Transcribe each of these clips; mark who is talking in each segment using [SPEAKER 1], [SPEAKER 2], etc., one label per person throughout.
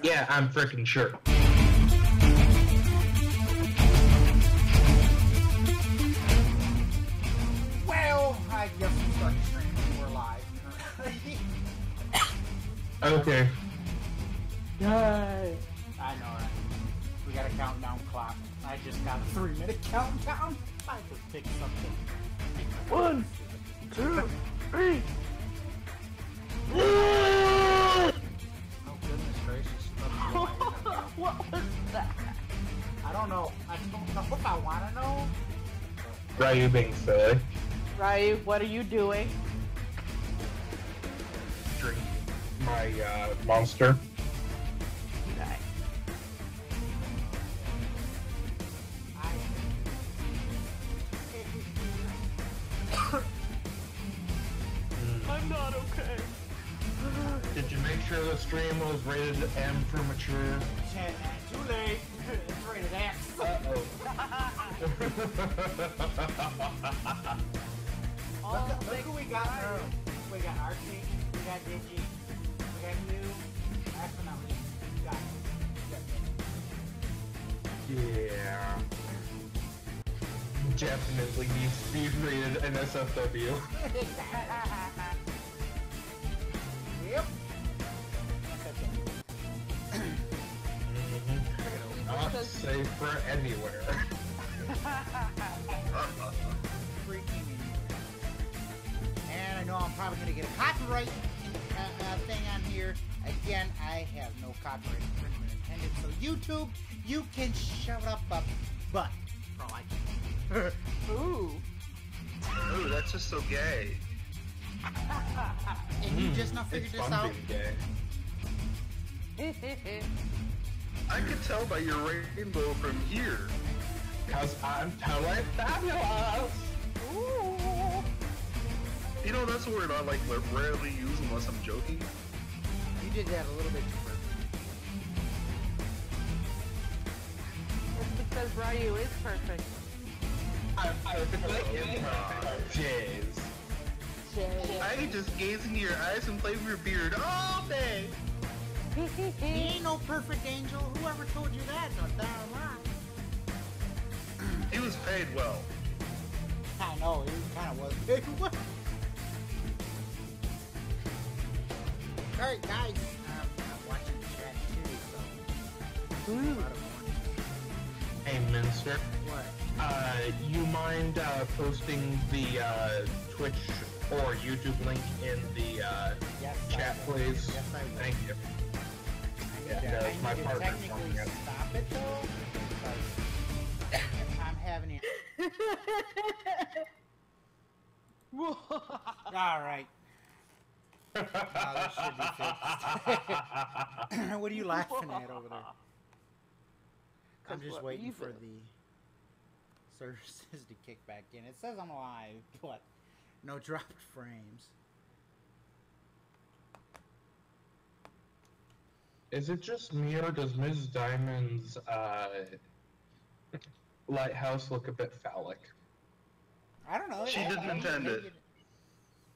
[SPEAKER 1] Yeah, I'm freaking sure.
[SPEAKER 2] Well, I guess we start streaming. We're live.
[SPEAKER 1] Okay.
[SPEAKER 3] Yay!
[SPEAKER 2] I know, right? We got a countdown clock. I just got a 3-minute countdown. I just picked something.
[SPEAKER 3] 1, 2, 3.
[SPEAKER 2] Oh goodness gracious!
[SPEAKER 3] What was that?
[SPEAKER 2] I don't know. I don't know if I want to know.
[SPEAKER 1] Ryu being silly.
[SPEAKER 3] Ryu, what are you doing?
[SPEAKER 1] Drink my monster.
[SPEAKER 3] Nice. I'm not okay.
[SPEAKER 1] Did you make sure the stream was rated M for mature?
[SPEAKER 2] Too late. It's rated X.
[SPEAKER 1] Uh-oh.
[SPEAKER 2] Look who we got now. We got Archie, we got Digi, we got you, last but not least, we got
[SPEAKER 1] Yeah. Definitely needs to be rated an SFW.
[SPEAKER 2] Yep.
[SPEAKER 1] Not safe for anywhere.
[SPEAKER 2] Freaking and I know I'm probably going to get a copyright thing on here. Again, I have no copyright infringement intended, so YouTube, you can shove it up a butt for all I can.
[SPEAKER 3] Ooh.
[SPEAKER 4] Ooh, that's just so gay.
[SPEAKER 2] And you just not figured
[SPEAKER 1] It's
[SPEAKER 2] this
[SPEAKER 1] fun
[SPEAKER 2] out?
[SPEAKER 1] being gay.
[SPEAKER 4] I could tell by your rainbow from here.
[SPEAKER 1] Cause I'm totally fabulous!
[SPEAKER 3] Ooh.
[SPEAKER 4] You know, that's a word I like rarely use unless I'm joking.
[SPEAKER 2] You did that a little bit too perfect.
[SPEAKER 3] It's because Ryu is perfect.
[SPEAKER 1] I Jeez.
[SPEAKER 4] I can just gaze into your eyes and play with your beard all day.
[SPEAKER 2] He ain't no perfect angel. Whoever told you that? No damn lie.
[SPEAKER 4] He was paid well.
[SPEAKER 2] I know, he kind of was. Alright, guys. I'm watching the chat too, so.
[SPEAKER 1] Hey, Minster.
[SPEAKER 2] What?
[SPEAKER 1] You mind posting the Twitch or YouTube link in the
[SPEAKER 2] Yes,
[SPEAKER 1] chat,
[SPEAKER 2] I will.
[SPEAKER 1] please?
[SPEAKER 2] Yes, I will.
[SPEAKER 1] Thank you. Yeah,
[SPEAKER 2] I
[SPEAKER 1] that's my
[SPEAKER 2] need to
[SPEAKER 1] partner's
[SPEAKER 2] technically
[SPEAKER 1] working it.
[SPEAKER 2] stop it though, because I'm having it. Alright. Now this should be fixed. What are you laughing at over there? I'm just waiting for the services to kick back in. It says I'm live, but no dropped frames.
[SPEAKER 1] Is it just me, or does Ms. Diamond's lighthouse look a bit phallic?
[SPEAKER 2] I don't know.
[SPEAKER 4] She didn't intend it.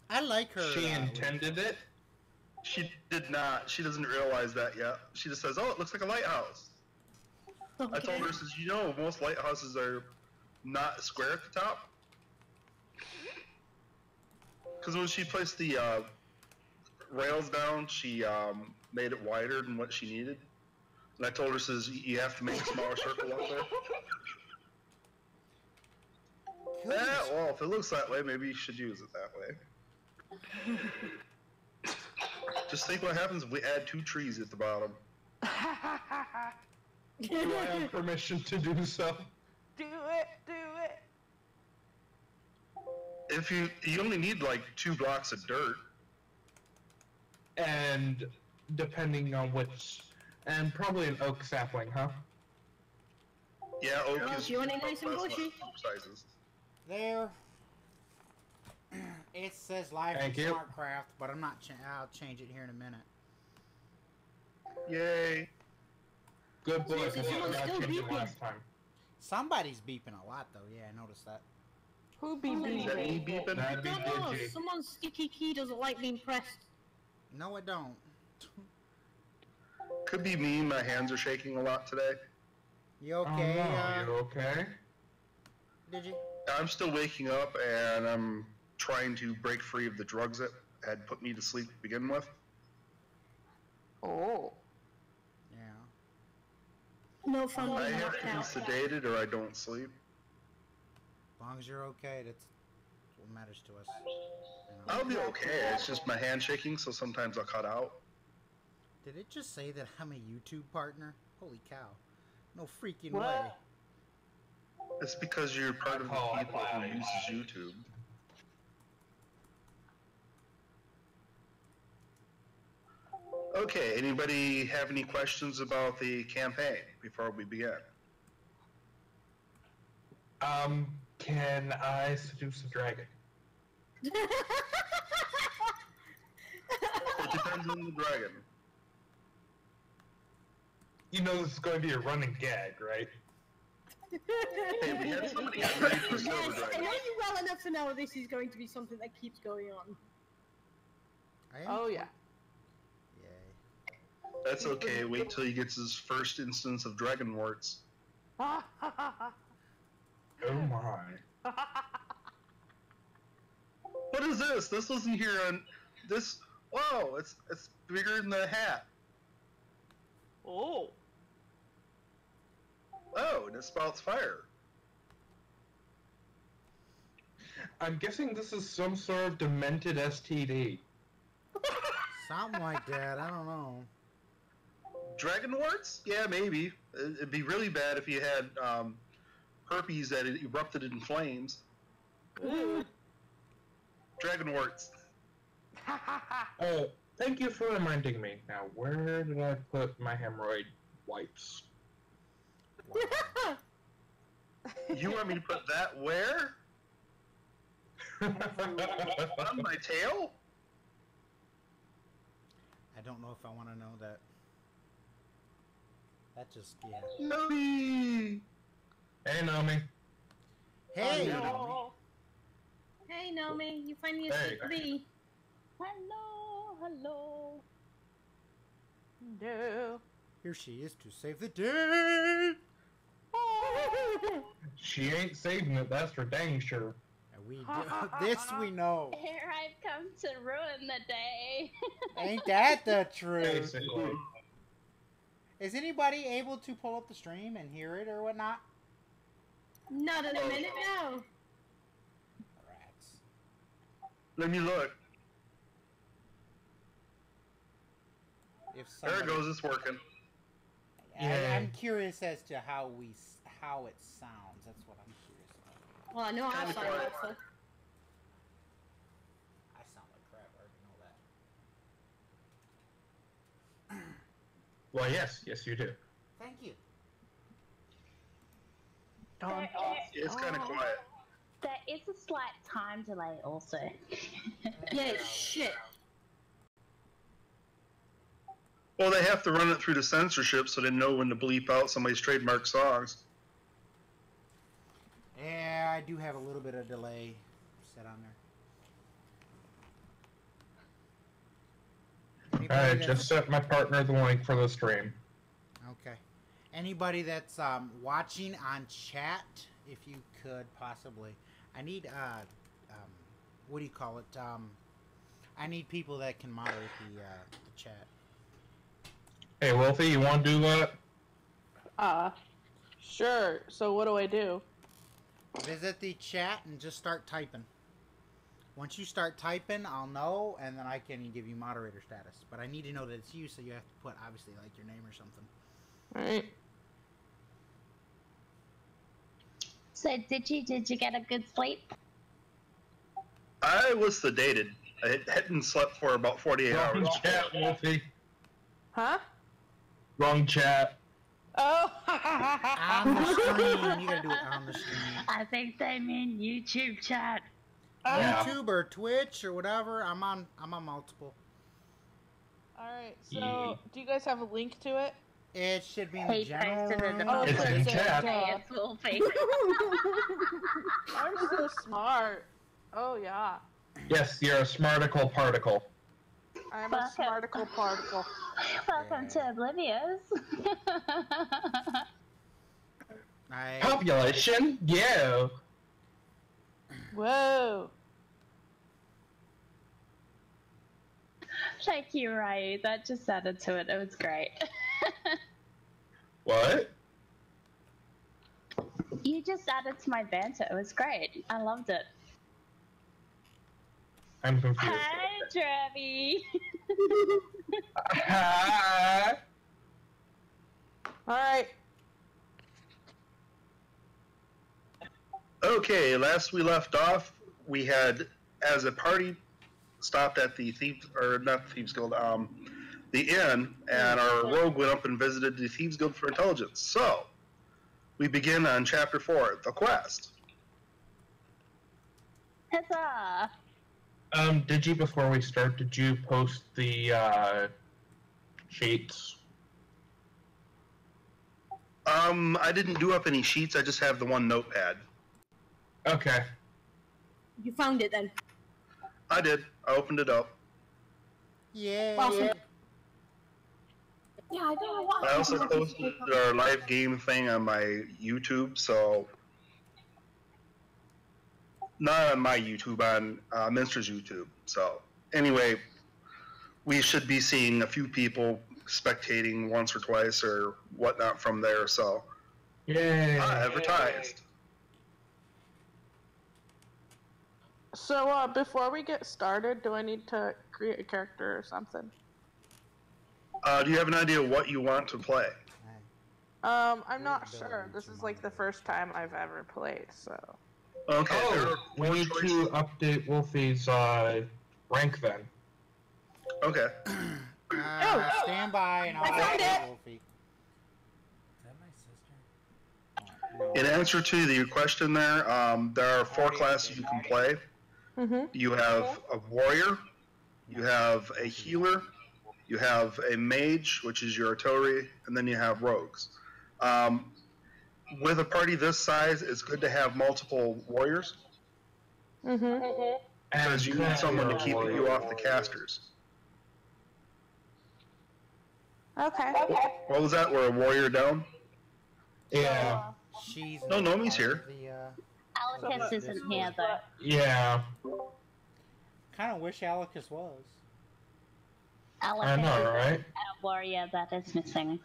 [SPEAKER 2] I like her.
[SPEAKER 1] She intended it?
[SPEAKER 4] She did not. She doesn't realize that yet. She just says, "Oh, it looks like a lighthouse." I told her, "says You know, most lighthouses are not square at the top." Because when she placed the rails down, she made it wider than what she needed. And I told her, "says You have to make a smaller circle up there." Yeah, well, if it looks that way, maybe you should use it that way. Just think what happens if we add 2 trees at the bottom.
[SPEAKER 1] Do I have permission to do so?
[SPEAKER 3] Do it, do it.
[SPEAKER 4] If you only need like 2 blocks of dirt.
[SPEAKER 1] And depending on which, and probably an oak sapling, huh?
[SPEAKER 4] Yeah, oak
[SPEAKER 5] Oh,
[SPEAKER 4] is
[SPEAKER 5] you want it nice and bushy?
[SPEAKER 4] sizes.
[SPEAKER 2] There. It says live
[SPEAKER 1] Thank
[SPEAKER 2] from
[SPEAKER 1] you.
[SPEAKER 2] Smartcraft, but I'm not. I'll change it here in a minute.
[SPEAKER 4] Yay.
[SPEAKER 1] Good boy,
[SPEAKER 5] Yes,
[SPEAKER 1] because I
[SPEAKER 5] someone's
[SPEAKER 1] forgot to
[SPEAKER 5] still
[SPEAKER 1] change it
[SPEAKER 5] beeping.
[SPEAKER 1] last time.
[SPEAKER 2] Somebody's beeping a lot though. Yeah, I noticed that.
[SPEAKER 3] Who be
[SPEAKER 4] Is that me
[SPEAKER 3] beeping?
[SPEAKER 4] beeping?
[SPEAKER 1] That'd be
[SPEAKER 5] No, no,
[SPEAKER 1] Digi.
[SPEAKER 5] someone's sticky key doesn't like being pressed.
[SPEAKER 2] No, I don't.
[SPEAKER 4] Could be me. My hands are shaking a lot today.
[SPEAKER 2] You okay?
[SPEAKER 1] Oh, you okay?
[SPEAKER 2] Did you?
[SPEAKER 4] I'm still waking up, and I'm trying to break free of the drugs that had put me to sleep to begin with.
[SPEAKER 3] Oh.
[SPEAKER 2] Yeah.
[SPEAKER 5] No fun
[SPEAKER 4] I
[SPEAKER 5] being
[SPEAKER 4] have
[SPEAKER 5] knocked
[SPEAKER 4] to be
[SPEAKER 5] out.
[SPEAKER 4] sedated, or I don't sleep.
[SPEAKER 2] As long as you're okay, that's what matters to us. You know.
[SPEAKER 4] I'll be okay. It's just my hand shaking, so sometimes I'll cut out.
[SPEAKER 2] Did it just say that I'm a YouTube partner? Holy cow. No freaking
[SPEAKER 3] What?
[SPEAKER 2] way.
[SPEAKER 4] It's because you're part of the people who uses YouTube. Okay, anybody have any questions about the campaign before we begin?
[SPEAKER 1] Can I seduce a dragon?
[SPEAKER 4] It depends on the dragon.
[SPEAKER 1] You know this is going to be a running gag, right?
[SPEAKER 4] Hey, we had somebody get ready for
[SPEAKER 5] Yes,
[SPEAKER 4] Silver
[SPEAKER 5] I
[SPEAKER 4] Dragon.
[SPEAKER 5] know you well enough to know this is going to be something that keeps going on.
[SPEAKER 2] I am?
[SPEAKER 3] Oh yeah.
[SPEAKER 2] Yay.
[SPEAKER 4] That's okay, wait till he gets his first instance of dragon warts.
[SPEAKER 1] Oh my.
[SPEAKER 4] What is this? This wasn't here on this. Whoa, it's bigger than the hat.
[SPEAKER 3] Oh.
[SPEAKER 4] Oh, and it spouts fire.
[SPEAKER 1] I'm guessing this is some sort of demented STD.
[SPEAKER 2] Something like that. I don't know.
[SPEAKER 4] Dragon warts? Yeah, maybe. It'd be really bad if you had herpes that erupted in flames. Dragon warts.
[SPEAKER 1] Oh, thank you for reminding me. Now, where did I put my hemorrhoid wipes?
[SPEAKER 2] Wow.
[SPEAKER 4] You want me to put that where? On my tail?
[SPEAKER 2] I don't know if I want to know that. That just, yeah.
[SPEAKER 4] Nomi!
[SPEAKER 1] Hey, Naomi.
[SPEAKER 2] Hey!
[SPEAKER 3] No.
[SPEAKER 5] Hey, Nomi, you finally
[SPEAKER 1] Hey.
[SPEAKER 5] escaped me.
[SPEAKER 3] Hello, hello. No.
[SPEAKER 2] Here she is to save the day!
[SPEAKER 1] She ain't saving it, that's for dang sure.
[SPEAKER 2] And we do, this we know.
[SPEAKER 6] Here I've come to ruin the day.
[SPEAKER 2] Ain't that the truth?
[SPEAKER 1] Basically.
[SPEAKER 2] Is anybody able to pull up the stream and hear it or whatnot?
[SPEAKER 5] Not in a minute now.
[SPEAKER 2] Rats.
[SPEAKER 4] Let me look.
[SPEAKER 2] If
[SPEAKER 4] There it
[SPEAKER 2] somebody-
[SPEAKER 4] goes, it's working.
[SPEAKER 2] I'm curious as to how it sounds. That's what I'm curious about.
[SPEAKER 5] Well, I know I
[SPEAKER 4] Kinda
[SPEAKER 5] sound
[SPEAKER 4] quiet.
[SPEAKER 5] awful.
[SPEAKER 2] I sound like crap. I already know that.
[SPEAKER 1] Well, yes, you do.
[SPEAKER 2] Thank you.
[SPEAKER 4] It's kind of quiet.
[SPEAKER 6] There is a slight time delay also.
[SPEAKER 5] Yeah, it's shit.
[SPEAKER 4] Well, they have to run it through the censorship so they know when to bleep out somebody's trademark songs.
[SPEAKER 2] Yeah, I do have a little bit of delay set on there. Anybody
[SPEAKER 1] I
[SPEAKER 2] that's-
[SPEAKER 1] just sent my partner the link for the stream.
[SPEAKER 2] Okay. Anybody that's watching on chat, if you could possibly, I need what do you call it? I need people that can moderate the chat.
[SPEAKER 1] Hey, Wolfie, you want to do that?
[SPEAKER 3] Sure. So what do I do?
[SPEAKER 2] Visit the chat and just start typing. Once you start typing, I'll know, and then I can give you moderator status. But I need to know that it's you, so you have to put obviously like your name or something.
[SPEAKER 3] All right.
[SPEAKER 6] So did you get a good sleep?
[SPEAKER 4] I was sedated. I hadn't slept for about 48
[SPEAKER 1] Wrong
[SPEAKER 4] hours.
[SPEAKER 1] chat, Wolfie.
[SPEAKER 3] Huh?
[SPEAKER 1] Wrong chat.
[SPEAKER 3] Oh.
[SPEAKER 2] On the stream, you gotta do it on the stream.
[SPEAKER 6] I think they mean YouTube chat.
[SPEAKER 1] Yeah.
[SPEAKER 2] YouTube or Twitch or whatever. I'm on multiple.
[SPEAKER 3] All right. So
[SPEAKER 1] Yeah.
[SPEAKER 3] do you guys have a link to it?
[SPEAKER 2] It should be in the
[SPEAKER 6] He
[SPEAKER 2] general
[SPEAKER 6] posted it
[SPEAKER 2] room.
[SPEAKER 3] Oh,
[SPEAKER 1] It's in chat.
[SPEAKER 6] Hey, it's Wolfie.
[SPEAKER 3] I'm so smart. Oh yeah.
[SPEAKER 1] Yes, you're a smarticle particle.
[SPEAKER 3] I'm a
[SPEAKER 6] Welcome.
[SPEAKER 3] smarticle particle.
[SPEAKER 6] Welcome to Oblivious.
[SPEAKER 1] Population, go.
[SPEAKER 3] Whoa.
[SPEAKER 6] Thank you, Ryu. That just added to it. It was great.
[SPEAKER 1] What?
[SPEAKER 6] You just added to my banter. It was great. I loved it.
[SPEAKER 1] I'm confused.
[SPEAKER 6] Hi, Trevi.
[SPEAKER 1] Hi.
[SPEAKER 3] Alright.
[SPEAKER 4] Okay, last we left off, we had, as a party, stopped at the Thieves, or not the Thieves Guild, the inn, and our rogue went up and visited the Thieves Guild for intelligence. So, we begin on Chapter 4, The Quest.
[SPEAKER 6] Huzzah!
[SPEAKER 1] Did you, before we start, did you post the, sheets?
[SPEAKER 4] I didn't do up any sheets, I just have the one notepad.
[SPEAKER 1] Okay.
[SPEAKER 5] You found it then?
[SPEAKER 4] I did. I opened it up.
[SPEAKER 2] Yeah.
[SPEAKER 5] Awesome. Yeah, I don't know what.
[SPEAKER 4] I also posted our live game thing on my YouTube, so... Not on my YouTube, on Minster's YouTube. So, anyway, we should be seeing a few people spectating once or twice or whatnot from there, so...
[SPEAKER 1] Yay.
[SPEAKER 4] Advertised.
[SPEAKER 3] So, before we get started, do I need to create a character or something?
[SPEAKER 4] Do you have an idea what you want to play?
[SPEAKER 3] I'm not sure. This is like the first time I've ever played, so...
[SPEAKER 4] Okay,
[SPEAKER 1] Oh, we need to update Wolfie's, rank then.
[SPEAKER 4] Okay.
[SPEAKER 2] Stand by and I'll
[SPEAKER 5] found it.
[SPEAKER 2] Wolfie. Is that my sister?
[SPEAKER 4] In answer to your question there are 4 classes you can play.
[SPEAKER 3] Mm-hmm.
[SPEAKER 4] You have a warrior, you have a healer, you have a mage, which is your artillery, and then you have rogues. With a party this size, it's good to have multiple warriors,
[SPEAKER 3] Mm-hmm.
[SPEAKER 4] because you need someone to keep you off the casters.
[SPEAKER 3] Okay.
[SPEAKER 4] What was that? We're a warrior down?
[SPEAKER 1] Yeah.
[SPEAKER 2] She's
[SPEAKER 4] No,
[SPEAKER 2] not
[SPEAKER 4] Nomi's
[SPEAKER 2] part
[SPEAKER 4] here.
[SPEAKER 2] of the,
[SPEAKER 6] Alicus isn't here, though.
[SPEAKER 1] Yeah.
[SPEAKER 2] kind of wish Alicus was.
[SPEAKER 6] Alicus
[SPEAKER 1] I know,
[SPEAKER 6] is
[SPEAKER 1] right?
[SPEAKER 6] a warrior that is missing.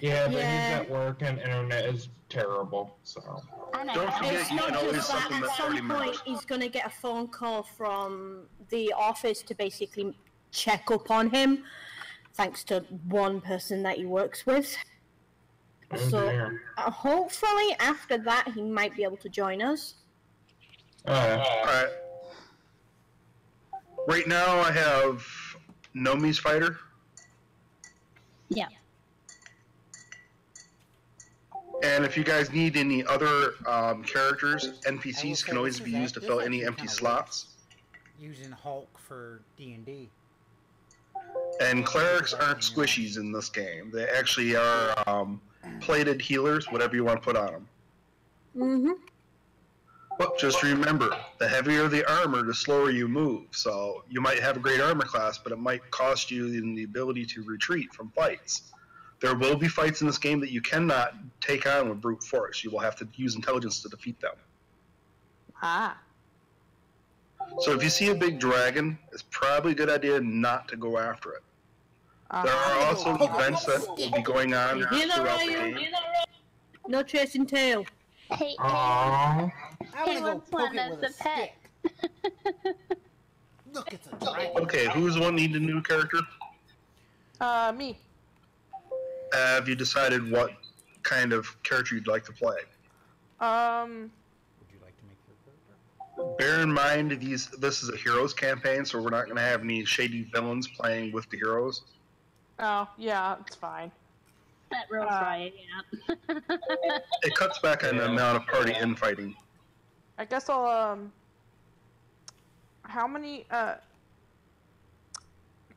[SPEAKER 1] Yeah, but
[SPEAKER 5] Yeah.
[SPEAKER 1] he's at work and internet is terrible, so...
[SPEAKER 6] I know.
[SPEAKER 4] Don't forget
[SPEAKER 5] It's
[SPEAKER 4] you
[SPEAKER 5] not
[SPEAKER 4] can always
[SPEAKER 5] just that. At
[SPEAKER 4] supplement
[SPEAKER 5] some
[SPEAKER 4] party
[SPEAKER 5] point,
[SPEAKER 4] members.
[SPEAKER 5] he's going to get a phone call from the office to basically check up on him, thanks to one person that he works with.
[SPEAKER 1] Oh,
[SPEAKER 5] So,
[SPEAKER 1] dear.
[SPEAKER 5] hopefully, after that, he might be able to join us.
[SPEAKER 4] Alright. Right now I have Nomi's fighter.
[SPEAKER 6] Yeah.
[SPEAKER 4] And if you guys need any other characters,
[SPEAKER 2] I will
[SPEAKER 4] NPCs can
[SPEAKER 2] say
[SPEAKER 4] always
[SPEAKER 2] this
[SPEAKER 4] be
[SPEAKER 2] is
[SPEAKER 4] used to
[SPEAKER 2] this
[SPEAKER 4] fill
[SPEAKER 2] actually
[SPEAKER 4] any empty
[SPEAKER 2] kinda
[SPEAKER 4] slots.
[SPEAKER 2] Using Hulk for D&D.
[SPEAKER 4] And clerics aren't squishies in this game. They actually are plated healers, whatever you want to put on them.
[SPEAKER 5] Mm-hmm.
[SPEAKER 4] But just remember, the heavier the armor, the slower you move. So you might have a great armor class, but it might cost you in the ability to retreat from fights. There will be fights in this game that you cannot take on with brute force. You will have to use intelligence to defeat them.
[SPEAKER 3] Ah.
[SPEAKER 4] So if you see a big dragon, it's probably a good idea not to go after it. There are also events that will be going on
[SPEAKER 5] You know,
[SPEAKER 4] throughout the
[SPEAKER 5] Ryu?
[SPEAKER 4] game.
[SPEAKER 5] No chasing tail.
[SPEAKER 6] Hey,
[SPEAKER 1] Aww.
[SPEAKER 2] I
[SPEAKER 6] he
[SPEAKER 2] wanna go
[SPEAKER 6] wants
[SPEAKER 2] poke
[SPEAKER 6] one
[SPEAKER 2] it
[SPEAKER 6] as
[SPEAKER 2] with a
[SPEAKER 6] a pet.
[SPEAKER 2] stick. Look, it's a dragon.
[SPEAKER 4] Okay, who's the one needing a new character?
[SPEAKER 3] Me.
[SPEAKER 4] Have you decided what kind of character you'd like to play?
[SPEAKER 2] Would you like to make your character?
[SPEAKER 4] Bear in mind, this is a heroes campaign, so we're not going to have any shady villains playing with the heroes.
[SPEAKER 3] Oh, yeah, it's fine.
[SPEAKER 6] That rules, right? Yeah.
[SPEAKER 4] It cuts back on the amount of party infighting.
[SPEAKER 3] I guess I'll, how many,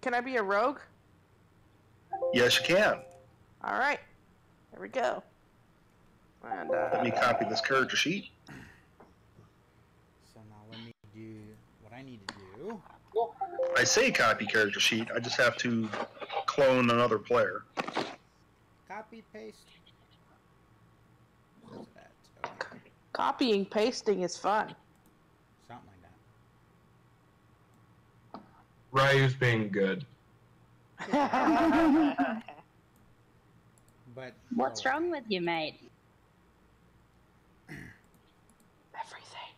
[SPEAKER 3] can I be a rogue?
[SPEAKER 4] Yes, you can.
[SPEAKER 3] Alright. Here we go. And,
[SPEAKER 4] Let me copy this character sheet.
[SPEAKER 2] So now let me do what I need to do.
[SPEAKER 4] I say copy character sheet. I just have to clone another player.
[SPEAKER 2] Copy, paste. What's that? Okay.
[SPEAKER 3] Copying, pasting is fun.
[SPEAKER 2] Something like
[SPEAKER 1] Ryu's being good.
[SPEAKER 2] that. But
[SPEAKER 6] What's wrong with you, mate?
[SPEAKER 3] Everything.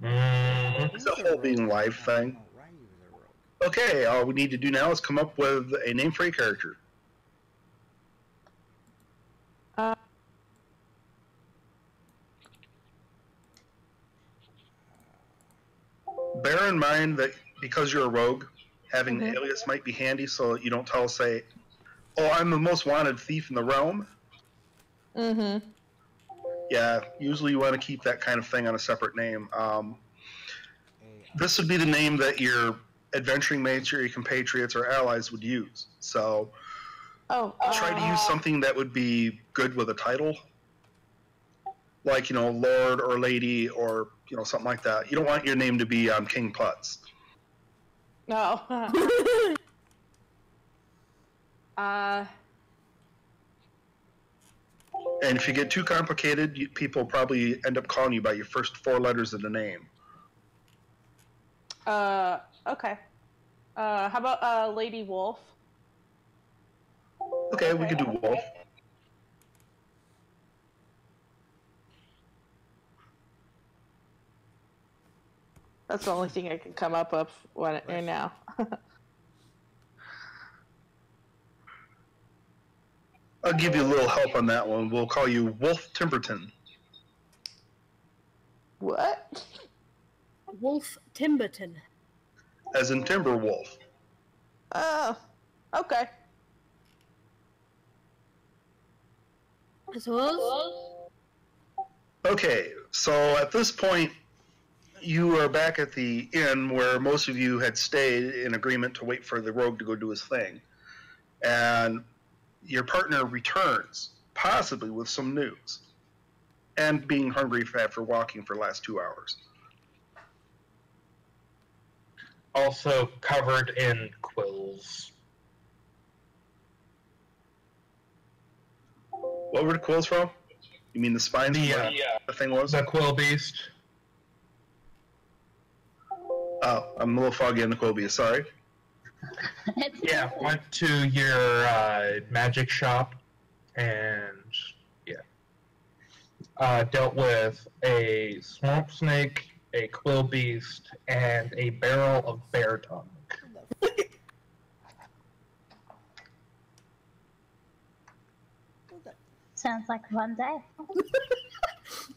[SPEAKER 1] Mhm.
[SPEAKER 4] It's a whole being live thing.
[SPEAKER 2] Oh, Ryu is a rogue.
[SPEAKER 4] Okay, all we need to do now is come up with a name for a character. Bear in mind that because you're a rogue, having an alias might be handy so that you don't tell, say, oh, I'm the most wanted thief in the realm.
[SPEAKER 3] Mm-hmm.
[SPEAKER 4] Yeah, usually you want to keep that kind of thing on a separate name. This would be the name that your adventuring mates or your compatriots or allies would use. So try to use something that would be good with a title. Like, Lord or Lady or, something like that. You don't want your name to be King Putz.
[SPEAKER 3] No.
[SPEAKER 4] And if you get too complicated, people probably end up calling you by your first 4 letters of the name.
[SPEAKER 3] Okay. How about Lady Wolf?
[SPEAKER 4] Okay, we could do Wolf.
[SPEAKER 3] That's the only thing I can come up with right now.
[SPEAKER 4] I'll give you a little help on that one. We'll call you Wolf Timberton.
[SPEAKER 3] What?
[SPEAKER 5] Wolf Timberton.
[SPEAKER 4] As in Timber Wolf.
[SPEAKER 3] Oh, okay.
[SPEAKER 5] I suppose.
[SPEAKER 4] Okay, so at this point, you are back at the inn where most of you had stayed in agreement to wait for the rogue to go do his thing. And your partner returns, possibly with some news. And being hungry after walking for the last 2 hours.
[SPEAKER 1] Also covered in quills.
[SPEAKER 4] What were the quills from? You mean the spines? The thing was?
[SPEAKER 1] The quill beast.
[SPEAKER 4] Oh, I'm a little foggy on the quill beast, sorry.
[SPEAKER 1] Yeah, went to your magic shop and dealt with a swamp snake, a quill beast, and a barrel of bear tongue.
[SPEAKER 6] Sounds like a fun day.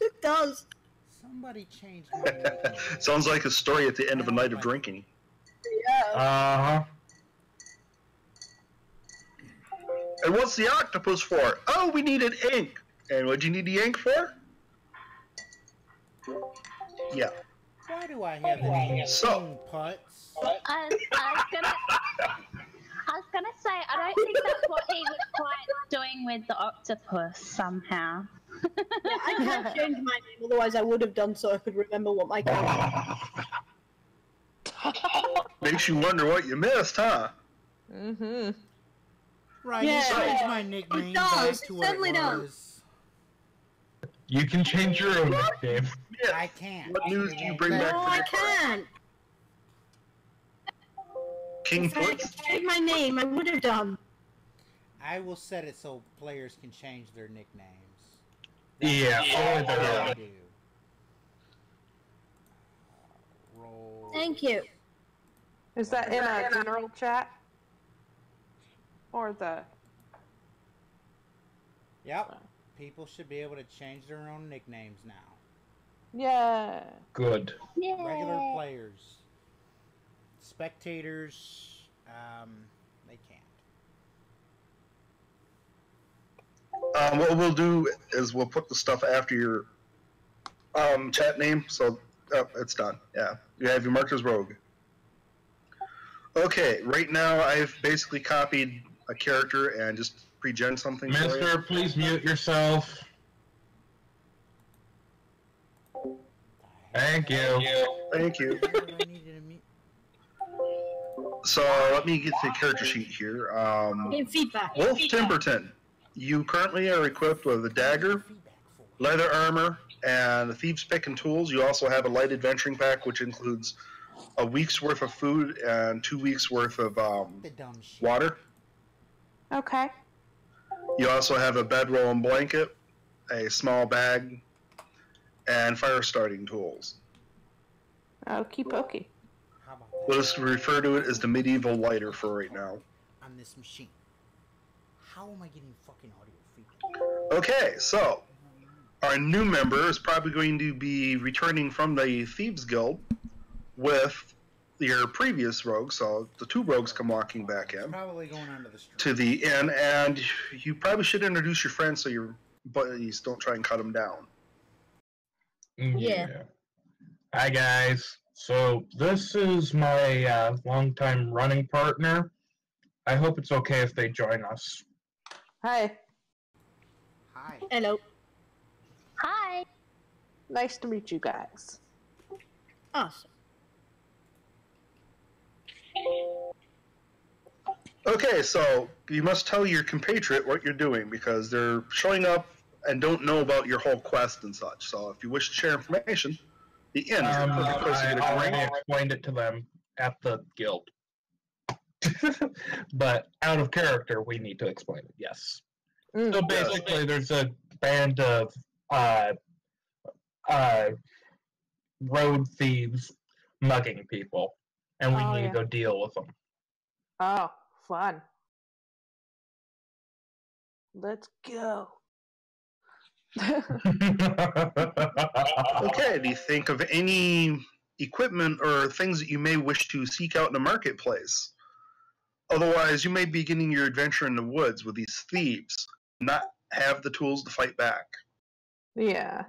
[SPEAKER 5] It does.
[SPEAKER 2] Somebody changed my nickname.
[SPEAKER 4] Sounds like a story at the end of a night of drinking.
[SPEAKER 5] Yeah.
[SPEAKER 1] Uh-huh.
[SPEAKER 4] And what's the octopus for? Oh, we needed ink. And what'd you need the ink for? Yeah.
[SPEAKER 2] Why do I have the name
[SPEAKER 4] So-
[SPEAKER 2] King Putz?
[SPEAKER 6] I was gonna say, I don't think that's what he was quite doing with the octopus somehow.
[SPEAKER 5] Yeah, I can't change my name, otherwise I would have done so I could remember what my character was.
[SPEAKER 4] Makes you wonder what you missed, huh?
[SPEAKER 3] Mm-hmm.
[SPEAKER 2] Right,
[SPEAKER 5] Yeah.
[SPEAKER 2] you changed my nickname
[SPEAKER 5] It does,
[SPEAKER 2] back
[SPEAKER 5] it
[SPEAKER 2] to what
[SPEAKER 5] certainly
[SPEAKER 2] it
[SPEAKER 5] does.
[SPEAKER 2] was.
[SPEAKER 1] You can change your own nickname.
[SPEAKER 4] Yes.
[SPEAKER 2] I can't.
[SPEAKER 4] What news do you bring back
[SPEAKER 5] No,
[SPEAKER 4] for
[SPEAKER 5] I
[SPEAKER 4] your
[SPEAKER 5] can't.
[SPEAKER 4] King
[SPEAKER 5] If I
[SPEAKER 4] Putz?
[SPEAKER 5] could change my name, I would have done.
[SPEAKER 2] I will set it so players can change their nicknames.
[SPEAKER 1] Yeah, only
[SPEAKER 2] That's
[SPEAKER 1] their
[SPEAKER 2] what I
[SPEAKER 1] own.
[SPEAKER 2] do. Roll.
[SPEAKER 5] Thank you.
[SPEAKER 3] Is that in a general chat? Or the...
[SPEAKER 2] Yep. People should be able to change their own nicknames now.
[SPEAKER 3] Yeah.
[SPEAKER 1] Good.
[SPEAKER 6] Yeah.
[SPEAKER 2] Regular players. Spectators, they can't.
[SPEAKER 4] What we'll do is we'll put the stuff after your chat name, so it's done. Yeah, you have your marked as rogue. Okay, right now I've basically copied a character and just pre-gen something for you.
[SPEAKER 1] Mister, please mute yourself. Thank you.
[SPEAKER 4] Thank you.
[SPEAKER 2] Why would I need to mute?
[SPEAKER 4] So let me get the character sheet here.
[SPEAKER 5] Getting feedback.
[SPEAKER 4] Wolf Timberton, you currently are equipped with a dagger, leather armor, and thieves' pick and tools. You also have a light adventuring pack, which includes a week's worth of food and 2 weeks worth of water.
[SPEAKER 3] Okay.
[SPEAKER 4] You also have a bedroll and blanket, a small bag, and fire starting tools.
[SPEAKER 3] Okie pokey.
[SPEAKER 2] How about
[SPEAKER 4] We'll just refer to it as the medieval lighter for right now.
[SPEAKER 2] on this machine? How am I getting fucking audio feedback?
[SPEAKER 4] Okay, so our new member is probably going to be returning from the Thieves Guild with your previous rogue. So the 2 rogues come walking back in
[SPEAKER 2] Probably going onto the street.
[SPEAKER 4] to the inn, and you probably should introduce your friends so your buddies don't try and cut them down.
[SPEAKER 5] Yeah.
[SPEAKER 1] Hi, guys. So this is my longtime running partner. I hope it's okay if they join us.
[SPEAKER 3] Hi.
[SPEAKER 2] Hi.
[SPEAKER 5] Hello.
[SPEAKER 6] Hi.
[SPEAKER 3] Nice to meet you guys.
[SPEAKER 5] Awesome.
[SPEAKER 4] Okay, so you must tell your compatriot what you're doing because they're showing up and don't know about your whole quest and such. So if you wish to share information, the inn is the perfect place to
[SPEAKER 1] I
[SPEAKER 4] get
[SPEAKER 1] already
[SPEAKER 4] acquainted.
[SPEAKER 1] explained it to them at the guild. But out of character, we need to explain it, yes. So basically, there's a band of road thieves mugging people, and we need to go deal with them.
[SPEAKER 3] Oh, fun. Let's go.
[SPEAKER 4] Okay, do you think of any equipment or things that you may wish to seek out in the marketplace? Otherwise, you may be beginning your adventure in the woods with these thieves, not have the tools to fight back.
[SPEAKER 3] Yeah.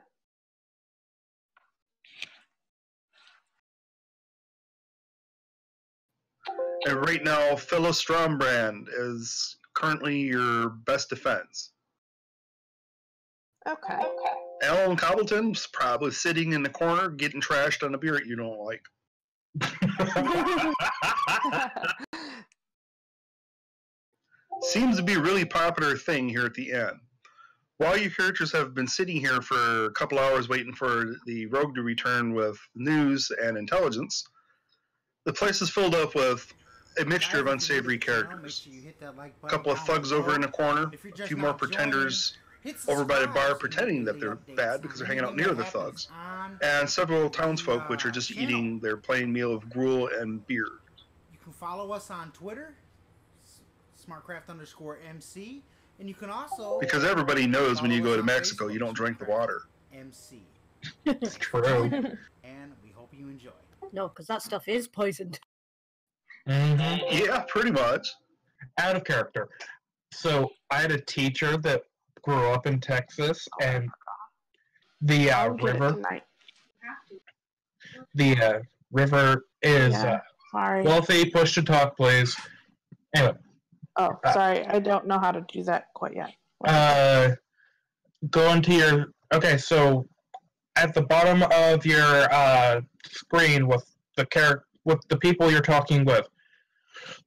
[SPEAKER 4] And right now, Phyllis Strombrand is currently your best defense.
[SPEAKER 3] Okay.
[SPEAKER 4] Alan Cobbleton's probably sitting in the corner getting trashed on a beer you don't like. Seems to be a really popular thing here at the inn. While your characters have been sitting here for a couple hours waiting for the rogue to return with news and intelligence, the place is filled up with a mixture of unsavory characters. A couple of thugs over in the corner, a few more pretenders over by the bar pretending that they're bad because they're hanging out near the thugs, and several townsfolk which are just eating their plain meal of gruel and beer.
[SPEAKER 2] You can follow us on Twitter, Smartcraft_MC, and you can also
[SPEAKER 4] Because everybody knows when you go to Mexico, you don't drink the water.
[SPEAKER 2] MC.
[SPEAKER 1] It's true.
[SPEAKER 2] And we hope you enjoy.
[SPEAKER 5] No, because that stuff is poisoned.
[SPEAKER 1] Mm-hmm.
[SPEAKER 4] Yeah, pretty much.
[SPEAKER 1] Out of character. So I had a teacher that grew up in Texas, and the river. The river is
[SPEAKER 3] Sorry.
[SPEAKER 1] wealthy. Push to talk, please. Anyway.
[SPEAKER 3] Oh, sorry. I don't know how to do that quite yet.
[SPEAKER 1] Go into your. Okay, so at the bottom of your screen with the people you're talking with,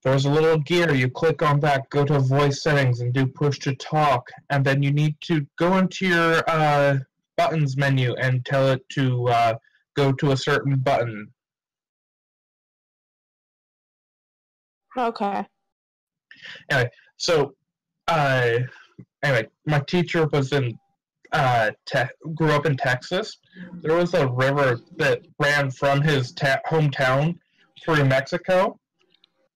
[SPEAKER 1] there's a little gear. You click on that, go to voice settings, and do push to talk. And then you need to go into your buttons menu and tell it to go to a certain button.
[SPEAKER 3] Okay.
[SPEAKER 1] Anyway, so anyway, my teacher was in grew up in Texas. There was a river that ran from his hometown through Mexico.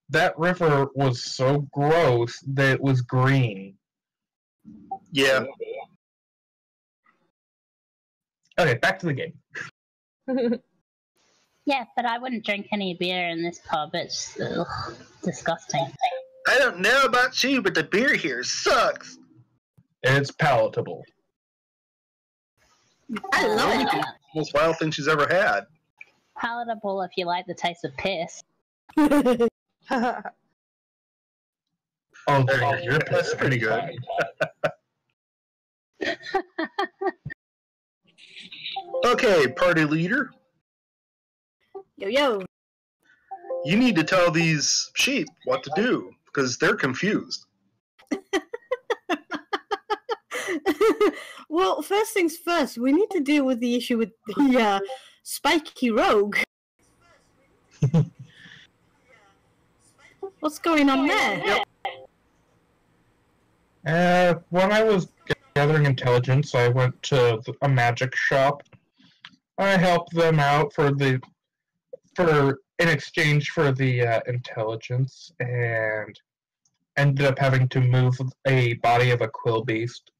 [SPEAKER 1] That river was so gross that it was green.
[SPEAKER 4] Yeah.
[SPEAKER 1] Okay, back to the game.
[SPEAKER 6] Yeah, but I wouldn't drink any beer in this pub. It's disgusting.
[SPEAKER 4] I don't know about you, but the beer here sucks.
[SPEAKER 1] It's palatable.
[SPEAKER 5] I love it.
[SPEAKER 4] Most wild thing she's ever had.
[SPEAKER 6] Palatable if you like the taste of piss.
[SPEAKER 1] Oh,
[SPEAKER 4] You're that's pretty good. Okay, party leader.
[SPEAKER 5] Yo.
[SPEAKER 4] You need to tell these sheep what to do, because they're confused.
[SPEAKER 5] Well, first things first, we need to deal with the issue with the spiky rogue. What's going on there?
[SPEAKER 1] When I was gathering intelligence, I went to a magic shop. I helped them out in exchange for the intelligence, and ended up having to move a body of a quill beast.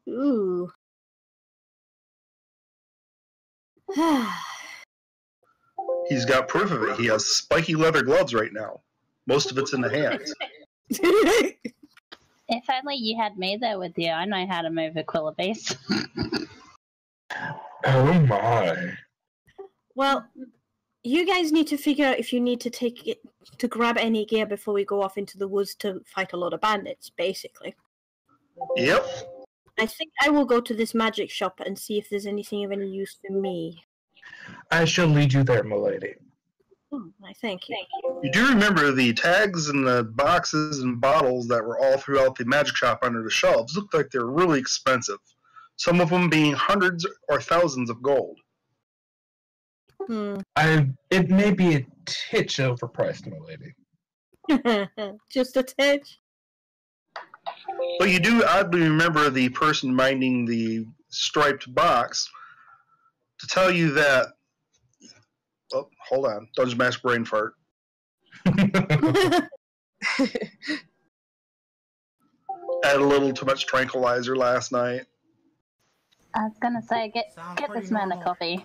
[SPEAKER 5] Ooh.
[SPEAKER 4] He's got proof of it. He has spiky leather gloves right now. Most of it's in the hands.
[SPEAKER 6] If only you had me there with you. I know how to move a quilla beast.
[SPEAKER 1] Oh my.
[SPEAKER 5] Well, you guys need to figure out if you need to grab any gear before we go off into the woods to fight a lot of bandits, basically.
[SPEAKER 4] Yep.
[SPEAKER 5] I think I will go to this magic shop and see if there's anything of any use for me.
[SPEAKER 1] I shall lead you there, milady.
[SPEAKER 5] Oh, I thank you.
[SPEAKER 4] You do remember the tags and the boxes and bottles that were all throughout the magic shop under the shelves looked like they're really expensive. Some of them being hundreds or thousands of gold.
[SPEAKER 1] It may be a titch overpriced, milady.
[SPEAKER 5] Just a titch.
[SPEAKER 4] But you do oddly remember the person minding the striped box to tell you that. Oh, hold on. Dungeon Master brain fart. Add a little too much tranquilizer last night.
[SPEAKER 6] I was gonna say, get this man a coffee.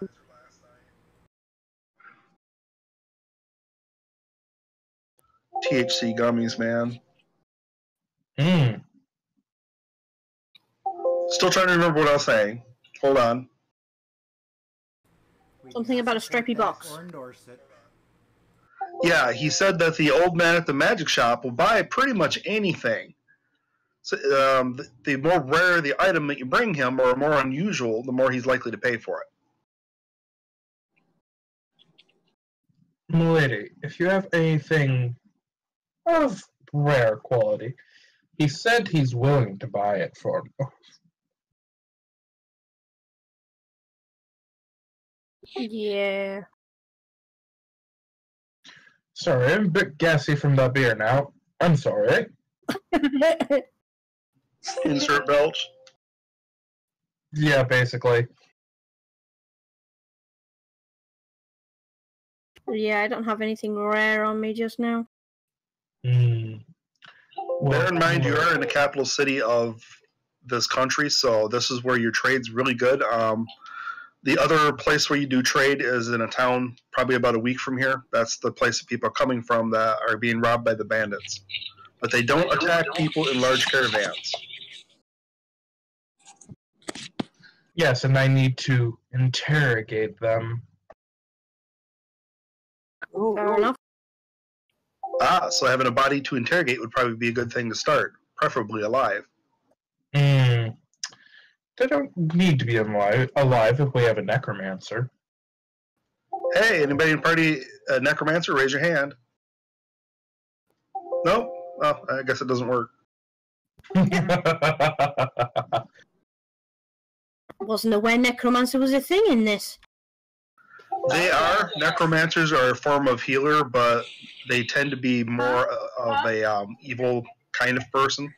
[SPEAKER 4] THC gummies, man. Still trying to remember what I was saying. Hold on.
[SPEAKER 5] Something about a stripy box.
[SPEAKER 2] Or endorse it.
[SPEAKER 4] Yeah, he said that the old man at the magic shop will buy pretty much anything. So, the more rare the item that you bring him, or more unusual, the more he's likely to pay for it.
[SPEAKER 1] Milady, if you have anything of rare quality, he said he's willing to buy it for me.
[SPEAKER 5] Yeah.
[SPEAKER 1] Sorry, I'm a bit gassy from that beer now. I'm sorry.
[SPEAKER 4] Insert belch.
[SPEAKER 1] Yeah, basically.
[SPEAKER 5] Yeah, I don't have anything rare on me just now.
[SPEAKER 1] Well,
[SPEAKER 4] Bear in mind, you are in the capital city of this country, so this is where your trade's really good. The other place where you do trade is in a town probably about a week from here. That's the place that people are coming from that are being robbed by the bandits. But they don't attack people in large caravans.
[SPEAKER 1] Yes, and I need to interrogate them.
[SPEAKER 5] Fair enough.
[SPEAKER 4] So having a body to interrogate would probably be a good thing to start, preferably alive.
[SPEAKER 1] They don't need to be alive if we have a necromancer.
[SPEAKER 4] Hey, anybody in the party a necromancer? Raise your hand. No? Well, I guess it doesn't work.
[SPEAKER 5] Wasn't aware necromancer was a thing in this.
[SPEAKER 4] They are. Necromancers are a form of healer, but they tend to be more of a evil kind of person.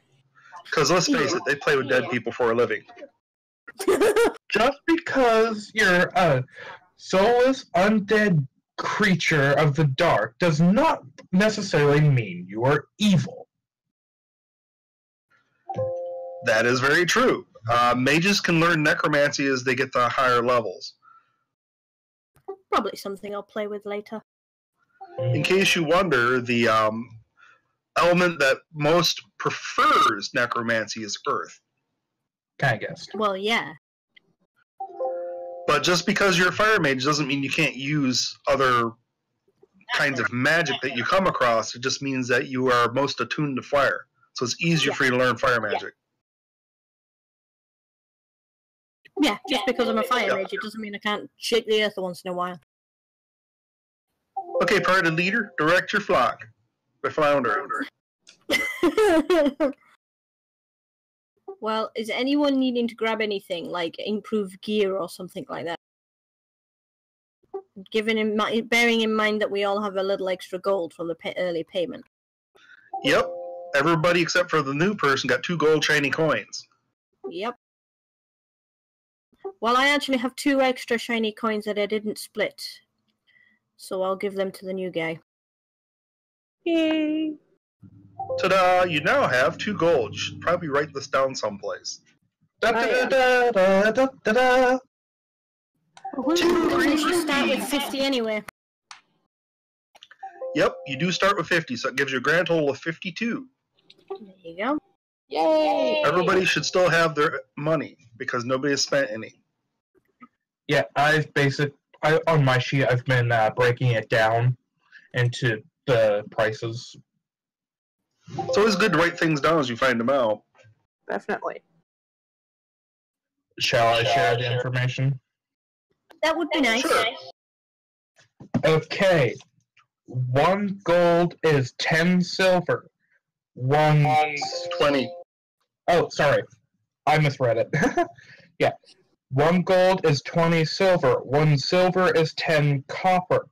[SPEAKER 4] Because let's face it, they play with dead people for a living.
[SPEAKER 1] Just because you're a soulless, undead creature of the dark does not necessarily mean you are evil.
[SPEAKER 4] That is very true. Mages can learn necromancy as they get to higher levels.
[SPEAKER 5] Probably something I'll play with later.
[SPEAKER 4] In case you wonder, the element that most prefers necromancy is earth.
[SPEAKER 1] I guessed.
[SPEAKER 5] Well, yeah.
[SPEAKER 4] But just because you're a fire mage doesn't mean you can't use other kinds of magic that you come across. It just means that you are most attuned to fire. So it's easier for you to learn fire magic.
[SPEAKER 5] Yeah, just because I'm a fire mage, it doesn't mean I can't shake the earth once in a while.
[SPEAKER 4] Okay, party leader, direct your flock. The flounder.
[SPEAKER 5] Well, is anyone needing to grab anything, like improved gear or something like that? Bearing in mind that we all have a little extra gold from the early payment.
[SPEAKER 4] Yep. Everybody except for the new person got 2 gold shiny coins.
[SPEAKER 5] Yep. Well, I actually have 2 extra shiny coins that I didn't split. So I'll give them to the new guy.
[SPEAKER 3] Yay!
[SPEAKER 4] Ta-da! You now have 2 gold. You should probably write this down someplace.
[SPEAKER 1] Da-da-da-da-da-da-da.
[SPEAKER 5] You should start with 50 anyway.
[SPEAKER 4] Yep, you do start with 50, so it gives you a grand total of 52.
[SPEAKER 5] There you go.
[SPEAKER 3] Yay!
[SPEAKER 4] Everybody should still have their money because nobody has spent any.
[SPEAKER 1] Yeah, on my sheet, I've been breaking it down into the prices.
[SPEAKER 4] It's always good to write things down as you find them out.
[SPEAKER 3] Definitely.
[SPEAKER 1] Shall I share the information?
[SPEAKER 5] That would be nice.
[SPEAKER 4] Sure.
[SPEAKER 1] Okay. 1 gold is 10 silver.
[SPEAKER 4] 20.
[SPEAKER 1] Oh, sorry. I misread it. Yeah. 1 gold is 20 silver. 1 silver is 10 copper.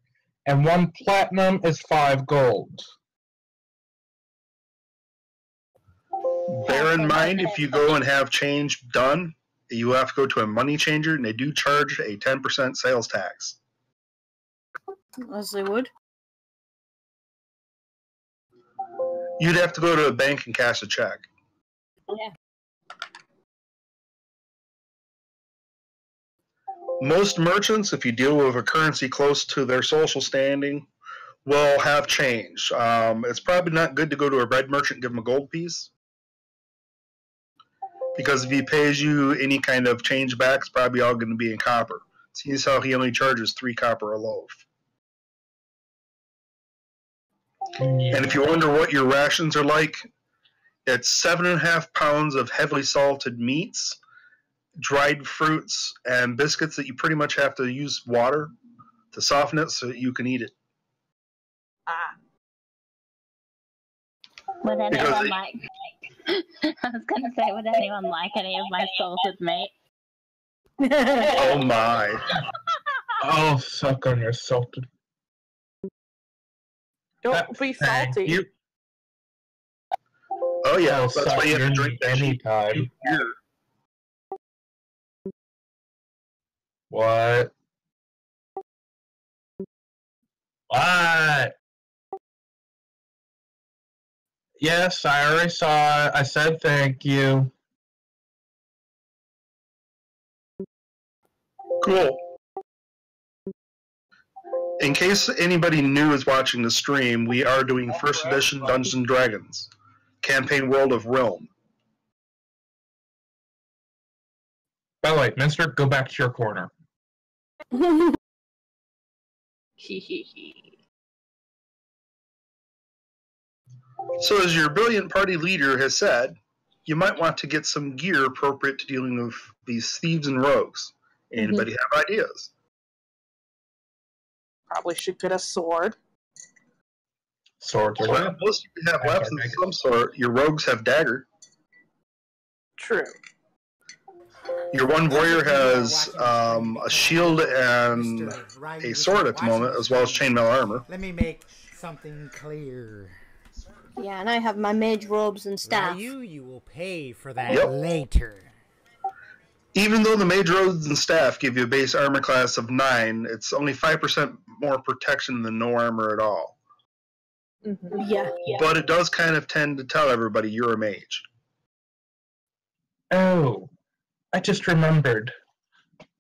[SPEAKER 1] And 1 platinum is 5 gold.
[SPEAKER 4] Bear in mind, if you go and have change done, you have to go to a money changer, and they do charge a 10% sales tax.
[SPEAKER 5] As they would.
[SPEAKER 4] You'd have to go to a bank and cash a check.
[SPEAKER 5] Yeah.
[SPEAKER 4] Most merchants, if you deal with a currency close to their social standing, will have change. It's probably not good to go to a bread merchant and give him a gold piece. Because if he pays you any kind of change back, it's probably all going to be in copper. Seeing how he only charges 3 copper a loaf. And if you wonder what your rations are like, it's 7.5 pounds of heavily salted meats, dried fruits, and biscuits that you pretty much have to use water to soften it so that you can eat it.
[SPEAKER 6] Would anyone like... I was going to say, would anyone like any of my salted meat?
[SPEAKER 4] Oh my.
[SPEAKER 1] I'll suck on your salted.
[SPEAKER 3] Don't be salty.
[SPEAKER 1] You.
[SPEAKER 4] Oh yeah,
[SPEAKER 1] I'll
[SPEAKER 4] that's
[SPEAKER 1] suck
[SPEAKER 4] why you have
[SPEAKER 1] your
[SPEAKER 4] to drink
[SPEAKER 1] meat
[SPEAKER 4] that cheap
[SPEAKER 1] anytime.
[SPEAKER 4] beer.
[SPEAKER 1] What? What? Yes, I already saw it. I said thank you.
[SPEAKER 4] Cool. In case anybody new is watching the stream, we are doing first edition Dungeons & Dragons, Campaign World of Realm.
[SPEAKER 1] By the way, Mister, go back to your corner.
[SPEAKER 4] So as your brilliant party leader has said, you might want to get some gear appropriate to dealing with these thieves and rogues. Anybody have ideas?
[SPEAKER 3] Probably should get a sword.
[SPEAKER 1] Swords are
[SPEAKER 4] Well,
[SPEAKER 1] good.
[SPEAKER 4] most of you have weapons of some sort. Your rogues have dagger.
[SPEAKER 3] True.
[SPEAKER 4] Your one warrior has a shield and a sword at the moment, as well as chainmail armor.
[SPEAKER 2] Let me make something clear.
[SPEAKER 5] Yeah, and I have my mage robes and staff.
[SPEAKER 2] You will pay for that
[SPEAKER 4] Yep.
[SPEAKER 2] later.
[SPEAKER 4] Even though the mage robes and staff give you a base armor class of 9, it's only 5% more protection than no armor at all.
[SPEAKER 5] Yeah.
[SPEAKER 4] But it does kind of tend to tell everybody you're a mage.
[SPEAKER 1] Oh, I just remembered.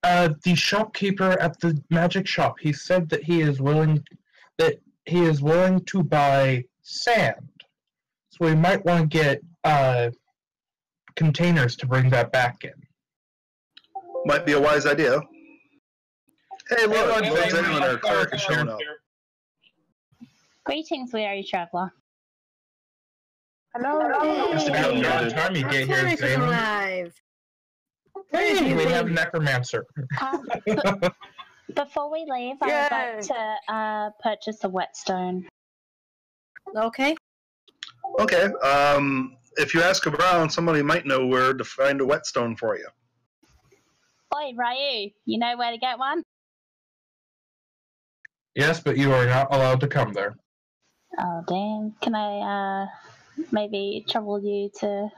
[SPEAKER 1] The shopkeeper at the magic shop, he said that he is willing to buy sand. So we might want to get containers to bring that back in.
[SPEAKER 4] Might be a wise idea. Hey, look,
[SPEAKER 1] Hey,
[SPEAKER 4] Lord
[SPEAKER 1] look,
[SPEAKER 4] Zenon, our cleric is showing up.
[SPEAKER 6] Greetings, weary traveller.
[SPEAKER 3] Hello.
[SPEAKER 1] It's about darn time you get here,
[SPEAKER 5] Cleric is
[SPEAKER 1] Zane.
[SPEAKER 5] alive.
[SPEAKER 1] Hey, we have necromancer.
[SPEAKER 6] Before we leave, I would like to purchase a whetstone.
[SPEAKER 5] Okay.
[SPEAKER 4] Okay. If you ask around, somebody might know where to find a whetstone for you.
[SPEAKER 6] Oi, Ryu, you know where to get one?
[SPEAKER 1] Yes, but you are not allowed to come there.
[SPEAKER 6] Oh, damn. Can I maybe trouble you to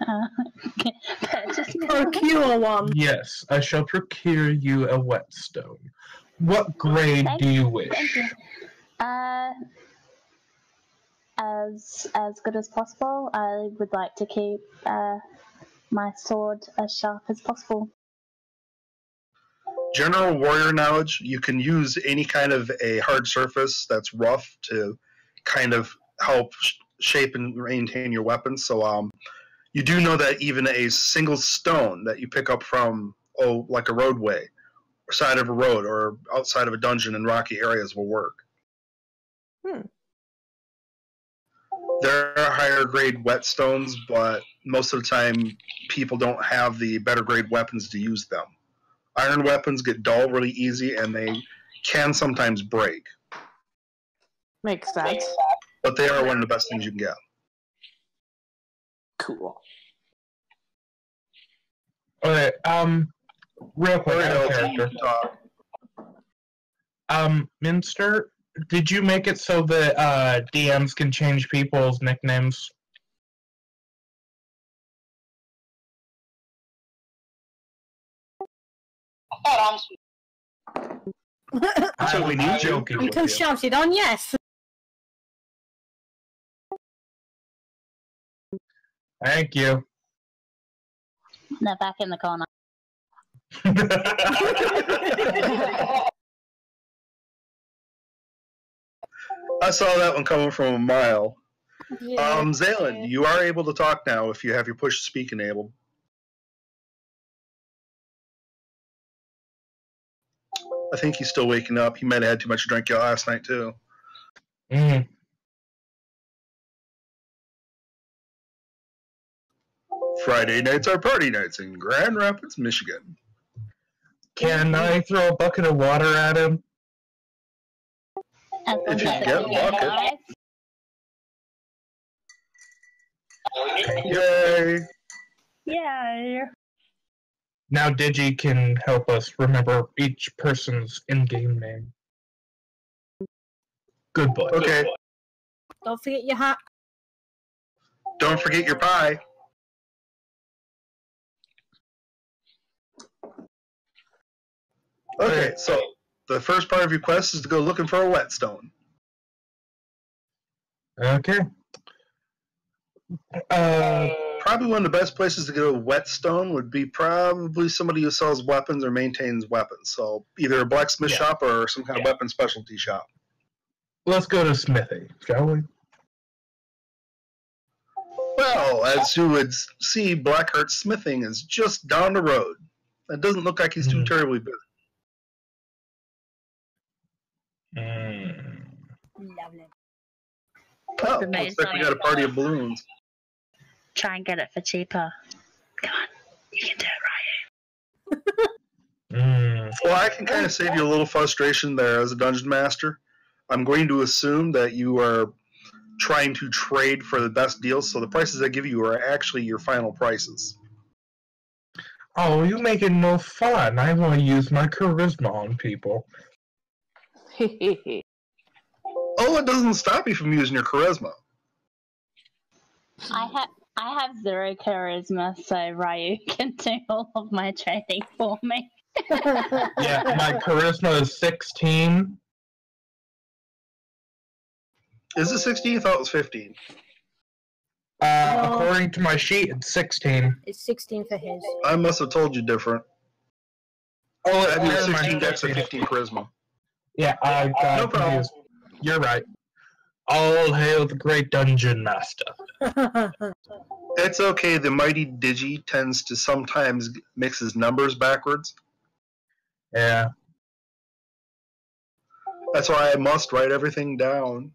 [SPEAKER 6] purchase me one?
[SPEAKER 5] Procure one.
[SPEAKER 1] Yes, I shall procure you a whetstone. What grade do you wish?
[SPEAKER 6] Thank you. As good as possible. I would like to keep my sword as sharp as possible.
[SPEAKER 4] General warrior knowledge, you can use any kind of a hard surface that's rough to kind of help shape and maintain your weapons. So you do know that even a single stone that you pick up from, like a roadway, or side of a road, or outside of a dungeon in rocky areas will work. There are higher grade whetstones, but most of the time people don't have the better grade weapons to use them. Iron weapons get dull really easy, and they can sometimes break.
[SPEAKER 3] Makes sense.
[SPEAKER 4] But they are one of the best things you can get.
[SPEAKER 3] Cool.
[SPEAKER 1] Okay, real quick, out of character. Minster, did you make it so that DMs can change people's nicknames?
[SPEAKER 4] So we need you.
[SPEAKER 5] Until shouted on, yes.
[SPEAKER 1] Thank you.
[SPEAKER 6] They're back in the corner.
[SPEAKER 4] I saw that one coming from a mile.
[SPEAKER 5] Yeah.
[SPEAKER 4] Zaylin, you are able to talk now if you have your push to speak enabled. I think he's still waking up. He might have had too much to drink last night, too.
[SPEAKER 1] Mm.
[SPEAKER 4] Friday nights are party nights in Grand Rapids, Michigan.
[SPEAKER 1] Can I throw a bucket of water at him?
[SPEAKER 4] If you get bucket. Yay!
[SPEAKER 6] Yay!
[SPEAKER 1] Now Digi can help us remember each person's in-game name. Good boy.
[SPEAKER 4] Okay,
[SPEAKER 5] Don't forget your hat.
[SPEAKER 4] don't forget your pie. Okay, so the first part of your quest is to go looking for a whetstone.
[SPEAKER 1] Okay.
[SPEAKER 4] Probably one of the best places to get a whetstone would be probably somebody who sells weapons or maintains weapons. So either a blacksmith shop or some kind of weapon specialty shop.
[SPEAKER 1] Let's go to Smithy, shall we?
[SPEAKER 4] Well, as you would see, Blackheart Smithing is just down the road. It doesn't look like he's too terribly busy.
[SPEAKER 5] Lovely.
[SPEAKER 4] Oh,
[SPEAKER 6] The
[SPEAKER 4] looks like we got a party of balloons.
[SPEAKER 6] Try and get it for cheaper. Come on, you can do it, Ryan.
[SPEAKER 4] Well, I can kind of save you a little frustration there as a dungeon master. I'm going to assume that you are trying to trade for the best deals, so the prices I give you are actually your final prices.
[SPEAKER 1] Oh, you make it no fun. I want to use my charisma on people.
[SPEAKER 4] Oh, it doesn't stop you from using your charisma.
[SPEAKER 6] I have 0 charisma, so Ryu can do all of my trading for me.
[SPEAKER 1] Yeah, my charisma is 16.
[SPEAKER 4] Is it 16? I thought it was 15.
[SPEAKER 1] According to my sheet, it's 16.
[SPEAKER 5] It's 16 for his.
[SPEAKER 4] I must have told you different.
[SPEAKER 1] Oh,
[SPEAKER 4] I mean,
[SPEAKER 1] never mind.
[SPEAKER 4] 16 dex and 15 charisma.
[SPEAKER 1] Yeah, I got
[SPEAKER 4] No problem.
[SPEAKER 1] confused. You're right. All hail the great dungeon master.
[SPEAKER 4] It's okay. The mighty Digi tends to sometimes mix his numbers backwards.
[SPEAKER 1] Yeah.
[SPEAKER 4] That's why I must write everything down.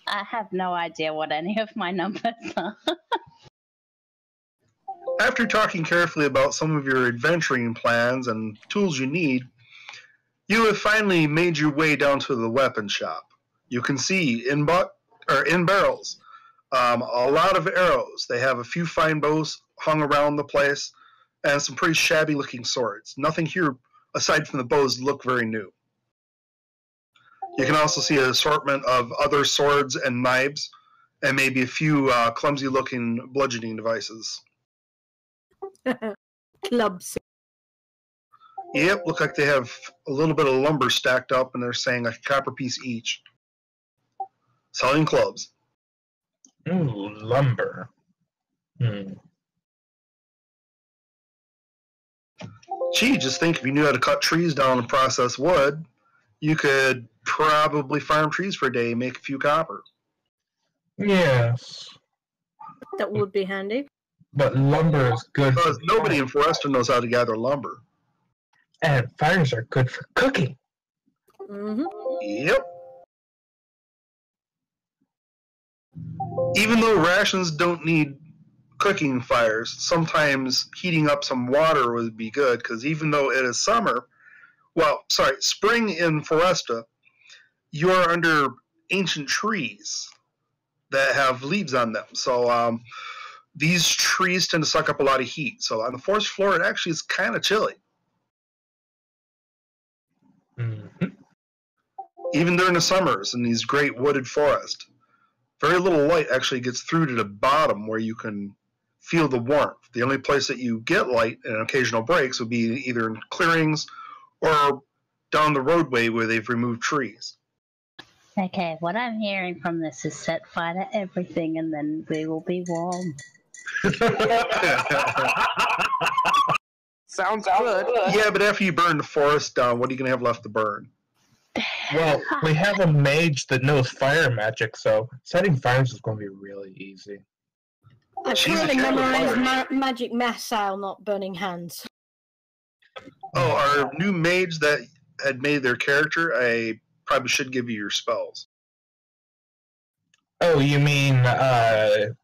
[SPEAKER 6] I have no idea what any of my numbers are.
[SPEAKER 4] After talking carefully about some of your adventuring plans and tools you need, You have finally made your way down to the weapon shop. You can see in barrels a lot of arrows. They have a few fine bows hung around the place and some pretty shabby looking swords. Nothing here aside from the bows look very new. You can also see an assortment of other swords and knives and maybe a few clumsy looking bludgeoning devices.
[SPEAKER 5] Clubs.
[SPEAKER 4] Yep, look like they have a little bit of lumber stacked up and they're saying a copper piece each. Selling clubs.
[SPEAKER 1] Ooh, lumber.
[SPEAKER 4] Gee, just think if you knew how to cut trees down and process wood, you could probably farm trees for a day and make a few copper.
[SPEAKER 1] Yes.
[SPEAKER 5] That would be handy.
[SPEAKER 1] But lumber is good
[SPEAKER 4] Because
[SPEAKER 1] for
[SPEAKER 4] nobody
[SPEAKER 1] fire.
[SPEAKER 4] in Foresta knows how to gather lumber.
[SPEAKER 1] And fires are good for cooking.
[SPEAKER 5] Mm-hmm.
[SPEAKER 4] Yep. Even though rations don't need cooking fires, sometimes heating up some water would be good, because even though it is spring in Foresta, you are under ancient trees that have leaves on them. So these trees tend to suck up a lot of heat. So on the forest floor, it actually is kind of chilly.
[SPEAKER 1] Mm-hmm.
[SPEAKER 4] Even during the summers in these great wooded forests, very little light actually gets through to the bottom where you can feel the warmth. The only place that you get light and occasional breaks would be either in clearings or down the roadway where they've removed trees.
[SPEAKER 6] Okay, what I'm hearing from this is set fire to everything and then we will be warm.
[SPEAKER 3] Sounds good.
[SPEAKER 4] Yeah, but after you burn the forest down, what are you going to have left to burn?
[SPEAKER 1] Well, we have a mage that knows fire magic, so setting fires is going to be really easy.
[SPEAKER 5] I've
[SPEAKER 4] She's a
[SPEAKER 5] currently
[SPEAKER 4] cat with
[SPEAKER 5] memorized magic missile, not burning hands.
[SPEAKER 4] Oh, our new mage that had made their character, I probably should give you your spells.
[SPEAKER 1] Oh, you mean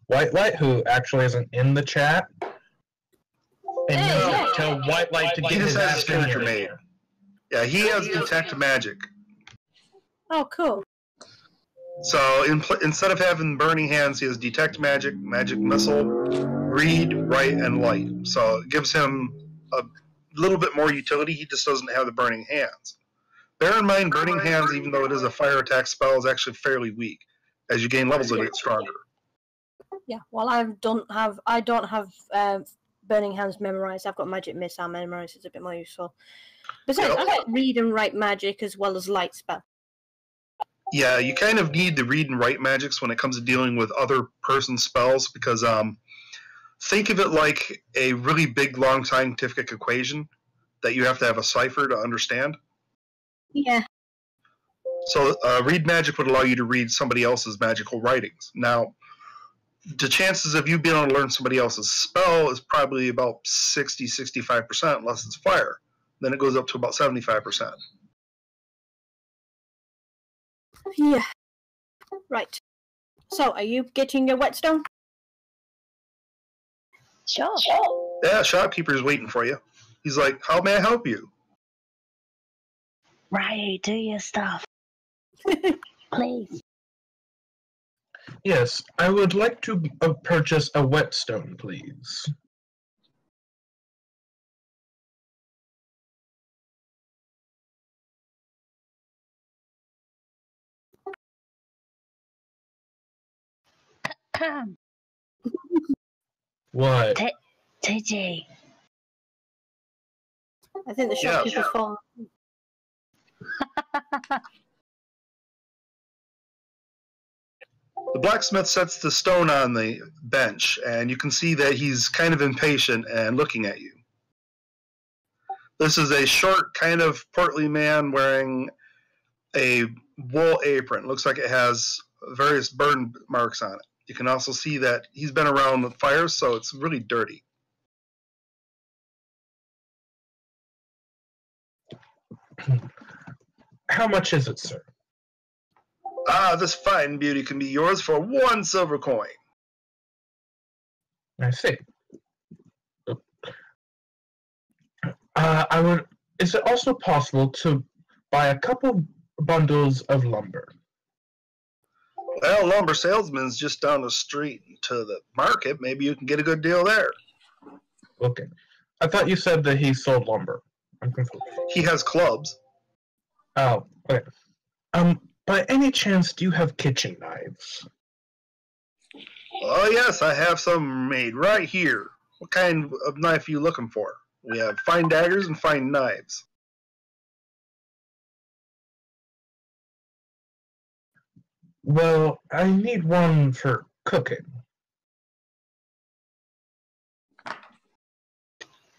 [SPEAKER 1] White Light, who actually isn't in the chat? And
[SPEAKER 5] Hey,
[SPEAKER 1] you
[SPEAKER 5] yeah.
[SPEAKER 1] tell White Light to
[SPEAKER 4] He
[SPEAKER 1] get his
[SPEAKER 4] just has his
[SPEAKER 1] ass in
[SPEAKER 4] character
[SPEAKER 1] here.
[SPEAKER 4] made. Yeah, he has detect magic.
[SPEAKER 5] Oh, cool.
[SPEAKER 4] So instead of having burning hands, he has detect magic, magic missile, read, write, and light. So it gives him a little bit more utility. He just doesn't have the burning hands. Bear in mind, burning hands, even though it is a fire attack spell, is actually fairly weak. As you gain levels, it'll get stronger.
[SPEAKER 5] Yeah. Well, I don't have burning hands memorized. I've got magic missile memorized. It's a bit more useful. Besides,
[SPEAKER 4] Yep.
[SPEAKER 5] I've got read and write magic as well as light spell.
[SPEAKER 4] Yeah, you kind of need the read and write magics when it comes to dealing with other person's spells, because think of it like a really big, long scientific equation that you have to have a cipher to understand.
[SPEAKER 5] Yeah.
[SPEAKER 4] So read magic would allow you to read somebody else's magical writings. Now, the chances of you being able to learn somebody else's spell is probably about 60-65%, unless it's fire. Then it goes up to about 75%.
[SPEAKER 5] Yeah. Right. So, are you getting your whetstone?
[SPEAKER 6] Sure.
[SPEAKER 4] Yeah, shopkeeper's waiting for you. He's like, how may I help you?
[SPEAKER 6] Right, do your stuff. Please.
[SPEAKER 1] Yes, I would like to purchase a whetstone, please. What?
[SPEAKER 6] TG.
[SPEAKER 5] I think the
[SPEAKER 4] Yeah.
[SPEAKER 5] shopkeeper's phone.
[SPEAKER 4] The blacksmith sets the stone on the bench, and you can see that he's kind of impatient and looking at you. This is a short, kind of portly man wearing a wool apron. Looks like it has various burn marks on it. You can also see that he's been around the fires, so it's really dirty.
[SPEAKER 1] How much is it, sir?
[SPEAKER 4] This fine beauty can be yours for 1 silver coin.
[SPEAKER 1] I see. I would. Is it also possible to buy a couple bundles of lumber.
[SPEAKER 4] Well, lumber salesman's just down the street to the market. Maybe you can get a good deal there.
[SPEAKER 1] Okay. I thought you said that he sold lumber. I'm confused.
[SPEAKER 4] He has clubs.
[SPEAKER 1] Oh, okay. By any chance, do you have kitchen knives?
[SPEAKER 4] Oh, yes, I have some made right here. What kind of knife are you looking for? We have fine daggers and fine knives.
[SPEAKER 1] Well, I need one for cooking.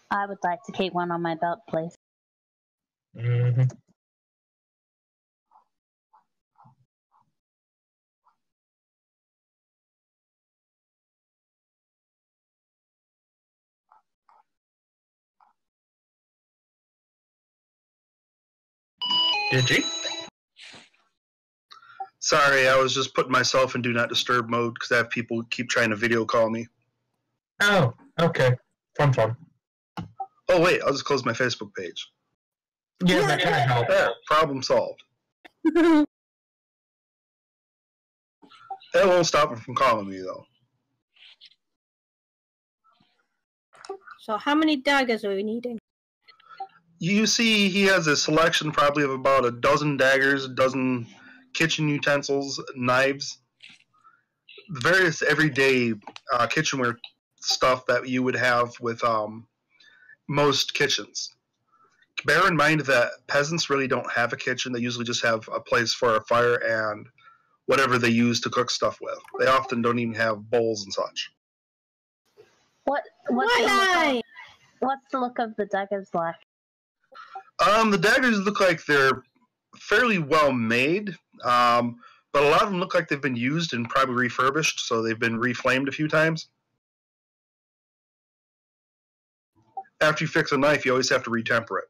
[SPEAKER 6] I would like to keep one on my belt, please.
[SPEAKER 1] Mm-hmm. Did you?
[SPEAKER 4] Sorry, I was just putting myself in Do Not Disturb mode because I have people keep trying to video call me.
[SPEAKER 1] Oh, okay. Fun.
[SPEAKER 4] Oh, wait, I'll just close my Facebook page.
[SPEAKER 1] Yeah, that kind of helps.
[SPEAKER 4] There, problem solved. That won't stop him from calling me, though.
[SPEAKER 5] So how many daggers are we needing?
[SPEAKER 4] You see, he has a selection probably of about a dozen daggers, a dozen kitchen utensils, knives, various everyday kitchenware stuff that you would have with most kitchens. Bear in mind that peasants really don't have a kitchen. They usually just have a place for a fire and whatever they use to cook stuff with. They often don't even have bowls and such.
[SPEAKER 6] What's the look of the daggers like?
[SPEAKER 4] The daggers look like they're fairly well made, but a lot of them look like they've been used and probably refurbished, so they've been reflamed a few times. After you fix a knife, you always have to retemper it.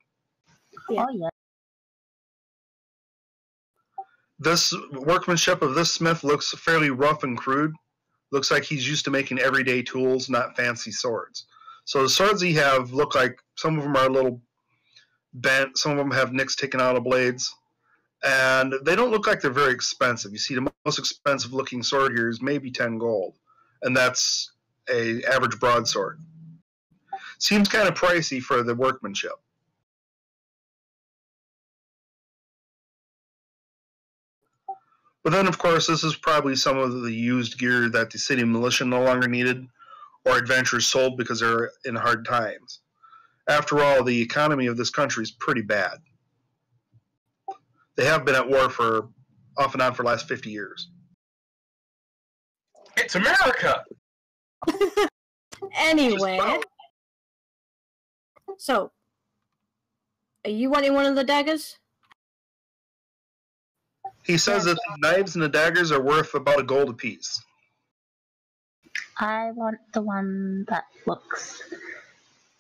[SPEAKER 6] Yeah. Oh, yeah.
[SPEAKER 4] This workmanship of this smith looks fairly rough and crude. Looks like he's used to making everyday tools, not fancy swords. So the swords he have look like some of them are a little bent, some of them have nicks taken out of blades, and they don't look like they're very expensive. You see, the most expensive looking sword here is maybe 10 gold, and that's a average broadsword. Seems kind of pricey for the workmanship. But then, of course, this is probably some of the used gear that the city militia no longer needed, or adventurers sold because they're in hard times. After all, the economy of this country is pretty bad. They have been at war for off and on for the last 50 years.
[SPEAKER 1] It's America!
[SPEAKER 5] Anyway. So, are you wanting one of the daggers?
[SPEAKER 4] He says that the knives and the daggers are worth about a gold apiece.
[SPEAKER 6] I want the one that looks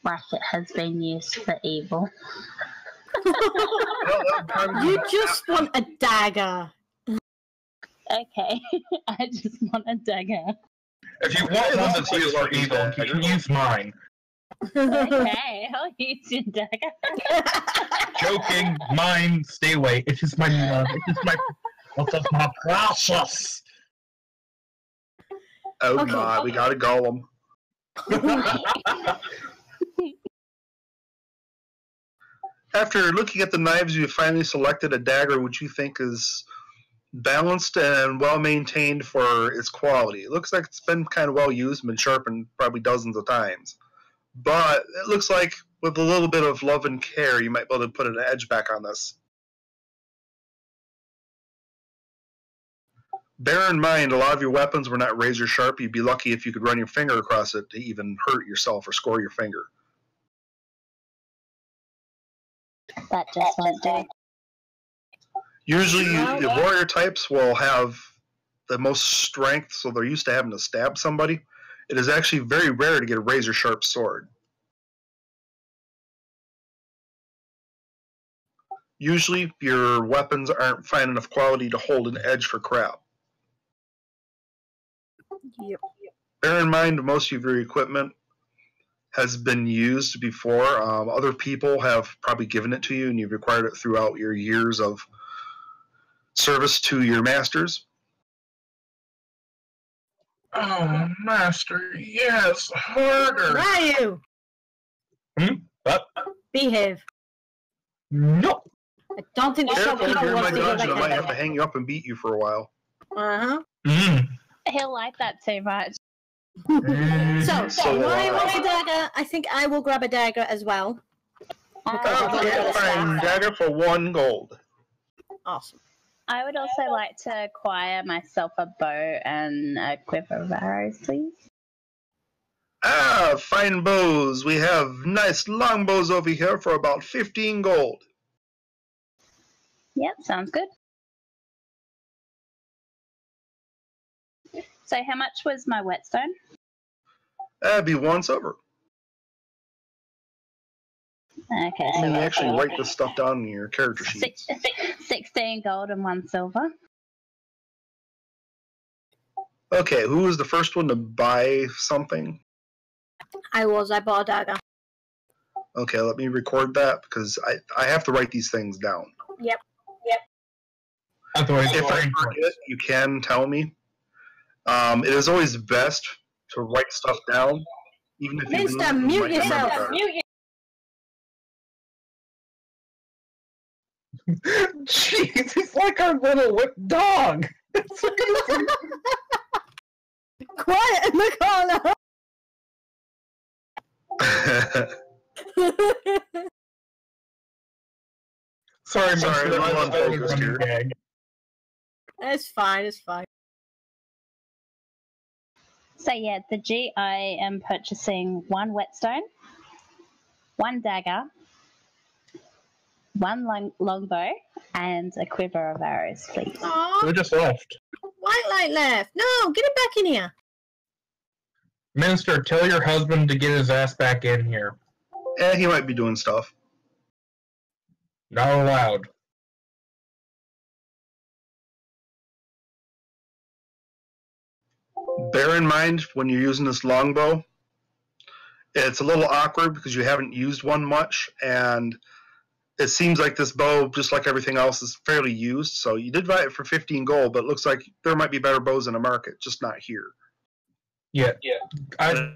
[SPEAKER 6] like it has been used for evil.
[SPEAKER 5] You just want a dagger.
[SPEAKER 6] Okay, I just want a dagger.
[SPEAKER 1] If you want one that's used for evil, you can use mine.
[SPEAKER 6] Okay, I'll use your dagger.
[SPEAKER 1] Joking, mine, stay away. It is my love. It is my precious.
[SPEAKER 4] Oh
[SPEAKER 5] Okay.
[SPEAKER 4] my, we got a golem. After looking at the knives, you finally selected a dagger which you think is balanced and well maintained for its quality. It looks like it's been kind of well used and been sharpened probably dozens of times. But it looks like with a little bit of love and care, you might be able to put an edge back on this. Bear in mind, a lot of your weapons were not razor sharp. You'd be lucky if you could run your finger across it to even hurt yourself or score your finger.
[SPEAKER 6] That just won't do.
[SPEAKER 4] Usually, the warrior types will have the most strength, so they're used to having to stab somebody. It is actually very rare to get a razor-sharp sword. Usually, your weapons aren't fine enough quality to hold an edge for crap.
[SPEAKER 5] Yep.
[SPEAKER 4] Bear in mind, most of your equipment has been used before. Other people have probably given it to you, and you've acquired it throughout your years of service to your masters.
[SPEAKER 1] Oh, master, yes, harder.
[SPEAKER 5] Ryu!
[SPEAKER 1] What?
[SPEAKER 5] Behave.
[SPEAKER 1] No.
[SPEAKER 5] I don't think the
[SPEAKER 4] Careful,
[SPEAKER 5] shopkeeper
[SPEAKER 4] you're in my
[SPEAKER 5] wants to hear
[SPEAKER 4] dungeon. I might
[SPEAKER 5] that.
[SPEAKER 4] have to hang you up and beat you for a while.
[SPEAKER 5] Uh-huh.
[SPEAKER 6] He'll like that too much.
[SPEAKER 5] So,
[SPEAKER 4] will
[SPEAKER 5] Ryan
[SPEAKER 4] I.
[SPEAKER 5] wants a dagger. I think I will grab a dagger as well.
[SPEAKER 4] Okay, fine. Dagger for 1 gold.
[SPEAKER 5] Awesome.
[SPEAKER 6] I would also like to acquire myself a bow and a quiver of arrows, please.
[SPEAKER 4] Ah, fine bows. We have nice long bows over here for about 15 gold.
[SPEAKER 6] Yep, sounds good. So how much was my whetstone?
[SPEAKER 4] That'd be 1 silver.
[SPEAKER 6] Okay,
[SPEAKER 4] You
[SPEAKER 6] so
[SPEAKER 4] can actually write this stuff down in your character sheet.
[SPEAKER 6] 16 gold and 1 silver.
[SPEAKER 4] Okay, who was the first one to buy something?
[SPEAKER 5] I bought a dagger.
[SPEAKER 4] Okay, let me record that because I have to write these things down.
[SPEAKER 5] Yep.
[SPEAKER 1] Otherwise,
[SPEAKER 4] If I forget, you can tell me. It is always best to write stuff down, even if you
[SPEAKER 5] Mister,
[SPEAKER 4] lose,
[SPEAKER 5] mute
[SPEAKER 4] might remember
[SPEAKER 5] yourself.
[SPEAKER 4] better.
[SPEAKER 1] Jeez, he's like our little whipped dog.
[SPEAKER 5] Quiet in the corner.
[SPEAKER 1] Sorry,
[SPEAKER 4] Sorry,
[SPEAKER 1] Mister,
[SPEAKER 4] I'm
[SPEAKER 1] I
[SPEAKER 4] unfocused
[SPEAKER 1] was running
[SPEAKER 4] here.
[SPEAKER 1] gag.
[SPEAKER 5] It's fine.
[SPEAKER 6] So yeah, the G, I am purchasing 1 whetstone, 1 dagger, 1 longbow, and a quiver of arrows, please.
[SPEAKER 5] Aww,
[SPEAKER 1] Who just left?
[SPEAKER 5] white light left. No, get it back in here.
[SPEAKER 1] Minister, tell your husband to get his ass back in here.
[SPEAKER 4] He might be doing stuff.
[SPEAKER 1] Not allowed.
[SPEAKER 4] Bear in mind when you're using this longbow, it's a little awkward because you haven't used one much, and it seems like this bow, just like everything else, is fairly used. So you did buy it for 15 gold, but it looks like there might be better bows in the market, just not here.
[SPEAKER 1] Yeah. I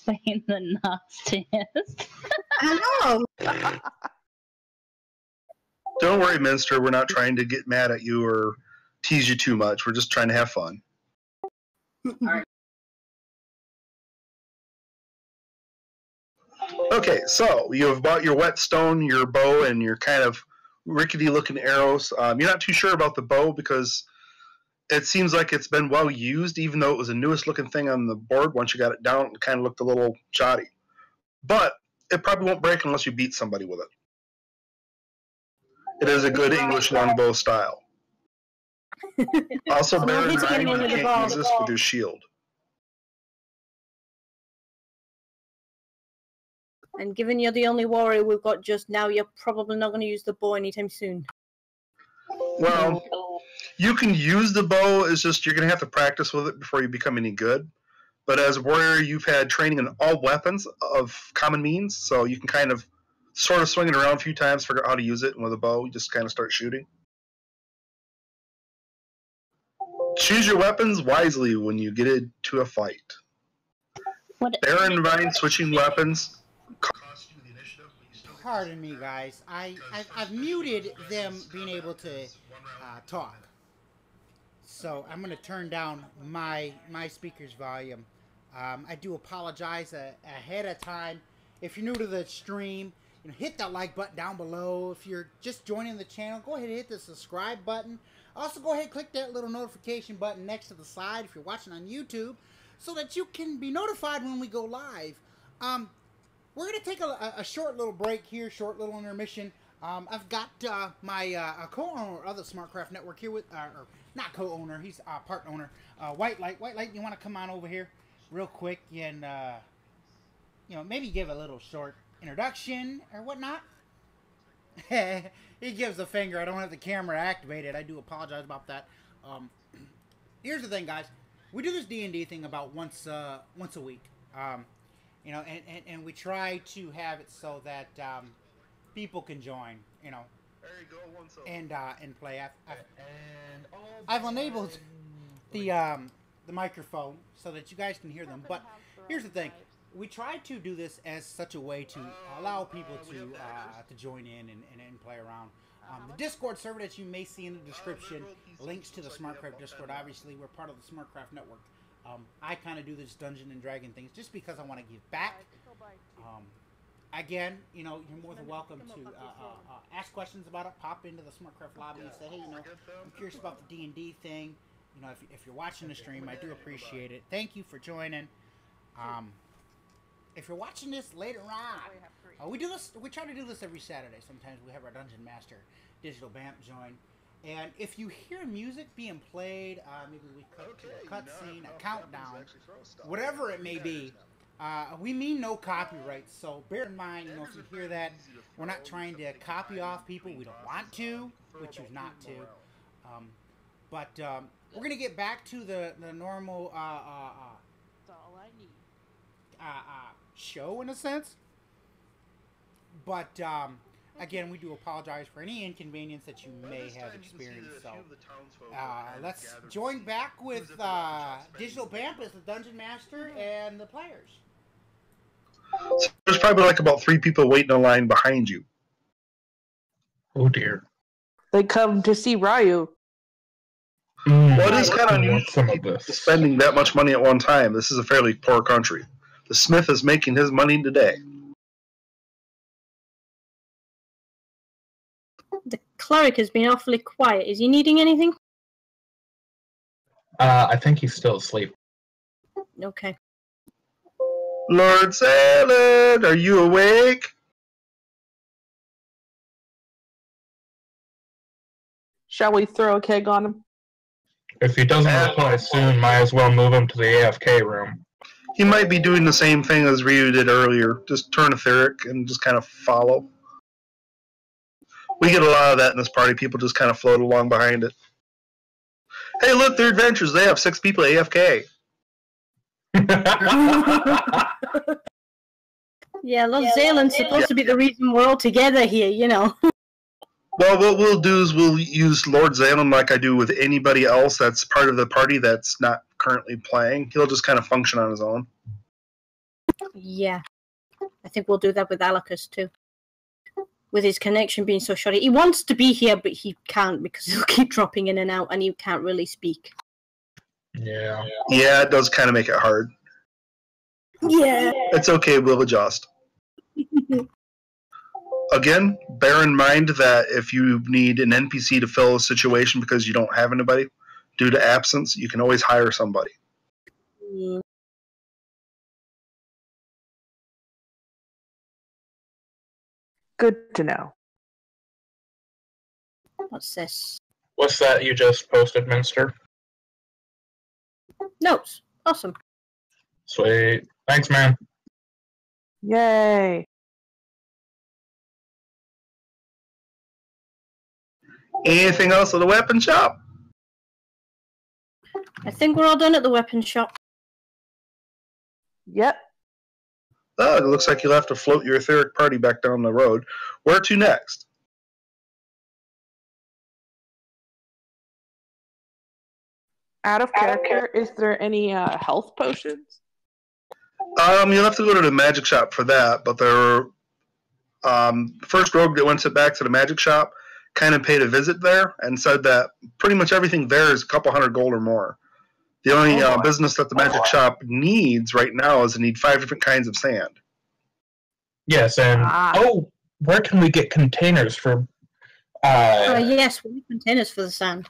[SPEAKER 6] being the nastiest.
[SPEAKER 5] I know.
[SPEAKER 4] Don't worry, Minster. We're not trying to get mad at you or tease you too much. We're just trying to have fun. Okay, so you have bought your whetstone, your bow, and your kind of rickety-looking arrows. You're not too sure about the bow because it seems like it's been well used, even though it was the newest-looking thing on the board. Once you got it down, it kind of looked a little shoddy. But it probably won't break unless you beat somebody with it. It is a good English longbow style. Also,
[SPEAKER 5] So
[SPEAKER 4] bear
[SPEAKER 5] no
[SPEAKER 4] in
[SPEAKER 5] hitting
[SPEAKER 4] mind
[SPEAKER 5] anyone
[SPEAKER 4] you
[SPEAKER 5] with the
[SPEAKER 4] can't
[SPEAKER 5] bow.
[SPEAKER 4] use this with your shield.
[SPEAKER 5] And given you're the only warrior we've got just now, you're probably not going to use the bow anytime soon.
[SPEAKER 4] Well, you can use the bow. It's just you're going to have to practice with it before you become any good. But as a warrior, you've had training in all weapons of common means, so you can kind of sort of swing it around a few times, figure out how to use it, and with a bow, you just kind of start shooting. Choose your weapons wisely when you get into a fight. Bear in mind, switching weapons costs you the initiative, but you still get
[SPEAKER 2] Pardon me, guys. I've muted them being able to talk. So I'm going to turn down my speaker's volume. I do apologize ahead of time. If you're new to the stream, hit that like button down below. If you're just joining the channel, go ahead and hit the subscribe button. Also, go ahead and click that little notification button next to the side if you're watching on YouTube so that you can be notified when we go live. We're going to take a short little break here, short little intermission. I've got my co-owner of the Smartcraft Network here with, or not co-owner, he's part owner, White Light. White Light, you want to come on over here real quick and, maybe give a little short introduction or whatnot? He gives a finger. I don't have the camera activated. I do apologize about that. Here's the thing, guys. We do this D&D thing about once a week. And we try to have it so that people can join,
[SPEAKER 4] there you go,
[SPEAKER 2] and play. I've enabled the microphone so that you guys can hear them. But here's the thing: we try to do this as such a way to allow people to join in and play around. The Discord server that you may see in the description links to the Smartcraft Discord. Obviously, we're part of the Smartcraft Network. I kind of do this Dungeon and Dragon things just because I want to give back. Again, you're more than welcome to ask questions about it. Pop into the Smartcraft lobby and say, hey, I'm curious about the D&D thing. If you're watching the stream, I do appreciate it. Thank you for joining. If you're watching this later on, we try to do this every Saturday. Sometimes we have our Dungeon Master, Digital Bamp, join. And if you hear music being played, maybe we cut to a cutscene, a countdown, whatever it may be, we mean no copyright. So bear in mind, if you hear that, we're not trying to copy off people. We don't want to. We choose not to. But we're going to get back to the normal show, in a sense. But again, we do apologize for any inconvenience that you may have experienced. So let's join back with Digital Bamp as the Dungeon Master and the players.
[SPEAKER 4] So there's probably like about 3 people waiting in line behind you.
[SPEAKER 1] Oh dear.
[SPEAKER 3] They come to see Ryu.
[SPEAKER 4] Well, it is kind of
[SPEAKER 1] some of
[SPEAKER 4] unusual
[SPEAKER 1] this.
[SPEAKER 4] spending that much money at one time. This is a fairly poor country. The Smith is making his money today.
[SPEAKER 5] The cleric has been awfully quiet. Is he needing anything?
[SPEAKER 1] I think he's still asleep.
[SPEAKER 5] Okay.
[SPEAKER 4] Lord Salad, are you awake?
[SPEAKER 3] Shall we throw a keg on him?
[SPEAKER 1] If he doesn't reply soon, might as well move him to the AFK room.
[SPEAKER 4] He might be doing the same thing as Ryu did earlier. Just turn etheric and just kind of follow. We get a lot of that in this party. People just kind of float along behind it. Hey, look, they're adventures. They have 6 people AFK.
[SPEAKER 5] Yeah, Lord Zalen's supposed to be the reason we're all together here,
[SPEAKER 4] Well, what we'll do is we'll use Lord Zalem like I do with anybody else that's part of the party that's not currently playing. He'll just kind of function on his own.
[SPEAKER 5] Yeah. I think we'll do that with Alicus too. With his connection being so shoddy. He wants to be here, but he can't because he'll keep dropping in and out and he can't really speak.
[SPEAKER 1] Yeah.
[SPEAKER 4] Yeah, it does kind of make it hard.
[SPEAKER 5] Yeah.
[SPEAKER 4] It's okay, we'll adjust. Again, bear in mind that if you need an NPC to fill a situation because you don't have anybody due to absence, you can always hire somebody.
[SPEAKER 3] Good to know.
[SPEAKER 5] What's this?
[SPEAKER 1] What's that you just posted, Minster?
[SPEAKER 5] Notes. Awesome.
[SPEAKER 1] Sweet. Thanks, man.
[SPEAKER 3] Yay.
[SPEAKER 4] Anything else at the weapon shop?
[SPEAKER 5] I think we're all done at the weapon shop.
[SPEAKER 3] Yep.
[SPEAKER 4] Oh, it looks like you'll have to float your etheric party back down the road. Where to next?
[SPEAKER 3] Out of character, is there any health potions?
[SPEAKER 4] You'll have to go to the magic shop for that, but there first rogue that went back to the magic shop kind of paid a visit there and said that pretty much everything there is a couple hundred gold or more. The only business that the magic shop needs right now is they need 5 different kinds of sand.
[SPEAKER 1] Yes, and where can we get containers for?
[SPEAKER 5] Yes, we need containers for the sand.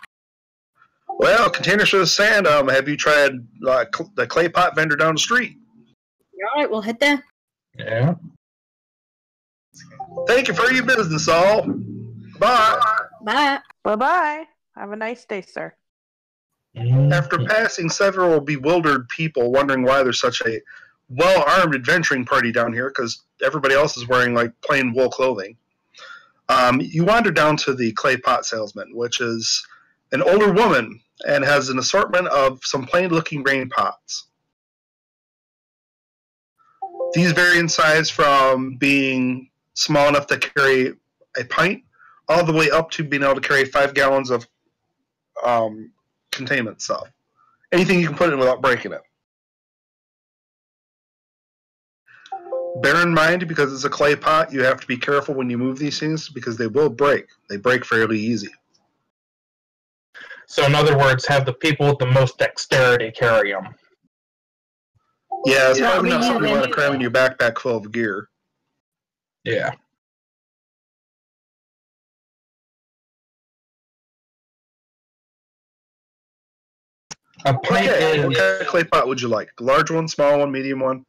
[SPEAKER 4] Well, containers for the sand. Have you tried the clay pot vendor down the street?
[SPEAKER 5] All right, we'll head there.
[SPEAKER 1] Yeah.
[SPEAKER 4] Thank you for your business, all. Bye.
[SPEAKER 5] Bye.
[SPEAKER 3] Bye-bye. Have a nice day, sir.
[SPEAKER 4] After passing several bewildered people wondering why there's such a well-armed adventuring party down here, because everybody else is wearing like plain wool clothing, you wander down to the clay pot salesman, which is an older woman and has an assortment of some plain-looking grain pots. These vary in size from being small enough to carry a pint all the way up to being able to carry 5 gallons of containment stuff. Anything you can put in without breaking it. Bear in mind, because it's a clay pot, you have to be careful when you move these things because they will break. They break fairly easy.
[SPEAKER 1] So, in other words, have the people with the most dexterity carry them.
[SPEAKER 4] Yeah, it's
[SPEAKER 5] Yeah,
[SPEAKER 4] probably not
[SPEAKER 5] we
[SPEAKER 4] something you
[SPEAKER 5] use
[SPEAKER 4] want to cram in your backpack full of gear.
[SPEAKER 1] Yeah. A pint
[SPEAKER 4] Okay,
[SPEAKER 1] is...
[SPEAKER 4] what kind of clay pot would you like? A large one, small one, medium one?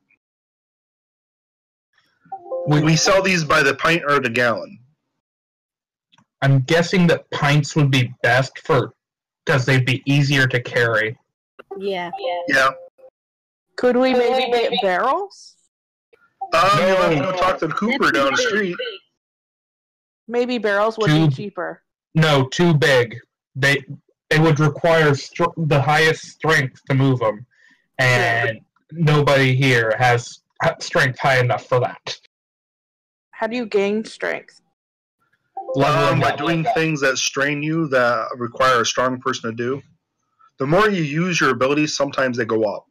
[SPEAKER 4] We sell these by the pint or the gallon.
[SPEAKER 1] I'm guessing that pints would be best for because they'd be easier to carry.
[SPEAKER 5] Yeah.
[SPEAKER 4] Yeah.
[SPEAKER 3] Could we maybe get barrels?
[SPEAKER 4] You'll have to go talk to the Cooper down the street.
[SPEAKER 3] Maybe barrels would be cheaper.
[SPEAKER 1] No, too big. They would require the highest strength to move them, and nobody here has strength high enough for that.
[SPEAKER 3] How do you gain strength?
[SPEAKER 4] By doing things that strain you that require a strong person to do. The more you use your abilities, sometimes they go up.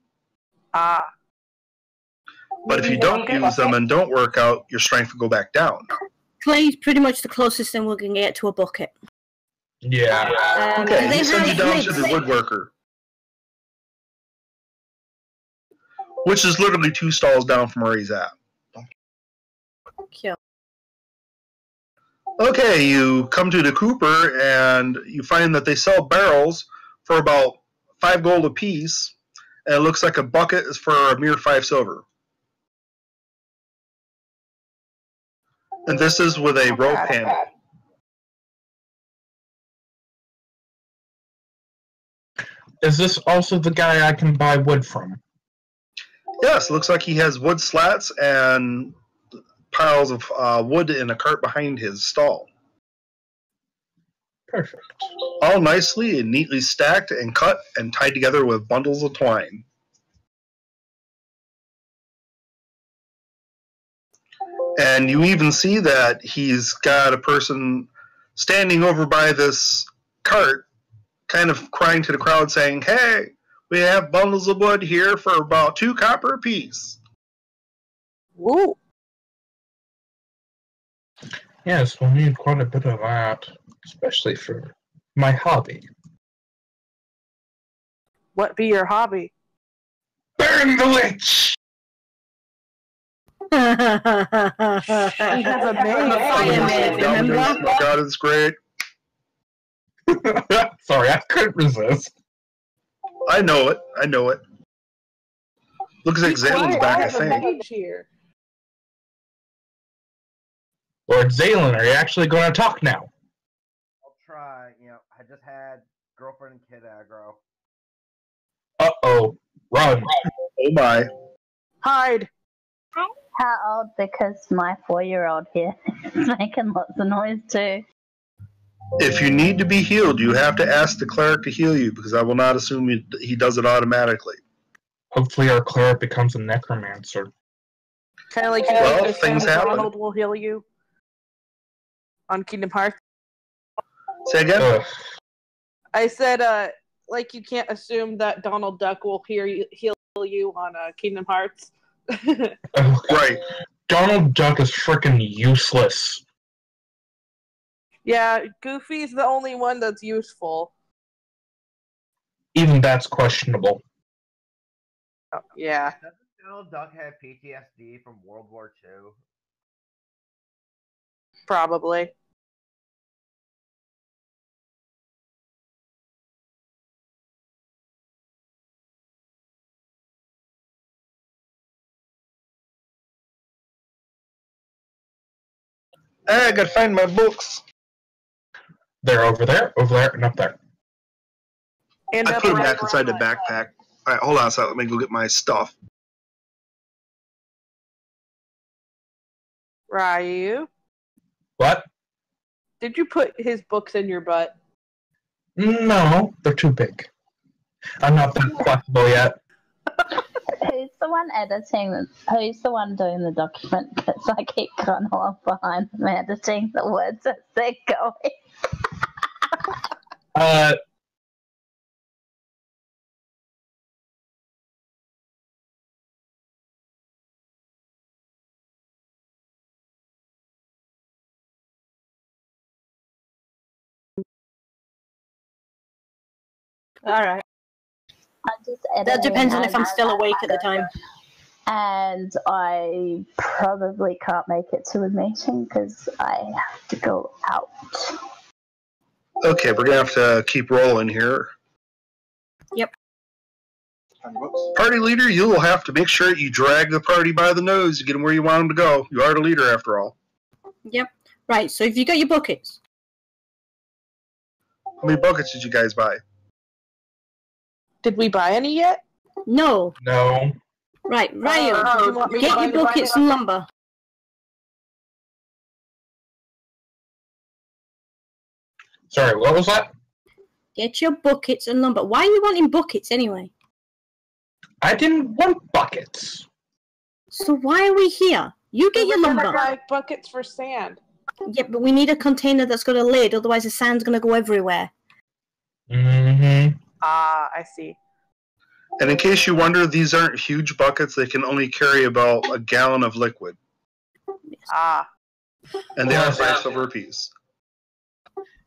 [SPEAKER 4] But if you don't use them and don't work out, your strength will go back down.
[SPEAKER 5] Clay's pretty much the closest thing we're going to get to a bucket.
[SPEAKER 1] Yeah.
[SPEAKER 4] Okay, he sends you down to the woodworker. Which is literally 2 stalls down from where he's at.
[SPEAKER 5] Cute.
[SPEAKER 4] Okay, you come to the Cooper and you find that they sell barrels for about 5 gold apiece, and it looks like a bucket is for a mere 5 silver. And this is with a rope handle.
[SPEAKER 1] Is this also the guy I can buy wood from?
[SPEAKER 4] Yes, looks like he has wood slats and piles of wood in a cart behind his stall.
[SPEAKER 1] Perfect.
[SPEAKER 4] All nicely and neatly stacked and cut and tied together with bundles of twine. And you even see that he's got a person standing over by this cart, kind of crying to the crowd saying, "Hey, we have bundles of wood here for about 2 copper apiece."
[SPEAKER 3] Ooh.
[SPEAKER 1] Yes, we'll need quite a bit of that, especially for my hobby.
[SPEAKER 3] What be your hobby?
[SPEAKER 1] Burn the witch!
[SPEAKER 3] He has a maid.
[SPEAKER 5] Remember?
[SPEAKER 4] God is great.
[SPEAKER 1] Sorry, I couldn't resist.
[SPEAKER 4] I know it. Looks like Zalen's back, I think.
[SPEAKER 3] Mage here.
[SPEAKER 1] Lord Zalen, are you actually going to talk now?
[SPEAKER 7] I'll try. I just had girlfriend and kid aggro.
[SPEAKER 1] Uh-oh. Run.
[SPEAKER 4] Oh my.
[SPEAKER 3] Hide.
[SPEAKER 6] How old? Because my 4-year-old here is making lots of noise too.
[SPEAKER 4] If you need to be healed, you have to ask the cleric to heal you, because I will not assume he does it automatically.
[SPEAKER 1] Hopefully our cleric becomes a necromancer.
[SPEAKER 3] Kind of like
[SPEAKER 4] things happen.
[SPEAKER 3] Donald will heal you on Kingdom Hearts.
[SPEAKER 4] Say again?
[SPEAKER 1] Ugh.
[SPEAKER 3] I said, like you can't assume that Donald Duck will heal you on Kingdom Hearts.
[SPEAKER 1] Ugh.
[SPEAKER 4] Right.
[SPEAKER 1] Donald Duck is freaking useless.
[SPEAKER 3] Yeah, Goofy's the only one that's useful.
[SPEAKER 1] Even that's questionable.
[SPEAKER 3] Oh, yeah.
[SPEAKER 7] Doesn't Donald Duck have PTSD from World War II?
[SPEAKER 3] Probably.
[SPEAKER 4] I gotta find my books.
[SPEAKER 1] They're over there, and up there.
[SPEAKER 3] And
[SPEAKER 4] I
[SPEAKER 3] up
[SPEAKER 4] put them
[SPEAKER 3] right
[SPEAKER 4] back inside the backpack. Alright, hold on a second. Let me go get my stuff.
[SPEAKER 3] Ryu,
[SPEAKER 1] What?
[SPEAKER 3] did you put his books in your butt?
[SPEAKER 1] No, they're too big. I'm not that flexible yet.
[SPEAKER 6] Who's the one editing? Who's the one doing the document? Because I keep going off behind them editing the words as they're going.
[SPEAKER 5] Alright.
[SPEAKER 6] I'm just
[SPEAKER 5] That
[SPEAKER 6] editing
[SPEAKER 5] depends on if I'm
[SPEAKER 6] as
[SPEAKER 5] still awake at the time.
[SPEAKER 6] And I probably can't make it to a meeting because I have to go out.
[SPEAKER 4] Okay, we're gonna have to keep rolling here.
[SPEAKER 5] Yep.
[SPEAKER 4] Party leader, you will have to make sure you drag the party by the nose to get them where you want them to go. You are the leader, after all.
[SPEAKER 5] Yep. Right, so if you got your buckets.
[SPEAKER 4] How many buckets did you guys buy?
[SPEAKER 3] Did we buy any yet?
[SPEAKER 5] No.
[SPEAKER 1] No.
[SPEAKER 5] Right, Ryu,
[SPEAKER 3] you want me to
[SPEAKER 5] get
[SPEAKER 3] buy
[SPEAKER 5] your
[SPEAKER 3] the
[SPEAKER 5] buckets and lumber.
[SPEAKER 1] Sorry, what was that?
[SPEAKER 5] Get your buckets and lumber. Why are you wanting buckets anyway?
[SPEAKER 1] I didn't want buckets.
[SPEAKER 5] So why are we here? You get your
[SPEAKER 3] We're gonna
[SPEAKER 5] lumber.
[SPEAKER 3] buy buckets for sand.
[SPEAKER 5] Yeah, but we need a container that's got a lid, otherwise the sand's going to go everywhere.
[SPEAKER 1] Mm-hmm.
[SPEAKER 3] Ah, I see.
[SPEAKER 4] And in case you wonder, these aren't huge buckets. They can only carry about a gallon of liquid.
[SPEAKER 3] Ah.
[SPEAKER 4] And they are $5 a piece.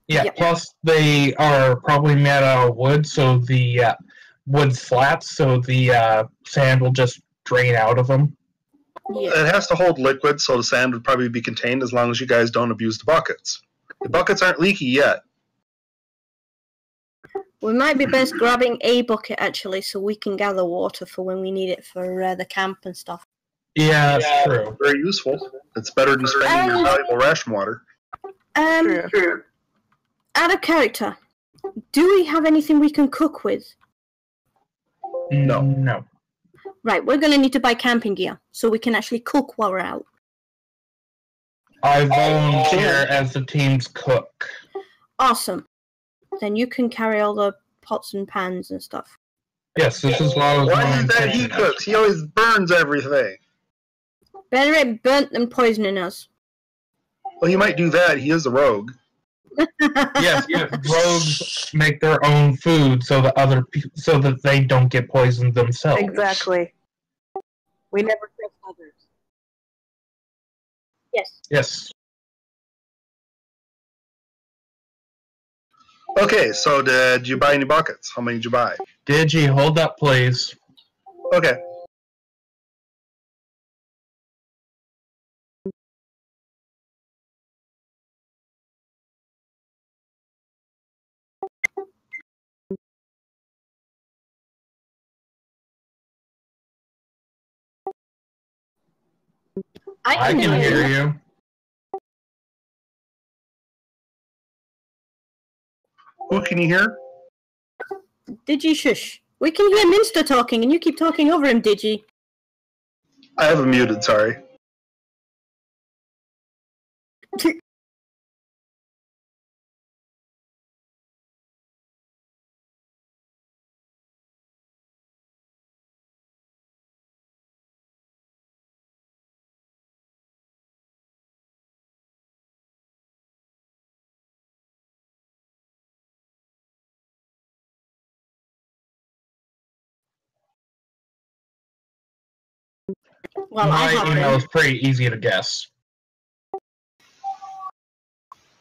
[SPEAKER 1] Yeah,
[SPEAKER 5] Yep.
[SPEAKER 1] plus they are probably made out of wood, so the wood's flat, so the sand will just drain out of them.
[SPEAKER 5] Yeah.
[SPEAKER 4] It has to hold liquid, so the sand would probably be contained as long as you guys don't abuse the buckets. The buckets aren't leaky yet.
[SPEAKER 5] We might be best grabbing a bucket, actually, so we can gather water for when we need it for the camp and stuff.
[SPEAKER 1] Yeah, that's true.
[SPEAKER 4] Very useful. It's better than spending your valuable ration water.
[SPEAKER 3] True.
[SPEAKER 5] Out of character, do we have anything we can cook with?
[SPEAKER 4] No.
[SPEAKER 1] No.
[SPEAKER 5] Right, we're going to need to buy camping gear, so we can actually cook while we're out.
[SPEAKER 1] I volunteer as the team's cook.
[SPEAKER 5] Awesome. Then you can carry all the pots and pans and stuff.
[SPEAKER 1] Yes, this is why I was
[SPEAKER 4] Why is that he cooks? He always burns everything.
[SPEAKER 5] Better it burnt than poisoning us.
[SPEAKER 4] Well, he might do that. He is a rogue.
[SPEAKER 1] Yes, but rogues make their own food so that they don't get poisoned themselves.
[SPEAKER 3] Exactly. We never trust others.
[SPEAKER 5] Yes.
[SPEAKER 1] Yes.
[SPEAKER 4] Okay, so did you buy any buckets? How many did you buy?
[SPEAKER 1] Digi, hold up, please.
[SPEAKER 4] Okay.
[SPEAKER 1] I can hear you.
[SPEAKER 4] Who can you hear?
[SPEAKER 5] Digi, shush. We can hear Minster talking, and you keep talking over him, Digi.
[SPEAKER 4] I have him muted, sorry.
[SPEAKER 5] Well, I
[SPEAKER 1] My
[SPEAKER 5] have
[SPEAKER 1] email
[SPEAKER 5] been.
[SPEAKER 1] is pretty easy to guess.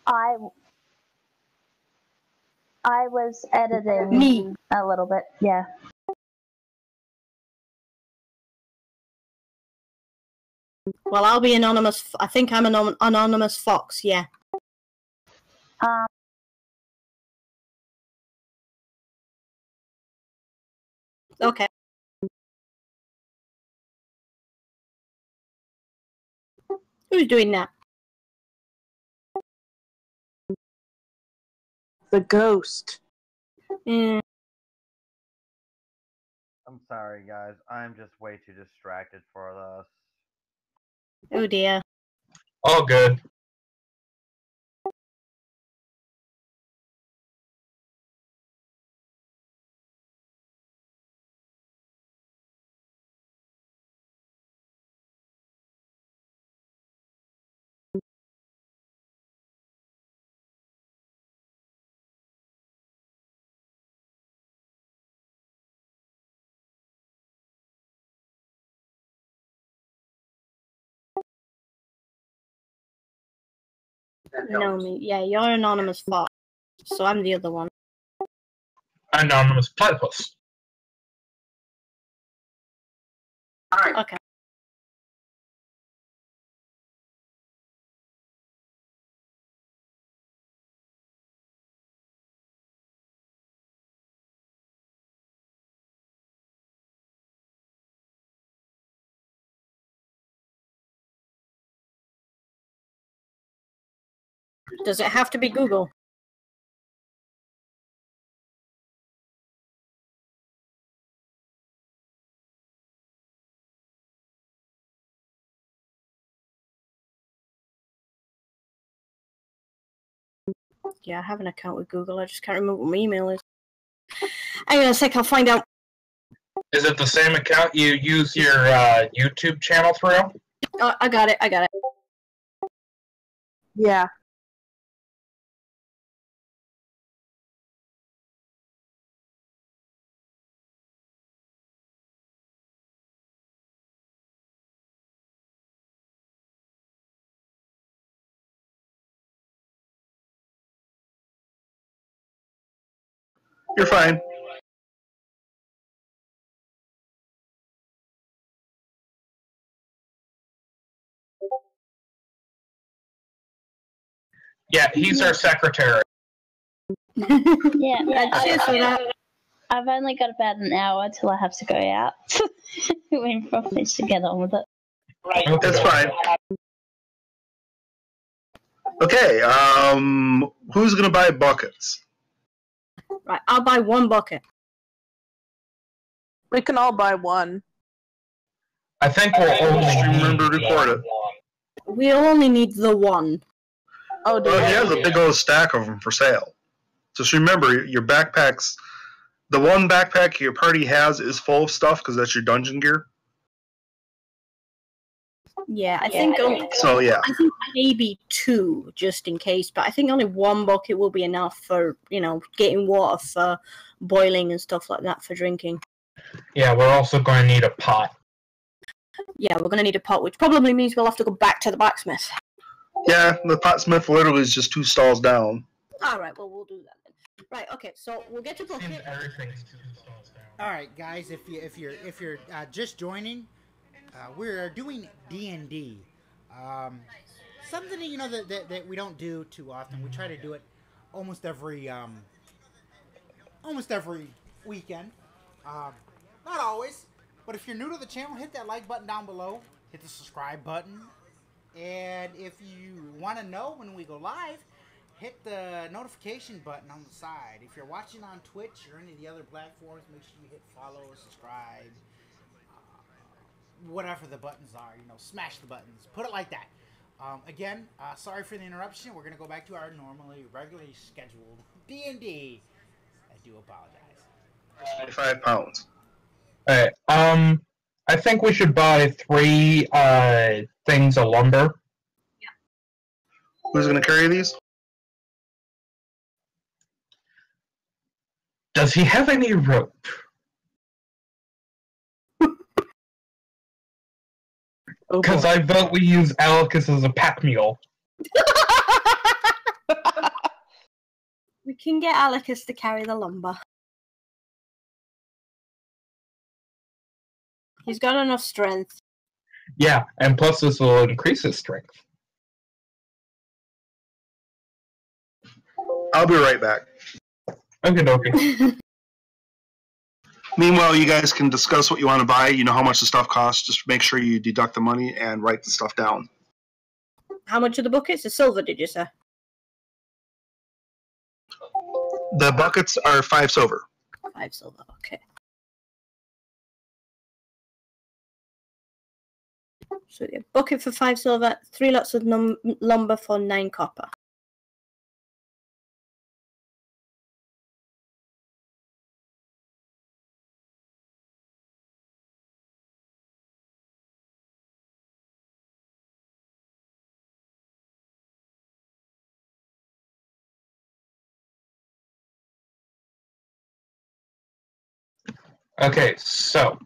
[SPEAKER 6] I was editing
[SPEAKER 5] Me.
[SPEAKER 6] a little bit, yeah.
[SPEAKER 5] Well, I'll be anonymous. I think I'm an anonymous fox, yeah. Okay. Who's doing that?
[SPEAKER 3] The ghost.
[SPEAKER 5] Mm,
[SPEAKER 7] I'm sorry, guys. I'm just way too distracted for this.
[SPEAKER 5] oh dear.
[SPEAKER 1] All good.
[SPEAKER 5] No, me. Yeah, you're anonymous fox. So I'm the other one.
[SPEAKER 1] Anonymous platypus.
[SPEAKER 5] Okay. Does it have to be Google? Yeah, I have an account with Google. I just can't remember what my email is. Hang on a sec, I'll find out.
[SPEAKER 1] Is it the same account you use your YouTube channel through?
[SPEAKER 5] Oh, I got it.
[SPEAKER 3] Yeah.
[SPEAKER 4] You're fine.
[SPEAKER 1] Yeah, he's our secretary.
[SPEAKER 6] Yeah,
[SPEAKER 5] Cheers for that.
[SPEAKER 6] I've only got about an hour till I have to go out. We probably should get on with it.
[SPEAKER 4] That's fine. Okay, who's gonna buy buckets?
[SPEAKER 5] Right, I'll buy one bucket.
[SPEAKER 3] We can all buy one.
[SPEAKER 1] I think we'll only
[SPEAKER 4] Just
[SPEAKER 1] need
[SPEAKER 4] remember to record it.
[SPEAKER 5] We only need the one.
[SPEAKER 3] Oh,
[SPEAKER 4] Well, he
[SPEAKER 3] dear.
[SPEAKER 4] has a big old stack of them for sale. Just remember, your backpacks, the one backpack your party has is full of stuff because that's your dungeon gear.
[SPEAKER 5] Yeah, I think
[SPEAKER 4] So, yeah.
[SPEAKER 5] I think maybe two, just in case. But I think only one bucket will be enough for, getting water for boiling and stuff like that for drinking.
[SPEAKER 1] Yeah, we're also going to need a pot.
[SPEAKER 5] Yeah, we're going to need a pot, which probably means we'll have to go back to the blacksmith.
[SPEAKER 4] Yeah, the potsmith literally is just 2 stalls down.
[SPEAKER 5] Alright, well, we'll do that then. Right, okay, so we'll get to bucket.
[SPEAKER 1] Everything's 2 stalls down.
[SPEAKER 2] All right, guys, if you're just joining, we're doing D&D. Something that we don't do too often. We try to do it almost every weekend. Not always, but if you're new to the channel, hit that like button down below. Hit the subscribe button, and if you want to know when we go live, hit the notification button on the side. If you're watching on Twitch or any of the other platforms, make sure you hit follow, subscribe, whatever the buttons are. Smash the buttons. Put it like that. Again, sorry for the interruption. We're going to go back to our regularly scheduled D&D. I do apologize.
[SPEAKER 4] 25 pounds.
[SPEAKER 1] Alright, I think we should buy 3 things of lumber.
[SPEAKER 4] Who's going to carry these?
[SPEAKER 1] Does he have any rope? Because I vote we use Alicus as a pack mule.
[SPEAKER 5] We can get Alicus to carry the lumber. He's got enough strength.
[SPEAKER 1] Yeah, and plus this will increase his strength.
[SPEAKER 4] I'll be right back.
[SPEAKER 1] Okay.
[SPEAKER 4] Meanwhile, you guys can discuss what you want to buy. You know how much the stuff costs. Just make sure you deduct the money and write the stuff down.
[SPEAKER 5] How much are the buckets? The silver, did you say?
[SPEAKER 4] The buckets are 5 silver.
[SPEAKER 5] 5 silver, okay. So a bucket for 5 silver, 3 lots of lumber for 9 copper.
[SPEAKER 1] Okay, so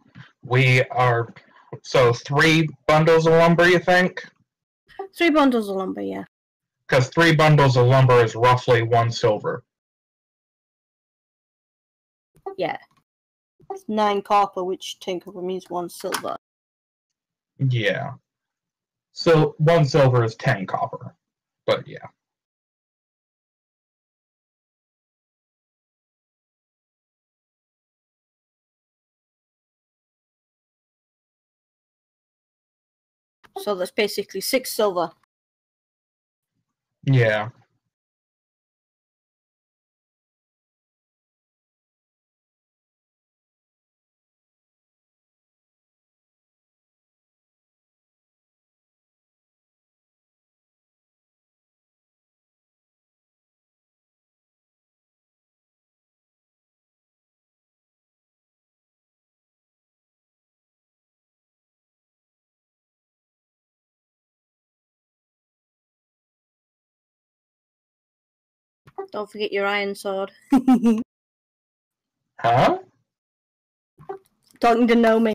[SPEAKER 1] we are... So 3 bundles of lumber, you think?
[SPEAKER 5] 3 bundles of lumber, yeah.
[SPEAKER 1] Because 3 bundles of lumber is roughly 1 silver.
[SPEAKER 5] Yeah. It's 9 copper, which 10 copper means 1 silver.
[SPEAKER 1] Yeah. So 1 silver is 10 copper. But yeah.
[SPEAKER 5] So that's basically 6 silver.
[SPEAKER 1] Yeah.
[SPEAKER 5] Don't forget your iron sword.
[SPEAKER 1] Huh?
[SPEAKER 5] Talking to Nomi.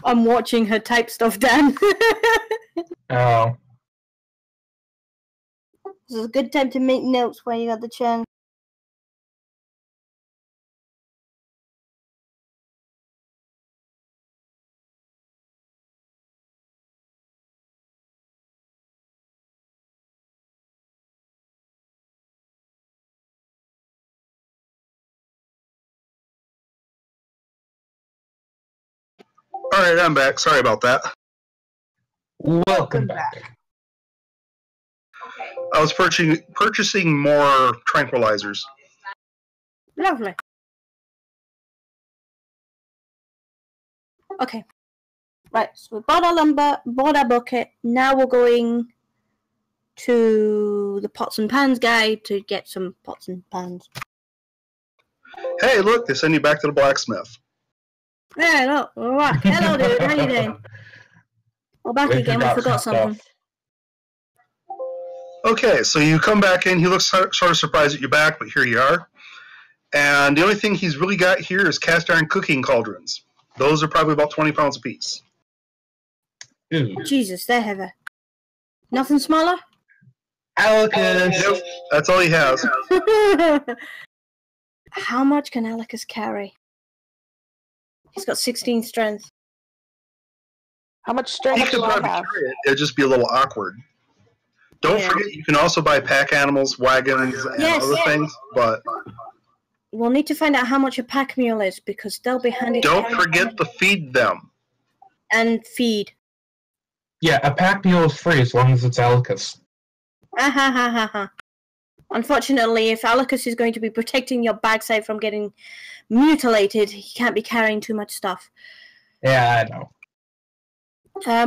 [SPEAKER 5] I'm watching her type stuff down.
[SPEAKER 1] Oh.
[SPEAKER 5] This is a good time to make notes while you got the chance.
[SPEAKER 4] All right, I'm back. Sorry about that.
[SPEAKER 1] Welcome back.
[SPEAKER 4] I was purchasing more tranquilizers.
[SPEAKER 5] Lovely. Okay. Right, so we bought our lumber, bought our bucket. Now we're going to the pots and pans guy to get some pots and pans.
[SPEAKER 4] Hey, look, they send you back to the blacksmith.
[SPEAKER 5] Hey, look, we're back. Hello, dude. How you doing? We're back again. We forgot something.
[SPEAKER 4] Okay, so you come back in. He looks sort of surprised that you're back, but here you are. And the only thing he's really got here is cast iron cooking cauldrons. Those are probably about 20 pounds apiece.
[SPEAKER 1] Ooh.
[SPEAKER 5] Jesus, they're heavy. Nothing smaller?
[SPEAKER 1] Alicus!
[SPEAKER 4] Yep, that's all he has.
[SPEAKER 5] How much can Alicus carry? He's got 16 strength.
[SPEAKER 3] How much
[SPEAKER 4] He
[SPEAKER 3] strength
[SPEAKER 4] could
[SPEAKER 3] do I
[SPEAKER 4] probably
[SPEAKER 3] have?
[SPEAKER 4] carry it. It'd just be a little awkward. Don't
[SPEAKER 5] Yeah.
[SPEAKER 4] forget, you can also buy pack animals, wagons, and
[SPEAKER 5] Yes.
[SPEAKER 4] other things, but
[SPEAKER 5] We'll need to find out how much a pack mule is because they'll be handy.
[SPEAKER 4] don't
[SPEAKER 5] to carry
[SPEAKER 4] forget to feed them.
[SPEAKER 5] and feed.
[SPEAKER 1] Yeah, a pack mule is free as long as it's Alicus.
[SPEAKER 5] Unfortunately, if Alicus is going to be protecting your backside from getting mutilated, he can't be carrying too much stuff.
[SPEAKER 1] Yeah, I know.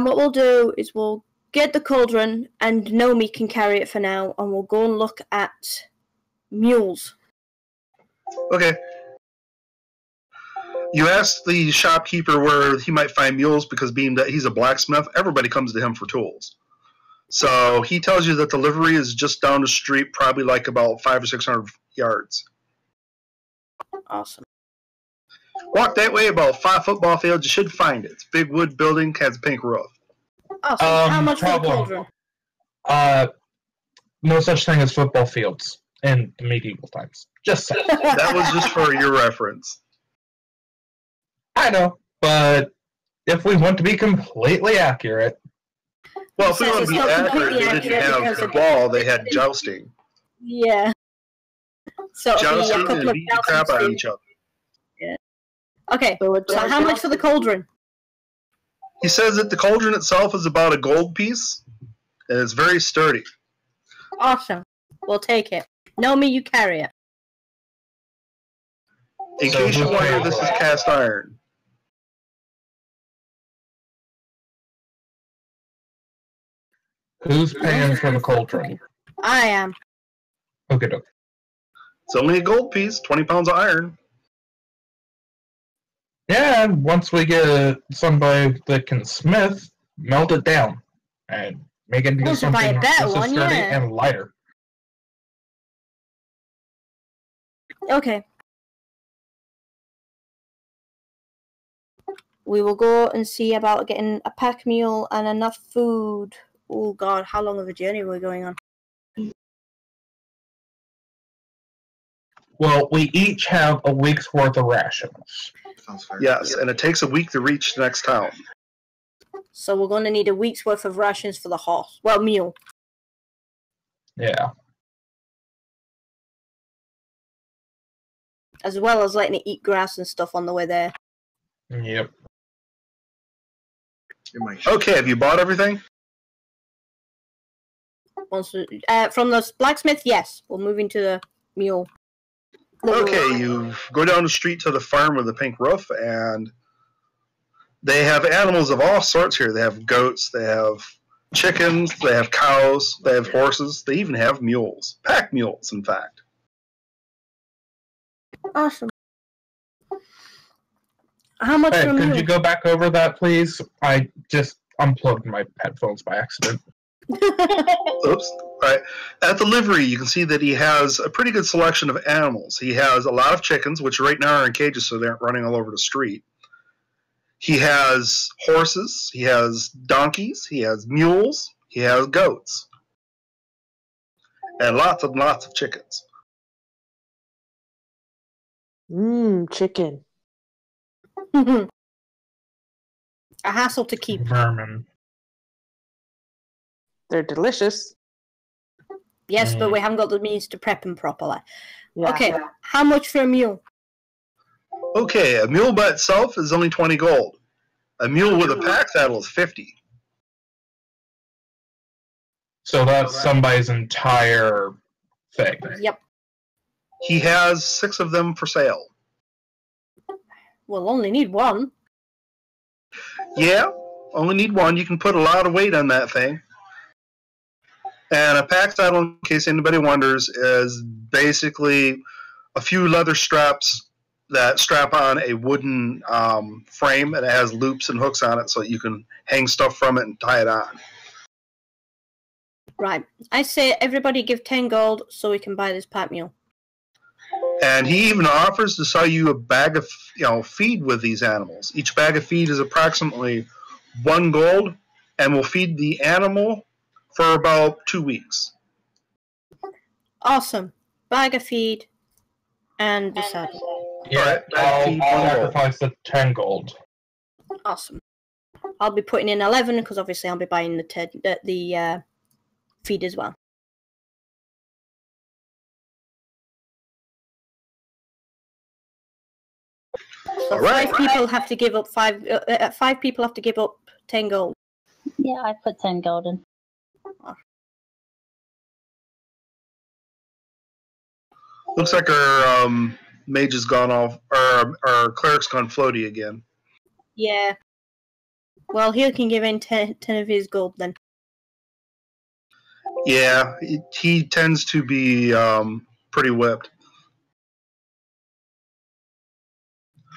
[SPEAKER 5] What we'll do is we'll get the cauldron, and Nomi can carry it for now, and we'll go and look at mules.
[SPEAKER 4] Okay. You ask the shopkeeper where he might find mules because being that he's a blacksmith, everybody comes to him for tools. So he tells you that the livery is just down the street, probably like about 500 or 600 yards.
[SPEAKER 5] Awesome.
[SPEAKER 4] Walk that way about 5 football fields, you should find it. It's a big wood building, has a pink roof.
[SPEAKER 5] Awesome. How much for the
[SPEAKER 1] problem.
[SPEAKER 5] cauldron?
[SPEAKER 1] No such thing as football fields in the medieval times. Just saying.
[SPEAKER 4] That was just for your reference.
[SPEAKER 1] I know, but if we want to be completely accurate,
[SPEAKER 4] Well, if we
[SPEAKER 5] Says
[SPEAKER 4] want
[SPEAKER 5] it's
[SPEAKER 4] to be
[SPEAKER 5] not
[SPEAKER 4] accurate,
[SPEAKER 5] completely
[SPEAKER 4] they
[SPEAKER 5] accurate
[SPEAKER 4] didn't
[SPEAKER 5] because
[SPEAKER 4] have
[SPEAKER 5] it-
[SPEAKER 4] ball, they had jousting.
[SPEAKER 5] Yeah. So it'll be
[SPEAKER 4] Jousting
[SPEAKER 5] a couple
[SPEAKER 4] and
[SPEAKER 5] of
[SPEAKER 4] beating the crap out of
[SPEAKER 5] thousands.
[SPEAKER 4] each other.
[SPEAKER 5] Okay, so how much for the cauldron?
[SPEAKER 4] He says that the cauldron itself is about a gold piece, and it's very sturdy.
[SPEAKER 5] Awesome. We'll take it. Nomi, you carry it.
[SPEAKER 4] In
[SPEAKER 1] So
[SPEAKER 4] case you
[SPEAKER 1] who's
[SPEAKER 4] wonder,
[SPEAKER 1] paying
[SPEAKER 4] this
[SPEAKER 1] for
[SPEAKER 4] is
[SPEAKER 1] it?
[SPEAKER 4] cast iron.
[SPEAKER 1] who's paying for the cauldron?
[SPEAKER 5] I am.
[SPEAKER 1] Okay,
[SPEAKER 4] It's only a gold piece, 20 pounds of iron.
[SPEAKER 1] yeah, and once we get somebody that can smith, melt it down and make it into
[SPEAKER 5] We should buy a
[SPEAKER 1] something
[SPEAKER 5] better
[SPEAKER 1] just as
[SPEAKER 5] one,
[SPEAKER 1] sturdy
[SPEAKER 5] yeah.
[SPEAKER 1] and lighter.
[SPEAKER 5] Okay. We will go and see about getting a pack mule and enough food. Oh god, how long of a journey are we going on?
[SPEAKER 1] Well, we each have a week's worth of rations.
[SPEAKER 8] Sounds fair.
[SPEAKER 4] Yes, and it takes a week to reach the next town.
[SPEAKER 5] So we're going to need a week's worth of rations for the horse. Well, mule.
[SPEAKER 1] Yeah.
[SPEAKER 5] As well as letting it eat grass and stuff on the way there.
[SPEAKER 1] Yep.
[SPEAKER 8] It might
[SPEAKER 4] Okay, have you bought everything?
[SPEAKER 5] Once from the blacksmith, yes. We'll move into the mule.
[SPEAKER 4] Okay, you go down the street to the farm with the pink roof, and they have animals of all sorts here. They have goats, they have chickens, they have cows, they have horses, they even have mules. Pack mules, in fact.
[SPEAKER 5] Awesome. How much
[SPEAKER 1] Hey,
[SPEAKER 5] for a
[SPEAKER 1] could
[SPEAKER 5] mule?
[SPEAKER 1] you go back over that, please? I just unplugged my headphones by accident.
[SPEAKER 4] Oops. All right. At the livery, you can see that he has a pretty good selection of animals. He has a lot of chickens, which right now are in cages so they aren't running all over the street. He has horses, he has donkeys, he has mules, he has goats. And lots of chickens.
[SPEAKER 3] Chicken.
[SPEAKER 5] A hassle to keep.
[SPEAKER 1] Vermin.
[SPEAKER 3] They're delicious.
[SPEAKER 5] Yes, but we haven't got the means to prep them properly.
[SPEAKER 3] Yeah.
[SPEAKER 5] Okay, how much for a mule?
[SPEAKER 4] Okay, a mule by itself is only 20 gold. A mule with a pack saddle is 50.
[SPEAKER 1] So that's somebody's entire thing.
[SPEAKER 5] Yep.
[SPEAKER 4] He has 6 of them for sale.
[SPEAKER 5] We'll only need one.
[SPEAKER 4] Yeah, only need one. You can put a lot of weight on that thing. And a pack saddle, in case anybody wonders, is basically a few leather straps that strap on a wooden frame, and it has loops and hooks on it so you can hang stuff from it and tie it on.
[SPEAKER 5] Right. I say everybody give 10 gold so we can buy this pack mule.
[SPEAKER 4] And he even offers to sell you a bag of feed with these animals. Each bag of feed is approximately 1 gold, and we'll feed the animal for about 2 weeks.
[SPEAKER 5] Awesome. Bag of feed and the saddle.
[SPEAKER 1] Yeah,
[SPEAKER 4] Alright,
[SPEAKER 1] I'll sacrifice the 10 gold.
[SPEAKER 5] Awesome. I'll be putting in 11 because obviously I'll be buying the feed as well. So
[SPEAKER 4] Alright.
[SPEAKER 5] 5 people have to give up 5 people have to give up 10 gold.
[SPEAKER 6] Yeah, I put 10 gold in.
[SPEAKER 4] Looks like our mage has gone off, or our cleric's gone floaty again.
[SPEAKER 5] Yeah. Well, he can give in 10 of his gold then.
[SPEAKER 4] Yeah, he tends to be pretty whipped.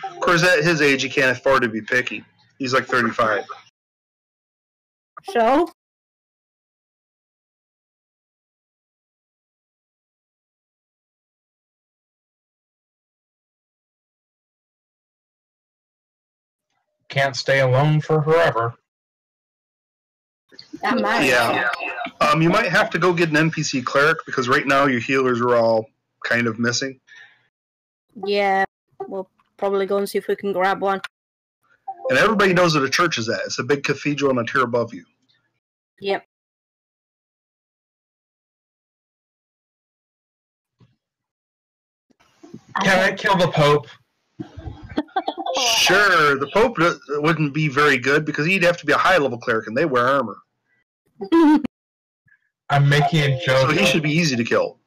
[SPEAKER 4] Of course, at his age, he can't afford to be picky. He's like 35.
[SPEAKER 5] So?
[SPEAKER 1] Can't stay alone for forever.
[SPEAKER 4] Yeah. You might have to go get an NPC cleric because right now your healers are all kind of missing.
[SPEAKER 5] Yeah, we'll probably go and see if we can grab one.
[SPEAKER 4] And everybody knows where the church is at. It's a big cathedral on a tier above you.
[SPEAKER 5] Yep.
[SPEAKER 1] Can I kill the Pope?
[SPEAKER 4] Sure, the Pope wouldn't be very good because he'd have to be a high-level cleric, and they wear armor.
[SPEAKER 1] I'm making a joke.
[SPEAKER 4] So he should be easy to kill.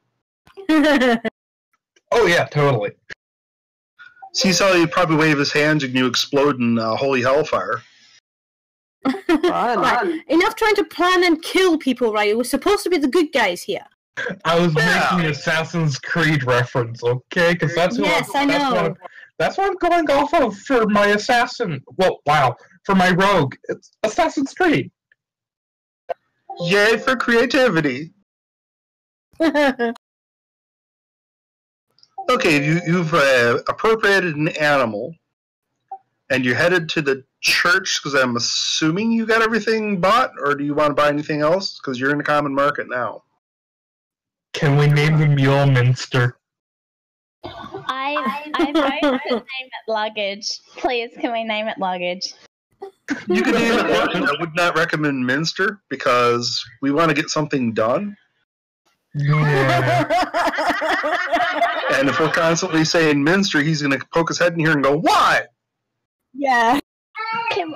[SPEAKER 1] Oh yeah, totally.
[SPEAKER 4] See how he'd probably wave his hands and you explode in holy hellfire.
[SPEAKER 5] Right. Enough trying to plan and kill people, right? We're supposed to be the good guys here.
[SPEAKER 1] I was making an Assassin's Creed reference, okay? Because that's
[SPEAKER 5] I know.
[SPEAKER 1] That's what I'm going off of for my assassin. Well, wow, for my rogue, it's Assassin's Creed.
[SPEAKER 4] Yay for creativity. Okay, you've appropriated an animal, and you're headed to the church, because I'm assuming you got everything bought, or do you want to buy anything else? Because you're in the common market now.
[SPEAKER 1] Can we name the mule Minster?
[SPEAKER 6] I vote to name it luggage. Please, can we name it luggage?
[SPEAKER 4] You can name it luggage. I would not recommend Minster, because we want to get something done.
[SPEAKER 1] Yeah.
[SPEAKER 4] And if we're constantly saying Minster, he's going to poke his head in here and go, "Why?"
[SPEAKER 5] Yeah.
[SPEAKER 6] Can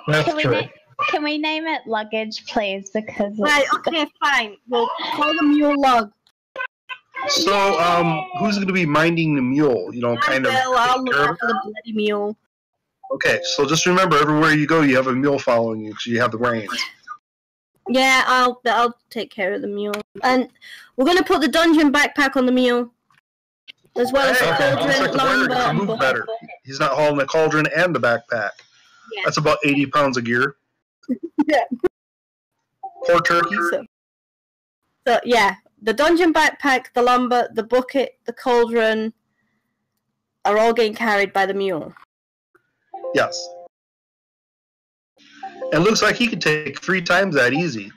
[SPEAKER 6] we name it luggage, please? Because
[SPEAKER 5] Right, okay, fine. We'll call the mule lug.
[SPEAKER 4] So, who's going to be minding the mule? You know, kind of.
[SPEAKER 5] I'll
[SPEAKER 4] take
[SPEAKER 5] look
[SPEAKER 4] care of
[SPEAKER 5] after the bloody mule.
[SPEAKER 4] Okay, so just remember, everywhere you go, you have a mule following you because you have the reins.
[SPEAKER 5] Yeah, I'll take care of the mule. And we're gonna put the dungeon backpack on the mule. As well as the
[SPEAKER 4] Looks like
[SPEAKER 5] cauldron,
[SPEAKER 4] the warrior
[SPEAKER 5] lumber,
[SPEAKER 4] can
[SPEAKER 5] and
[SPEAKER 4] move
[SPEAKER 5] bucket.
[SPEAKER 4] better. He's not hauling the cauldron and the backpack.
[SPEAKER 5] Yeah.
[SPEAKER 4] That's about 80 pounds of gear.
[SPEAKER 5] Yeah.
[SPEAKER 4] Poor turkey.
[SPEAKER 5] So yeah, the dungeon backpack, the lumber, the bucket, the cauldron are all getting carried by the mule.
[SPEAKER 4] Yes. It looks like he could take 3 times that easy.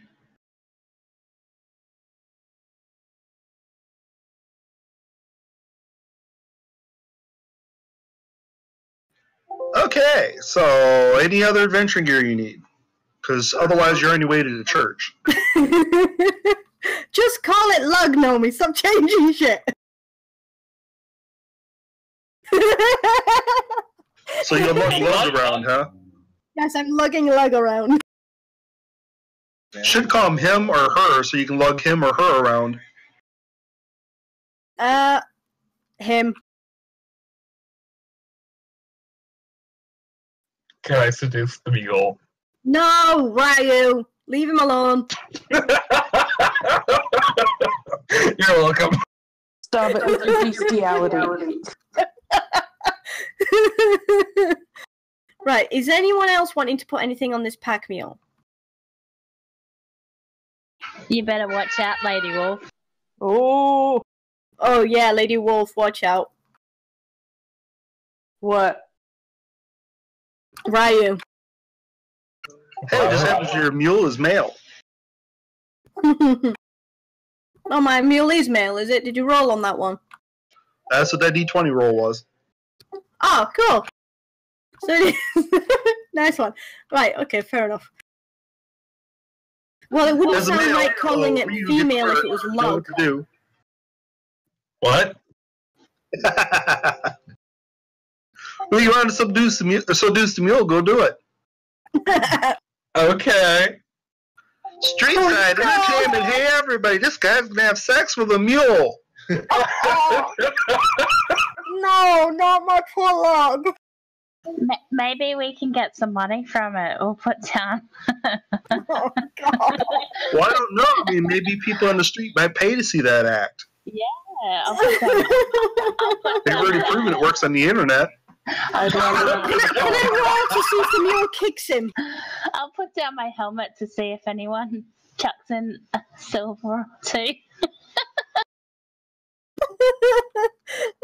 [SPEAKER 4] Okay, so any other adventuring gear you need? Because otherwise you're on your way to the church.
[SPEAKER 5] Just call it lug, Nomi. Stop changing shit.
[SPEAKER 4] So you'll lug lug around, huh?
[SPEAKER 5] Yes, I'm lugging lug around.
[SPEAKER 4] Should call him or her so you can lug him or her around.
[SPEAKER 5] Him.
[SPEAKER 1] Can I seduce the mule?
[SPEAKER 5] No, Ryu. Leave him alone.
[SPEAKER 1] You're welcome.
[SPEAKER 3] Stop it with your bestiality.
[SPEAKER 5] Right, is anyone else wanting to put anything on this pack mule?
[SPEAKER 6] You better watch out, Lady Wolf.
[SPEAKER 3] Oh,
[SPEAKER 5] Oh yeah, Lady Wolf, watch out.
[SPEAKER 3] what?
[SPEAKER 5] Ryu.
[SPEAKER 4] Hey, it just happens your mule is male.
[SPEAKER 5] Oh, my mule is male, is it? Did you roll on that one?
[SPEAKER 4] That's what that D20 roll was.
[SPEAKER 5] Oh, cool. So nice one. Right, okay, fair enough. Well, it wouldn't
[SPEAKER 4] As a
[SPEAKER 5] sound
[SPEAKER 4] male,
[SPEAKER 5] like calling it
[SPEAKER 4] you
[SPEAKER 5] female
[SPEAKER 4] get
[SPEAKER 5] if it was
[SPEAKER 4] to know
[SPEAKER 5] log.
[SPEAKER 4] what to do.
[SPEAKER 1] What?
[SPEAKER 4] Well, you want to seduce the mule, go do it.
[SPEAKER 1] Okay.
[SPEAKER 4] Street side entertainment. Hey, everybody, this guy's gonna have sex with a mule.
[SPEAKER 5] No, not my poor log.
[SPEAKER 6] Maybe we can get some money from it or put down.
[SPEAKER 5] Oh, God.
[SPEAKER 4] Well, I don't know. I mean, maybe people on the street might pay to see that act.
[SPEAKER 6] Yeah, I'll put down.
[SPEAKER 4] They've already proven it works on the internet.
[SPEAKER 5] Can I roll to see if the mule kicks him?
[SPEAKER 6] I'll put down my helmet to see if anyone chucks in a silver or two.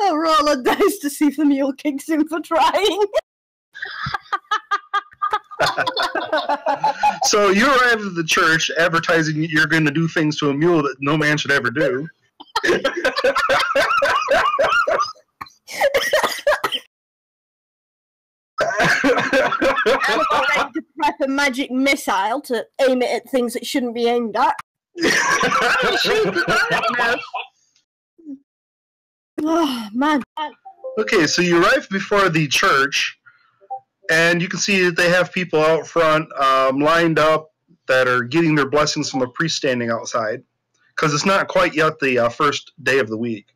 [SPEAKER 5] I'll roll a dice to see if the mule kicks him for trying.
[SPEAKER 4] So you arrive at the church advertising you're going to do things to a mule that no man should ever do.
[SPEAKER 5] I'm going to prep a magic missile to aim it at things it shouldn't be aimed at. Oh, man.
[SPEAKER 4] Okay, so you arrive before the church, and you can see that they have people out front lined up that are getting their blessings from the priest standing outside, because it's not quite yet the first day of the week.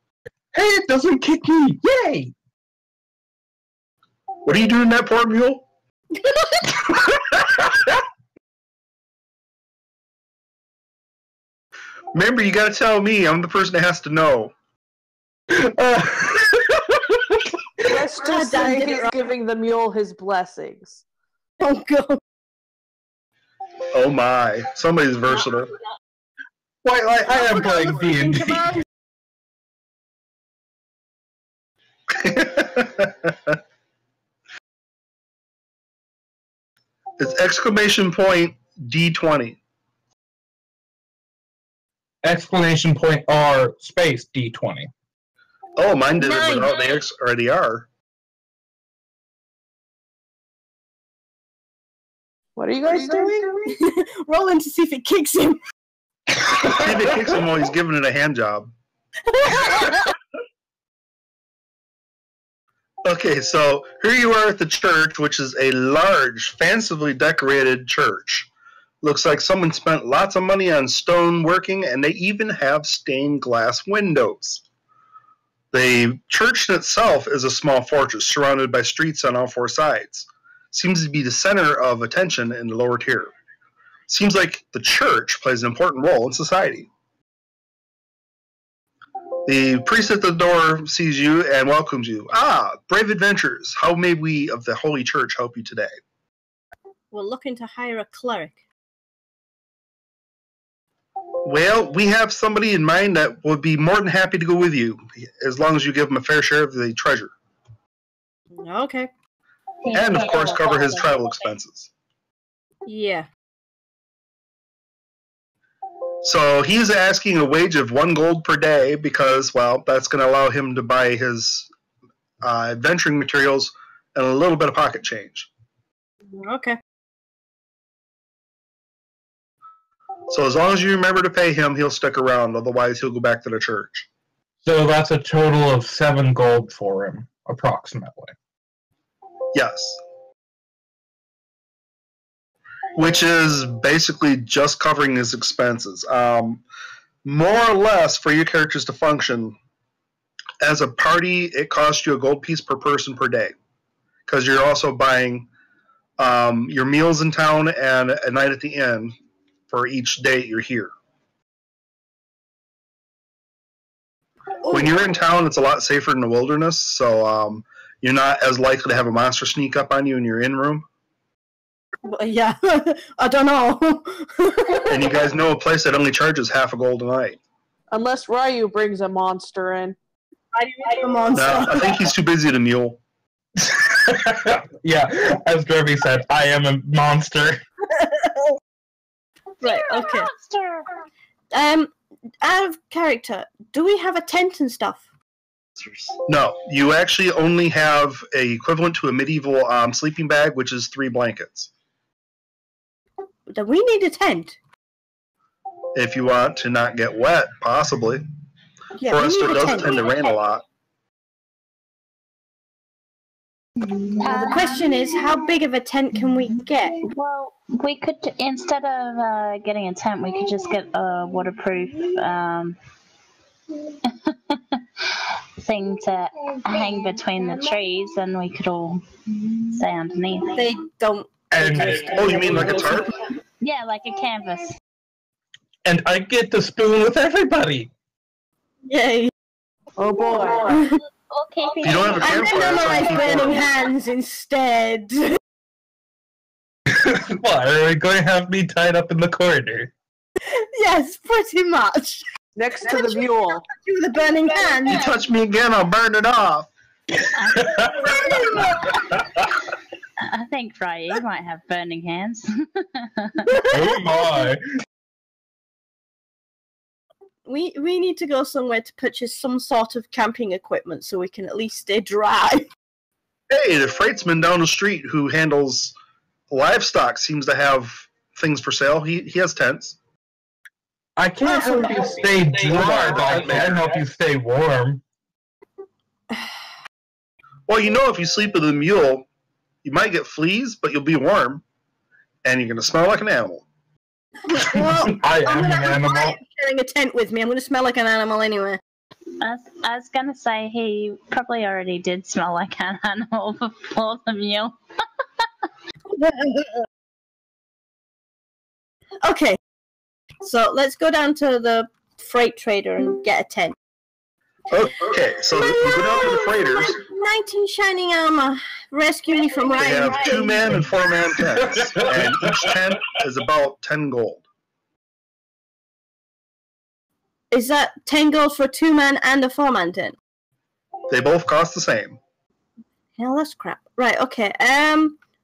[SPEAKER 1] Hey, it doesn't kick me! Yay!
[SPEAKER 4] What are you doing, that poor mule? Remember, you got to tell me. I'm the person that has to know.
[SPEAKER 3] Let's just say he's giving the mule his blessings.
[SPEAKER 5] Oh, God.
[SPEAKER 4] Oh my! Somebody's versatile.
[SPEAKER 1] Why, I am playing D&D.
[SPEAKER 4] It's exclamation point D20.
[SPEAKER 1] Exclamation point R space D20.
[SPEAKER 4] Oh, mine did it
[SPEAKER 5] Nine.
[SPEAKER 4] without the X or the R.
[SPEAKER 3] What are you guys doing?
[SPEAKER 5] Rolling to see if it kicks him.
[SPEAKER 4] See if it kicks him while he's giving it a hand job. Okay, so here you are at the church, which is a large, fancifully decorated church. Looks like someone spent lots of money on stone working, and they even have stained glass windows. The church in itself is a small fortress surrounded by streets on all four sides. Seems to be the center of attention in the lower tier. Seems like the church plays an important role in society. The priest at the door sees you and welcomes you. Ah, brave adventurers, how may we of the Holy Church help you today?
[SPEAKER 5] We're looking to hire a cleric.
[SPEAKER 4] Well, we have somebody in mind that would be more than happy to go with you, as long as you give him a fair share of the treasure.
[SPEAKER 5] Okay.
[SPEAKER 4] And, of course, cover his travel expenses.
[SPEAKER 5] Yeah.
[SPEAKER 4] So he's asking a wage of 1 gold per day because, well, that's going to allow him to buy his adventuring materials and a little bit of pocket change.
[SPEAKER 5] Okay.
[SPEAKER 4] So as long as you remember to pay him, he'll stick around. Otherwise, he'll go back to the church.
[SPEAKER 1] So that's a total of 7 gold for him, approximately.
[SPEAKER 4] Yes. Which is basically just covering his expenses. More or less, for your characters to function, as a party, it costs you a gold piece per person per day. Because you're also buying your meals in town and a night at the inn for each day you're here. When you're in town, it's a lot safer in the wilderness, so you're not as likely to have a monster sneak up on you in your inn room.
[SPEAKER 5] Yeah, I don't know.
[SPEAKER 4] And you guys know a place that only charges half a gold a night.
[SPEAKER 3] Unless Ryu brings a monster in.
[SPEAKER 5] Come on,
[SPEAKER 4] No, I think he's too busy to mule.
[SPEAKER 1] Yeah, as Derby said, I am a monster.
[SPEAKER 5] Right, okay. Out of character, do we have a tent and stuff?
[SPEAKER 4] No, you actually only have a equivalent to a medieval sleeping bag, which is 3 blankets.
[SPEAKER 5] Do we need a tent?
[SPEAKER 4] If you want to not get wet, possibly.
[SPEAKER 5] Yeah,
[SPEAKER 4] Forest
[SPEAKER 5] we need a
[SPEAKER 4] does
[SPEAKER 5] tent.
[SPEAKER 4] tend to rain a lot.
[SPEAKER 5] The question is, how big of a tent can we get?
[SPEAKER 6] Well, we could, instead of getting a tent, we could just get a waterproof thing to hang between the trees, and we could all stay underneath.
[SPEAKER 5] They don't.
[SPEAKER 4] Oh, you mean like a tarp?
[SPEAKER 6] Yeah, like a canvas.
[SPEAKER 1] And I get to spoon with everybody.
[SPEAKER 5] Yay!
[SPEAKER 3] Oh boy.
[SPEAKER 6] Okay,
[SPEAKER 4] If you don't have a
[SPEAKER 5] I'm
[SPEAKER 4] campfire,
[SPEAKER 5] gonna
[SPEAKER 4] that's
[SPEAKER 5] memorize
[SPEAKER 4] keep
[SPEAKER 5] burning
[SPEAKER 4] warm.
[SPEAKER 5] hands instead.
[SPEAKER 1] What, are you going to have me tied up in the corner?
[SPEAKER 5] Yes, pretty much.
[SPEAKER 3] Next to the mule.
[SPEAKER 5] You with a burning hand.
[SPEAKER 4] You touch me again, I'll burn it off.
[SPEAKER 6] I think Fry might have burning hands.
[SPEAKER 1] Oh my.
[SPEAKER 5] We need to go somewhere to purchase some sort of camping equipment so we can at least stay dry.
[SPEAKER 4] Hey, the freightsman down the street who handles livestock seems to have things for sale. He has tents.
[SPEAKER 1] I can't help you stay dry, but I can help you stay warm.
[SPEAKER 4] Well, you know, if you sleep with a mule, you might get fleas, but you'll be warm, and you're going to smell like an animal.
[SPEAKER 5] Well,
[SPEAKER 1] I
[SPEAKER 5] I'm
[SPEAKER 1] am
[SPEAKER 5] gonna
[SPEAKER 1] an
[SPEAKER 5] have
[SPEAKER 1] animal.
[SPEAKER 5] Wyatt sharing a tent with me. I'm gonna smell like an animal anyway.
[SPEAKER 6] I was gonna say he probably already did smell like an animal before the mule.
[SPEAKER 5] Okay, so let's go down to the freight trader and get a tent.
[SPEAKER 4] Okay, so you go down to the freighters.
[SPEAKER 5] Knight in shining armor, rescue me from
[SPEAKER 4] They
[SPEAKER 5] Ryan.
[SPEAKER 4] have 2-man and 4-man tents, and each tent is about 10 gold.
[SPEAKER 5] Is that 10 gold for a 2-man and a 4-man tent?
[SPEAKER 4] They both cost the same.
[SPEAKER 5] Hell, that's crap. Right, okay.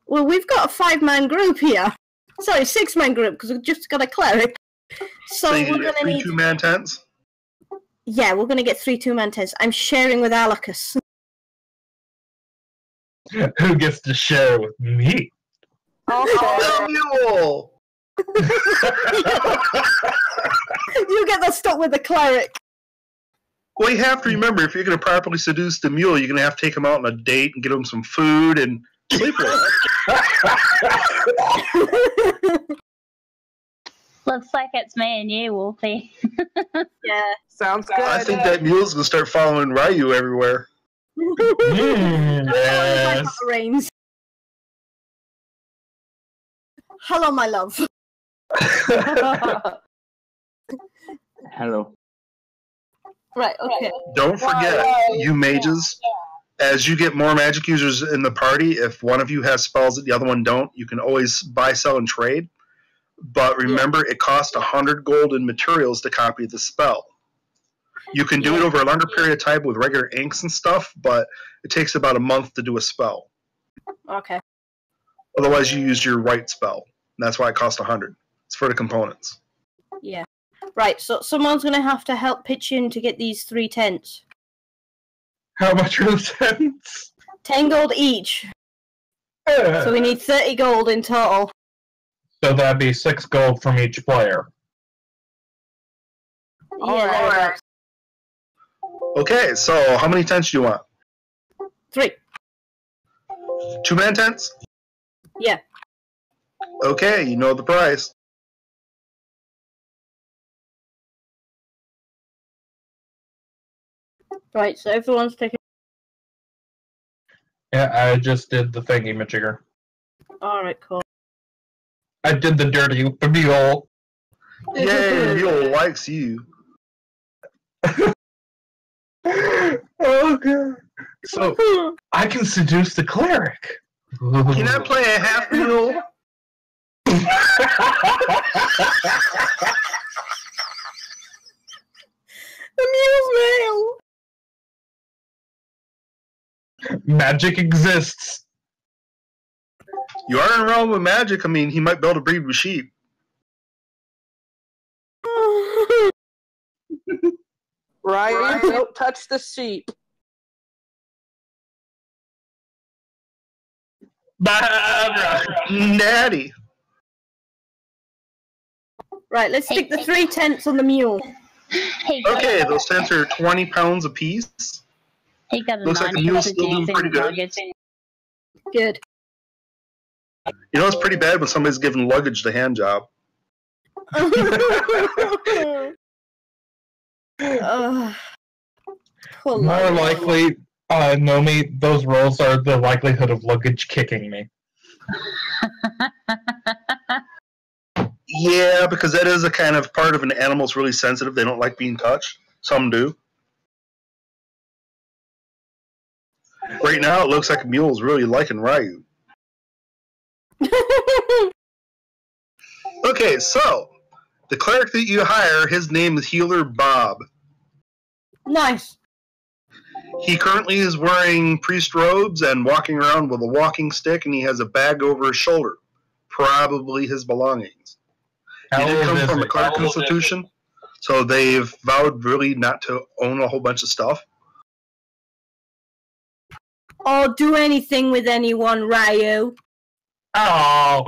[SPEAKER 5] Well, we've got a 5-man group here. Sorry, 6-man group, because we've just got a cleric. So
[SPEAKER 4] you
[SPEAKER 5] we're
[SPEAKER 4] can get
[SPEAKER 5] gonna
[SPEAKER 4] 3
[SPEAKER 5] need...
[SPEAKER 4] 2-man tents.
[SPEAKER 5] Yeah, we're gonna get 3 2-man tents. I'm sharing with Alicus.
[SPEAKER 1] Who gets to share with me?
[SPEAKER 4] Oh, mule!
[SPEAKER 5] You get that stuck with the cleric.
[SPEAKER 4] Well, you have to remember, if you're going to properly seduce the mule, you're going to have to take him out on a date and get him some food and sleep with him.
[SPEAKER 6] Looks like it's me and you, Wolfie.
[SPEAKER 5] Yeah.
[SPEAKER 3] Sounds good.
[SPEAKER 4] I think that mule's going to start following Ryu everywhere.
[SPEAKER 1] Yes.
[SPEAKER 5] Reigns. Hello, my love.
[SPEAKER 8] Hello.
[SPEAKER 5] Right, okay.
[SPEAKER 4] Don't forget, you mages, as you get more magic users in the party, if one of you has spells that the other one don't, you can always buy, sell, and trade. But remember, it costs 100 gold in materials to copy the spell. You can do it over a longer period of time with regular inks and stuff, but it takes about a month to do a spell.
[SPEAKER 5] Okay.
[SPEAKER 4] Otherwise, you use your right spell. And that's why it costs 100. It's for the components.
[SPEAKER 5] Yeah. Right, so someone's going to have to help pitch in to get these 3 tents.
[SPEAKER 1] How much are the tents?
[SPEAKER 5] 10 gold each. So we need 30 gold in total.
[SPEAKER 1] So that'd be 6 gold from each player.
[SPEAKER 5] Yeah,
[SPEAKER 4] Okay, so how many tents do you want?
[SPEAKER 5] 3.
[SPEAKER 4] 2-man tents?
[SPEAKER 5] Yeah.
[SPEAKER 4] Okay, you know the price.
[SPEAKER 5] Right, so everyone's taking...
[SPEAKER 1] Yeah, I just did the thingy-majigger.
[SPEAKER 5] Alright, cool.
[SPEAKER 1] I did the dirty mule.
[SPEAKER 4] Yay, mule likes you.
[SPEAKER 1] Oh god. So I can seduce the cleric.
[SPEAKER 4] Can I play a half mule?
[SPEAKER 5] The mule's male!
[SPEAKER 1] Magic exists.
[SPEAKER 4] You are in a realm of magic. I mean, he might be able to breed with sheep.
[SPEAKER 3] Ryan, don't touch the sheep.
[SPEAKER 4] Natty.
[SPEAKER 5] Right, let's stick the 3 tents on the mule.
[SPEAKER 4] Okay, those tents are 20 pounds apiece.
[SPEAKER 6] He got a
[SPEAKER 4] Looks like the mule's still doing pretty good.
[SPEAKER 5] Good.
[SPEAKER 4] You know it's pretty bad when somebody's giving luggage the hand job.
[SPEAKER 1] More likely, Nomi, those rolls are the likelihood of luggage kicking me.
[SPEAKER 4] Yeah, because that is a kind of part of an animal's really sensitive. They don't like being touched. Some do. Right now, it looks like a mule's really liking Ryu. Okay, so the cleric that you hire, his name is Healer Bob.
[SPEAKER 5] Nice.
[SPEAKER 4] He currently is wearing priest robes and walking around with a walking stick, and he has a bag over his shoulder, probably his belongings. He did come from a cleric institution, so they've vowed really not to own a whole bunch of stuff.
[SPEAKER 5] Or do anything with anyone, Ryu.
[SPEAKER 1] Oh,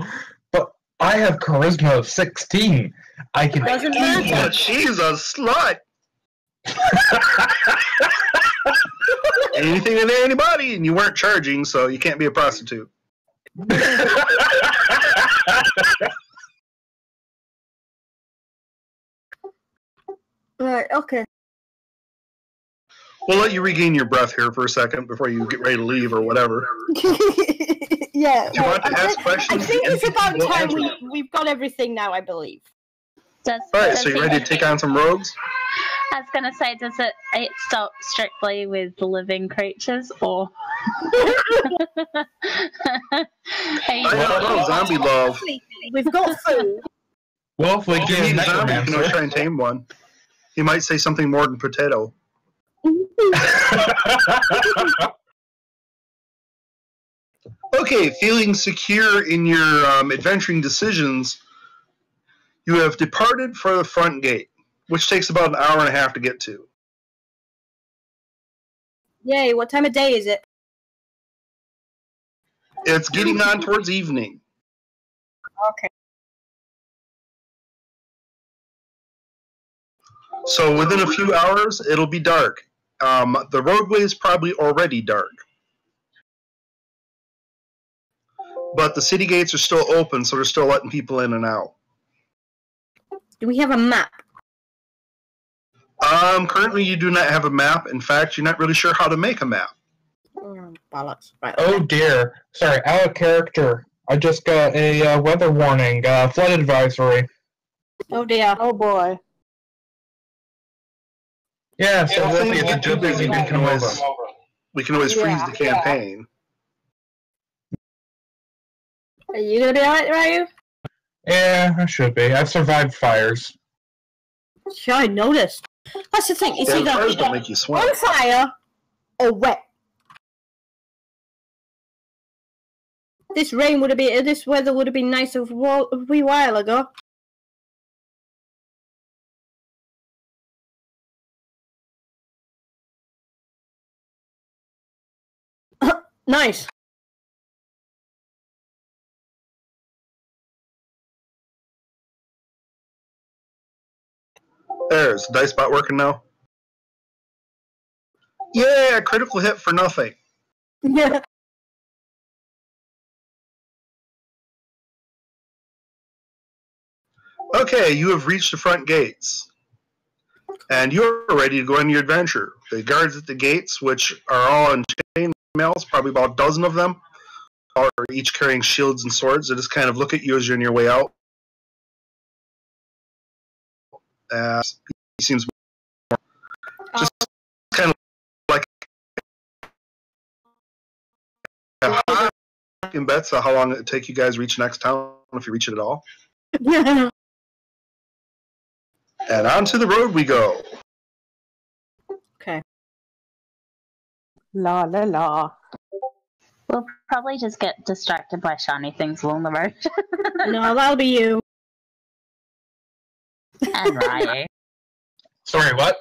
[SPEAKER 1] but I have charisma of 16. I can.
[SPEAKER 5] Doesn't matter.
[SPEAKER 4] She's a slut. Anything and anybody, and you weren't charging, so you can't be a prostitute.
[SPEAKER 5] Right, okay.
[SPEAKER 4] We'll let you regain your breath here for a second before you get ready to leave or whatever.
[SPEAKER 5] Yeah.
[SPEAKER 4] Do you want to ask
[SPEAKER 5] I
[SPEAKER 4] questions?
[SPEAKER 5] think it's about time we've got everything now, I believe.
[SPEAKER 4] Alright, so you ready to take on some rogues?
[SPEAKER 6] I was going to say, does it stop strictly with living creatures, or...
[SPEAKER 4] I don't know, zombie love.
[SPEAKER 5] We've got food.
[SPEAKER 1] Well, if we
[SPEAKER 4] If you
[SPEAKER 1] get
[SPEAKER 4] need a zombie, you can always
[SPEAKER 1] necromancer.
[SPEAKER 4] try and tame one. He might say something more than potato. Okay, feeling secure in your adventuring decisions, you have departed for the front gate, which takes about an hour and a half to get to.
[SPEAKER 5] Yay, what time of day is it?
[SPEAKER 4] It's getting on towards evening.
[SPEAKER 5] Okay.
[SPEAKER 4] So within a few hours, it'll be dark. The roadway is probably already dark. But the city gates are still open, so they're still letting people in and out.
[SPEAKER 5] Do we have a map?
[SPEAKER 4] Currently you do not have a map. In fact, you're not really sure how to make a map.
[SPEAKER 5] Bollocks. Right.
[SPEAKER 1] Oh dear. Sorry, out of character. I just got a weather warning, flood advisory.
[SPEAKER 5] Oh dear.
[SPEAKER 3] Oh boy.
[SPEAKER 1] Yeah, so
[SPEAKER 4] Well,
[SPEAKER 1] if
[SPEAKER 4] if
[SPEAKER 1] you're too busy, we can always.
[SPEAKER 4] We can always freeze
[SPEAKER 3] Yeah.
[SPEAKER 4] the campaign.
[SPEAKER 5] Are you gonna be alright, Ryu?
[SPEAKER 1] Yeah, I should be. I've survived fires.
[SPEAKER 5] Sure, I noticed. That's the thing. It's
[SPEAKER 4] Yeah, the fires
[SPEAKER 5] either
[SPEAKER 4] don't make you swim.
[SPEAKER 5] on fire or wet. This weather would have been nice a wee while ago. Nice.
[SPEAKER 4] There's the dice bot working now. Yeah, critical hit for nothing.
[SPEAKER 5] Yeah.
[SPEAKER 4] Okay, you have reached the front gates. And you're ready to go on your adventure. The guards at the gates, which are all in chainmails, probably about a dozen of them, are each carrying shields and swords. They just kind of look at you as you're on your way out. He seems just kind of like I can bet how long it would take you guys to reach next town, if you reach it at all.
[SPEAKER 5] Yeah.
[SPEAKER 4] And onto the road we go.
[SPEAKER 5] Okay.
[SPEAKER 3] La la la.
[SPEAKER 6] We'll probably just get distracted by shiny things along the road.
[SPEAKER 5] No, that'll be you.
[SPEAKER 6] And Ryu.
[SPEAKER 1] Sorry, what?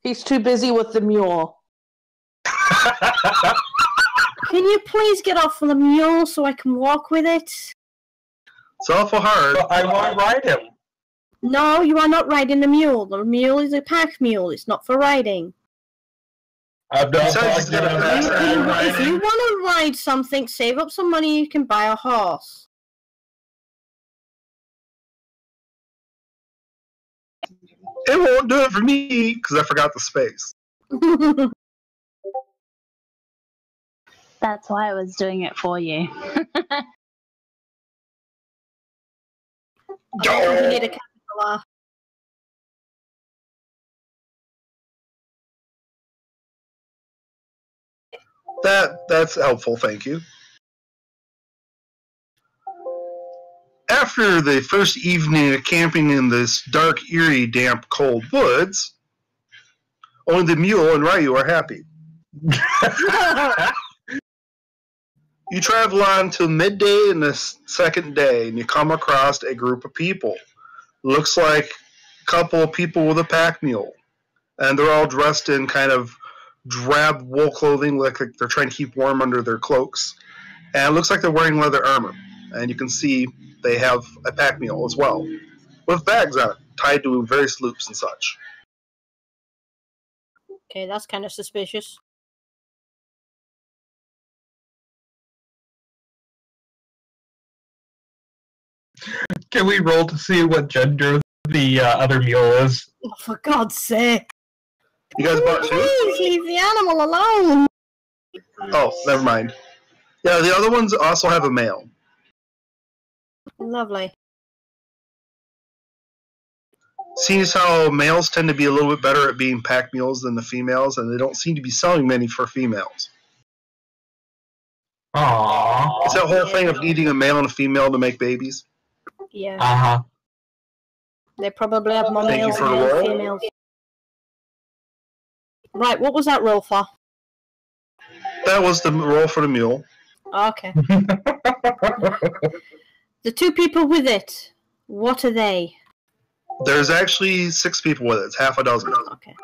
[SPEAKER 3] He's too busy with the mule.
[SPEAKER 5] Can you please get off the mule so I can walk with it?
[SPEAKER 4] It's awful hard.
[SPEAKER 1] But I want to ride him.
[SPEAKER 5] No, you are not riding the mule. The mule is a pack mule. It's not for riding.
[SPEAKER 1] I'm not
[SPEAKER 4] Besides,
[SPEAKER 1] talking about
[SPEAKER 4] he's gonna
[SPEAKER 1] riding.
[SPEAKER 5] If you want to ride something, save up some money, you can buy a horse.
[SPEAKER 4] It won't do it for me because I forgot the space.
[SPEAKER 6] That's why I was doing it for you.
[SPEAKER 5] You need a capital R.
[SPEAKER 4] That's helpful, thank you. After the first evening of camping in this dark, eerie, damp, cold woods, only the mule and Ryu are happy. You travel on till midday in the second day, and you come across a group of people. Looks like a couple of people with a pack mule, and they're all dressed in kind of drab wool clothing, like they're trying to keep warm under their cloaks. And it looks like they're wearing leather armor, and you can see they have a pack mule as well, with bags on it, tied to various loops and such.
[SPEAKER 5] Okay, that's kind of suspicious.
[SPEAKER 1] Can we roll to see what gender the other mule is?
[SPEAKER 5] Oh, for God's sake.
[SPEAKER 4] You guys bought two?
[SPEAKER 5] Please leave the animal alone.
[SPEAKER 4] Oh, never mind. Yeah, the other ones also have a male.
[SPEAKER 5] Lovely.
[SPEAKER 4] Seeing as how males tend to be a little bit better at being pack mules than the females, and they don't seem to be selling many for females.
[SPEAKER 1] Aww.
[SPEAKER 4] It's that whole thing of needing a male and a female to make babies.
[SPEAKER 5] Yeah.
[SPEAKER 1] Uh-huh.
[SPEAKER 5] They probably have more
[SPEAKER 4] Thank you
[SPEAKER 5] males
[SPEAKER 4] for the
[SPEAKER 5] than
[SPEAKER 4] roll.
[SPEAKER 5] females. Right, what was that roll for?
[SPEAKER 4] That was the roll for the mule.
[SPEAKER 5] Okay. The two people with it, what are they?
[SPEAKER 4] There's actually 6 people with it. It's half a dozen.
[SPEAKER 5] Okay.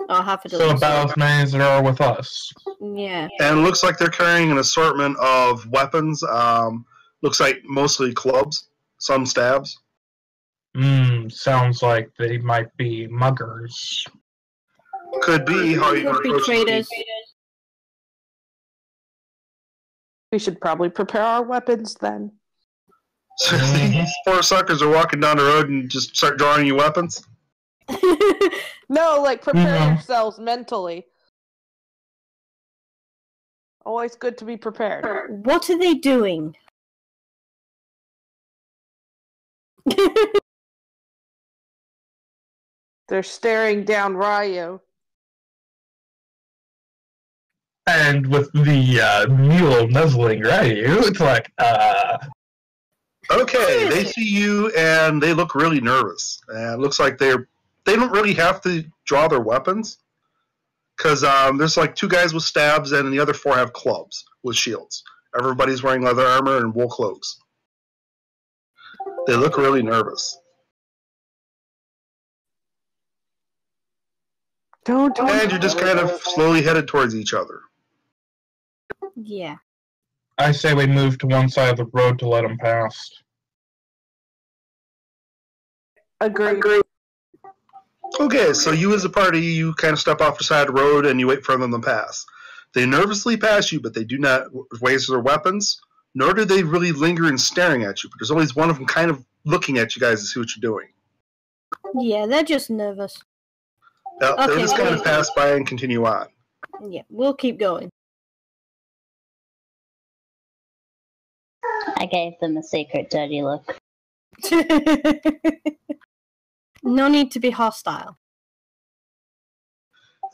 [SPEAKER 5] Oh, half a
[SPEAKER 1] So
[SPEAKER 5] dozen.
[SPEAKER 1] about as many as there are with us.
[SPEAKER 5] Yeah.
[SPEAKER 4] And it looks like they're carrying an assortment of weapons. Looks like mostly clubs, some stabs.
[SPEAKER 1] Sounds like they might be muggers.
[SPEAKER 4] Could be how you
[SPEAKER 5] Could be
[SPEAKER 4] approach
[SPEAKER 5] traders.
[SPEAKER 3] We should probably prepare our weapons then.
[SPEAKER 4] So these poor suckers are walking down the road and just start drawing you weapons.
[SPEAKER 3] No, like prepare
[SPEAKER 1] Mhm.
[SPEAKER 3] yourselves mentally. Always good to be prepared.
[SPEAKER 5] What are they doing?
[SPEAKER 3] They're staring down Ryu.
[SPEAKER 1] And with the mule nuzzling Ryu, it's like,
[SPEAKER 4] Okay, they see you and they look really nervous. And it looks like they don't really have to draw their weapons because there's like 2 guys with stabs and the other 4 have clubs with shields. Everybody's wearing leather armor and wool cloaks. They look really nervous.
[SPEAKER 3] Don't.
[SPEAKER 4] And you're just kind of slowly headed towards each other.
[SPEAKER 5] Yeah.
[SPEAKER 1] I say we move to one side of the road to let them pass.
[SPEAKER 3] Agree.
[SPEAKER 4] Okay, so you as a party, you kind of step off the side of the road and you wait for them to pass. They nervously pass you, but they do not raise their weapons, nor do they really linger and staring at you. But there's always one of them kind of looking at you guys to see what you're doing.
[SPEAKER 5] Yeah, they're just nervous.
[SPEAKER 4] They'll
[SPEAKER 5] Okay,
[SPEAKER 4] just kind
[SPEAKER 5] well-
[SPEAKER 4] of pass by and continue on.
[SPEAKER 5] Yeah, we'll keep going.
[SPEAKER 6] I gave them a secret dirty look.
[SPEAKER 5] No need to be hostile.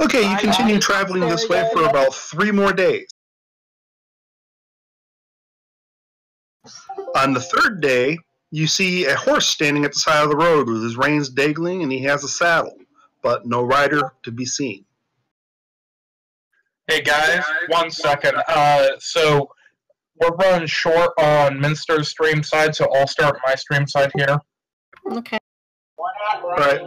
[SPEAKER 4] Okay, you continue traveling this way for about 3 more days. On the 3rd day, you see a horse standing at the side of the road with his reins dangling, and he has a saddle, but no rider to be seen.
[SPEAKER 1] Hey guys, 1 second. So we're running short on Minster's stream side, so I'll start my stream side here.
[SPEAKER 5] Okay.
[SPEAKER 4] Right.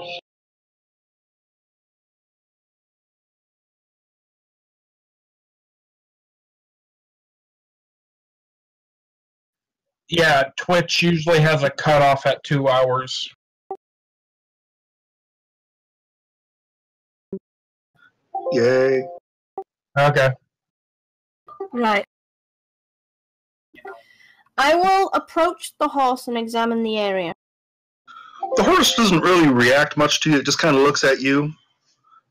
[SPEAKER 1] Yeah, Twitch usually has a cutoff at 2 hours.
[SPEAKER 4] Yay.
[SPEAKER 1] Okay.
[SPEAKER 5] Right. I will approach the horse and examine the area.
[SPEAKER 4] The horse doesn't really react much to you. It just kind of looks at you,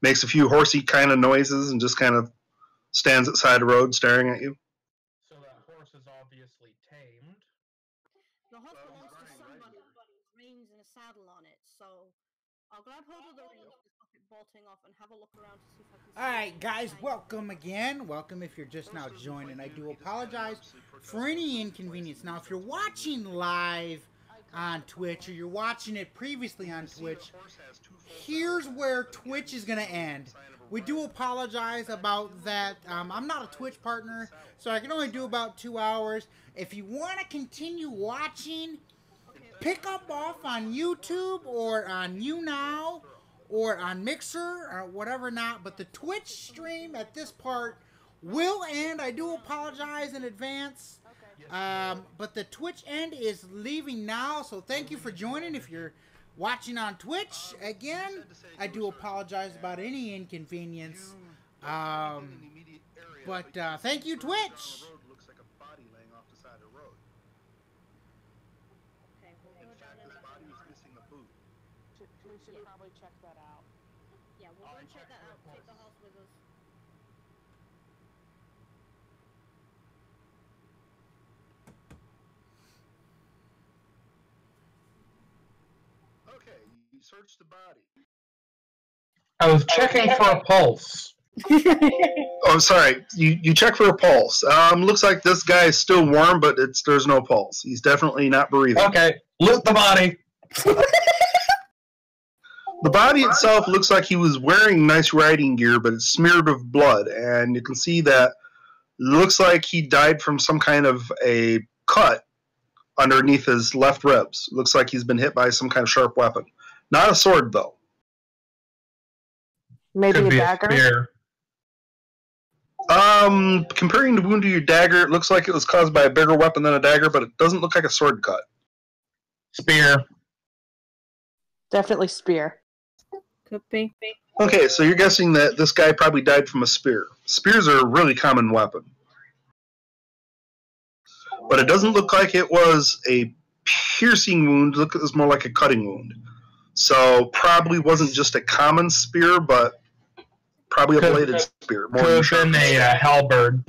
[SPEAKER 4] makes a few horsey kind of noises, and just kind of stands at the side of the road staring at you.
[SPEAKER 1] So that horse is obviously tamed.
[SPEAKER 5] The horse belongs to somebody with reins and a saddle on it, so I'll grab hold of the reins to stop it bolting off and have a look around to see if I can see.
[SPEAKER 2] Alright, guys, welcome again. Welcome if you're just now joining. I do apologize for any inconvenience. Now, if you're watching live on Twitch or you're watching it previously on Twitch, here's where Twitch is going to end. We do apologize about that. I'm not a Twitch partner, so I can only do about 2 hours. If you want to continue watching, pick up off on YouTube or on YouNow or on Mixer or whatever not. But the Twitch stream at this part will end. I do apologize in advance. But the Twitch end is leaving now, so thank you for joining. If you're watching on Twitch, again, I do apologize about any inconvenience. But thank you, Twitch.
[SPEAKER 3] We should probably check that out.
[SPEAKER 5] Yeah, we'll go and check that out. Take the horse with us.
[SPEAKER 4] Okay, you search the body.
[SPEAKER 1] I was checking for a pulse.
[SPEAKER 4] Oh, sorry. You check for a pulse. Looks like this guy is still warm, but there's no pulse. He's definitely not breathing.
[SPEAKER 1] Okay, loot the body.
[SPEAKER 4] The body itself looks like he was wearing nice riding gear, but it's smeared with blood, and you can see that it looks like he died from some kind of a cut underneath his left ribs. Looks like he's been hit by some kind of sharp weapon. Not a sword, though.
[SPEAKER 3] Maybe
[SPEAKER 1] Could
[SPEAKER 3] a
[SPEAKER 1] be
[SPEAKER 3] dagger?
[SPEAKER 1] a spear.
[SPEAKER 4] Comparing the wound to your dagger, it looks like it was caused by a bigger weapon than a dagger, but it doesn't look like a sword cut.
[SPEAKER 1] Spear.
[SPEAKER 3] Definitely spear.
[SPEAKER 5] Could be.
[SPEAKER 4] Okay, so you're guessing that this guy probably died from a spear. Spears are a really common weapon. But it doesn't look like it was a piercing wound. It was more like a cutting wound. So probably wasn't just a common spear, but probably a bladed spear. More
[SPEAKER 1] Could have been a halberd.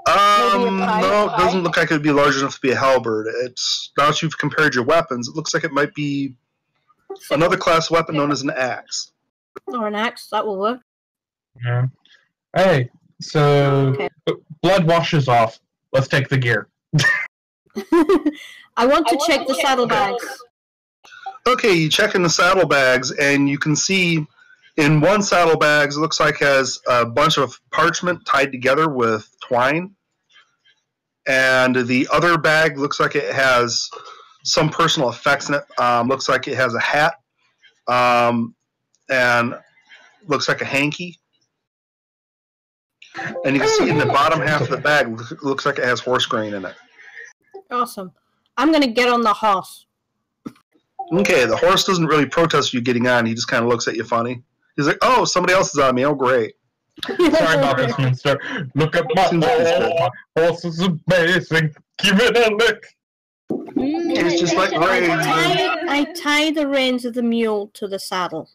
[SPEAKER 4] No, it doesn't look like it would be large enough to be a halberd. It's now that you've compared your weapons, it looks like it might be another class weapon known as an axe.
[SPEAKER 5] Or an axe, that will work.
[SPEAKER 1] Yeah. Hey, so
[SPEAKER 5] Okay.
[SPEAKER 1] blood washes off. Let's take the gear.
[SPEAKER 5] I want to check the saddlebags.
[SPEAKER 4] Okay, you check in the saddlebags, and you can see in one saddlebag, it looks like has a bunch of parchment tied together with twine. And the other bag looks like it has some personal effects in it. Looks like it has a hat, and looks like a hanky. And you can see in the bottom half of the bag, looks like it has horse grain in it.
[SPEAKER 5] Awesome. I'm going to get on the horse.
[SPEAKER 4] Okay, the horse doesn't really protest you getting on. He just kind of looks at you funny. He's like, oh, somebody else is on me. Oh, great.
[SPEAKER 1] Sorry about this, mister. Look at my horse. Horse is amazing. Give it a look.
[SPEAKER 4] It's just like
[SPEAKER 5] I tie the reins of the mule to the saddle.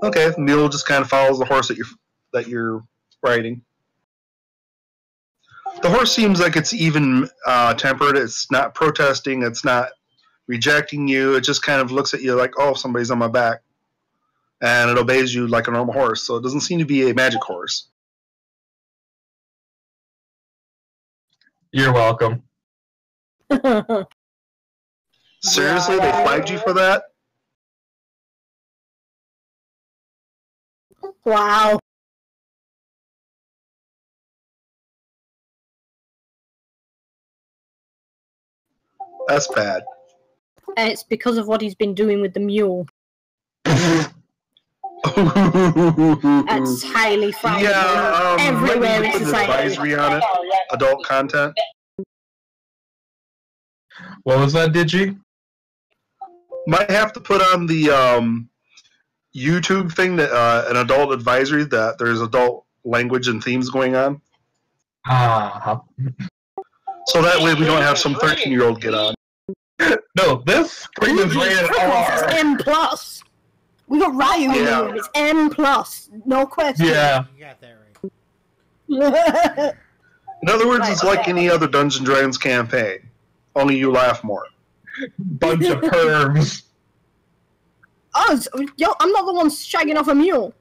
[SPEAKER 4] Okay, the mule just kind of follows the horse that you're riding. The horse seems like it's even tempered. It's not protesting. It's not rejecting you. It just kind of looks at you like, oh, somebody's on my back. And it obeys you like a normal horse. So it doesn't seem to be a magic horse.
[SPEAKER 1] You're welcome.
[SPEAKER 4] Seriously, they flagged you for that?
[SPEAKER 5] Wow.
[SPEAKER 4] That's bad.
[SPEAKER 5] And it's because of what he's been doing with the mule. That's highly frightening.
[SPEAKER 4] Yeah,
[SPEAKER 5] Everywhere
[SPEAKER 4] maybe
[SPEAKER 5] in
[SPEAKER 4] put an
[SPEAKER 5] society.
[SPEAKER 4] advisory on it. Adult content.
[SPEAKER 1] What was that, Digi?
[SPEAKER 4] Might have to put on the YouTube thing that an adult advisory that there's adult language and themes going on. So that way we don't have some 13-year-old get on.
[SPEAKER 1] No, this screen is rated
[SPEAKER 5] It's
[SPEAKER 1] R.
[SPEAKER 5] M plus. We got Ryu in the room. It's M plus. No question.
[SPEAKER 1] Yeah.
[SPEAKER 2] You got that right.
[SPEAKER 4] In other words, it's like any other Dungeons and Dragons campaign, only you laugh more.
[SPEAKER 1] Bunch of pervs.
[SPEAKER 5] Oh, yo, I'm not the one shagging off a mule.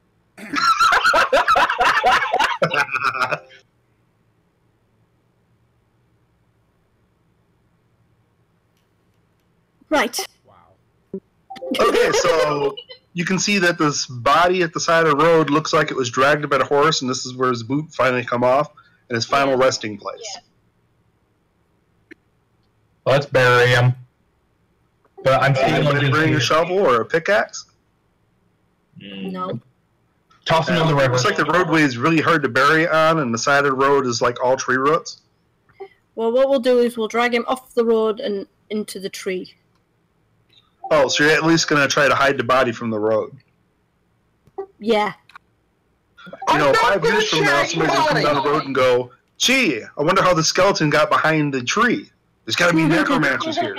[SPEAKER 5] Right.
[SPEAKER 2] Wow.
[SPEAKER 4] Okay, so you can see that this body at the side of the road looks like it was dragged by a horse, and this is where his boot finally come off, and his final resting place.
[SPEAKER 1] Let's bury him. But I'm feeling
[SPEAKER 4] Anybody bring a shovel or a pickaxe?
[SPEAKER 5] No.
[SPEAKER 1] Toss him in the river.
[SPEAKER 4] Looks like the roadway is really hard to bury on, and the side of the road is like all tree roots.
[SPEAKER 5] Well, what we'll do is we'll drag him off the road and into the tree.
[SPEAKER 4] Oh, so you're at least going to try to hide the body from the road.
[SPEAKER 5] Yeah.
[SPEAKER 4] You know, 5 years from now, somebody's going to come down the road and go, gee, I wonder how the skeleton got behind the tree. There's got to be necromancers here.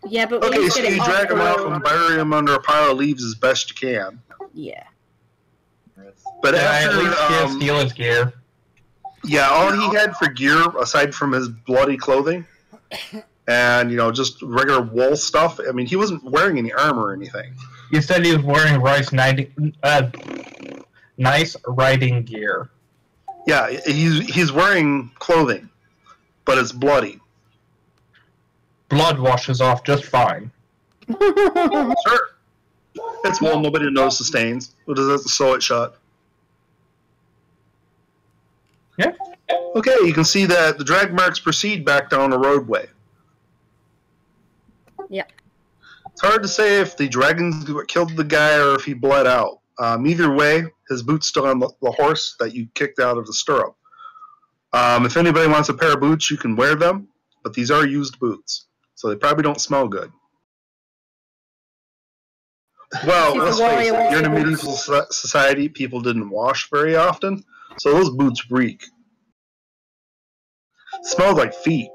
[SPEAKER 5] Yeah, but we
[SPEAKER 4] Okay,
[SPEAKER 5] need to
[SPEAKER 4] so
[SPEAKER 5] get
[SPEAKER 4] you
[SPEAKER 5] him off
[SPEAKER 4] drag
[SPEAKER 5] the
[SPEAKER 4] him out
[SPEAKER 5] road.
[SPEAKER 4] and bury him under a pile of leaves as best you can.
[SPEAKER 5] Yeah.
[SPEAKER 4] But
[SPEAKER 1] Yeah, at
[SPEAKER 4] after,
[SPEAKER 1] least steal his gear.
[SPEAKER 4] yeah, all he had for gear, aside from his bloody clothing, and, you know, just regular wool stuff, I mean, he wasn't wearing any armor or anything.
[SPEAKER 1] You said he was wearing nice riding gear.
[SPEAKER 4] Yeah, he's wearing clothing, but it's bloody.
[SPEAKER 1] Blood washes off just fine.
[SPEAKER 4] Sure. It's wool, nobody knows the stains. We'll just sew it shut.
[SPEAKER 1] Yeah.
[SPEAKER 4] Okay, you can see that the drag marks proceed back down the roadway.
[SPEAKER 5] Yeah.
[SPEAKER 4] It's hard to say if the dragons killed the guy or if he bled out. Either way, his boot's still on the horse that you kicked out of the stirrup. If anybody wants a pair of boots, you can wear them, but these are used boots, so they probably don't smell good. Well, let's face it, you're in a medieval society, people didn't wash very often, so those boots reek. Smelled like feet.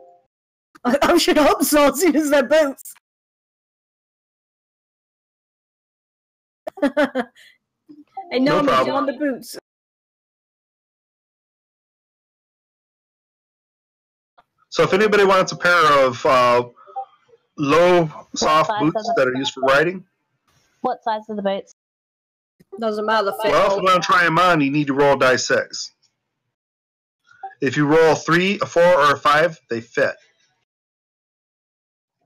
[SPEAKER 5] I should hope so, as soon as they're boots. I know
[SPEAKER 4] No
[SPEAKER 5] me
[SPEAKER 4] problem.
[SPEAKER 5] on the boots.
[SPEAKER 4] So if anybody wants a pair of low, soft
[SPEAKER 6] size
[SPEAKER 4] boots
[SPEAKER 6] are the-
[SPEAKER 4] that are used for riding,
[SPEAKER 6] What size are the boots?
[SPEAKER 5] Doesn't matter the fit.
[SPEAKER 4] well, if you want to try them on, you need to roll die 6. If you roll a 3, a 4, or a 5, they fit.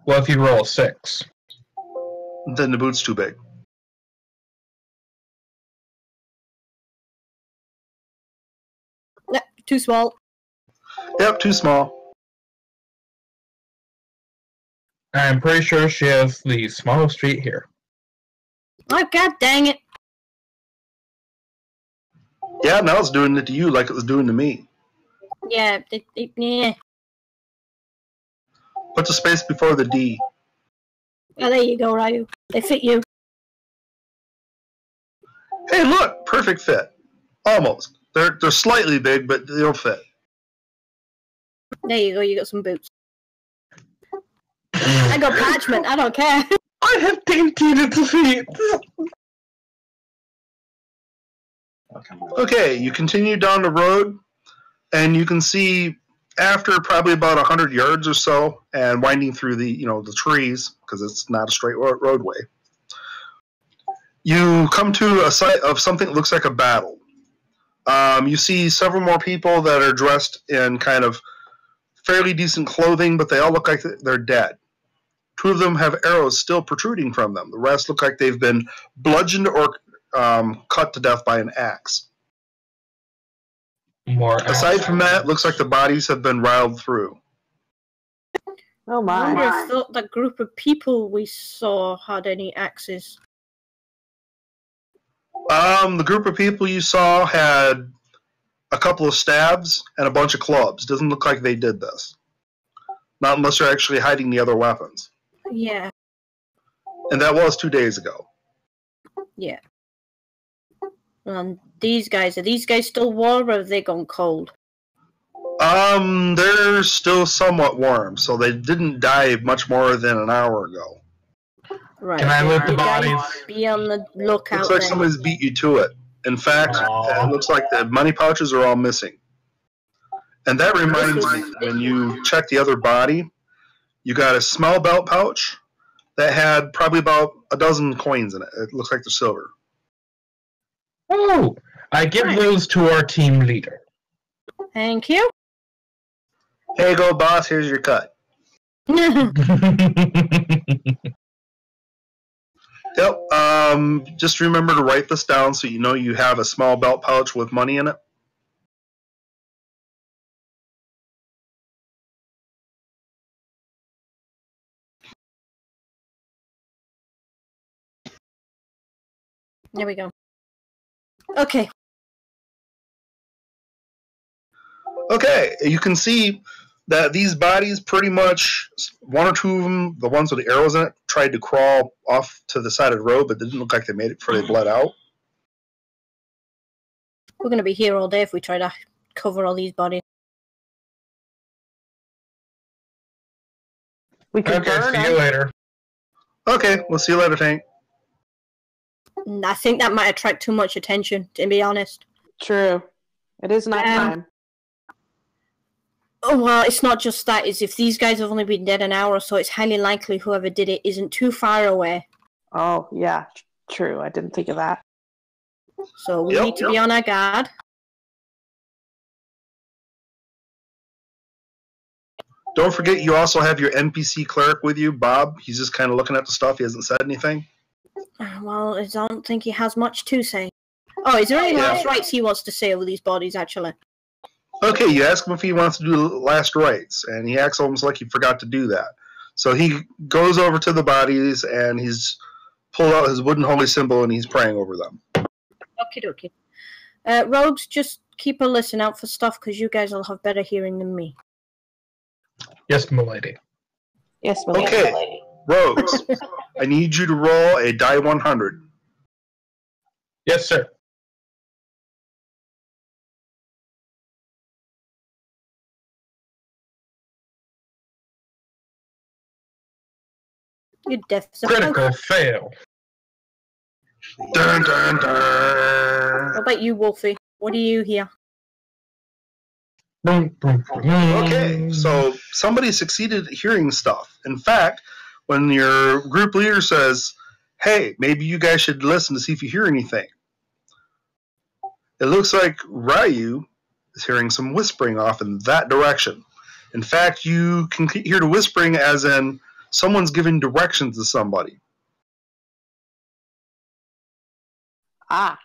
[SPEAKER 1] Well, if you roll a 6.
[SPEAKER 4] Then the boot's too big.
[SPEAKER 5] Nah, too small.
[SPEAKER 4] Yep, too small.
[SPEAKER 1] I'm pretty sure she has the smallest feet here.
[SPEAKER 5] Oh, god dang it.
[SPEAKER 4] Yeah, now it's doing it to you like it was doing to me.
[SPEAKER 5] Yeah, yeah.
[SPEAKER 4] Put the space before the D.
[SPEAKER 5] Oh, there you go, Ryu. They fit you.
[SPEAKER 4] Hey, look! Perfect fit. Almost. They're slightly big, but they'll fit.
[SPEAKER 5] There you go, you got some boots. I got parchment, I don't care.
[SPEAKER 1] I have dainty little feet!
[SPEAKER 4] Okay, you continue down the road, and you can see after probably about 100 yards or so, and winding through the trees because it's not a straight roadway, you come to a site of something that looks like a battle. You see several more people that are dressed in kind of fairly decent clothing, but they all look like they're dead. 2 of them have arrows still protruding from them. The rest look like they've been bludgeoned or cut to death by an axe.
[SPEAKER 1] More
[SPEAKER 4] Aside from that, looks like the bodies have been riled through.
[SPEAKER 3] Oh
[SPEAKER 5] I wonder
[SPEAKER 3] my.
[SPEAKER 5] if that group of people we saw had any axes.
[SPEAKER 4] The group of people you saw had a couple of stabs and a bunch of clubs. Doesn't look like they did this. Not unless you're actually hiding the other weapons.
[SPEAKER 5] Yeah.
[SPEAKER 4] And that was 2 days ago.
[SPEAKER 5] Yeah. These guys, are these guys still warm or have they gone cold?
[SPEAKER 4] They're still somewhat warm, so they didn't die much more than an hour ago.
[SPEAKER 5] Right.
[SPEAKER 1] Can I lift the
[SPEAKER 5] You guys
[SPEAKER 1] bodies?
[SPEAKER 5] be on the lookout.
[SPEAKER 4] Looks like
[SPEAKER 5] then.
[SPEAKER 4] somebody's beat you to it. In fact,
[SPEAKER 1] Aww.
[SPEAKER 4] it looks like the money pouches are all missing. And that reminds me, when you check the other body, you got a small belt pouch that had probably about a dozen coins in it. It looks like they're silver.
[SPEAKER 1] Oh, I give those to our team leader.
[SPEAKER 5] Thank you.
[SPEAKER 4] Hey, go boss, here's your cut. Yep, just remember to write this down so you know you have a small belt pouch with money in it.
[SPEAKER 5] There we go. Okay.
[SPEAKER 4] Okay, you can see that these bodies pretty much, one or two of them, the ones with the arrows in it, tried to crawl off to the side of the road, but it didn't look like they made it before they bled out.
[SPEAKER 5] We're going to be here all day if we try to cover all these bodies.
[SPEAKER 3] We can
[SPEAKER 1] Okay,
[SPEAKER 3] burn
[SPEAKER 1] see you
[SPEAKER 3] them.
[SPEAKER 1] later.
[SPEAKER 4] Okay, we'll see you later, Tank.
[SPEAKER 5] I think that might attract too much attention, to be honest.
[SPEAKER 3] True. It is nighttime.
[SPEAKER 5] Oh, well, it's not just that. It's if these guys have only been dead an hour or so, it's highly likely whoever did it isn't too far away.
[SPEAKER 3] Oh, yeah. True. I didn't think of that.
[SPEAKER 5] So we need to be on our guard.
[SPEAKER 4] Don't forget you also have your NPC cleric with you, Bob. He's just kind of looking at the stuff. He hasn't said anything.
[SPEAKER 5] Well, I don't think he has much to say. Oh, is there any last rites he wants to say over these bodies, actually?
[SPEAKER 4] Okay, you ask him if he wants to do last rites, and he acts almost like he forgot to do that. So he goes over to the bodies, and he's pulled out his wooden holy symbol, and he's praying over them.
[SPEAKER 5] Okie dokie. Rogues, just keep a listen out for stuff, because you guys will have better hearing than me.
[SPEAKER 1] Yes, milady.
[SPEAKER 3] Yes, milady.
[SPEAKER 4] Okay, Rogues, I need you to roll a die 100.
[SPEAKER 1] Yes, sir.
[SPEAKER 5] You're deaf as a
[SPEAKER 1] Critical
[SPEAKER 5] poker.
[SPEAKER 1] fail.
[SPEAKER 4] Dun, dun, dun.
[SPEAKER 5] What about you, Wolfie? What do you hear?
[SPEAKER 4] Okay, so somebody succeeded at hearing stuff. In fact, when your group leader says, hey, maybe you guys should listen to see if you hear anything, it looks like Ryu is hearing some whispering off in that direction. In fact, you can hear the whispering as in someone's giving directions to somebody.
[SPEAKER 3] Ah.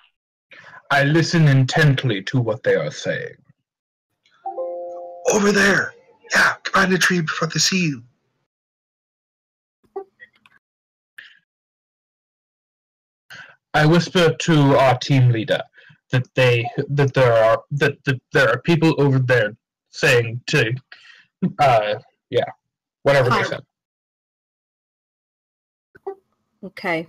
[SPEAKER 1] I listen intently to what they are saying.
[SPEAKER 4] Over there. Yeah, get behind the tree before they see you.
[SPEAKER 1] I whisper to our team leader that there are people over there saying to whatever they said.
[SPEAKER 5] Okay.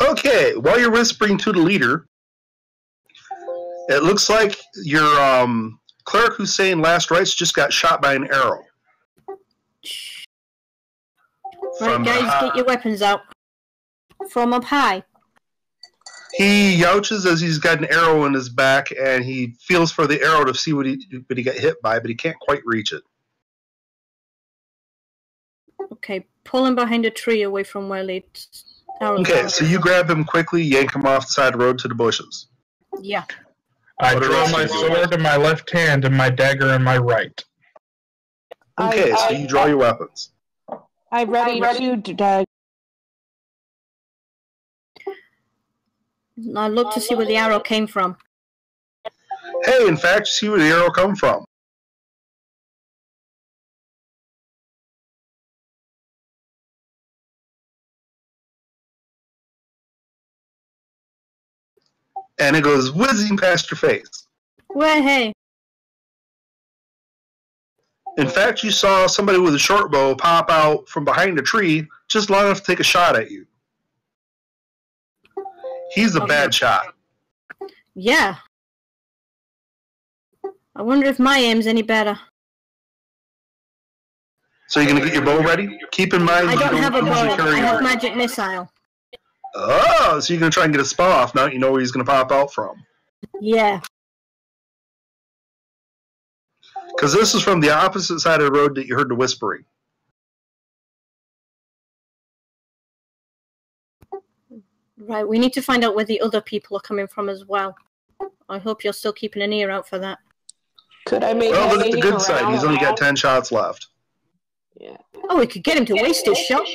[SPEAKER 4] Okay, while you're whispering to the leader, it looks like your cleric who's saying last rites just got shot by an arrow.
[SPEAKER 5] Right, guys, get your weapons out. From up high.
[SPEAKER 4] He youches as he's got an arrow in his back, and he feels for the arrow to see what he got hit by, but he can't quite reach it.
[SPEAKER 5] Okay, pull him behind a tree away from where they...
[SPEAKER 4] Okay, so you grab him quickly, yank him off the side of the road to the bushes.
[SPEAKER 5] Yeah.
[SPEAKER 1] I draw my sword in my left hand and my dagger in my right.
[SPEAKER 4] Okay, so you draw your weapons.
[SPEAKER 3] I'm ready to...
[SPEAKER 5] I look to see where the arrow came from.
[SPEAKER 4] Hey, in fact, see where the arrow come from. and it goes whizzing past your face.
[SPEAKER 5] Where, hey?
[SPEAKER 4] In fact, you saw somebody with a short bow pop out from behind a tree just long enough to take a shot at you. He's a bad shot.
[SPEAKER 5] Yeah. I wonder if my aim's any better.
[SPEAKER 4] So you're going to get your bow ready? Keep in mind
[SPEAKER 5] I don't have a bow.
[SPEAKER 4] usually carry
[SPEAKER 5] I have
[SPEAKER 4] your-
[SPEAKER 5] magic missile.
[SPEAKER 4] Oh, so you're going to try and get a spell off now that you know where he's going to pop out from.
[SPEAKER 5] Yeah.
[SPEAKER 4] Because this is from the opposite side of the road that you heard the whispering.
[SPEAKER 5] Right, we need to find out where the other people are coming from as well. I hope you're still keeping an ear out for that.
[SPEAKER 3] Could I make
[SPEAKER 4] Well, look at the
[SPEAKER 3] anything
[SPEAKER 4] good side.
[SPEAKER 3] around
[SPEAKER 4] He's only got
[SPEAKER 3] now?
[SPEAKER 4] 10 shots left.
[SPEAKER 3] Yeah.
[SPEAKER 5] Oh, we could get him to waste his shot.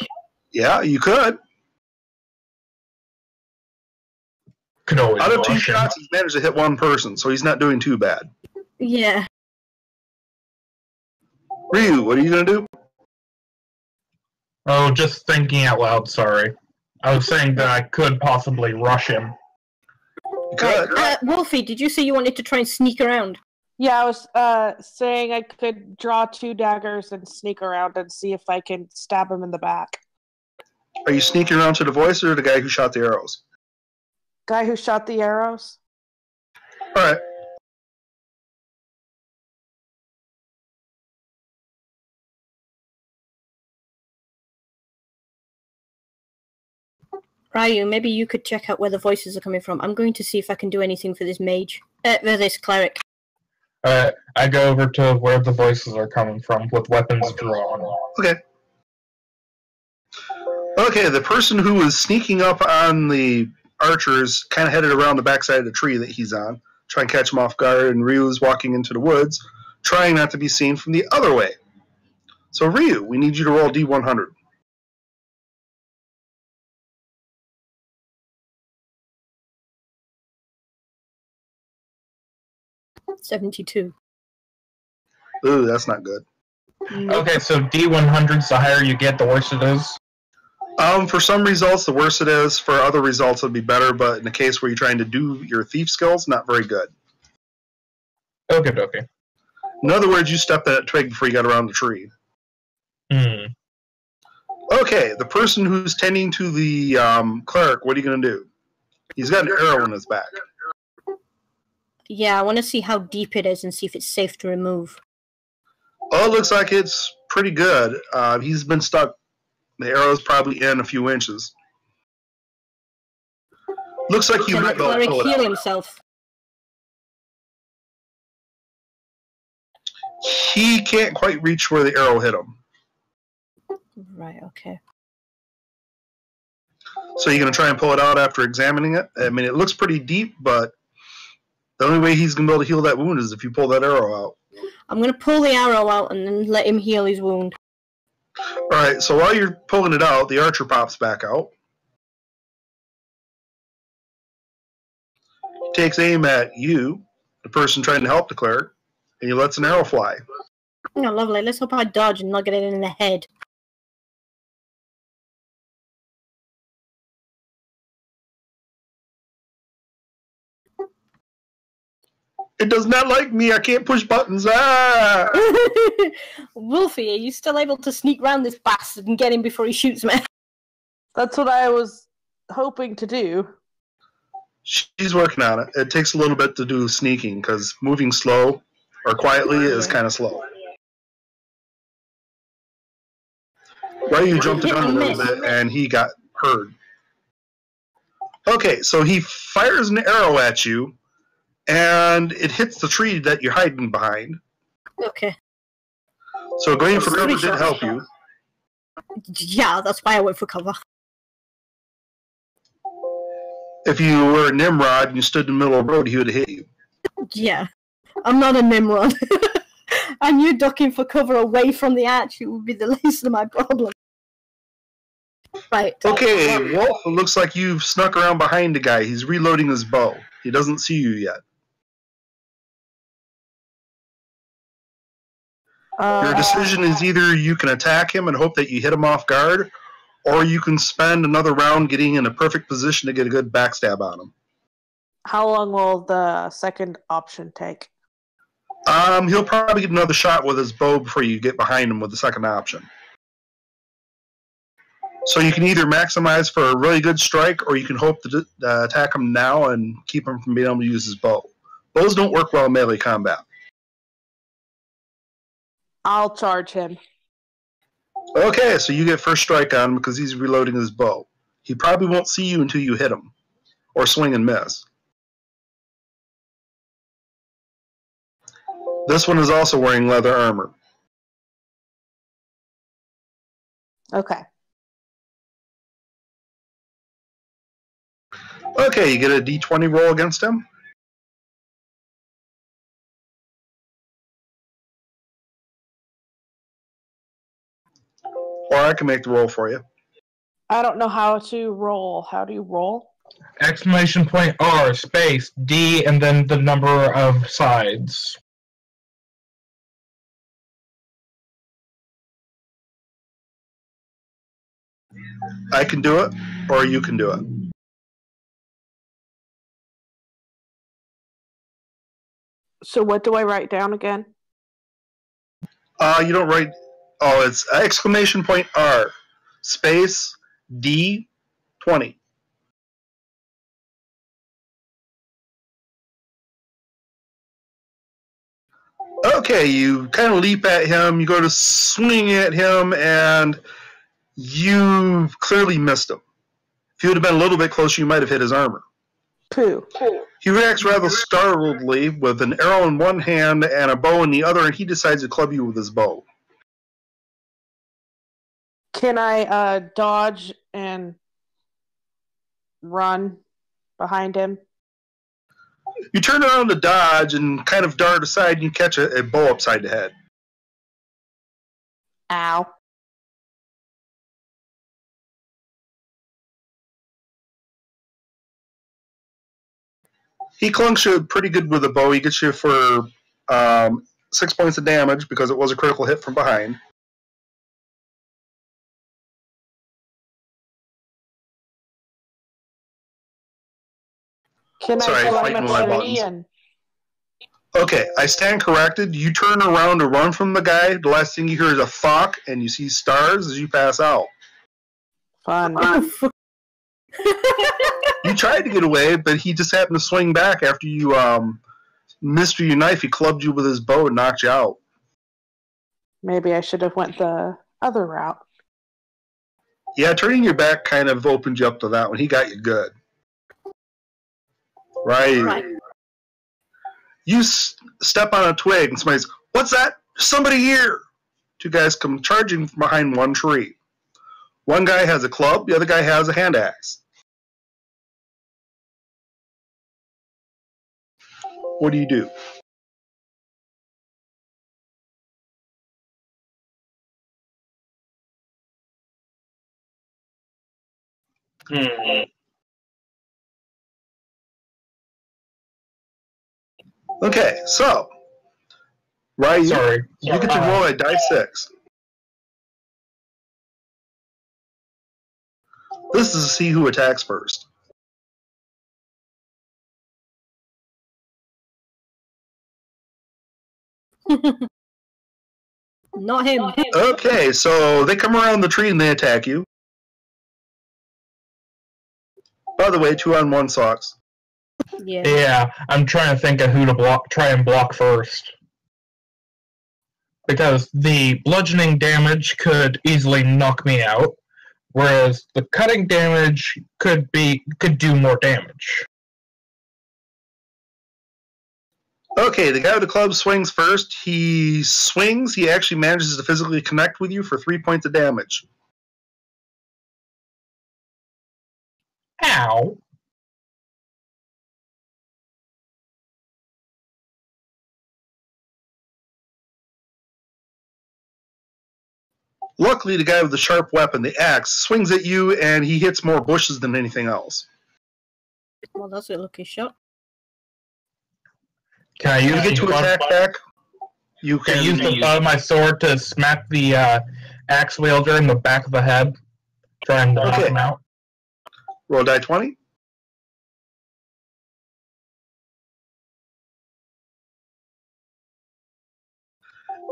[SPEAKER 4] Yeah, you could.
[SPEAKER 1] Could always
[SPEAKER 4] Out of 2
[SPEAKER 1] rush him.
[SPEAKER 4] shots, he's managed to hit one person, so he's not doing too bad.
[SPEAKER 5] Yeah.
[SPEAKER 4] Ryu, what are you going to do?
[SPEAKER 1] Oh, just thinking out loud, sorry. I was saying that I could possibly rush him.
[SPEAKER 4] You could.
[SPEAKER 5] Wolfie, did you say you wanted to try and sneak around?
[SPEAKER 3] Yeah, I was saying I could draw 2 daggers and sneak around and see if I can stab him in the back.
[SPEAKER 4] Are you sneaking around to the voice or the guy who shot the arrows?
[SPEAKER 3] Guy who shot the arrows?
[SPEAKER 4] All right.
[SPEAKER 5] Ryu, maybe you could check out where the voices are coming from. I'm going to see if I can do anything for this mage. For this cleric.
[SPEAKER 1] I go over to where the voices are coming from with weapons drawn.
[SPEAKER 4] Okay. Okay, the person who was sneaking up on the archers kind of headed around the backside of the tree that he's on, trying to catch him off guard, and Ryu is walking into the woods, trying not to be seen from the other way. So Ryu, we need you to roll D100.
[SPEAKER 5] 72.
[SPEAKER 4] Ooh, that's not good.
[SPEAKER 1] Okay, so D100's the higher you get, the worse it is.
[SPEAKER 4] For some results, the worse it is. For other results, it'd be better. But in the case where you're trying to do your thief skills, not very good.
[SPEAKER 1] Okay.
[SPEAKER 4] In other words, you stepped on that twig before you got around the tree. Okay, the person who's tending to the cleric, what are you going to do? He's got an arrow in his back.
[SPEAKER 5] Yeah, I want to see how deep it is and see if it's safe to remove.
[SPEAKER 4] Oh, it looks like it's pretty good. He's been stuck. The arrow's probably in a few inches. Looks like you
[SPEAKER 5] Can the
[SPEAKER 4] might be able to
[SPEAKER 5] cleric
[SPEAKER 4] pull it
[SPEAKER 5] heal
[SPEAKER 4] out.
[SPEAKER 5] himself?
[SPEAKER 4] He can't quite reach where the arrow hit him.
[SPEAKER 5] Right, okay.
[SPEAKER 4] So you're going to try and pull it out after examining it? I mean, it looks pretty deep, but the only way he's going to be able to heal that wound is if you pull that arrow out.
[SPEAKER 5] I'm going to pull the arrow out and then let him heal his wound.
[SPEAKER 4] Alright, so while you're pulling it out, the archer pops back out. He takes aim at you, the person trying to help the cleric, and he lets an arrow fly.
[SPEAKER 5] Oh, lovely. Let's hope I dodge and not get it in the head.
[SPEAKER 4] It does not like me, I can't push buttons. Ah!
[SPEAKER 5] Wolfie, are you still able to sneak round this bastard and get him before he shoots me?
[SPEAKER 3] That's what I was hoping to do.
[SPEAKER 4] She's working on it. It takes a little bit to do sneaking, because moving slow or quietly is kind of slow. Ryu jumped the gun a little bit, and he got hurt. Okay, so he fires an arrow at you, and it hits the tree that you're hiding behind.
[SPEAKER 5] Okay.
[SPEAKER 4] So going for cover did help you.
[SPEAKER 5] Yeah, that's why I went for cover.
[SPEAKER 4] If you were a Nimrod and you stood in the middle of the road, he would have hit you.
[SPEAKER 5] Yeah. I'm not a Nimrod. I knew ducking for cover away from the arch would be the least of my problem. Right.
[SPEAKER 4] Okay, Wolf, it looks like you've snuck around behind the guy. He's reloading his bow. He doesn't see you yet. Your decision is either you can attack him and hope that you hit him off guard, or you can spend another round getting in a perfect position to get a good backstab on him.
[SPEAKER 3] How long will the second option take?
[SPEAKER 4] He'll probably get another shot with his bow before you get behind him with the second option. So you can either maximize for a really good strike, or you can hope to attack him now and keep him from being able to use his bow. Bows don't work well in melee combat.
[SPEAKER 3] I'll charge him.
[SPEAKER 4] Okay, so you get first strike on him because he's reloading his bow. He probably won't see you until you hit him, or swing and miss. This one is also wearing leather armor.
[SPEAKER 3] Okay.
[SPEAKER 4] Okay, you get a d20 roll against him. Or I can make the roll for you.
[SPEAKER 3] I don't know how to roll. How do you roll?
[SPEAKER 1] Exclamation point R, space, D, and then the number of sides.
[SPEAKER 4] I can do it, or you can do it.
[SPEAKER 3] So what do I write down again?
[SPEAKER 4] You don't write... Oh, it's exclamation point R, space, D, 20. Okay, you kind of leap at him, you go to swing at him, and you clearly missed him. If you would have been a little bit closer, you might have hit his armor.
[SPEAKER 3] Pooh.
[SPEAKER 4] He reacts rather startledly with an arrow in one hand and a bow in the other, and he decides to club you with his bow.
[SPEAKER 3] Can I dodge and run behind him?
[SPEAKER 4] You turn around to dodge and kind of dart aside, and you catch a bow upside the head.
[SPEAKER 3] Ow.
[SPEAKER 4] He clunks you pretty good with a bow. He gets you for 6 points of damage because it was a critical hit from behind.
[SPEAKER 3] Can
[SPEAKER 4] Sorry,
[SPEAKER 3] I
[SPEAKER 4] fighting with my buttons.
[SPEAKER 3] and...
[SPEAKER 4] Okay, I stand corrected. You turn around to run from the guy. The last thing you hear is a fuck, and you see stars as you pass out.
[SPEAKER 3] Fun.
[SPEAKER 4] You tried to get away, but he just happened to swing back after you missed with your knife. He clubbed you with his bow and knocked you out.
[SPEAKER 3] Maybe I should have went the other route.
[SPEAKER 4] Yeah, turning your back kind of opened you up to that one. He got you good. Right. You step on a twig and somebody's, "What's that? Somebody here!" Two guys come charging from behind one tree. One guy has a club, the other guy has a hand axe. What do you do? Okay, so Ryan,
[SPEAKER 1] Sorry.
[SPEAKER 4] you get to roll a die 6. This is to see who attacks first.
[SPEAKER 5] Not him.
[SPEAKER 4] Okay, so they come around the tree and they attack you. By the way, 2-on-1 sucks.
[SPEAKER 5] Yeah.
[SPEAKER 1] Yeah, I'm trying to think of who to try and block first. Because the bludgeoning damage could easily knock me out, whereas the cutting damage could do more damage.
[SPEAKER 4] Okay, the guy with the club swings first. He swings. He actually manages to physically connect with you for 3 points of damage.
[SPEAKER 1] Ow.
[SPEAKER 4] Luckily, the guy with the sharp weapon, the axe, swings at you, and he hits more bushes than anything else.
[SPEAKER 5] Well, that's a lucky shot.
[SPEAKER 1] Can I
[SPEAKER 4] You
[SPEAKER 1] use
[SPEAKER 4] get to attack back. You
[SPEAKER 1] Can I
[SPEAKER 4] can
[SPEAKER 1] use the butt of my sword to smack the axe wielder in the back of the head? Try and knock
[SPEAKER 4] Okay.
[SPEAKER 1] him out?
[SPEAKER 4] roll die 20.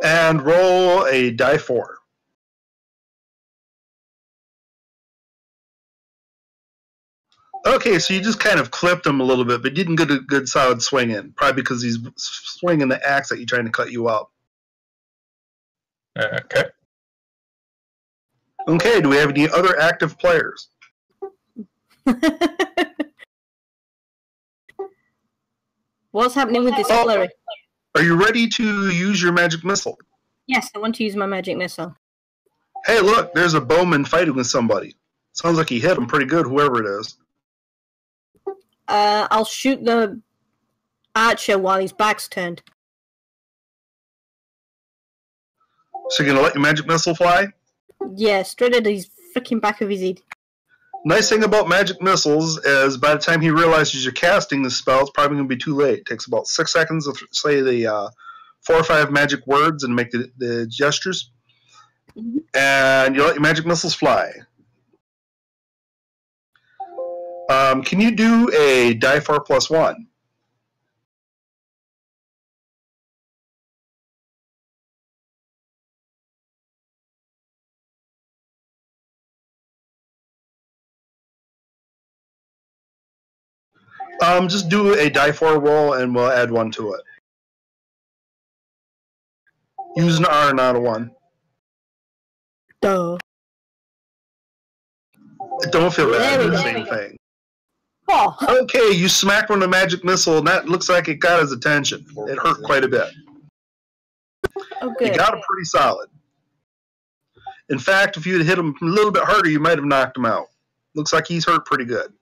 [SPEAKER 4] And roll a die 4. Okay, so you just kind of clipped him a little bit, but didn't get a good solid swing in. Probably because he's swinging the axe at you, trying to cut you up.
[SPEAKER 1] Okay.
[SPEAKER 4] Okay, do we have any other active players?
[SPEAKER 5] What's happening with this cleric?
[SPEAKER 4] Are you ready to use your magic missile?
[SPEAKER 5] Yes, I want to use my magic missile.
[SPEAKER 4] Hey, look, there's a bowman fighting with somebody. Sounds like he hit him pretty good, whoever it is.
[SPEAKER 5] I'll shoot the archer while his back's turned.
[SPEAKER 4] So you're going to let your magic missile fly?
[SPEAKER 5] Yeah, straight at his freaking back of his head.
[SPEAKER 4] Nice thing about magic missiles is by the time he realizes you're casting the spell, it's probably going to be too late. It takes about 6 seconds to say the 4 or 5 magic words and make the gestures. Mm-hmm. And you let your magic missiles fly. Can you do a die 4 plus 1? Just do a die 4 roll and we'll add 1 to it. Use an R, not a 1.
[SPEAKER 5] Duh.
[SPEAKER 4] Don't feel bad. Do the same thing.
[SPEAKER 5] Oh.
[SPEAKER 4] Okay, you smacked on a magic missile, and that looks like it got his attention. It hurt quite a bit.
[SPEAKER 5] Oh, good.
[SPEAKER 4] You got him pretty solid. In fact, if you had hit him a little bit harder, you might have knocked him out. Looks like he's hurt pretty good.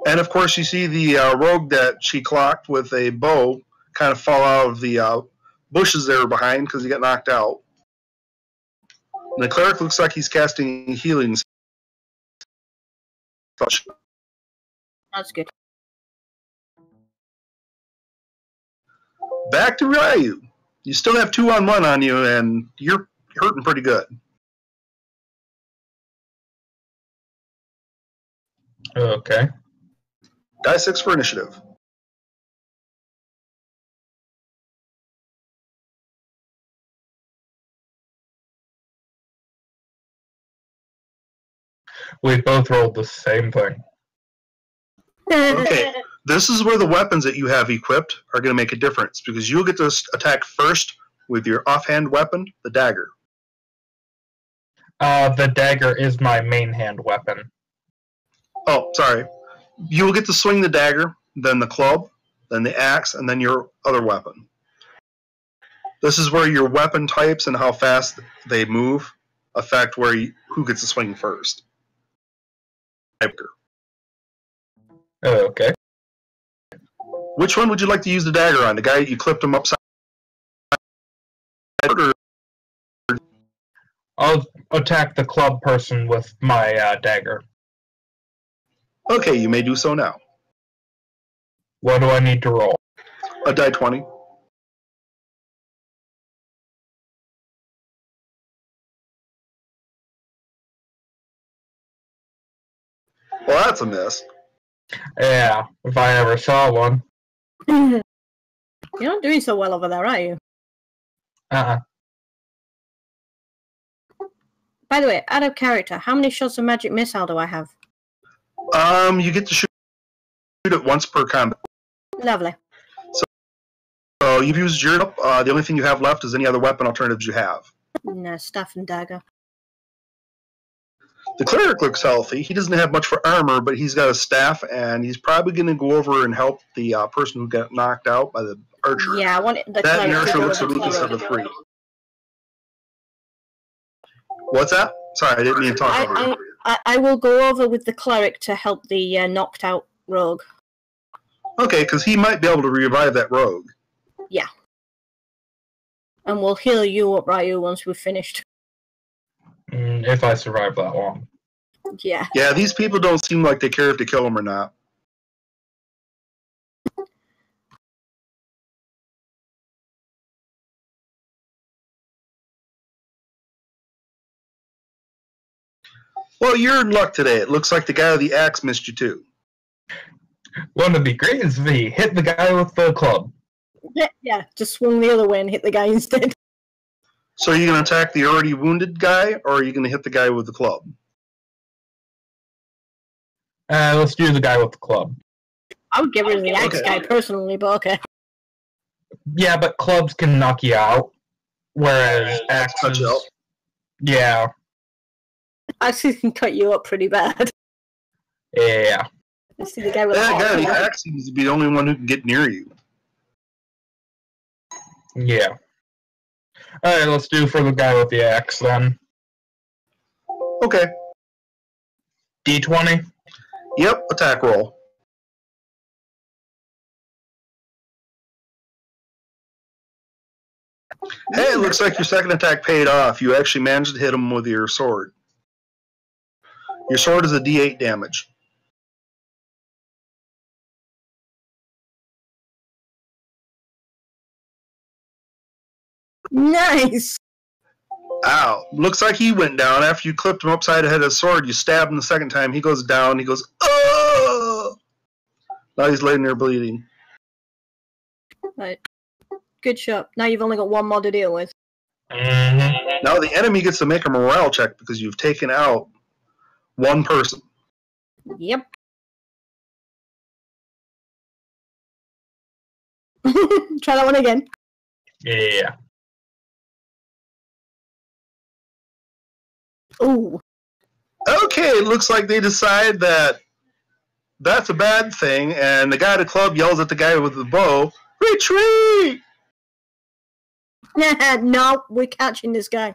[SPEAKER 4] And of course, you see the rogue that she clocked with a bow kind of fall out of the bushes they were behind because he got knocked out. And the cleric looks like he's casting healing.
[SPEAKER 5] That's good.
[SPEAKER 4] Back to Ryu. You still have 2-on-1 on you, and you're hurting pretty good.
[SPEAKER 1] Okay.
[SPEAKER 4] Die 6 for initiative.
[SPEAKER 1] We both rolled the same thing.
[SPEAKER 4] Okay, this is where the weapons that you have equipped are going to make a difference, because you'll get to attack first with your offhand weapon, the dagger.
[SPEAKER 1] The dagger is my main hand weapon.
[SPEAKER 4] Oh, sorry. You will get to swing the dagger, then the club, then the axe, and then your other weapon. This is where your weapon types and how fast they move affect who gets to swing first.
[SPEAKER 1] Okay.
[SPEAKER 4] Which one would you like to use the dagger on? The guy you clipped him upside down?
[SPEAKER 1] I'll attack the club person with my dagger.
[SPEAKER 4] Okay, you may do so now.
[SPEAKER 1] What do I need to roll?
[SPEAKER 4] A die 20. Well, that's a miss.
[SPEAKER 1] Yeah, if I ever saw one.
[SPEAKER 5] You're not doing so well over there, are you?
[SPEAKER 1] Uh-uh.
[SPEAKER 5] By the way, out of character, how many shots of magic missile do I have?
[SPEAKER 4] You get to shoot it once per combat.
[SPEAKER 5] Lovely.
[SPEAKER 4] So you've used your the only thing you have left is any other weapon alternatives you have.
[SPEAKER 5] No, staff and dagger.
[SPEAKER 4] The cleric looks healthy. He doesn't have much for armor, but he's got a staff, and he's probably going to go over and help the person who got knocked out by the archer.
[SPEAKER 5] Yeah, I want the
[SPEAKER 4] that
[SPEAKER 5] cleric.
[SPEAKER 4] archer looks the weakest of the 3. What's that? Sorry, I didn't mean to talk over you.
[SPEAKER 5] I will go over with the cleric to help the knocked out rogue.
[SPEAKER 4] Okay, because he might be able to revive that rogue.
[SPEAKER 5] Yeah. And we'll heal you up, Ryu, once we've finished.
[SPEAKER 1] If I survive that long.
[SPEAKER 5] Yeah.
[SPEAKER 4] Yeah, these people don't seem like they care if to kill him or not. Well, you're in luck today. It looks like the guy with the axe missed you too.
[SPEAKER 1] Wouldn't it be great if he hit the guy with the club?
[SPEAKER 5] Yeah, just swung the other way and hit the guy instead.
[SPEAKER 4] So are you going to attack the already wounded guy, or are you going to hit the guy with the club?
[SPEAKER 1] Let's do the guy with the club.
[SPEAKER 5] I would get rid of the axe guy personally, but okay.
[SPEAKER 1] Yeah, but clubs can knock you out, whereas axes... Yeah.
[SPEAKER 5] Axes can cut you up pretty bad.
[SPEAKER 1] Yeah.
[SPEAKER 5] I see the guy with
[SPEAKER 4] the axe seems to be the only one who can get near you.
[SPEAKER 1] Yeah. Alright, let's do for the guy with the axe then.
[SPEAKER 4] Okay.
[SPEAKER 1] D20?
[SPEAKER 4] Yep, attack roll. Hey, it looks like your second attack paid off. You actually managed to hit him with your sword. Your sword is a D8 damage.
[SPEAKER 5] Nice!
[SPEAKER 4] Ow. Looks like he went down. After you clipped him upside the head with a sword, you stabbed him the second time. He goes down. He goes, oh! Now he's laying there bleeding.
[SPEAKER 5] Right. Good shot. Now you've only got one more to deal with.
[SPEAKER 4] Now the enemy gets to make a morale check because you've taken out one person.
[SPEAKER 5] Yep. Try that one again.
[SPEAKER 1] Yeah.
[SPEAKER 5] Ooh.
[SPEAKER 4] Okay, it looks like they decide that that's a bad thing, and the guy at the club yells at the guy with the bow, retreat!
[SPEAKER 5] No, we're catching this guy.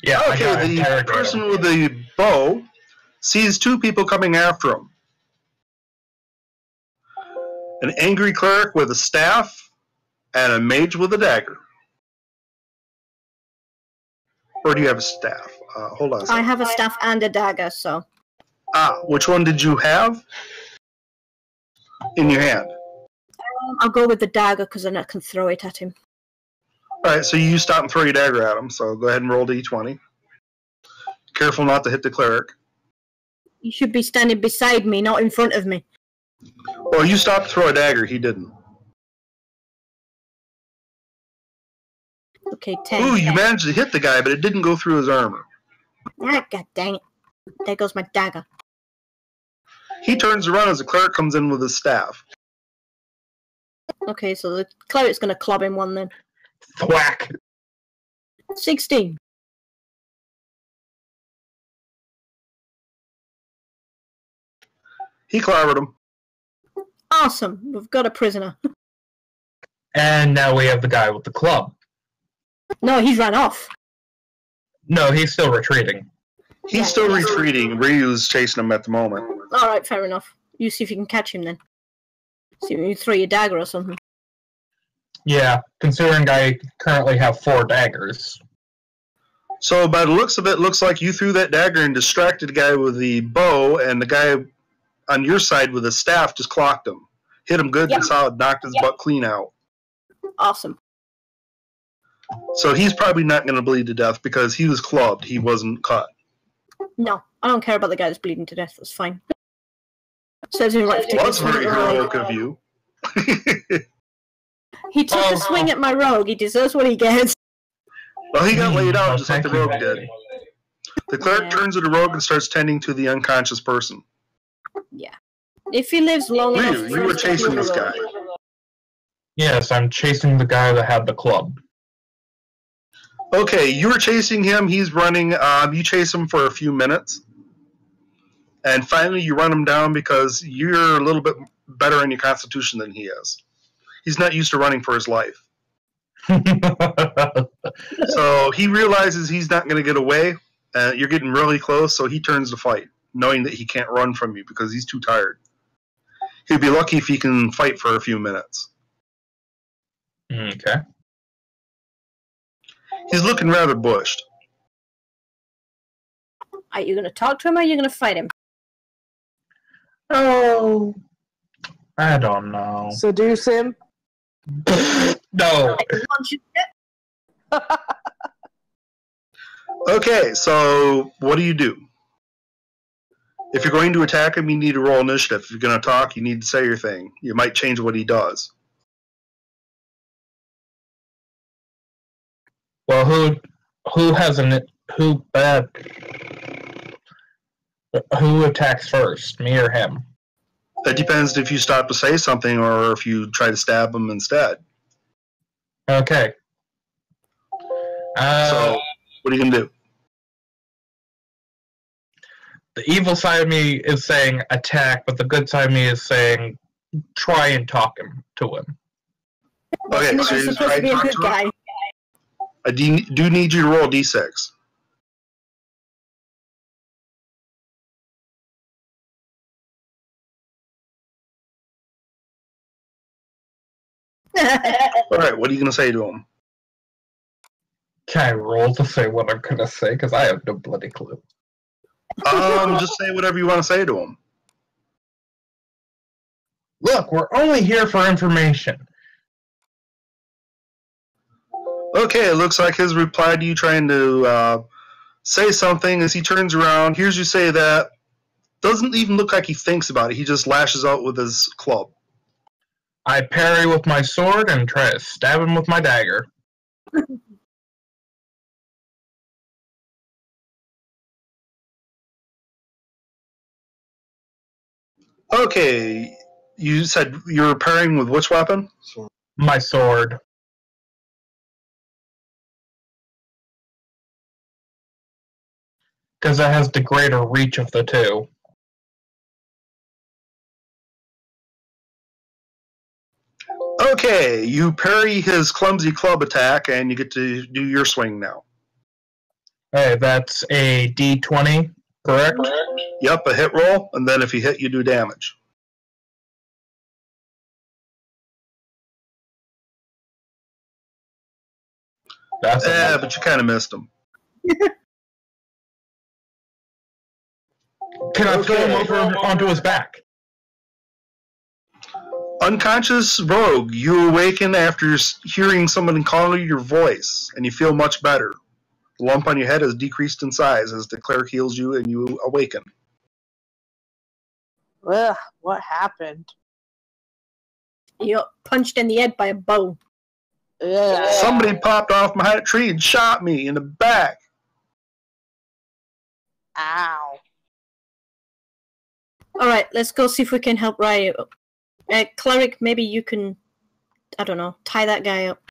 [SPEAKER 1] Yeah,
[SPEAKER 4] okay, the person with the bow sees two people coming after him. An angry cleric with a staff and a mage with a dagger. Or do you have a staff? Hold on a second.
[SPEAKER 5] I have a staff and a dagger, so...
[SPEAKER 4] Which one did you have in your hand?
[SPEAKER 5] I'll go with the dagger because then I can throw it at him.
[SPEAKER 4] Alright, so you stop and throw your dagger at him, so go ahead and roll D20. Careful not to hit the cleric.
[SPEAKER 5] You should be standing beside me, not in front of me.
[SPEAKER 4] Well, you stopped to throw a dagger, he didn't.
[SPEAKER 5] Okay, 10.
[SPEAKER 4] Ooh, you managed to hit the guy, but it didn't go through his armor.
[SPEAKER 5] Ah, god dang it. There goes my dagger.
[SPEAKER 4] He turns around as the cleric comes in with his staff.
[SPEAKER 5] Okay, so the cleric's gonna club him one then.
[SPEAKER 1] Thwack!
[SPEAKER 5] 16.
[SPEAKER 4] He clobbered him.
[SPEAKER 5] Awesome, we've got a prisoner.
[SPEAKER 1] And now we have the guy with the club.
[SPEAKER 5] No, he's run off.
[SPEAKER 1] No, he's still retreating.
[SPEAKER 4] He's still retreating. Ryu's chasing him at the moment.
[SPEAKER 5] Alright, fair enough. You see if you can catch him then. See if you throw your dagger or something.
[SPEAKER 1] Yeah, considering I currently have 4 daggers.
[SPEAKER 4] So by the looks of it, looks like you threw that dagger and distracted the guy with the bow, and the guy on your side with the staff just clocked him. Hit him good and solid, knocked his butt clean out.
[SPEAKER 5] Awesome.
[SPEAKER 4] So he's probably not going to bleed to death because he was clubbed. He wasn't cut.
[SPEAKER 5] No, I don't care about the guy that's bleeding to death. That's fine. Says in right to take
[SPEAKER 4] Well,
[SPEAKER 5] a
[SPEAKER 4] that's
[SPEAKER 5] swing
[SPEAKER 4] very
[SPEAKER 5] at my rogue.
[SPEAKER 4] heroic of you.
[SPEAKER 5] He took a swing at my rogue. He deserves what he gets.
[SPEAKER 4] Well, he got laid out just like the
[SPEAKER 1] thank you,
[SPEAKER 4] rogue did.
[SPEAKER 1] Betty.
[SPEAKER 4] The cleric turns to the rogue and starts tending to the unconscious person.
[SPEAKER 5] Yeah. If he lives long enough...
[SPEAKER 4] Ryu, you were chasing this guy.
[SPEAKER 1] Yes, I'm chasing the guy that had the club.
[SPEAKER 4] Okay, you were chasing him. He's running. You chase him for a few minutes. And finally you run him down because you're a little bit better in your constitution than he is. He's not used to running for his life. So he realizes he's not going to get away. You're getting really close, so he turns to fight, knowing that he can't run from you because he's too tired. He'd be lucky if he can fight for a few minutes.
[SPEAKER 1] Okay.
[SPEAKER 4] He's looking rather bushed.
[SPEAKER 5] Are you going to talk to him or are you going to fight him?
[SPEAKER 1] Oh, I don't know.
[SPEAKER 3] Seduce him?
[SPEAKER 1] No.
[SPEAKER 4] Okay, so what do? If you're going to attack him, you need to roll initiative. If you're going to talk, you need to say your thing. You might change what he does.
[SPEAKER 1] Well, who hasn't who attacks first, me or him?
[SPEAKER 4] That depends if you stop to say something or if you try to stab him instead.
[SPEAKER 1] Okay.
[SPEAKER 4] So, what are you gonna do?
[SPEAKER 1] The evil side of me is saying attack, but the good side of me is saying try and talk to him.
[SPEAKER 4] Okay,
[SPEAKER 5] This
[SPEAKER 4] so
[SPEAKER 5] is
[SPEAKER 4] you're
[SPEAKER 5] supposed to be a good guy.
[SPEAKER 4] I do need you to roll a d6. All right, what are you going to say to him?
[SPEAKER 1] Can I roll to say what I'm going to say? Because I have no bloody clue.
[SPEAKER 4] Just say whatever you want to say to him.
[SPEAKER 1] Look, we're only here for information.
[SPEAKER 4] Okay, it looks like his reply to you trying to say something as he turns around, hears you say that. Doesn't even look like he thinks about it. He just lashes out with his club.
[SPEAKER 1] I parry with my sword and try to stab him with my dagger.
[SPEAKER 4] Okay, you said you're parrying with which weapon?
[SPEAKER 1] My sword. Because it has the greater reach of the two.
[SPEAKER 4] Okay, you parry his clumsy club attack, and you get to do your swing now.
[SPEAKER 1] Hey, that's a D20, correct?
[SPEAKER 4] Yep, a hit roll, and then if you hit, you do damage.
[SPEAKER 1] That's
[SPEAKER 4] but you kind of missed him.
[SPEAKER 1] Can I throw him over onto his back?
[SPEAKER 4] Unconscious rogue, you awaken after hearing someone call your voice, and you feel much better. The lump on your head has decreased in size as the cleric heals you and you awaken.
[SPEAKER 3] Ugh, what happened?
[SPEAKER 5] You got punched in the head by a bow.
[SPEAKER 3] Ugh.
[SPEAKER 4] Somebody popped off my tree and shot me in the back.
[SPEAKER 3] Ow.
[SPEAKER 5] Alright, let's go see if we can help Ryu. Cleric, maybe you can, I don't know, tie that guy up.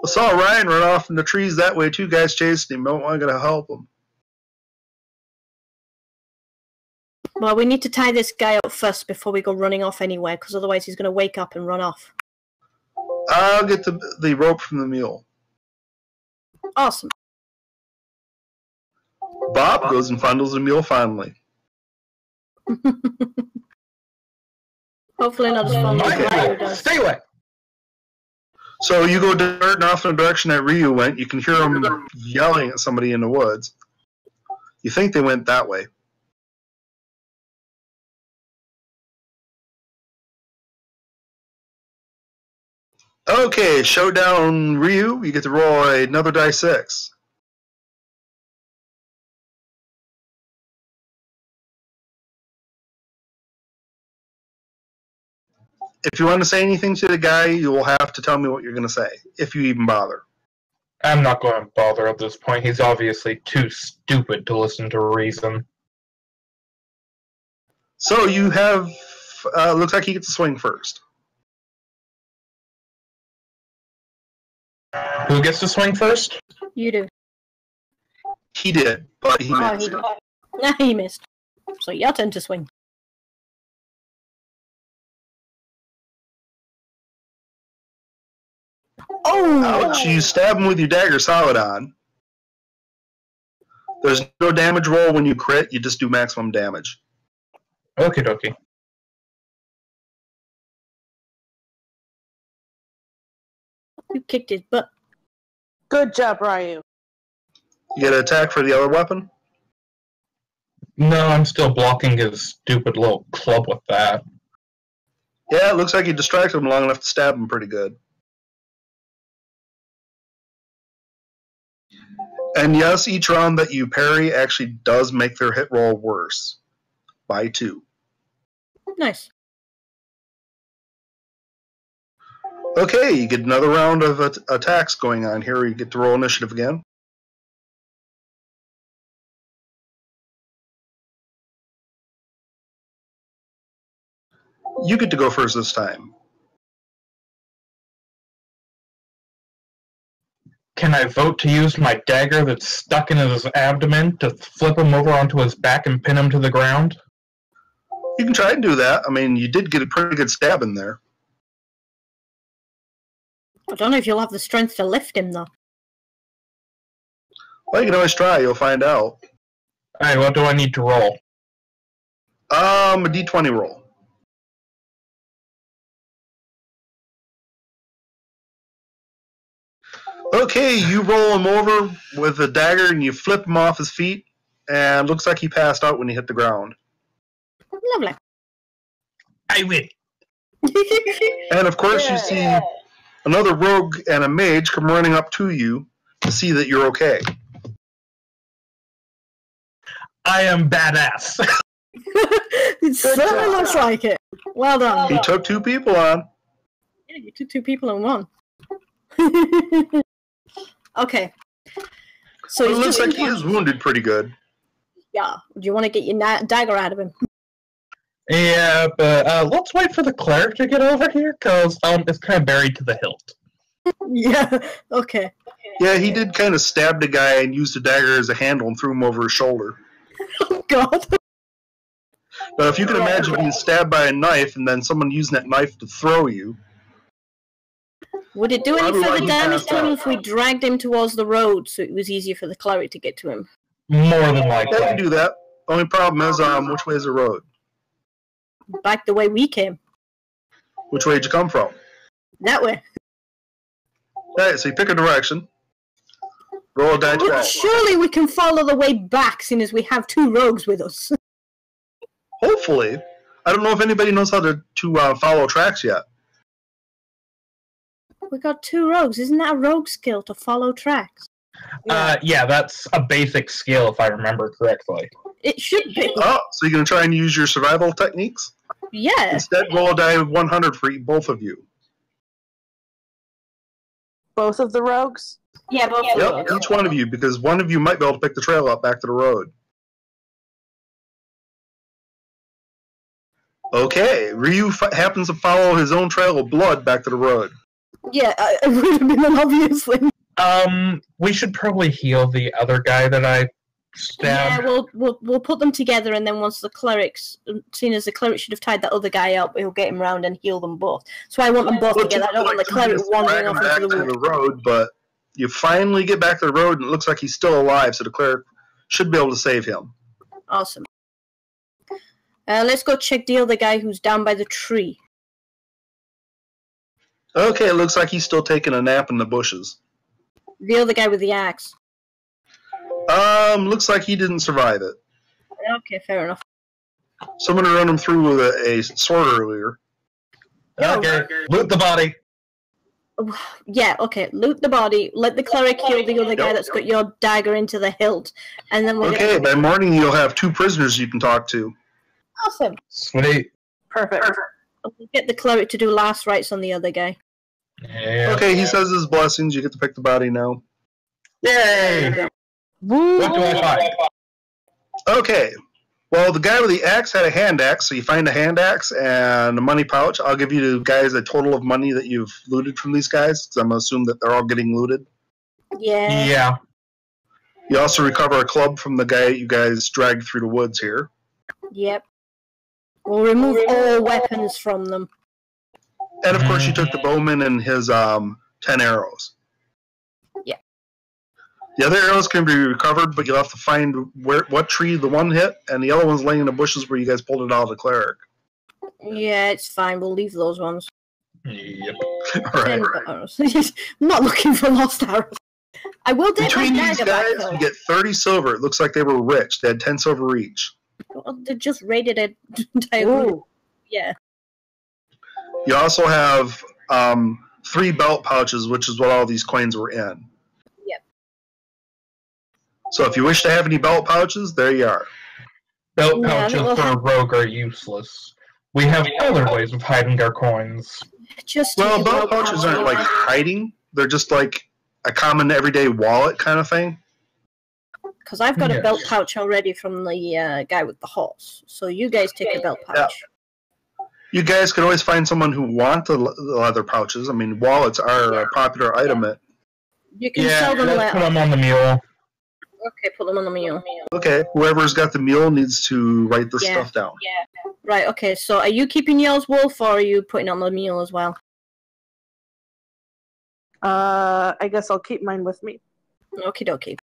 [SPEAKER 4] I saw Ryan run off in the trees that way. Two guys chasing him. I'm going to help him.
[SPEAKER 5] Well, we need to tie this guy up first before we go running off anywhere, because otherwise he's going to wake up and run off.
[SPEAKER 4] I'll get the rope from the mule.
[SPEAKER 5] Awesome.
[SPEAKER 4] Bob goes and fondles the mule fondly.
[SPEAKER 5] Hopefully not as fun as Ryu does.
[SPEAKER 1] Stay away!
[SPEAKER 4] So you go darting off in the direction that Ryu went. You can hear him yelling at somebody in the woods. You think they went that way. Okay, showdown Ryu. You get to roll another die 6. If you want to say anything to the guy, you will have to tell me what you're going to say, if you even bother.
[SPEAKER 1] I'm not going to bother at this point. He's obviously too stupid to listen to reason.
[SPEAKER 4] So you have, looks like he gets to swing first.
[SPEAKER 1] Who gets to swing first?
[SPEAKER 5] You do.
[SPEAKER 4] He did, but he
[SPEAKER 5] Oh,
[SPEAKER 4] missed.
[SPEAKER 5] he did. Nah, he missed. So your turn to swing. Oh!
[SPEAKER 4] Ouch, you stab him with your dagger solid on. There's no damage roll when you crit, you just do maximum damage.
[SPEAKER 1] Okie dokie.
[SPEAKER 5] You kicked his butt.
[SPEAKER 3] Good job, Ryu.
[SPEAKER 4] You get an attack for the other weapon?
[SPEAKER 1] No, I'm still blocking his stupid little club with that.
[SPEAKER 4] Yeah, it looks like you distracted him long enough to stab him pretty good. And yes, each round that you parry actually does make their hit roll worse. By 2.
[SPEAKER 5] Nice.
[SPEAKER 4] Okay, you get another round of attacks going on here. You get to roll initiative again. You get to go first this time.
[SPEAKER 1] Can I vote to use my dagger that's stuck in his abdomen to flip him over onto his back and pin him to the ground?
[SPEAKER 4] You can try and do that. I mean, you did get a pretty good stab in there.
[SPEAKER 5] I don't know if you'll have the strength to lift him, though.
[SPEAKER 4] Well, you can always try. You'll find out.
[SPEAKER 1] Alright, what do I need to roll?
[SPEAKER 4] A d20 roll. Okay, you roll him over with a dagger and you flip him off his feet, and looks like he passed out when he hit the ground.
[SPEAKER 5] Lovely.
[SPEAKER 1] I win.
[SPEAKER 4] And of course, you see another rogue and a mage come running up to you to see that you're okay.
[SPEAKER 1] I am badass.
[SPEAKER 5] It certainly looks like it. Well done.
[SPEAKER 4] He took 2 people on.
[SPEAKER 5] Yeah, you took 2 people in one. Okay. So
[SPEAKER 4] Well, it
[SPEAKER 5] he's
[SPEAKER 4] looks
[SPEAKER 5] just
[SPEAKER 4] like he is wounded pretty good.
[SPEAKER 5] Yeah. Do you want to get your dagger out of him?
[SPEAKER 1] Yeah, but let's wait for the cleric to get over here, because it's kind of buried to the hilt.
[SPEAKER 5] Yeah. Okay.
[SPEAKER 4] Yeah, he did kind of stab the guy and used the dagger as a handle and threw him over his shoulder.
[SPEAKER 5] Oh God.
[SPEAKER 4] But if you can imagine being stabbed by a knife and then someone using that knife to throw you.
[SPEAKER 5] Would it do any
[SPEAKER 4] Probably why
[SPEAKER 5] further
[SPEAKER 4] he
[SPEAKER 5] damage
[SPEAKER 4] passed
[SPEAKER 5] to him
[SPEAKER 4] out.
[SPEAKER 5] if we dragged him towards the road so it was easier for the cleric to get to him?
[SPEAKER 1] More than
[SPEAKER 4] Yeah,
[SPEAKER 1] likely.
[SPEAKER 4] you can do that. Only problem is, which way is the road?
[SPEAKER 5] Back the way we came.
[SPEAKER 4] Which way did you come from?
[SPEAKER 5] That way.
[SPEAKER 4] Alright, so you pick a direction. Roll a die
[SPEAKER 5] Well,
[SPEAKER 4] 12.
[SPEAKER 5] surely we can follow the way back, seeing as we have 2 rogues with us.
[SPEAKER 4] Hopefully. I don't know if anybody knows how to follow tracks yet.
[SPEAKER 5] We got 2 rogues. Isn't that a rogue skill to follow tracks?
[SPEAKER 1] Yeah, that's a basic skill, if I remember correctly.
[SPEAKER 5] It should be.
[SPEAKER 4] Oh, so you're going to try and use your survival techniques?
[SPEAKER 5] Yeah.
[SPEAKER 4] Instead, roll a die 100 for both of you.
[SPEAKER 3] Both of the rogues?
[SPEAKER 5] Yeah, both
[SPEAKER 4] Yep,
[SPEAKER 5] rogues.
[SPEAKER 4] each one of you, because one of you might be able to pick the trail up back to the road. Okay, Ryu happens to follow his own trail of blood back to the road.
[SPEAKER 5] Yeah, it would have been an obvious thing.
[SPEAKER 1] We should probably heal the other guy that I stabbed.
[SPEAKER 5] Yeah, we'll put them together, and then once the clerics, seeing as the cleric should have tied that other guy up, he'll get him round and heal them both. So I want them both together. I don't want the cleric wandering off
[SPEAKER 4] back
[SPEAKER 5] into
[SPEAKER 4] to
[SPEAKER 5] the
[SPEAKER 4] the
[SPEAKER 5] wood.
[SPEAKER 4] road, but you finally get back to the road, and it looks like he's still alive, so the cleric should be able to save him.
[SPEAKER 5] Awesome. Let's go check the other guy who's down by the tree.
[SPEAKER 4] Okay, it looks like he's still taking a nap in the bushes.
[SPEAKER 5] The other guy with the axe.
[SPEAKER 4] Looks like he didn't survive it.
[SPEAKER 5] Okay, fair enough.
[SPEAKER 4] Someone run him through with a sword earlier.
[SPEAKER 1] Okay, loot the body.
[SPEAKER 5] Yeah, okay. Loot the body. Let the cleric heal the other guy that's got your dagger into the hilt, and then we'll
[SPEAKER 4] Okay, by morning you'll have 2 prisoners you can talk to.
[SPEAKER 5] Awesome.
[SPEAKER 1] Sweet.
[SPEAKER 3] Perfect.
[SPEAKER 5] We'll get the cleric to do last rites on the other guy.
[SPEAKER 1] Yeah.
[SPEAKER 4] Okay, he says his blessings. You get to pick the body now.
[SPEAKER 1] Yay!
[SPEAKER 3] Woo!
[SPEAKER 1] What do I find?
[SPEAKER 4] Okay. Well, the guy with the axe had a hand axe, so you find a hand axe and a money pouch. I'll give you guys a total of money that you've looted from these guys, because I'm going to assume that they're all getting looted.
[SPEAKER 5] Yeah.
[SPEAKER 1] Yeah.
[SPEAKER 4] You also recover a club from the guy you guys dragged through the woods here.
[SPEAKER 5] Yep. We'll remove all weapons from them.
[SPEAKER 4] And, of course, you took the bowman and his 10 arrows.
[SPEAKER 5] Yeah.
[SPEAKER 4] The other arrows can be recovered, but you'll have to find what tree the one hit, and the other one's laying in the bushes where you guys pulled it out of the cleric.
[SPEAKER 5] Yeah, it's fine. We'll leave those ones.
[SPEAKER 1] Yep.
[SPEAKER 4] All right.
[SPEAKER 5] Arrows. I'm not looking for lost arrows. I will take my
[SPEAKER 4] Between these
[SPEAKER 5] dagger back,
[SPEAKER 4] guys,
[SPEAKER 5] though.
[SPEAKER 4] you get 30 silver. It looks like they were rich. They had 10 silver each.
[SPEAKER 5] Well, they just raided an entire group.
[SPEAKER 3] Ooh.
[SPEAKER 5] Yeah.
[SPEAKER 4] You also have 3 belt pouches, which is what all these coins were in.
[SPEAKER 5] Yep.
[SPEAKER 4] So if you wish to have any belt pouches, there you are.
[SPEAKER 1] Belt
[SPEAKER 5] Yeah,
[SPEAKER 1] pouches
[SPEAKER 5] we'll
[SPEAKER 1] for a
[SPEAKER 5] have-
[SPEAKER 1] rogue are useless. We have other ways of hiding our coins.
[SPEAKER 5] Just
[SPEAKER 4] Well,
[SPEAKER 5] take a
[SPEAKER 4] belt pouches aren't like hiding. They're just like a common everyday wallet kind of thing.
[SPEAKER 5] Because I've got a
[SPEAKER 1] Yes.
[SPEAKER 5] belt pouch already from the guy with the horse. So you guys take a belt pouch.
[SPEAKER 4] You guys can always find someone who wants the leather pouches. I mean, wallets are a popular item.
[SPEAKER 5] You can sell them
[SPEAKER 1] let's put
[SPEAKER 5] later.
[SPEAKER 1] them on the mule.
[SPEAKER 5] Okay, put them on the mule.
[SPEAKER 4] Okay, whoever's got the mule needs to write this
[SPEAKER 5] Yeah.
[SPEAKER 4] stuff down.
[SPEAKER 5] Right, okay, so are you keeping yours, Wolf, or are you putting on the mule as well?
[SPEAKER 3] I guess I'll keep mine with me.
[SPEAKER 5] Okie dokie.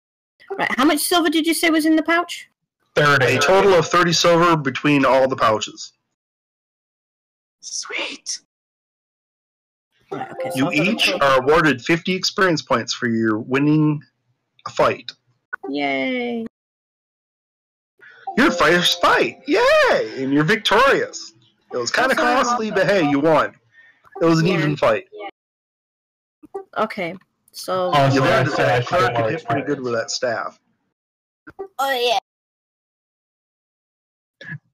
[SPEAKER 5] Right, how much silver did you say was in the pouch?
[SPEAKER 1] 30.
[SPEAKER 4] A total of 30 silver between all the pouches.
[SPEAKER 3] Sweet.
[SPEAKER 5] Right, okay, so
[SPEAKER 4] You
[SPEAKER 5] I've got a
[SPEAKER 4] each
[SPEAKER 5] total-
[SPEAKER 4] are awarded 50 experience points for your winning a fight.
[SPEAKER 5] Yay!
[SPEAKER 4] Your first fight! Yay! And you're victorious. It was kind of costly, but hey, you won. It was an
[SPEAKER 5] Yeah.
[SPEAKER 4] even fight.
[SPEAKER 5] Okay, so...
[SPEAKER 1] Oh,
[SPEAKER 4] You
[SPEAKER 1] so
[SPEAKER 4] learned
[SPEAKER 1] I
[SPEAKER 4] that
[SPEAKER 1] said I
[SPEAKER 4] that
[SPEAKER 1] should
[SPEAKER 4] clerk
[SPEAKER 1] have
[SPEAKER 4] could
[SPEAKER 1] more
[SPEAKER 4] hit pretty good
[SPEAKER 1] experience.
[SPEAKER 4] with that staff.
[SPEAKER 5] Oh, yeah.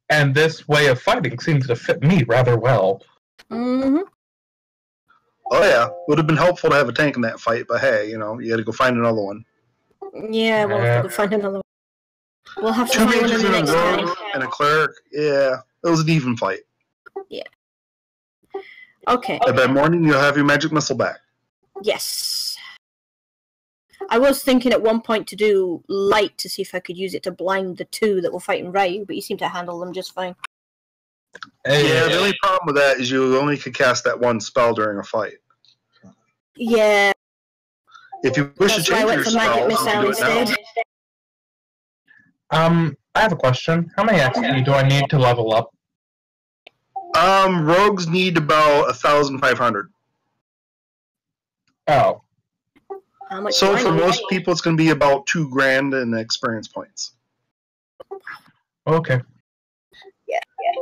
[SPEAKER 1] And this way of fighting seems to fit me rather well.
[SPEAKER 5] Mm-hmm.
[SPEAKER 4] Oh yeah, would have been helpful to have a tank in that fight, but hey, you know, you got to go find another one.
[SPEAKER 5] Yeah, we'll have to go find another one. We'll have to
[SPEAKER 4] 2
[SPEAKER 5] find one
[SPEAKER 4] mages
[SPEAKER 5] in the
[SPEAKER 4] and a
[SPEAKER 5] next time.
[SPEAKER 4] rogue and a cleric. Yeah, it was an even fight.
[SPEAKER 5] Okay,
[SPEAKER 4] And by morning, you'll have your magic missile back.
[SPEAKER 5] yes. I was thinking at one point to do light to see if I could use it to blind the two that were fighting Ryu, but you seem to handle them just fine.
[SPEAKER 4] Yeah, the only problem with that is you only could cast that one spell during a fight.
[SPEAKER 5] Yeah,
[SPEAKER 4] If you wish
[SPEAKER 5] that's
[SPEAKER 4] to
[SPEAKER 5] why I
[SPEAKER 4] change
[SPEAKER 5] went
[SPEAKER 4] your
[SPEAKER 5] for magic
[SPEAKER 4] spells, you
[SPEAKER 5] missile
[SPEAKER 4] can do it now.
[SPEAKER 5] instead.
[SPEAKER 1] I have a question. How many XP do I need to level up?
[SPEAKER 4] Rogues need about 1,500.
[SPEAKER 1] Oh,
[SPEAKER 5] How much
[SPEAKER 4] So
[SPEAKER 5] do I
[SPEAKER 4] for
[SPEAKER 5] need?
[SPEAKER 4] most people, it's going to be about $2,000 in experience points.
[SPEAKER 1] okay.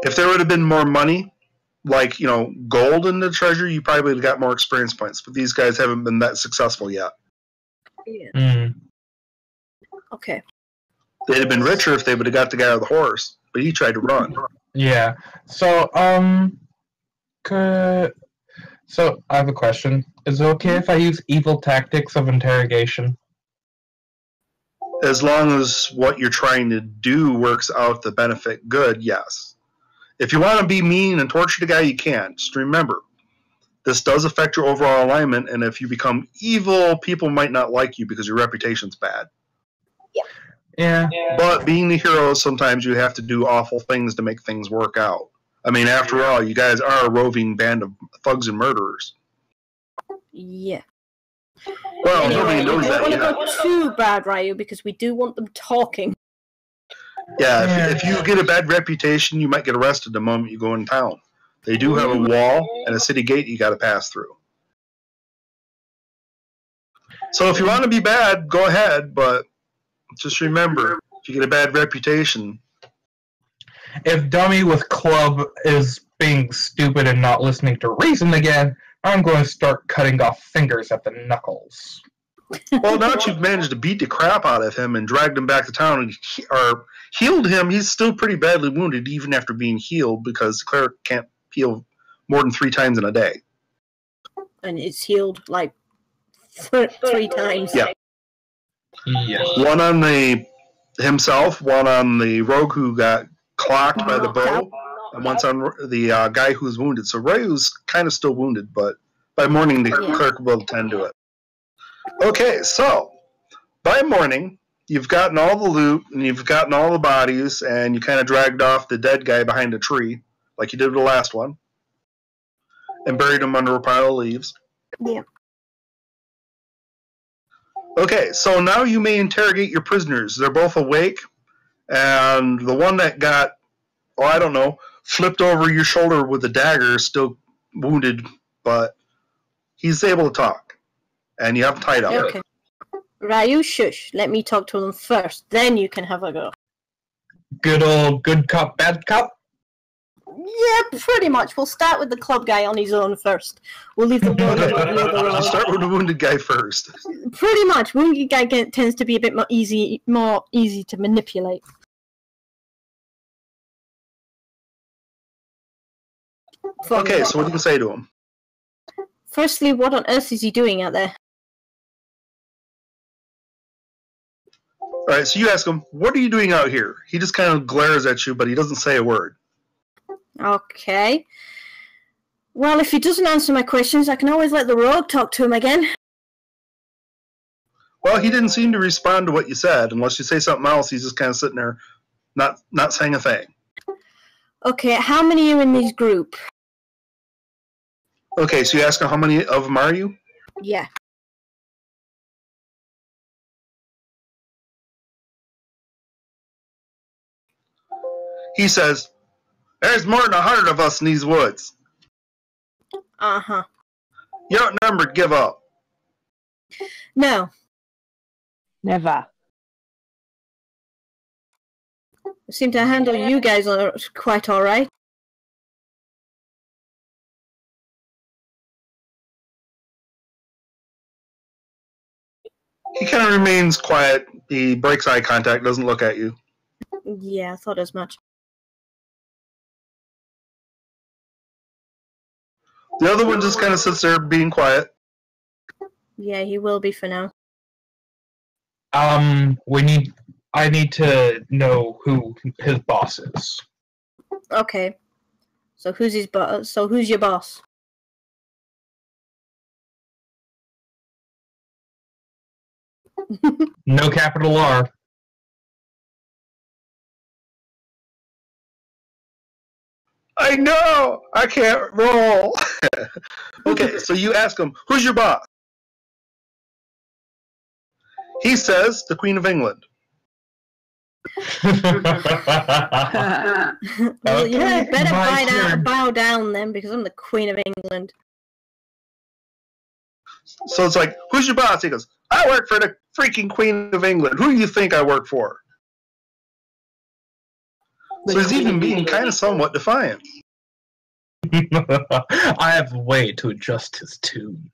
[SPEAKER 4] If there would have been more money, like gold in the treasure, you probably would have got more experience points. But these guys haven't been that successful yet.
[SPEAKER 5] Yeah.
[SPEAKER 1] Mm.
[SPEAKER 5] Okay.
[SPEAKER 4] They'd have been richer if they would have got the guy on the horse, but he tried to run.
[SPEAKER 1] Yeah. So, so I have a question. Is it okay if I use evil tactics of interrogation?
[SPEAKER 4] As long as what you're trying to do works out the benefit good, yes. If you want to be mean and torture the guy, you can. Just remember, this does affect your overall alignment, and if you become evil, people might not like you because your reputation's bad.
[SPEAKER 1] Yeah.
[SPEAKER 4] But being the hero, sometimes you have to do awful things to make things work out. I mean, after all, you guys are a roving band of thugs and murderers.
[SPEAKER 5] Yeah.
[SPEAKER 4] Well,
[SPEAKER 5] Anyway,
[SPEAKER 4] nobody
[SPEAKER 5] you
[SPEAKER 4] knows
[SPEAKER 5] don't
[SPEAKER 4] that
[SPEAKER 5] want to
[SPEAKER 4] yet.
[SPEAKER 5] go too bad, Ryu, because we do want them talking.
[SPEAKER 4] Yeah, if you get a bad reputation, you might get arrested the moment you go in town. They do have a wall and a city gate you got to pass through. So if you want to be bad, go ahead, but just remember, if you get a bad reputation,
[SPEAKER 1] If Dummy with Club is being stupid and not listening to reason again, I'm going to start cutting off fingers at the knuckles.
[SPEAKER 4] well, now that you've managed to beat the crap out of him and dragged him back to town and or healed him, he's still pretty badly wounded even after being healed because the cleric can't heal more than 3 times in a day.
[SPEAKER 5] And it's healed like 3 times.
[SPEAKER 4] Yeah.
[SPEAKER 1] Yes.
[SPEAKER 4] One on himself, one on the rogue who got clocked by the bow, and one's on the guy who's wounded. So Ryu's kind of still wounded, but by morning the cleric will attend to it. Okay, so by morning, you've gotten all the loot, and you've gotten all the bodies, and you kind of dragged off the dead guy behind a tree, like you did with the last one, and buried him under a pile of leaves.
[SPEAKER 5] Yeah.
[SPEAKER 4] Okay, so now you may interrogate your prisoners. They're both awake, and the one that got, flipped over your shoulder with a dagger is still wounded, but he's able to talk, and you have him tied up.
[SPEAKER 5] Okay. Ryu, shush. Let me talk to them first. Then you can have a go.
[SPEAKER 1] Good old good cop, bad cop?
[SPEAKER 5] Yeah, pretty much. We'll start with the club guy on his own first. We'll leave the wounded guy the other
[SPEAKER 4] You
[SPEAKER 5] on.
[SPEAKER 4] start with the wounded guy first.
[SPEAKER 5] Pretty much. Wounded guy tends to be a bit more easy to manipulate.
[SPEAKER 4] Okay, so what do you say to him?
[SPEAKER 5] Firstly, what on earth is he doing out there?
[SPEAKER 4] All right, so you ask him, what are you doing out here? He just kind of glares at you, but he doesn't say a word.
[SPEAKER 5] Okay. Well, if he doesn't answer my questions, I can always let the rogue talk to him again.
[SPEAKER 4] Well, he didn't seem to respond to what you said. Unless you say something else, he's just kind of sitting there, not saying a thing.
[SPEAKER 5] Okay, how many are in this group?
[SPEAKER 4] Okay, so you ask him how many of them are you?
[SPEAKER 5] Yeah.
[SPEAKER 4] He says, there's more than 100 of us in these woods.
[SPEAKER 5] Uh-huh.
[SPEAKER 4] You're outnumbered, give up.
[SPEAKER 5] No.
[SPEAKER 3] Never.
[SPEAKER 5] I seem to handle you guys quite alright.
[SPEAKER 4] He kind of remains quiet. He breaks eye contact, doesn't look at you.
[SPEAKER 5] Yeah, I thought as much.
[SPEAKER 4] The other one just kind of sits there being quiet.
[SPEAKER 5] Yeah, he will be for now.
[SPEAKER 1] I need to know who his boss is.
[SPEAKER 5] Okay. So who's his boss? So who's your boss?
[SPEAKER 1] No capital R.
[SPEAKER 4] I know! I can't roll! Okay, so you ask him, who's your boss? He says, the Queen of England.
[SPEAKER 5] Well, you
[SPEAKER 1] Okay,
[SPEAKER 5] better bow down then, because I'm the Queen of England.
[SPEAKER 4] So it's like, who's your boss? He goes, I work for the freaking Queen of England. Who do you think I work for? So he's even being kind of somewhat defiant.
[SPEAKER 1] I have a way to adjust his tune.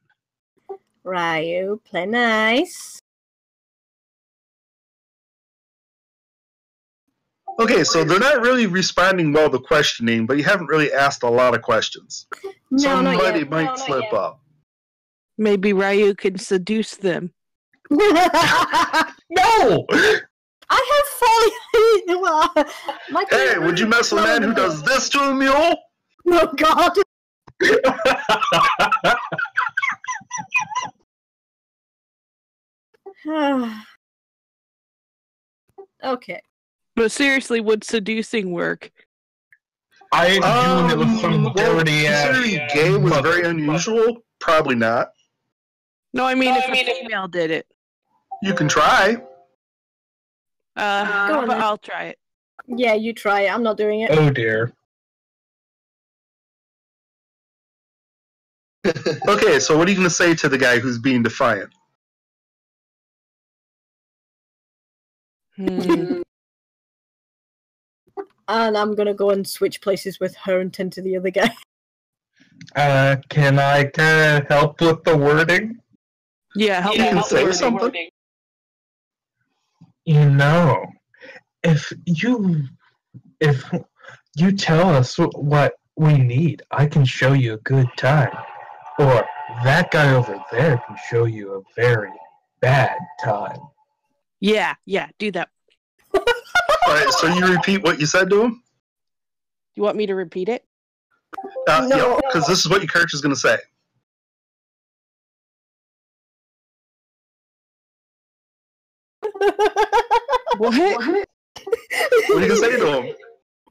[SPEAKER 5] Ryu, play nice.
[SPEAKER 4] Okay, so they're not really responding well to questioning, but you haven't really asked a lot of questions.
[SPEAKER 5] No, not
[SPEAKER 4] Somebody
[SPEAKER 5] yet.
[SPEAKER 4] might slip up.
[SPEAKER 8] Maybe Ryu can seduce them.
[SPEAKER 1] No!
[SPEAKER 5] I have fallen. Well, my
[SPEAKER 4] Hey, would you mess with a man who does this to a mule?
[SPEAKER 5] Oh God! Okay.
[SPEAKER 8] But seriously, would seducing work?
[SPEAKER 1] I am doing it with some dirty
[SPEAKER 4] considering gay was very unusual, probably not.
[SPEAKER 8] No, I mean if a female did it.
[SPEAKER 4] You can try.
[SPEAKER 5] Go on, then.
[SPEAKER 8] I'll try it.
[SPEAKER 5] Yeah, you try it. I'm not doing it.
[SPEAKER 1] Oh dear.
[SPEAKER 4] Okay, so what are you going to say to the guy who's being defiant?
[SPEAKER 5] And I'm gonna go and switch places with her and tend to the other guy.
[SPEAKER 1] Can I kind of help with the wording?
[SPEAKER 8] Yeah, help
[SPEAKER 4] You can
[SPEAKER 8] me
[SPEAKER 4] say
[SPEAKER 8] with the
[SPEAKER 4] something.
[SPEAKER 8] wording.
[SPEAKER 1] You know, if you tell us what we need, I can show you a good time. Or that guy over there can show you a very bad time.
[SPEAKER 8] Yeah, do that.
[SPEAKER 4] Alright, so you repeat what you said to him?
[SPEAKER 8] You want me to repeat it?
[SPEAKER 5] No.
[SPEAKER 4] Yep, because this is what your character's going to say.
[SPEAKER 8] What?
[SPEAKER 4] What are you going to say to him?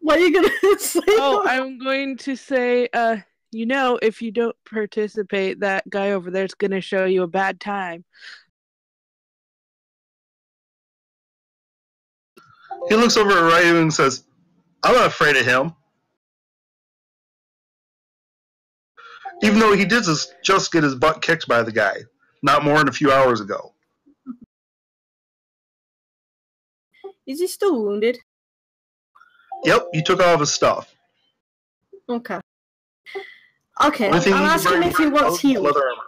[SPEAKER 5] What are you gonna say?
[SPEAKER 8] Oh, I'm going to say, if you don't participate, that guy over there's going to show you a bad time.
[SPEAKER 4] He looks over at Ryu and says, I'm not afraid of him. Even though he did just get his butt kicked by the guy, not more than a few hours ago.
[SPEAKER 5] Is he still wounded?
[SPEAKER 4] Yep, you took all of his stuff.
[SPEAKER 5] Okay. Okay,
[SPEAKER 4] Only thing
[SPEAKER 5] I'll
[SPEAKER 4] you
[SPEAKER 5] ask
[SPEAKER 4] can
[SPEAKER 5] him
[SPEAKER 4] bring
[SPEAKER 5] if he wants
[SPEAKER 4] is
[SPEAKER 5] healed.
[SPEAKER 4] leather armor.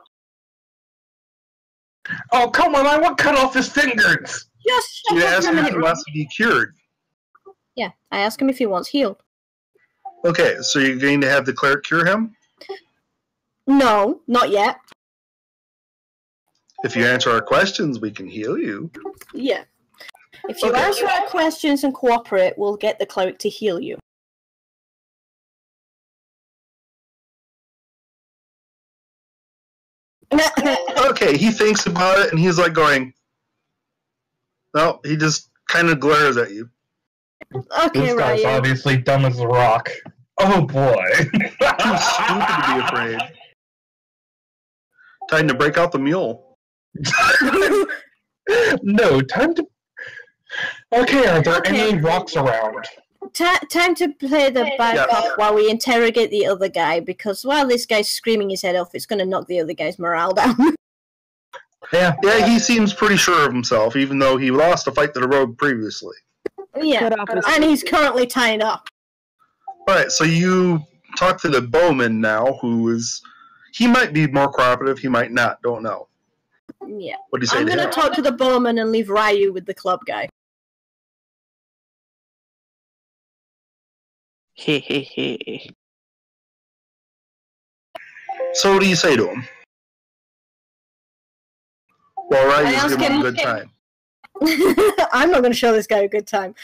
[SPEAKER 1] Oh, come on, I want to cut off his fingers!
[SPEAKER 5] Just
[SPEAKER 4] You
[SPEAKER 5] shut up
[SPEAKER 4] ask
[SPEAKER 5] for a
[SPEAKER 4] him if he
[SPEAKER 5] minute.
[SPEAKER 4] wants to be cured.
[SPEAKER 5] Yeah, I ask him if he wants healed.
[SPEAKER 4] Okay, so you're going to have the cleric cure him?
[SPEAKER 5] No, not yet.
[SPEAKER 4] If you answer our questions, we can heal you.
[SPEAKER 5] Yeah. If you
[SPEAKER 4] Okay.
[SPEAKER 5] answer our questions and cooperate, we'll get the cleric to heal you.
[SPEAKER 4] Okay, he thinks about it and he's like going, no, he just kind of glares at you.
[SPEAKER 5] Okay,
[SPEAKER 1] This guy's
[SPEAKER 5] Ryan.
[SPEAKER 1] obviously dumb as a rock. Oh boy.
[SPEAKER 4] Too stupid to be afraid. Time to break out the mule.
[SPEAKER 1] No, time to. Okay, are there
[SPEAKER 5] Okay.
[SPEAKER 1] any rocks around?
[SPEAKER 5] Time to play the bad
[SPEAKER 4] Yeah.
[SPEAKER 5] cop while we interrogate the other guy, because while this guy's screaming his head off, it's going to knock the other guy's morale down.
[SPEAKER 1] Yeah.
[SPEAKER 4] Yeah, he seems pretty sure of himself, even though he lost a fight to the rogue previously.
[SPEAKER 5] Yeah,
[SPEAKER 8] Cut off his-
[SPEAKER 5] and he's currently tied up.
[SPEAKER 4] Alright, so you talk to the bowman now, he might be more cooperative, he might not, don't know.
[SPEAKER 5] Yeah.
[SPEAKER 4] What do you say
[SPEAKER 5] I'm
[SPEAKER 4] to
[SPEAKER 5] going
[SPEAKER 4] him?
[SPEAKER 5] to talk to the bowman and leave Ryu with the club guy.
[SPEAKER 8] Hehehe.
[SPEAKER 4] So what do you say to him? Well,
[SPEAKER 5] I
[SPEAKER 4] Ryu's
[SPEAKER 5] ask
[SPEAKER 4] giving him
[SPEAKER 5] him-
[SPEAKER 4] a good time.
[SPEAKER 5] I'm not going to show this guy a good time.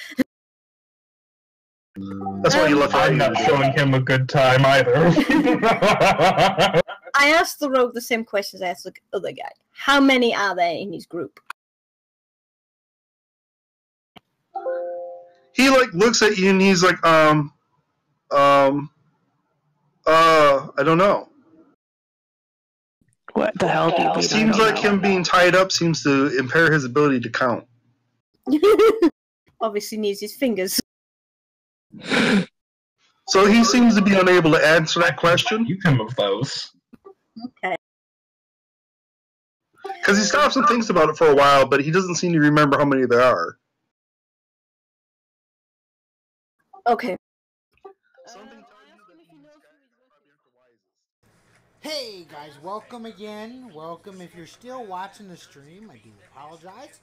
[SPEAKER 4] That's why you left
[SPEAKER 1] I'm
[SPEAKER 4] Ryu.
[SPEAKER 1] not showing him a good time either.
[SPEAKER 5] I asked the rogue the same questions I asked the other guy. How many are there in his group?
[SPEAKER 4] He looks at you and he's like, I don't know.
[SPEAKER 8] What the hell do you mean?
[SPEAKER 4] Seems like him being tied up seems to impair his ability to count.
[SPEAKER 5] Obviously needs his fingers.
[SPEAKER 4] So he seems to be unable to answer that question
[SPEAKER 1] You can move those.
[SPEAKER 5] Okay.
[SPEAKER 4] because he stops and thinks about it for a while, but he doesn't seem to remember how many there are.
[SPEAKER 5] Okay.
[SPEAKER 2] Hey guys, welcome again. Welcome. If you're still watching the stream, I do apologize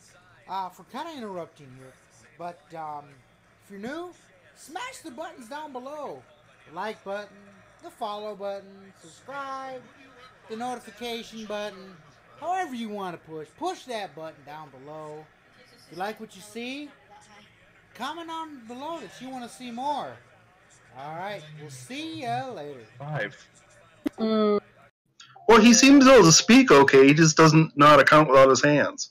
[SPEAKER 2] for kind of interrupting here. But if you're new, smash the buttons down below. The like button, the follow button, subscribe, the notification button. However you want to push that button down below. If you like what you see, comment on below that you want to see more. Alright, we'll see ya later.
[SPEAKER 1] 5.
[SPEAKER 4] Well, he seems able to speak okay, he just doesn't know how to count without his hands.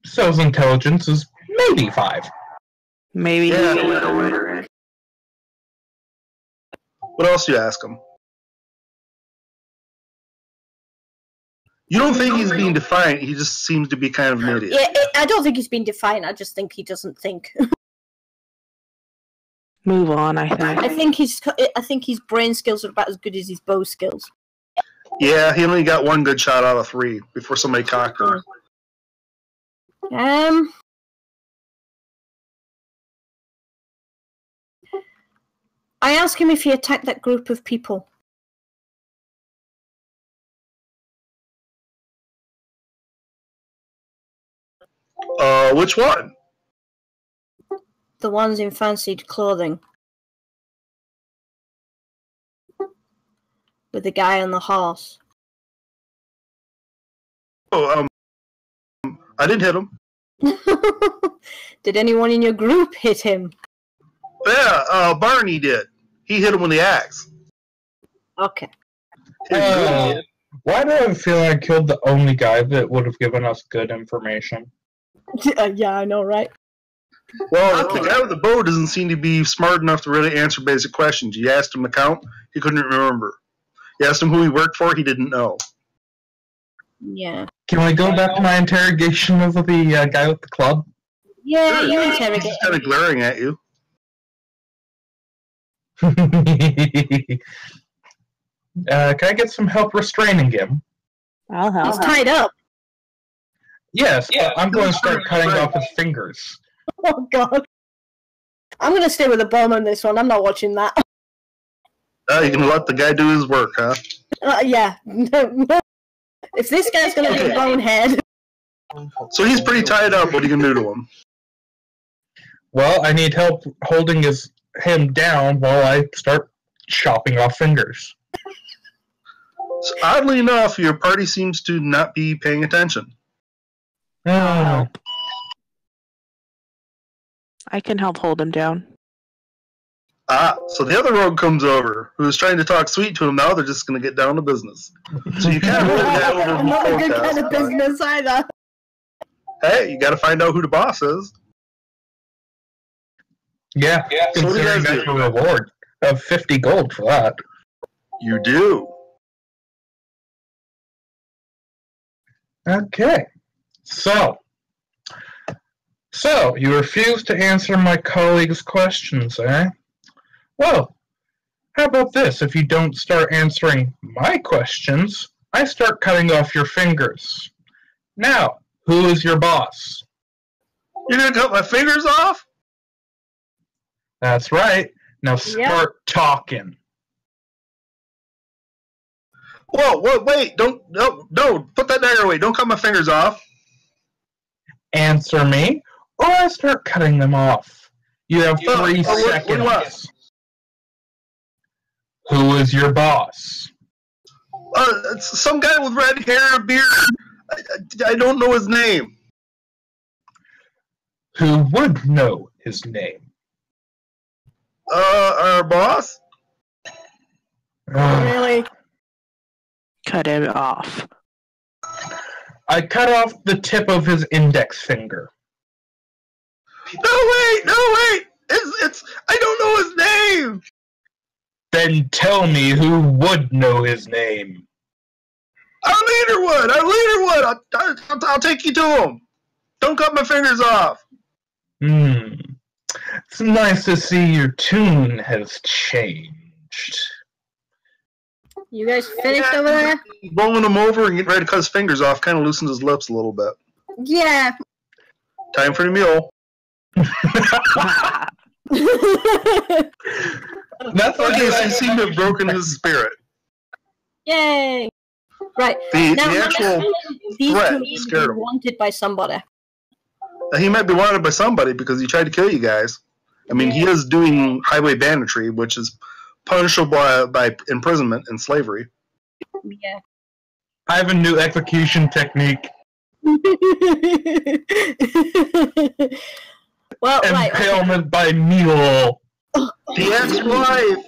[SPEAKER 1] So his intelligence is maybe 5.
[SPEAKER 8] Maybe
[SPEAKER 4] Yeah.
[SPEAKER 8] he's a little rare.
[SPEAKER 4] What else do you ask him? You don't think he's being defiant, he just seems to be kind of an idiot.
[SPEAKER 5] Yeah, I don't think he's been defiant. I just think he doesn't think.
[SPEAKER 8] Move on, I think.
[SPEAKER 5] I think his brain skills are about as good as his bow skills.
[SPEAKER 4] Yeah, he only got one good shot out of 3 before somebody cocked him.
[SPEAKER 5] I asked him if he attacked that group of people.
[SPEAKER 4] Which one?
[SPEAKER 5] The ones in fancied clothing. With the guy on the horse.
[SPEAKER 4] Oh, I didn't hit him.
[SPEAKER 5] Did anyone in your group hit him?
[SPEAKER 4] Yeah, Barney did. He hit him with the axe.
[SPEAKER 5] Okay.
[SPEAKER 1] Why do I feel I killed the only guy that would have given us good information?
[SPEAKER 5] Yeah, I know, right?
[SPEAKER 4] Well,
[SPEAKER 5] Okay.
[SPEAKER 4] the guy with the bow doesn't seem to be smart enough to really answer basic questions. You asked him to count, he couldn't remember. You asked him who he worked for, he didn't know.
[SPEAKER 5] Yeah.
[SPEAKER 1] Can we go back to my interrogation of the guy with the club?
[SPEAKER 5] Yeah,
[SPEAKER 4] Sure.
[SPEAKER 5] you
[SPEAKER 4] He's
[SPEAKER 5] interrogate
[SPEAKER 4] just kind of glaring at you.
[SPEAKER 1] Can I get some help restraining him?
[SPEAKER 8] I'll help.
[SPEAKER 5] He's tied up.
[SPEAKER 1] Yes, but I'm going to start cutting off his fingers.
[SPEAKER 5] Oh, God. I'm going to stay with the bomb on this one. I'm not watching that.
[SPEAKER 4] You're going to let the guy do his work, huh?
[SPEAKER 5] Yeah. If this guy's going to be a bonehead.
[SPEAKER 4] So he's pretty tied up. What are you going to do to him?
[SPEAKER 1] Well, I need help holding him down while I start chopping off fingers.
[SPEAKER 4] So oddly enough, your party seems to not be paying attention.
[SPEAKER 1] Ah,
[SPEAKER 8] I can help hold him down.
[SPEAKER 4] So the other rogue comes over, who's trying to talk sweet to him. Now they're just going to get down to business. So you can't really get over who
[SPEAKER 5] Not a good
[SPEAKER 4] forecast,
[SPEAKER 5] kind of
[SPEAKER 4] but,
[SPEAKER 5] business either.
[SPEAKER 4] hey, you got to find out who the boss is.
[SPEAKER 1] yeah,
[SPEAKER 4] So what do you
[SPEAKER 1] considering
[SPEAKER 4] guys
[SPEAKER 1] that's
[SPEAKER 4] do?
[SPEAKER 1] a reward of 50 gold for that.
[SPEAKER 4] You do.
[SPEAKER 1] Okay. So you refuse to answer my colleague's questions, eh? Well, how about this? If you don't start answering my questions, I start cutting off your fingers. Now, who is your boss?
[SPEAKER 4] You're going to cut my fingers off?
[SPEAKER 1] That's right. Now start talking.
[SPEAKER 4] Whoa, wait, no, put that dagger away. Don't cut my fingers off.
[SPEAKER 1] Answer me, or I start cutting them off. You have 3
[SPEAKER 4] what do you
[SPEAKER 1] seconds.
[SPEAKER 4] want?
[SPEAKER 1] Who is your boss?
[SPEAKER 4] It's some guy with red hair and beard. I don't know his name.
[SPEAKER 1] Who would know his name?
[SPEAKER 4] Our boss?
[SPEAKER 5] Really?
[SPEAKER 8] Cut him off.
[SPEAKER 1] I cut off the tip of his index finger.
[SPEAKER 4] No, wait! It's I don't know his name!
[SPEAKER 1] Then tell me who would know his name.
[SPEAKER 4] Our leader would! I'll take you to him! Don't cut my fingers off!
[SPEAKER 1] It's nice to see your tune has changed.
[SPEAKER 5] You guys finished over there?
[SPEAKER 4] Rolling him over and getting ready to cut his fingers off kind of loosens his lips a little bit.
[SPEAKER 5] Yeah.
[SPEAKER 4] Time for the mule.
[SPEAKER 1] That's
[SPEAKER 4] Okay, so you seem to have broken his spirit.
[SPEAKER 5] Yay! Right.
[SPEAKER 4] The
[SPEAKER 5] now,
[SPEAKER 4] actual
[SPEAKER 5] these
[SPEAKER 4] threat
[SPEAKER 5] two need to
[SPEAKER 4] scared
[SPEAKER 5] be
[SPEAKER 4] him.
[SPEAKER 5] wanted by somebody.
[SPEAKER 4] He might be wanted by somebody because he tried to kill you guys. I mean, he is doing highway banditry, which is punishable by imprisonment and slavery.
[SPEAKER 5] Yeah.
[SPEAKER 1] I have a new execution technique.
[SPEAKER 5] Well, right.
[SPEAKER 1] Impalement by mule.
[SPEAKER 4] The ex-wife!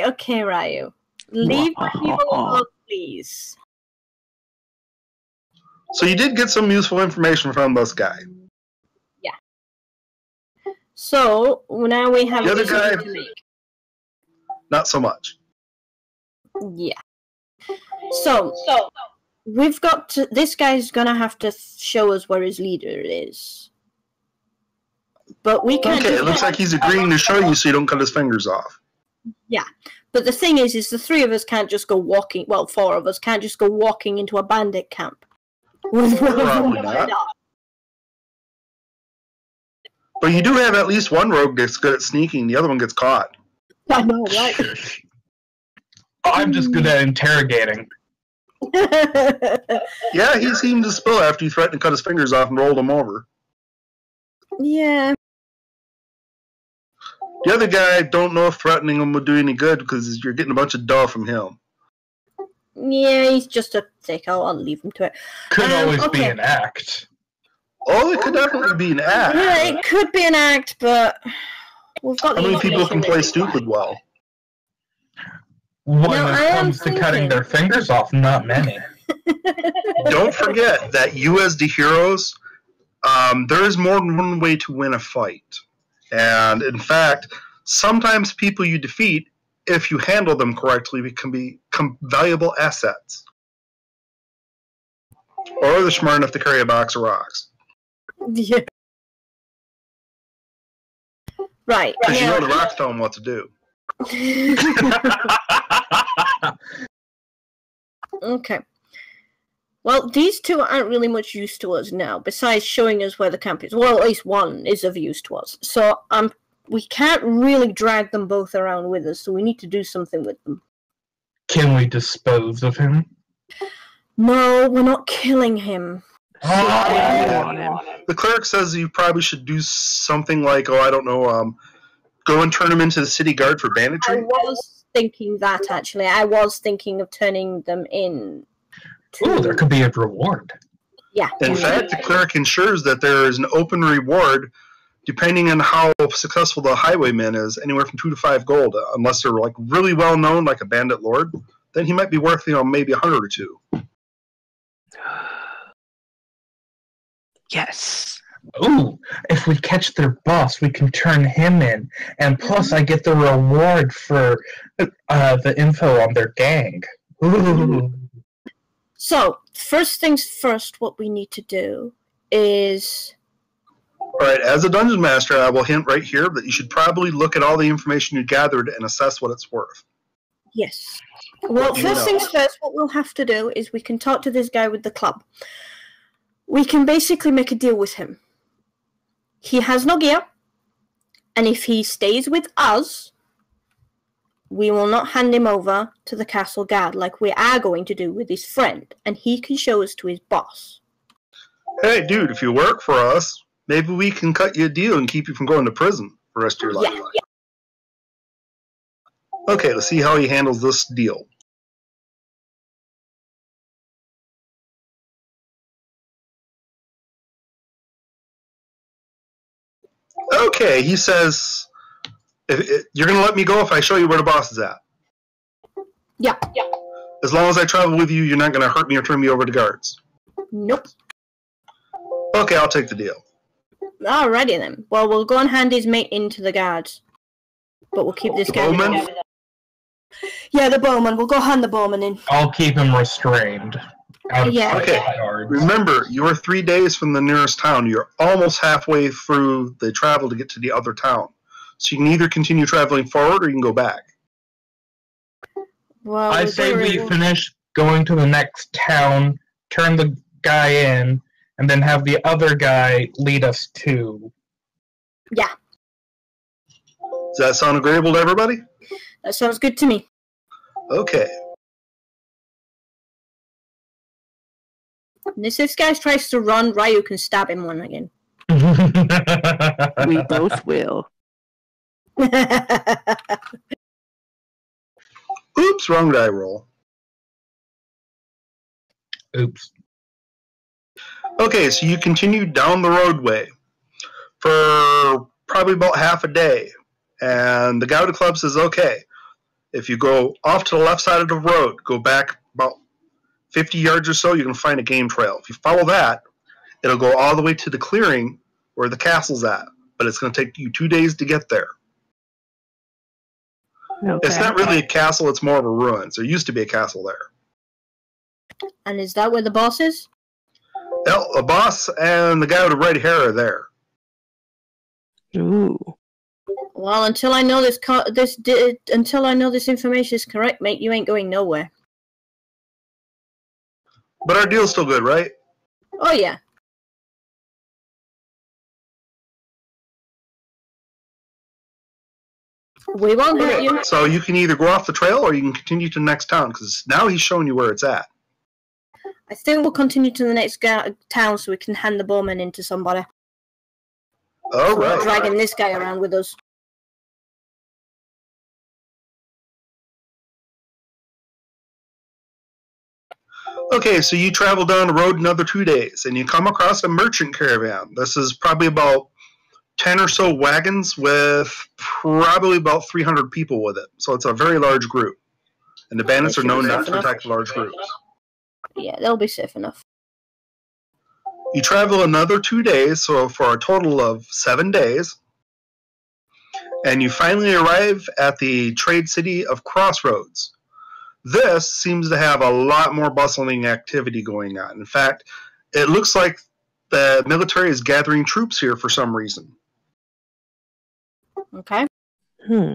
[SPEAKER 5] Okay, Ryu. Leave my people alone, please.
[SPEAKER 4] So you did get some useful information from this guy.
[SPEAKER 5] Yeah. So now we have
[SPEAKER 4] The other
[SPEAKER 5] a decision
[SPEAKER 4] guy-
[SPEAKER 5] to make.
[SPEAKER 4] Not so much.
[SPEAKER 5] Yeah. So we've got to. This guy's gonna have to show us where his leader is. But we can't.
[SPEAKER 4] Okay, it looks like he's agreeing to show you so you don't cut his fingers off.
[SPEAKER 5] Yeah. But the thing is the 3 of us can't just go walking. Well, 4 of us can't just go walking into a bandit camp.
[SPEAKER 4] Probably not. But you do have at least one rogue that's good at sneaking. The other one gets caught.
[SPEAKER 5] I know, right?
[SPEAKER 1] I'm just good at interrogating.
[SPEAKER 4] Yeah, he seemed to spill after you threatened to cut his fingers off and rolled him over.
[SPEAKER 5] Yeah.
[SPEAKER 4] The other guy, don't know if threatening him would do any good because you're getting a bunch of dough from him.
[SPEAKER 5] Yeah, he's just a sicko. I'll leave him to it.
[SPEAKER 1] Could always be
[SPEAKER 5] okay.
[SPEAKER 1] an act.
[SPEAKER 4] Oh, it could definitely be an act.
[SPEAKER 5] Yeah, it could be an act, but we've got
[SPEAKER 4] How
[SPEAKER 5] the
[SPEAKER 4] many people can
[SPEAKER 5] information
[SPEAKER 4] play
[SPEAKER 5] that we
[SPEAKER 4] stupid well?
[SPEAKER 1] When
[SPEAKER 5] Now, I
[SPEAKER 1] it
[SPEAKER 5] am
[SPEAKER 1] comes to cutting
[SPEAKER 5] thinking-
[SPEAKER 1] their fingers off, not many.
[SPEAKER 4] Don't forget that you as the heroes, there is more than one way to win a fight. And in fact, sometimes people you defeat, if you handle them correctly, can become valuable assets. Or they're smart enough to carry a box of rocks.
[SPEAKER 5] Yeah. Right.
[SPEAKER 4] Because you
[SPEAKER 5] now-
[SPEAKER 4] know the rocks tell them what to do.
[SPEAKER 5] Okay. Well, these 2 aren't really much use to us now, besides showing us where the camp is. Well, at least one is of use to us. So we can't really drag them both around with us, so we need to do something with them.
[SPEAKER 1] Can we dispose of him?
[SPEAKER 5] No, we're not killing him.
[SPEAKER 8] on him.
[SPEAKER 4] The cleric says you probably should do something like, oh, I don't know, go and turn them into the city guard for banditry.
[SPEAKER 5] I was thinking that, actually. I was thinking of turning them in.
[SPEAKER 1] Ooh, there could be a reward.
[SPEAKER 5] Yeah.
[SPEAKER 4] In fact, the cleric ensures that there is an open reward depending on how successful the highwayman is, anywhere from 2 to 5 gold, unless they're like really well known, like a bandit lord. Then he might be worth, maybe 100 or 2.
[SPEAKER 8] Yes.
[SPEAKER 1] Ooh, if we catch their boss, we can turn him in, and plus I get the reward for the info on their gang. Ooh.
[SPEAKER 5] So, first things first, what we need to do is...
[SPEAKER 4] Alright, as a dungeon master, I will hint right here that you should probably look at all the information you gathered and assess what it's worth.
[SPEAKER 5] Yes. Well, first things first, what we'll have to do is we can talk to this guy with the club. We can basically make a deal with him. He has no gear, and if he stays with us, we will not hand him over to the castle guard like we are going to do with his friend, and he can show us to his boss.
[SPEAKER 4] Hey, dude, if you work for us, maybe we can cut you a deal and keep you from going to prison for the rest of your life.
[SPEAKER 5] Yeah.
[SPEAKER 4] Okay, let's see how he handles this deal. Okay, he says, you're going to let me go if I show you where the boss is at.
[SPEAKER 5] Yeah.
[SPEAKER 4] As long as I travel with you, you're not going to hurt me or turn me over to guards.
[SPEAKER 5] Nope.
[SPEAKER 4] Okay, I'll take the deal.
[SPEAKER 5] Alrighty then. Well, we'll go and hand his mate into the guards. But we'll keep this guy...
[SPEAKER 4] Bowman?
[SPEAKER 5] Yeah, the bowman. We'll go hand the bowman in.
[SPEAKER 1] I'll keep him restrained. Out of sight
[SPEAKER 4] Okay,
[SPEAKER 1] of the guards.
[SPEAKER 4] remember, you are 3 days from the nearest town. You're almost halfway through the travel to get to the other town. So you can either continue traveling forward or you can go back.
[SPEAKER 5] Well,
[SPEAKER 1] I say we finish going to the next town, turn the guy in, and then have the other guy lead us to...
[SPEAKER 5] Yeah.
[SPEAKER 4] Does that sound agreeable to everybody?
[SPEAKER 5] That sounds good to me.
[SPEAKER 4] Okay.
[SPEAKER 5] And if this guy tries to run, Ryu can stab him one again.
[SPEAKER 8] We both will.
[SPEAKER 4] Oops, wrong die roll.
[SPEAKER 1] Oops.
[SPEAKER 4] Okay, so you continue down the roadway for probably about half a day. And the guy with the club says, okay, if you go off to the left side of the road, go back about 50 yards or so, you can find a game trail. If you follow that, it'll go all the way to the clearing where the castle's at. But it's going to take you 2 days to get there.
[SPEAKER 8] Okay.
[SPEAKER 4] It's not really a castle, it's more of a ruins. There used to be a castle there.
[SPEAKER 5] And is that where the boss is?
[SPEAKER 4] Well, the boss and the guy with the red hair are there.
[SPEAKER 8] Ooh.
[SPEAKER 5] Well, until I know until I know this information is correct, mate, you ain't going nowhere.
[SPEAKER 4] But our deal's still good, right?
[SPEAKER 5] Oh yeah. We won't hurt you.
[SPEAKER 4] So you can either go off the trail or you can continue to the next town, because now he's showing you where it's at.
[SPEAKER 5] I think we'll continue to the next town so we can hand the bowman in to somebody.
[SPEAKER 4] All
[SPEAKER 5] We're
[SPEAKER 4] right.
[SPEAKER 5] dragging this guy around with us.
[SPEAKER 4] Okay, so you travel down the road another 2 days, and you come across a merchant caravan. This is probably about 10 or so wagons with probably about 300 people with it. So it's a very large group. And the bandits are known not to attack large groups.
[SPEAKER 5] Yeah, they'll be safe enough.
[SPEAKER 4] You travel another 2 days, so for a total of 7 days. And you finally arrive at the trade city of Crossroads. This seems to have a lot more bustling activity going on. In fact, it looks like the military is gathering troops here for some reason.
[SPEAKER 5] Okay.
[SPEAKER 8] Hmm.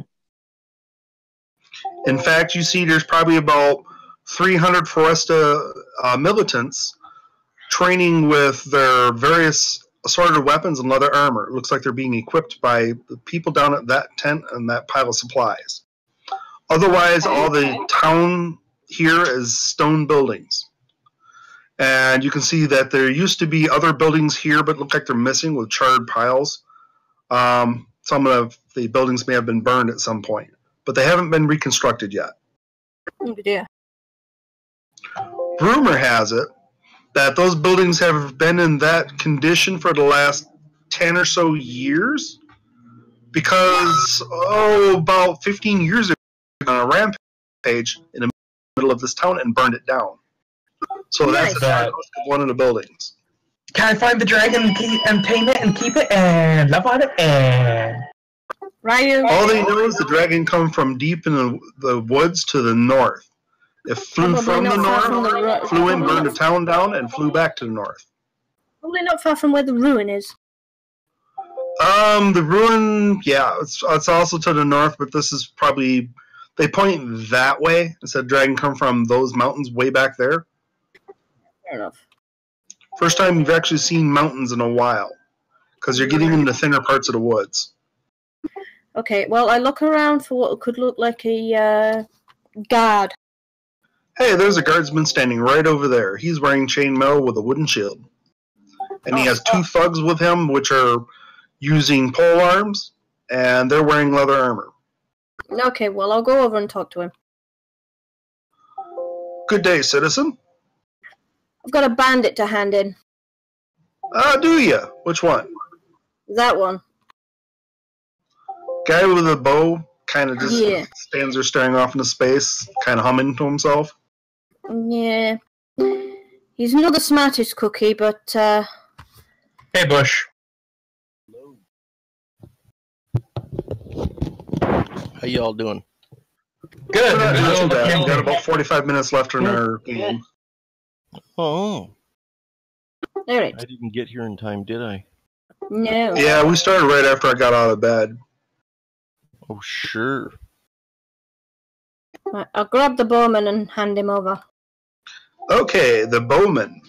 [SPEAKER 4] In fact, you see there's probably about 300 Foresta militants training with their various assorted weapons and leather armor. It looks like they're being equipped by the people down at that tent and that pile of supplies. Otherwise, all the town here is stone buildings. And you can see that there used to be other buildings here, but look like they're missing with charred piles. Some of the buildings may have been burned at some point, but they haven't been reconstructed yet.
[SPEAKER 5] Oh dear.
[SPEAKER 4] Rumor has it that those buildings have been in that condition for the last 10 or so years because, about 15 years ago, on a rampage in the middle of this town and burned it down. So
[SPEAKER 5] Nice.
[SPEAKER 4] that's one of the buildings.
[SPEAKER 1] Can I find the dragon and tame it and keep it and love on it and...
[SPEAKER 5] Ryu.
[SPEAKER 4] All they know is the dragon come from deep in the woods to the north. It flew
[SPEAKER 5] Probably
[SPEAKER 4] from the
[SPEAKER 5] not far from the
[SPEAKER 4] north, flew in, burned the town down, and flew back to the north.
[SPEAKER 5] Probably not far from where the ruin is.
[SPEAKER 4] The ruin, yeah, it's also to the north, but this is probably, they point that way. It said dragon come from those mountains way back there.
[SPEAKER 5] Fair enough.
[SPEAKER 4] First time you've actually seen mountains in a while, because you're getting into thinner parts of the woods.
[SPEAKER 5] Okay, well, I look around for what could look like a guard.
[SPEAKER 4] Hey, there's a guardsman standing right over there. He's wearing chainmail with a wooden shield. And he has two thugs with him, which are using pole arms, and they're wearing leather armor.
[SPEAKER 5] Okay, well, I'll go over and talk to him.
[SPEAKER 4] Good day, citizen.
[SPEAKER 5] I've got a bandit to hand in.
[SPEAKER 4] Do ya? Which one?
[SPEAKER 5] That one.
[SPEAKER 4] Guy with a bow kind of just
[SPEAKER 5] Yeah.
[SPEAKER 4] stands there staring off into space, kind of humming to himself.
[SPEAKER 5] Yeah. He's not the smartest cookie, but,
[SPEAKER 1] Hey, Bush.
[SPEAKER 9] How y'all doing?
[SPEAKER 1] Good.
[SPEAKER 4] We've got about 45 minutes left in our game.
[SPEAKER 9] Oh,
[SPEAKER 5] alright.
[SPEAKER 9] I didn't get here in time, did I?
[SPEAKER 5] No.
[SPEAKER 4] Yeah, we started right after I got out of bed.
[SPEAKER 9] Oh, sure.
[SPEAKER 5] Right, I'll grab the bowman and hand him over.
[SPEAKER 4] Okay, the bowman.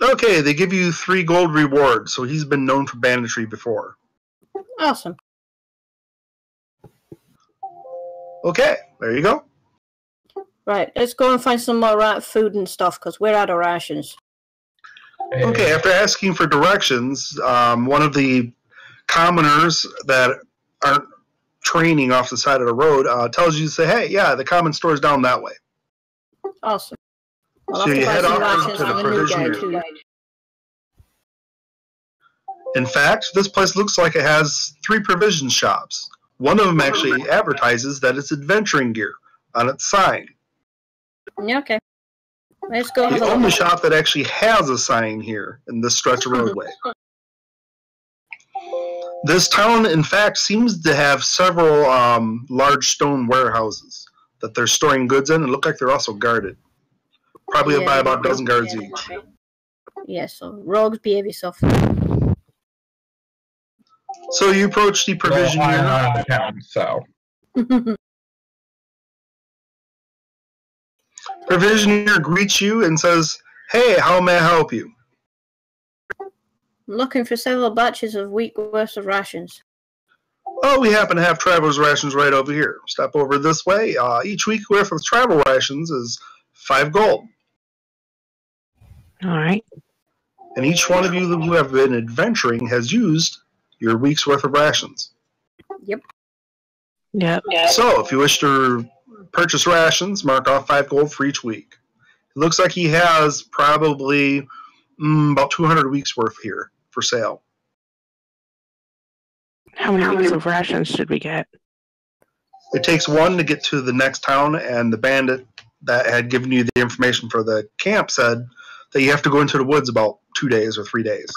[SPEAKER 4] Okay, they give you 3 gold reward, so he's been known for banditry before.
[SPEAKER 5] Awesome.
[SPEAKER 4] Okay, there you go.
[SPEAKER 5] Right, let's go and find some more food and stuff, because we're out of rations.
[SPEAKER 4] Okay, after asking for directions, one of the commoners that aren't training off the side of the road tells you to say, hey, yeah, the common store's down that way.
[SPEAKER 5] Awesome.
[SPEAKER 4] So you head off to the provision
[SPEAKER 5] too.
[SPEAKER 4] In fact, this place looks like it has 3 provision shops. One of them actually advertises that it's adventuring gear on its sign.
[SPEAKER 5] Yeah, okay. Let's go have
[SPEAKER 4] The
[SPEAKER 5] a
[SPEAKER 4] only
[SPEAKER 5] look.
[SPEAKER 4] shop that actually has a sign here in this stretch of roadway. This town, in fact, seems to have several large stone warehouses that they're storing goods in and look like they're also guarded. Probably by about a dozen guards each.
[SPEAKER 5] Yeah, so rogues behave yourself.
[SPEAKER 4] So you approach the provision
[SPEAKER 1] Well, I'm
[SPEAKER 4] here.
[SPEAKER 1] not in town, so...
[SPEAKER 4] Provisioner greets you and says, hey, how may I help you?
[SPEAKER 5] I'm looking for several batches of week worth of rations.
[SPEAKER 4] Oh, we happen to have traveler's rations right over here. Step over this way. Each week worth of travel rations is 5 gold.
[SPEAKER 8] All right.
[SPEAKER 4] And each one of you who have been adventuring has used your week's worth of rations.
[SPEAKER 5] Yep.
[SPEAKER 8] Yep.
[SPEAKER 4] So, if you wish to purchase rations, mark off 5 gold for each week. It looks like he has probably about 200 weeks worth here for sale.
[SPEAKER 8] How many weeks of rations should we get?
[SPEAKER 4] It takes 1 to get to the next town, and the bandit that had given you the information for the camp said that you have to go into the woods about 2 days or 3 days.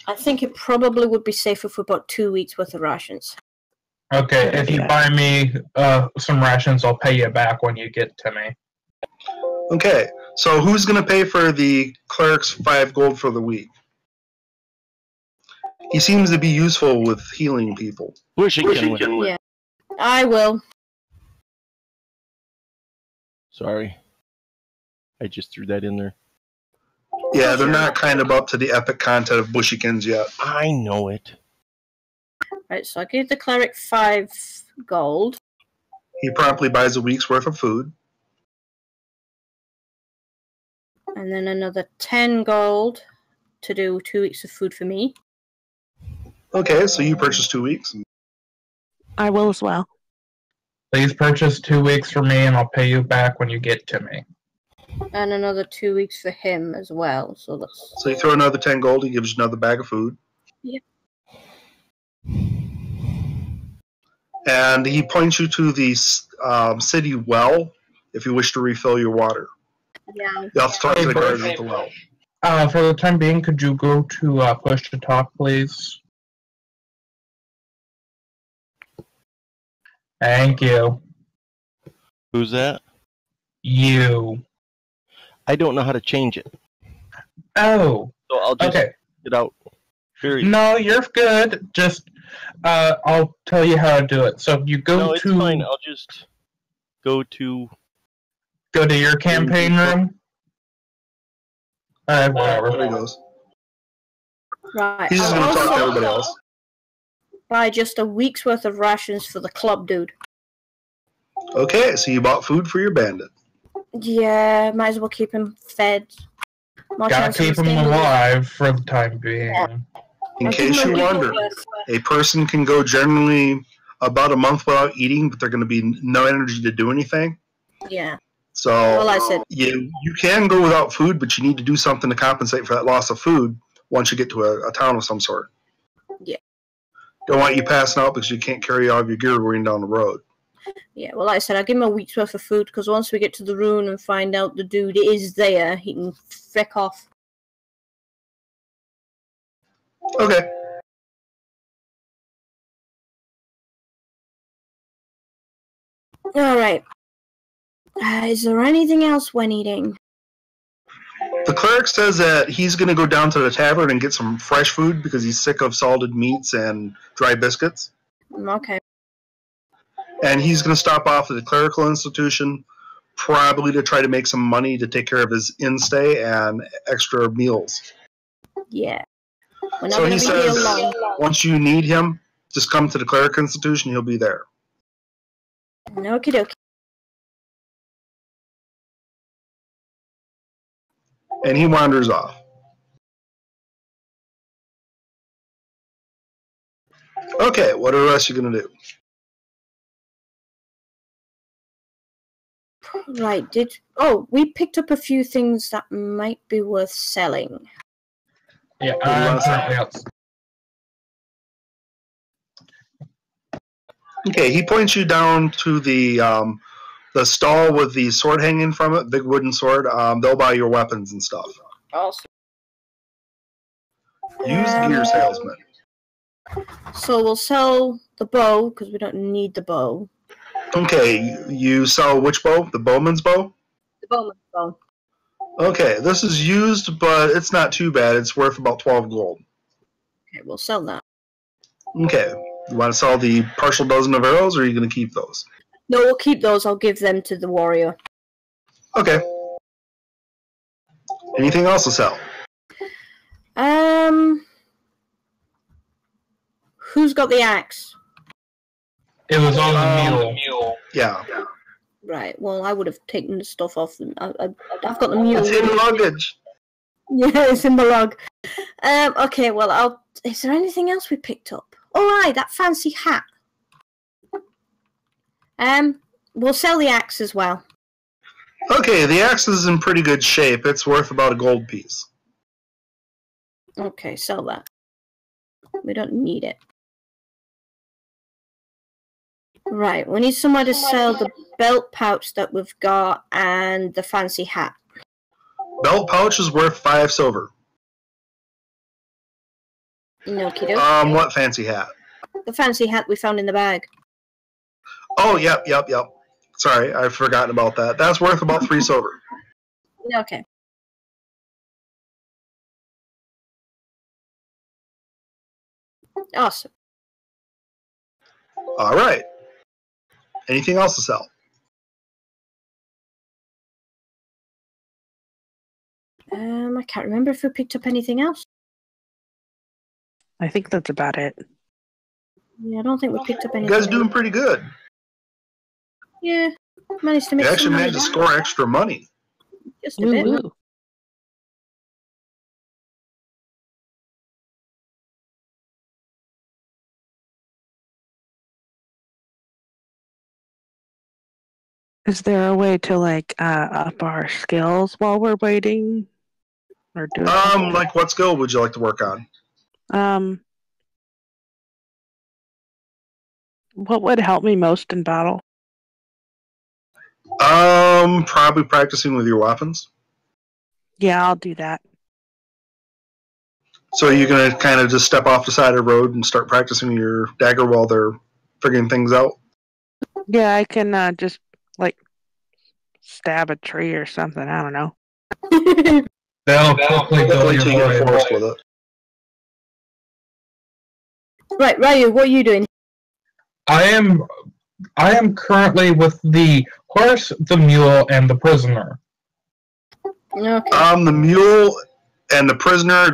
[SPEAKER 5] I think it probably would be safer for about 2 weeks worth of rations.
[SPEAKER 1] Okay, if you buy me some rations, I'll pay you back when you get to me.
[SPEAKER 4] Okay, so who's going to pay for the cleric's 5 gold for the week? He seems to be useful with healing people.
[SPEAKER 5] Yeah. I will.
[SPEAKER 9] Sorry. I just threw that in there.
[SPEAKER 4] Yeah, they're not kind of up to the epic content of Bushikins yet.
[SPEAKER 9] I know it.
[SPEAKER 5] Right, so I gave the cleric 5 gold.
[SPEAKER 4] He promptly buys a week's worth of food.
[SPEAKER 5] And then another 10 gold to do 2 weeks of food for me.
[SPEAKER 4] Okay, so you purchase 2 weeks.
[SPEAKER 8] I will as well.
[SPEAKER 1] Please purchase 2 weeks for me, and I'll pay you back when you get to me.
[SPEAKER 5] And another 2 weeks for him as well. So that's.
[SPEAKER 4] So you throw another 10 gold, he gives you another bag of food.
[SPEAKER 5] Yep.
[SPEAKER 4] And he points you to the city well if you wish to refill your water.
[SPEAKER 5] Yeah.
[SPEAKER 4] You have to talk to the guards at the well.
[SPEAKER 1] For the time being, could you go to push to talk, please? Thank you.
[SPEAKER 9] Who's that?
[SPEAKER 1] You.
[SPEAKER 9] I don't know how to change it.
[SPEAKER 1] Oh.
[SPEAKER 9] So I'll just
[SPEAKER 1] Okay.
[SPEAKER 9] get out. Period.
[SPEAKER 1] No, you're good. Just, I'll tell you how to do it. So you go
[SPEAKER 9] No, it's
[SPEAKER 1] to...
[SPEAKER 9] fine. I'll just go to...
[SPEAKER 1] Go to your campaign room? Whatever.
[SPEAKER 4] There he goes.
[SPEAKER 5] Right.
[SPEAKER 4] He's just going to talk to everybody else.
[SPEAKER 5] Buy just a week's worth of rations for the club dude.
[SPEAKER 4] Okay, so you bought food for your bandit.
[SPEAKER 5] Yeah, might as well keep him fed. More
[SPEAKER 1] Gotta
[SPEAKER 5] chance of
[SPEAKER 1] keep him
[SPEAKER 5] staying
[SPEAKER 1] alive for the time being.
[SPEAKER 5] Yeah.
[SPEAKER 4] In
[SPEAKER 5] I'll give
[SPEAKER 4] case
[SPEAKER 5] him
[SPEAKER 4] you
[SPEAKER 5] a week
[SPEAKER 4] wonder,
[SPEAKER 5] worth.
[SPEAKER 4] a person can go generally about a month without eating, but they're going to be no energy to do anything.
[SPEAKER 5] Yeah.
[SPEAKER 4] So
[SPEAKER 5] Well, I said.
[SPEAKER 4] you can go without food, but you need to do something to compensate for that loss of food once you get to a town of some sort.
[SPEAKER 5] Yeah.
[SPEAKER 4] Don't want you passing out because you can't carry all of your gear going down the road.
[SPEAKER 5] Yeah, well, like I said, I'll give him a week's worth of food, because once we get to the rune and find out the dude is there, he can frick off.
[SPEAKER 4] Okay.
[SPEAKER 5] Alright. Is there anything else we're needing?
[SPEAKER 4] The cleric says that he's going to go down to the tavern and get some fresh food because he's sick of salted meats and dry biscuits.
[SPEAKER 5] Okay.
[SPEAKER 4] And he's going to stop off at the clerical institution, probably to try to make some money to take care of his in-stay and extra meals.
[SPEAKER 5] Yeah. We're not
[SPEAKER 4] So
[SPEAKER 5] going
[SPEAKER 4] he
[SPEAKER 5] to be here
[SPEAKER 4] says,
[SPEAKER 5] long.
[SPEAKER 4] once you need him, just come to the clerical institution, he'll be there.
[SPEAKER 5] Okie dokie.
[SPEAKER 4] And he wanders off. Okay, what are the rest you going to do?
[SPEAKER 5] Right, we picked up a few things that might be worth selling.
[SPEAKER 1] Yeah,
[SPEAKER 4] do you want to say?
[SPEAKER 1] currently out.
[SPEAKER 4] Okay, he points you down to the stall with the sword hanging from it, big wooden sword. They'll buy your weapons and stuff.
[SPEAKER 5] Awesome.
[SPEAKER 4] Use gear salesman.
[SPEAKER 5] So we'll sell the bow, because we don't need the bow.
[SPEAKER 4] Okay, you sell which bow? The bowman's bow?
[SPEAKER 5] The bowman's bow.
[SPEAKER 4] Okay, this is used, but it's not too bad. It's worth about 12 gold.
[SPEAKER 5] Okay, we'll sell that.
[SPEAKER 4] Okay, you want to sell the partial dozen of arrows, or are you going to keep those?
[SPEAKER 5] No, we'll keep those. I'll give them to the warrior.
[SPEAKER 4] Okay. Anything else to sell?
[SPEAKER 5] Who's got the axe?
[SPEAKER 1] It was on the mule.
[SPEAKER 4] Yeah.
[SPEAKER 5] Right, well, I would have taken the stuff off. I've got the mule.
[SPEAKER 4] It's in luggage.
[SPEAKER 5] Yeah, it's in the log. Okay, well, is there anything else we picked up? Oh, right, that fancy hat. We'll sell the axe as well.
[SPEAKER 4] Okay, the axe is in pretty good shape. It's worth about a gold piece.
[SPEAKER 5] Okay, sell that. We don't need it. Right, we need somewhere to sell the belt pouch that we've got and the fancy hat.
[SPEAKER 4] Belt pouch is worth 5 silver.
[SPEAKER 5] Okie doke.
[SPEAKER 4] What fancy hat?
[SPEAKER 5] The fancy hat we found in the bag.
[SPEAKER 4] Oh, yep. Sorry, I've forgotten about that. That's worth about 3 silver.
[SPEAKER 5] Okay. Awesome.
[SPEAKER 4] All right. Anything else to sell?
[SPEAKER 5] I can't remember if we picked up anything else.
[SPEAKER 8] I think that's about it.
[SPEAKER 5] Yeah, I don't think we picked up
[SPEAKER 4] You
[SPEAKER 5] anything
[SPEAKER 4] guys are doing pretty good.
[SPEAKER 5] Yeah, managed to
[SPEAKER 4] You
[SPEAKER 5] make some
[SPEAKER 4] actually
[SPEAKER 5] money
[SPEAKER 4] managed to
[SPEAKER 5] back.
[SPEAKER 4] score extra money.
[SPEAKER 5] Just a bit.
[SPEAKER 8] Woo-woo. Is there a way to like up our skills while we're waiting, or do something?
[SPEAKER 4] Like what skill would you like to work on?
[SPEAKER 8] What would help me most in battle?
[SPEAKER 4] Probably practicing with your weapons.
[SPEAKER 8] Yeah, I'll do that.
[SPEAKER 4] So you're gonna kind of just step off the side of the road and start practicing your dagger while they're figuring things out.
[SPEAKER 8] Yeah, I can just like stab a tree or something. I don't know.
[SPEAKER 1] That'll quickly dull
[SPEAKER 4] Definitely
[SPEAKER 1] your
[SPEAKER 4] take your
[SPEAKER 1] boy.
[SPEAKER 4] force with it.
[SPEAKER 5] Right, Ryu, what are you doing?
[SPEAKER 1] I am currently with the horse, the mule, and the prisoner.
[SPEAKER 5] Okay.
[SPEAKER 4] The mule and the prisoner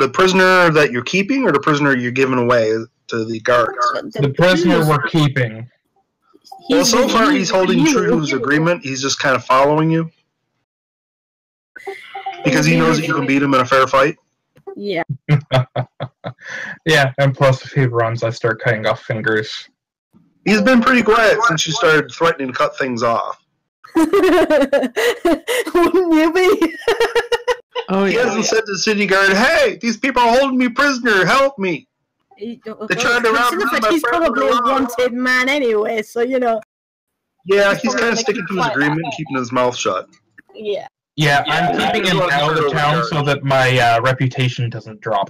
[SPEAKER 4] that you're keeping, or the prisoner you're giving away to the guards?
[SPEAKER 1] The prisoner we're keeping.
[SPEAKER 4] Well, so far he's holding true to his agreement. He's just kind of following you because he knows that you can beat him in a fair fight.
[SPEAKER 5] Yeah.
[SPEAKER 1] Yeah, and plus if he runs, I start cutting off fingers.
[SPEAKER 4] He's been pretty quiet since you started threatening to cut things off.
[SPEAKER 5] Wouldn't you be?
[SPEAKER 8] Oh
[SPEAKER 4] He
[SPEAKER 8] yeah.
[SPEAKER 4] hasn't said to the city guard, "Hey, these people are holding me prisoner. Help me." They tried to rob me.
[SPEAKER 5] He's probably a wanted man anyway, so you know.
[SPEAKER 4] Yeah, he's kind of sticking to his agreement and keeping his mouth shut.
[SPEAKER 5] Yeah.
[SPEAKER 1] Yeah, I'm keeping him out of the town so that my reputation doesn't drop.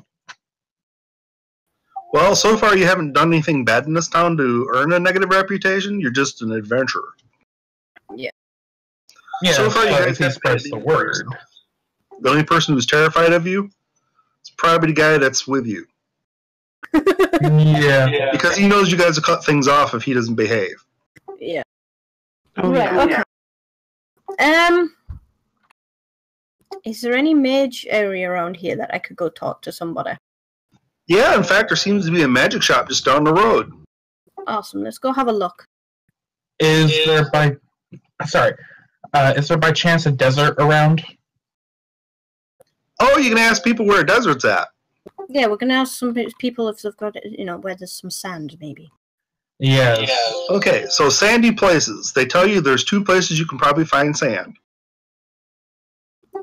[SPEAKER 4] Well, so far you haven't done anything bad in this town to earn a negative reputation. You're just an adventurer.
[SPEAKER 5] Yeah.
[SPEAKER 1] Yeah,
[SPEAKER 4] So far you
[SPEAKER 1] but
[SPEAKER 4] guys
[SPEAKER 1] if he
[SPEAKER 4] have
[SPEAKER 1] spreads the word.
[SPEAKER 4] The only person who's terrified of you is probably the guy that's with you.
[SPEAKER 1] Yeah.
[SPEAKER 4] Because he knows you guys will cut things off if he doesn't behave.
[SPEAKER 5] Yeah.
[SPEAKER 8] Oh
[SPEAKER 5] Right,
[SPEAKER 8] yeah.
[SPEAKER 5] okay. Is there any mage area around here that I could go talk to somebody?
[SPEAKER 4] Yeah, in fact, there seems to be a magic shop just down the road.
[SPEAKER 5] Awesome, let's go have a look.
[SPEAKER 1] Is there by chance a desert around?
[SPEAKER 4] Oh, you can ask people where a desert's at.
[SPEAKER 5] Yeah, we're gonna ask some people if they've got, you know, where there's some sand, maybe.
[SPEAKER 1] Yes.
[SPEAKER 4] Okay, so sandy places. They tell you there's two places you can probably find sand.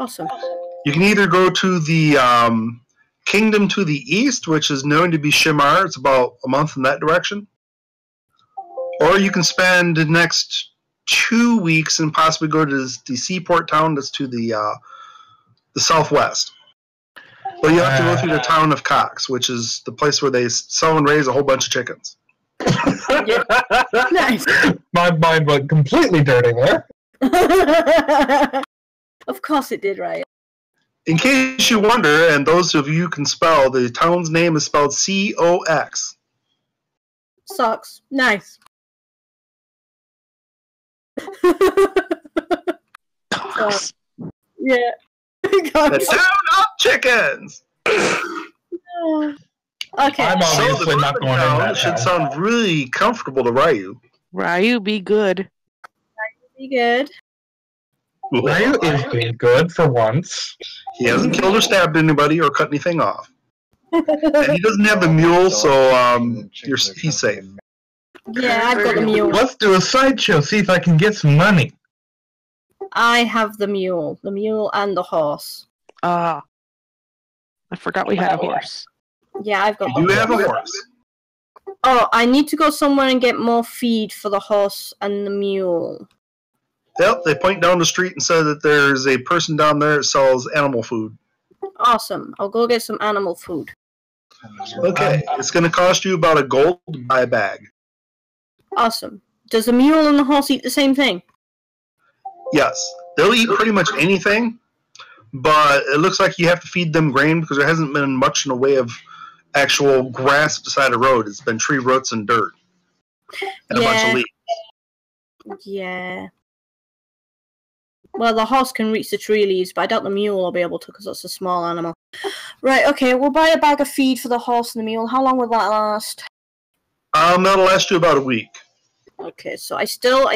[SPEAKER 5] Awesome.
[SPEAKER 4] You can either go to the kingdom to the east, which is known to be Shimar. It's about a month in that direction. Or you can spend the next 2 weeks and possibly go to the seaport town that's to the southwest. But you have to go through the town of Cox, which is the place where they sell and raise a whole bunch of chickens.
[SPEAKER 5] Nice.
[SPEAKER 1] My mind went completely dirty there.
[SPEAKER 5] Of course it did, right?
[SPEAKER 4] In case you wonder, and those of you who can spell, the town's name is spelled C-O-X.
[SPEAKER 5] Socks. Nice. Yeah.
[SPEAKER 4] The town of chickens!
[SPEAKER 5] Okay.
[SPEAKER 1] I'm obviously not going in that
[SPEAKER 4] should
[SPEAKER 1] town.
[SPEAKER 4] sound really comfortable to Ryu.
[SPEAKER 8] Ryu, be good.
[SPEAKER 5] Be good.
[SPEAKER 1] Ryu is being good for once.
[SPEAKER 4] He hasn't killed or stabbed anybody or cut anything off. And he doesn't have the mule, so he's safe.
[SPEAKER 5] Yeah, I've got the mule.
[SPEAKER 1] Let's do a sideshow, see if I can get some money.
[SPEAKER 5] I have the mule. The mule and the horse.
[SPEAKER 8] I forgot we had a horse.
[SPEAKER 5] Yeah, I've got
[SPEAKER 4] You
[SPEAKER 5] the
[SPEAKER 4] do have a horse.
[SPEAKER 5] Oh, I need to go somewhere and get more feed for the horse and the mule.
[SPEAKER 4] Yep, they point down the street and say that there's a person down there that sells animal food.
[SPEAKER 5] Awesome. I'll go get some animal food.
[SPEAKER 4] Okay, it's going to cost you about $1 to buy a bag.
[SPEAKER 5] Awesome. Does the mule and the horse eat the same thing?
[SPEAKER 4] Yes, they'll eat pretty much anything, but it looks like you have to feed them grain because there hasn't been much in the way of actual grass beside the road. It's been tree roots and dirt and a bunch of leaves.
[SPEAKER 5] Yeah. Well, the horse can reach the tree leaves, but I doubt the mule will be able to because that's a small animal. Right, okay, we'll buy a bag of feed for the horse and the mule. How long will that last?
[SPEAKER 4] That'll last you about a week.
[SPEAKER 5] Okay, so I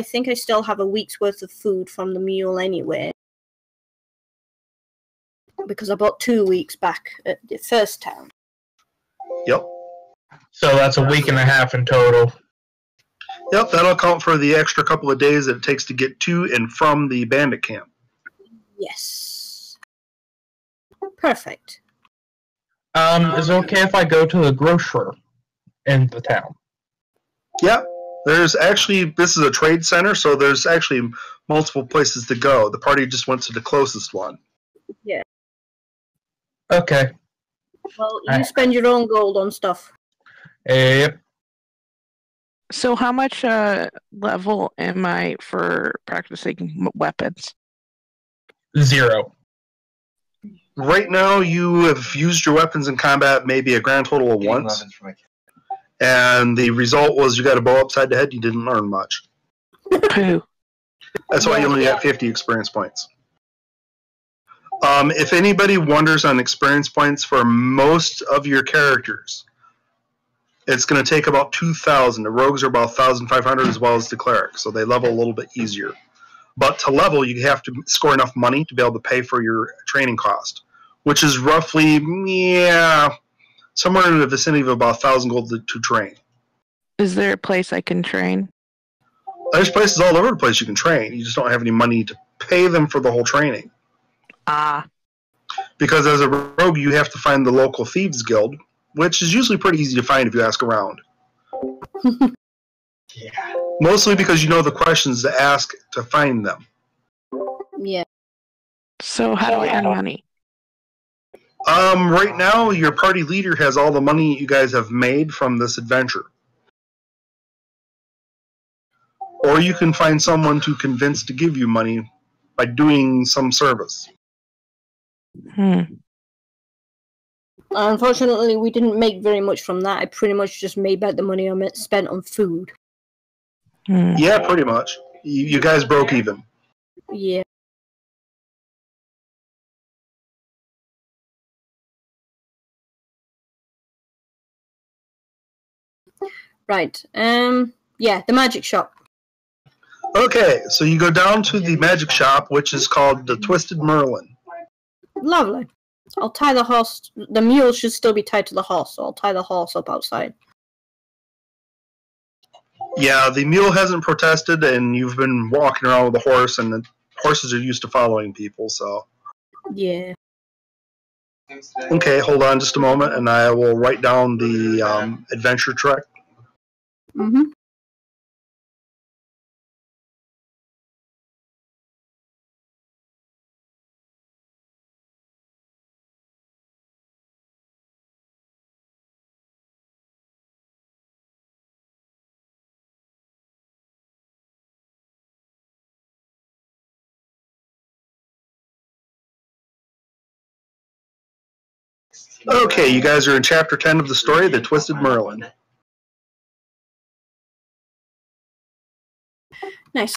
[SPEAKER 5] think I still have a week's worth of food from the mule anyway. Because I bought 2 weeks back at the first town.
[SPEAKER 4] Yep.
[SPEAKER 1] So that's a week and a half in total.
[SPEAKER 4] Yep, that'll account for the extra couple of days that it takes to get to and from the bandit camp.
[SPEAKER 5] Yes. Perfect.
[SPEAKER 1] Is it okay if I go to the grocer in the town?
[SPEAKER 4] Yeah, this is a trade center, so there's actually multiple places to go. The party just went to the closest one.
[SPEAKER 5] Yeah.
[SPEAKER 1] Okay.
[SPEAKER 5] Well, you spend your own gold on stuff.
[SPEAKER 1] Yep.
[SPEAKER 8] So how much level am I for practicing weapons?
[SPEAKER 1] 0.
[SPEAKER 4] Right now, you have used your weapons in combat maybe a grand total of once. And the result was you got a bow upside the head, you didn't learn much.
[SPEAKER 8] Pooh.
[SPEAKER 4] That's why you only got 50 experience points. If anybody wonders on experience points for most of your characters, it's going to take about 2,000. The rogues are about 1,500 as well as the cleric, so they level a little bit easier. But to level, you have to score enough money to be able to pay for your training cost, which is roughly, somewhere in the vicinity of about 1,000 gold to train.
[SPEAKER 8] Is there a place I can train?
[SPEAKER 4] There's places all over the place you can train. You just don't have any money to pay them for the whole training.
[SPEAKER 8] Ah.
[SPEAKER 4] Because as a rogue, you have to find the local thieves guild, which is usually pretty easy to find if you ask around.
[SPEAKER 1] Yeah.
[SPEAKER 4] Mostly because you know the questions to ask to find them.
[SPEAKER 5] Yeah.
[SPEAKER 8] So how do I earn money?
[SPEAKER 4] Right now, your party leader has all the money you guys have made from this adventure. Or you can find someone to convince to give you money by doing some service.
[SPEAKER 5] Unfortunately, we didn't make very much from that. I pretty much just made back the money I spent on food.
[SPEAKER 4] Yeah, pretty much. You guys broke even.
[SPEAKER 5] Yeah. Right. Yeah, the magic shop.
[SPEAKER 4] Okay, so you go down to the magic shop, which is called the Twisted Merlin.
[SPEAKER 5] Lovely. I'll tie the horse. The mule should still be tied to the horse, so I'll tie the horse up outside.
[SPEAKER 4] Yeah, the mule hasn't protested, and you've been walking around with the horse, and the horses are used to following people, so...
[SPEAKER 5] Yeah.
[SPEAKER 4] Okay, hold on just a moment, and I will write down the adventure trek.
[SPEAKER 5] Mm-hmm.
[SPEAKER 4] Okay, you guys are in Chapter 10 of the story, The Twisted Merlin.
[SPEAKER 5] Nice.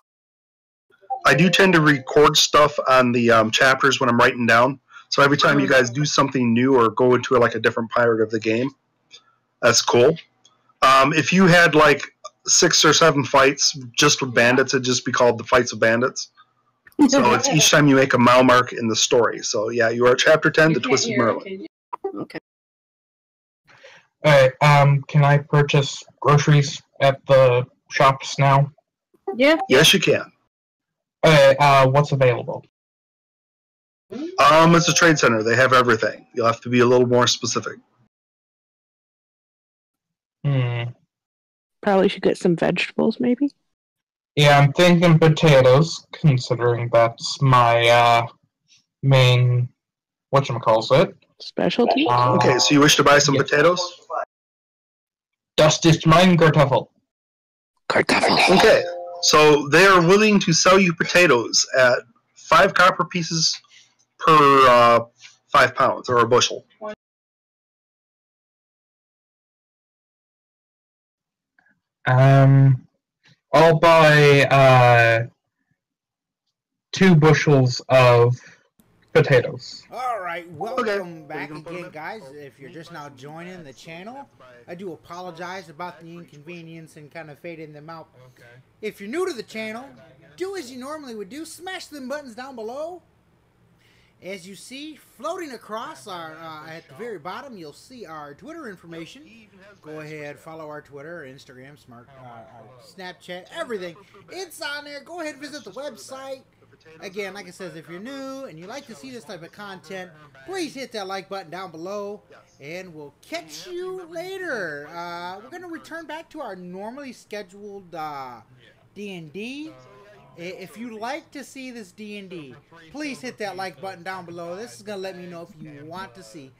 [SPEAKER 4] I do tend to record stuff on the chapters when I'm writing down, so every time you guys do something new or go into like a different part of the game, that's cool. If you had like 6 or 7 fights just with bandits, it'd just be called the Fights of Bandits. So it's each time you make a mile mark in the story. So yeah, you are at Chapter 10, The Twisted Merlin.
[SPEAKER 5] Okay.
[SPEAKER 1] Alright, can I purchase groceries at the shops now?
[SPEAKER 5] Yeah.
[SPEAKER 4] Yes, you can.
[SPEAKER 1] What's available?
[SPEAKER 4] It's a trade center. They have everything. You'll have to be a little more specific.
[SPEAKER 8] Probably should get some vegetables, maybe?
[SPEAKER 1] Yeah, I'm thinking potatoes, considering that's my main whatchamacallit.
[SPEAKER 8] Specialty?
[SPEAKER 4] Okay, so you wish to buy some potatoes?
[SPEAKER 1] Das ist mein Kartoffel.
[SPEAKER 8] Kartoffel.
[SPEAKER 4] Okay, so they are willing to sell you potatoes at 5 copper pieces per 5 pounds, or a bushel.
[SPEAKER 1] I'll buy 2 bushels of potatoes.
[SPEAKER 2] All right, welcome
[SPEAKER 4] Okay.
[SPEAKER 2] back again, guys. If you're just now joining the channel, I do apologize about the inconvenience and kind of fading them out. If you're new to the channel, do as you normally would do. Smash them buttons down below. As you see, floating across our at the very bottom, you'll see our Twitter information. Go ahead, follow our Twitter, Instagram, Snapchat, everything. It's on there. Go ahead and visit the website. Again, like I said, if you're new and you like to see this type of content, please hit that like button down below, and we'll catch you later. We're going to return back to our normally scheduled D&D. If you like to see this D&D, please hit that like button down below. This is going to let me know if you want to see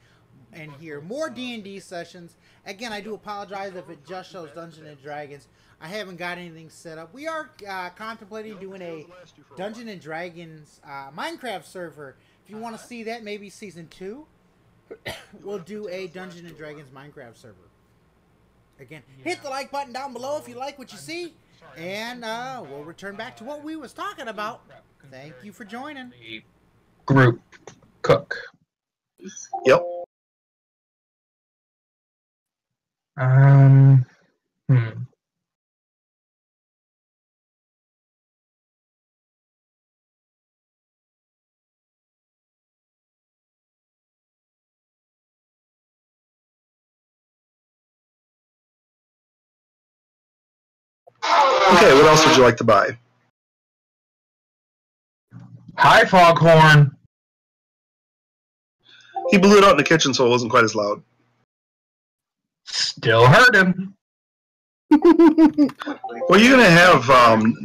[SPEAKER 2] and hear more D&D sessions. Again, I do apologize if it just shows Dungeons & Dragons. I haven't got anything set up. We are contemplating doing a Dungeons & Dragons Minecraft server. If you want to see that, maybe Season 2, we'll do a Dungeons & Dragons Minecraft server. Again, hit the like button down below if you like what you see. And we'll return back to what we was talking about. Thank you for joining.
[SPEAKER 1] Group cook.
[SPEAKER 4] Yep. Okay, what else would you like to buy?
[SPEAKER 1] Hi, Foghorn.
[SPEAKER 4] He blew it out in the kitchen, so it wasn't quite as loud.
[SPEAKER 1] Still heard him.
[SPEAKER 4] Well, you're gonna have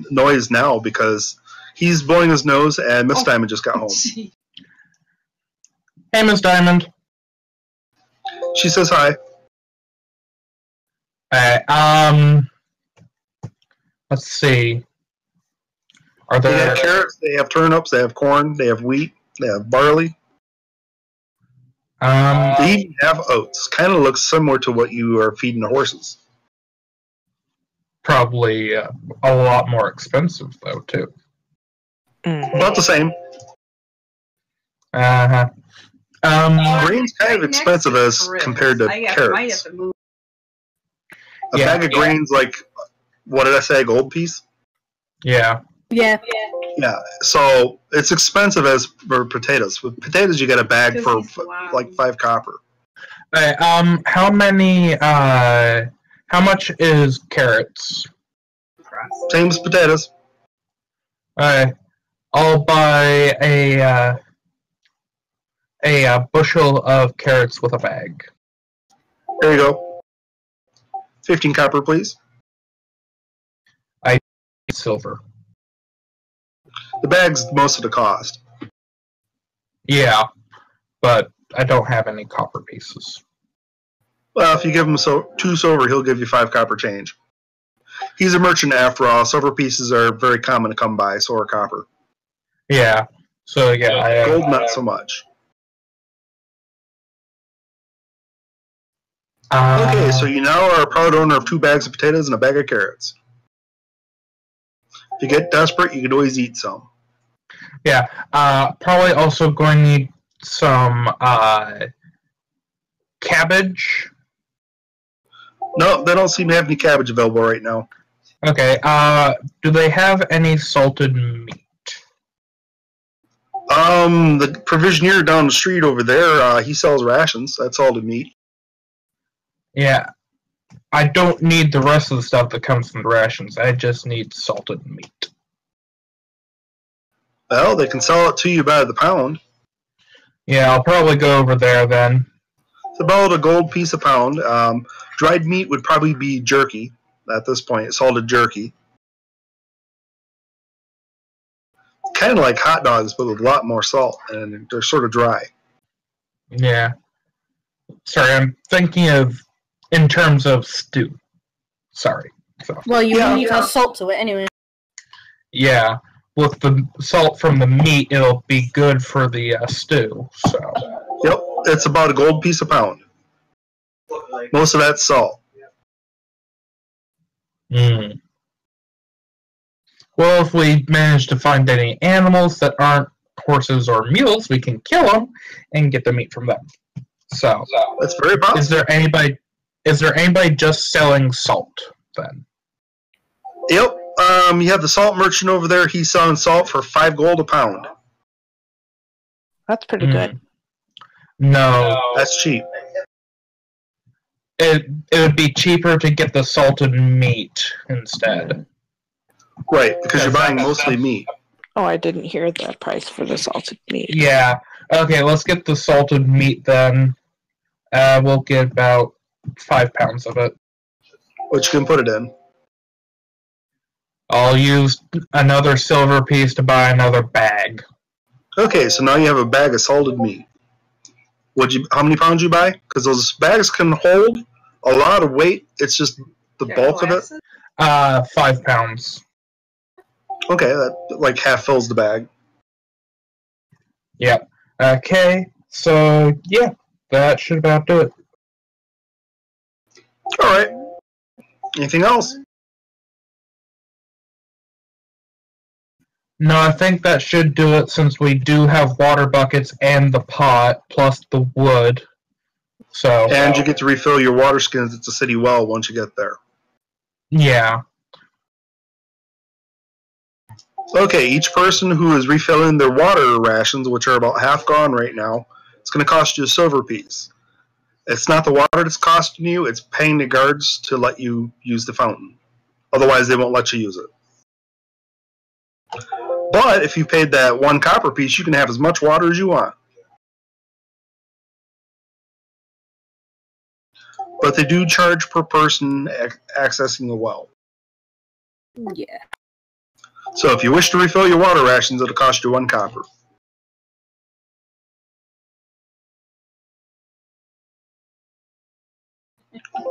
[SPEAKER 4] noise now because he's blowing his nose, and Miss Diamond just got home.
[SPEAKER 1] Hey, Miss Diamond.
[SPEAKER 4] She says hi.
[SPEAKER 1] Let's see. Are
[SPEAKER 4] They
[SPEAKER 1] there
[SPEAKER 4] have carrots, they have turnips, they have corn, they have wheat, they have barley. They even have oats. Kind of looks similar to what you are feeding the horses.
[SPEAKER 1] Probably a lot more expensive, though, too.
[SPEAKER 4] About the same. Grain's kind of expensive as compared to carrots. A bag of grain's like, what did I say, a gold piece?
[SPEAKER 1] Yeah.
[SPEAKER 5] Yeah.
[SPEAKER 4] Yeah, so it's expensive as for potatoes. With potatoes, you get a bag for like 5 copper.
[SPEAKER 1] How many, how much is carrots?
[SPEAKER 4] Same as potatoes.
[SPEAKER 1] I'll buy a bushel of carrots with a bag.
[SPEAKER 4] There you go. 15 copper, please.
[SPEAKER 1] Silver.
[SPEAKER 4] The bag's most of the cost.
[SPEAKER 1] Yeah, but I don't have any copper pieces.
[SPEAKER 4] Well, if you give him 2 silver, he'll give you 5 copper change. He's a merchant after all. Silver pieces are very common to come by, so are copper.
[SPEAKER 1] Yeah, so yeah.
[SPEAKER 4] Gold, not so much. Okay, so you now are a proud owner of 2 bags of potatoes and a bag of carrots. If you get desperate, you can always eat some.
[SPEAKER 1] Yeah, probably also going to need some cabbage.
[SPEAKER 4] No, they don't seem to have any cabbage available right now.
[SPEAKER 1] Okay, do they have any salted meat?
[SPEAKER 4] The provisioneer down the street over there, he sells rations. That's salted meat.
[SPEAKER 1] Yeah, I don't need the rest of the stuff that comes from the rations. I just need salted meat.
[SPEAKER 4] Well, they can sell it to you by the pound.
[SPEAKER 1] Yeah, I'll probably go over there then.
[SPEAKER 4] It's about a gold piece a pound. Dried meat would probably be jerky at this point, salted jerky. Kind of like hot dogs, but with a lot more salt, and they're sort of dry.
[SPEAKER 1] Yeah. Sorry, I'm thinking of in terms of stew. Sorry. So.
[SPEAKER 5] Well, you need to have salt to it anyway.
[SPEAKER 1] Yeah. With the salt from the meat, it'll be good for the stew. So.
[SPEAKER 4] Yep, it's about a gold piece a pound. Most of that's salt.
[SPEAKER 1] Well, if we manage to find any animals that aren't horses or mules, we can kill them and get the meat from them. So
[SPEAKER 4] That's very possible.
[SPEAKER 1] Is there anybody just selling salt then?
[SPEAKER 4] Yep. You have the salt merchant over there. He's selling salt for 5 gold a pound.
[SPEAKER 8] That's pretty good.
[SPEAKER 1] No.
[SPEAKER 4] That's cheap.
[SPEAKER 1] It would be cheaper to get the salted meat instead.
[SPEAKER 4] Right, because you're buying mostly meat.
[SPEAKER 8] Oh, I didn't hear the price for the salted meat.
[SPEAKER 1] Yeah. Okay, let's get the salted meat then. We'll get about 5 pounds of it.
[SPEAKER 4] Which you can put it in.
[SPEAKER 1] I'll use another silver piece to buy another bag.
[SPEAKER 4] Okay, so now you have a bag of salted meat. How many pounds you buy? Because those bags can hold a lot of weight. It's just the bulk of it.
[SPEAKER 1] 5 pounds.
[SPEAKER 4] Okay, that like half fills the bag.
[SPEAKER 1] Yep. Okay, so yeah, that should about do it.
[SPEAKER 4] Alright. Anything else?
[SPEAKER 1] No, I think that should do it since we do have water buckets and the pot, plus the wood. So.
[SPEAKER 4] And you get to refill your water skins at the city well once you get there.
[SPEAKER 1] Yeah.
[SPEAKER 4] Okay, each person who is refilling their water rations, which are about half gone right now, it's going to cost you a silver piece. It's not the water that's costing you, it's paying the guards to let you use the fountain. Otherwise, they won't let you use it. But if you paid that 1 copper piece, you can have as much water as you want. But they do charge per person accessing the well.
[SPEAKER 5] Yeah.
[SPEAKER 4] So if you wish to refill your water rations, it'll cost you 1 copper.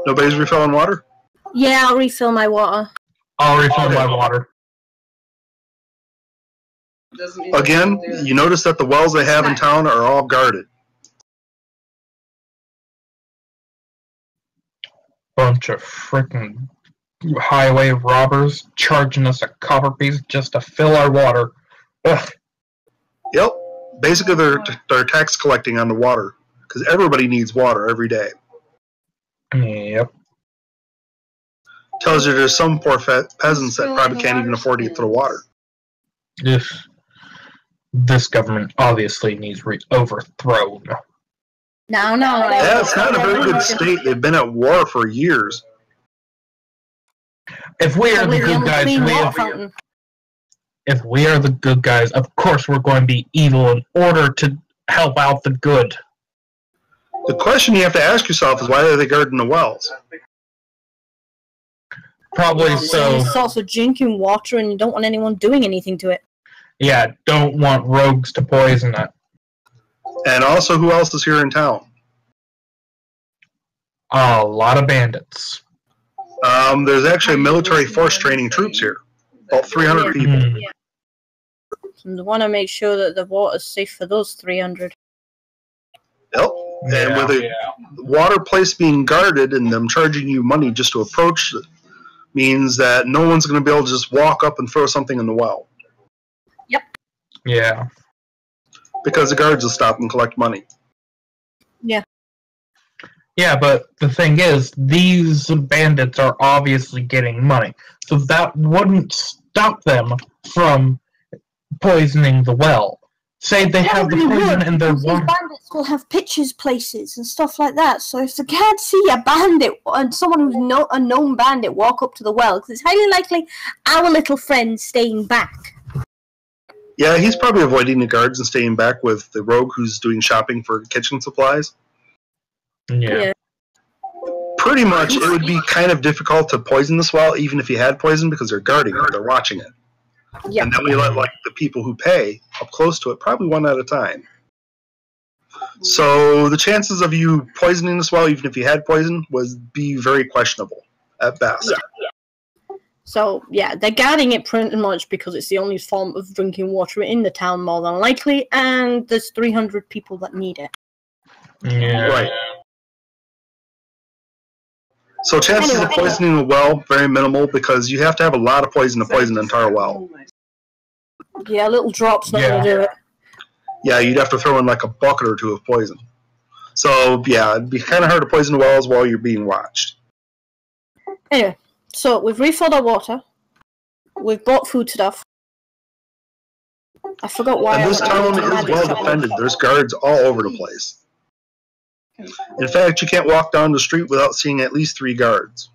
[SPEAKER 4] Nobody's refilling water?
[SPEAKER 5] Yeah, I'll refill my water.
[SPEAKER 1] I'll refill my water.
[SPEAKER 4] Again, you notice that the wells they have in town are all guarded.
[SPEAKER 1] Bunch of freaking highway robbers charging us a copper piece just to fill our water. Ugh.
[SPEAKER 4] Yep. Basically, they're tax collecting on the water because everybody needs water every day.
[SPEAKER 1] Yep.
[SPEAKER 4] Tells you there's some poor peasants that probably can't even afford to get to the water.
[SPEAKER 1] This government obviously needs overthrown.
[SPEAKER 5] No.
[SPEAKER 4] Yeah, it's not a very good state. They've been at war for years.
[SPEAKER 1] If we are the good guys, if we are the good guys, of course we're going to be evil in order to help out the good.
[SPEAKER 4] The question you have to ask yourself is why are they guarding the wells?
[SPEAKER 1] Probably so.
[SPEAKER 5] It's also drinking water and you don't want anyone doing anything to it.
[SPEAKER 1] Yeah, don't want rogues to poison it.
[SPEAKER 4] And also, who else is here in town?
[SPEAKER 1] A lot of bandits.
[SPEAKER 4] There's actually military force training troops here. About 300 people.
[SPEAKER 5] Yeah. And I want to make sure that the water's safe for those 300.
[SPEAKER 4] Yep. And with the water place being guarded and them charging you money just to approach it, means that no one's going to be able to just walk up and throw something in the well.
[SPEAKER 5] Yep.
[SPEAKER 1] Yeah.
[SPEAKER 4] Because the guards will stop and collect money.
[SPEAKER 5] Yeah.
[SPEAKER 1] Yeah, but the thing is, these bandits are obviously getting money. So that wouldn't stop them from poisoning the well. Say they have the poison in their water.
[SPEAKER 5] Bandits will have pictures places and stuff like that. So if they can't see a bandit and someone who's a known bandit walk up to the well, because it's highly likely our little friend's staying back.
[SPEAKER 4] Yeah, he's probably avoiding the guards and staying back with the rogue who's doing shopping for kitchen supplies.
[SPEAKER 1] Yeah.
[SPEAKER 4] Pretty much, it would be kind of difficult to poison this well, even if you had poison, because they're guarding it, they're watching it.
[SPEAKER 5] Yeah.
[SPEAKER 4] And then we let the people who pay up close to it, probably one at a time. So the chances of you poisoning this well, even if you had poison, would be very questionable at best.
[SPEAKER 5] Yeah. So yeah, they're guarding it pretty much because it's the only form of drinking water in the town, more than likely, and there's 300 people that need it.
[SPEAKER 1] Yeah.
[SPEAKER 4] Right. So chances of poisoning a well, very minimal, because you have to have a lot of poison to poison an entire well.
[SPEAKER 5] Yeah, little drops not going to do it.
[SPEAKER 4] yeah, you'd have to throw in like a bucket or two of poison. So yeah, it'd be kind of hard to poison the wells while you're being watched.
[SPEAKER 5] Anyway, so we've refilled our water. We've bought food stuff. I forgot why.
[SPEAKER 4] And this town is well defended. There's guards all over the place. In fact, you can't walk down the street without seeing at least 3 guards.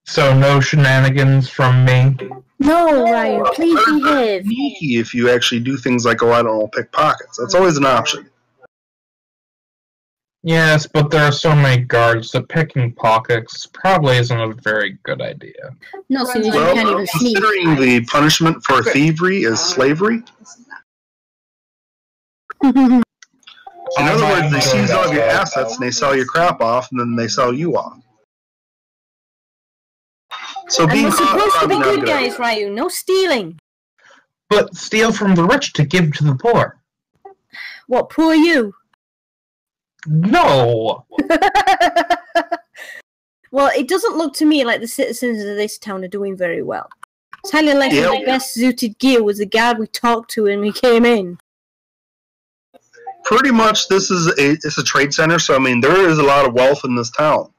[SPEAKER 1] So no shenanigans from me?
[SPEAKER 5] No, Ryan, please behave.
[SPEAKER 4] Sneaky if you actually do things like go out and pick pockets. That's always an option.
[SPEAKER 1] Yes, but there are so many guards that picking pockets probably isn't a very good idea.
[SPEAKER 5] No, so you can't even sneak.
[SPEAKER 4] Considering the punishment for thievery is slavery. In other words, they seize all of your assets and they sell your crap off, and then they sell you off. So
[SPEAKER 5] And
[SPEAKER 4] being
[SPEAKER 5] we're supposed to be
[SPEAKER 4] probably not
[SPEAKER 5] good guys, Ryu. No stealing.
[SPEAKER 1] But steal from the rich to give to the poor.
[SPEAKER 5] What, poor you?
[SPEAKER 1] No!
[SPEAKER 5] Well, it doesn't look to me like the citizens of this town are doing very well. It's highly likely the best suited gear was the guard we talked to when we came in.
[SPEAKER 4] Pretty much, it's a trade center, so I mean, there is a lot of wealth in this town.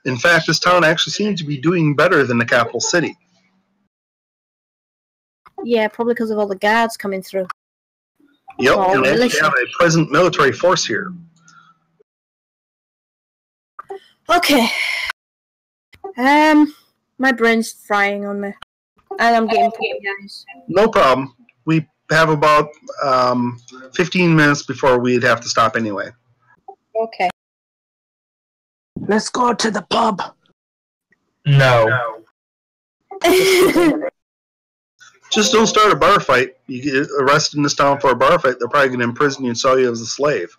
[SPEAKER 4] In fact, this town actually seems to be doing better than the capital city.
[SPEAKER 5] Yeah, probably because of all the guards coming through.
[SPEAKER 4] Yep,
[SPEAKER 5] Oh,
[SPEAKER 4] and they actually have a present military force here.
[SPEAKER 5] Okay. My brain's frying on me. And I'm getting poor, guys.
[SPEAKER 4] No problem. We have about 15 minutes before we'd have to stop anyway.
[SPEAKER 5] Okay.
[SPEAKER 8] Let's go to the pub.
[SPEAKER 1] No.
[SPEAKER 4] Just don't start a bar fight. You get arrested in this town for a bar fight, they're probably going to imprison you and sell you as a slave.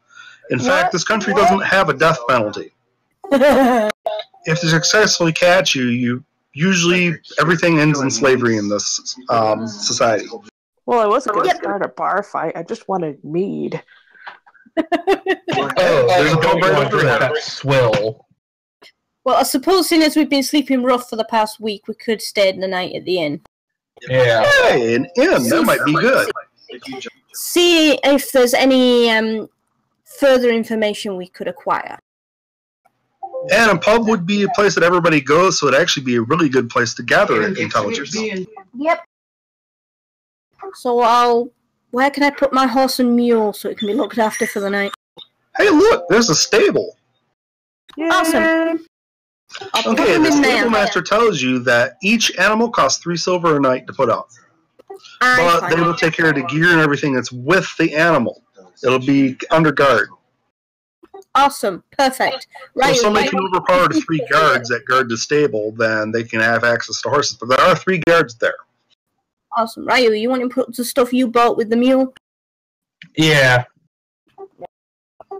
[SPEAKER 4] In fact, this country doesn't have a death penalty. If they successfully catch you, usually everything ends in slavery in this society.
[SPEAKER 8] Well, I wasn't going to start a bar fight. I just wanted mead.
[SPEAKER 4] There's a pub right over there.
[SPEAKER 1] That swill.
[SPEAKER 5] Well, I suppose seeing as we've been sleeping rough for the past week, we could stay the night at the inn.
[SPEAKER 1] Yeah.
[SPEAKER 4] Hey, an inn, that might be good.
[SPEAKER 5] See if there's any further information we could acquire.
[SPEAKER 4] And a pub would be a place that everybody goes, so it'd actually be a really good place to gather intelligence.
[SPEAKER 5] Yep. So where can I put my horse and mule so it can be looked after for the night?
[SPEAKER 4] Hey, look, there's a stable.
[SPEAKER 8] Yay.
[SPEAKER 5] Awesome. I'll put
[SPEAKER 4] Okay,
[SPEAKER 5] them
[SPEAKER 4] the
[SPEAKER 5] in
[SPEAKER 4] stable
[SPEAKER 5] there.
[SPEAKER 4] master tells you that each animal costs 3 silver a night to put up. But they will take care of the gear and everything that's with the animal. It'll be under guard.
[SPEAKER 5] Awesome. Perfect.
[SPEAKER 4] So
[SPEAKER 5] Right.
[SPEAKER 4] if somebody can overpower the 3 guards that guard the stable, then they can have access to horses. But there are 3 guards there.
[SPEAKER 5] Awesome. Ryu, you want to put the stuff you bought with the mule?
[SPEAKER 1] Yeah.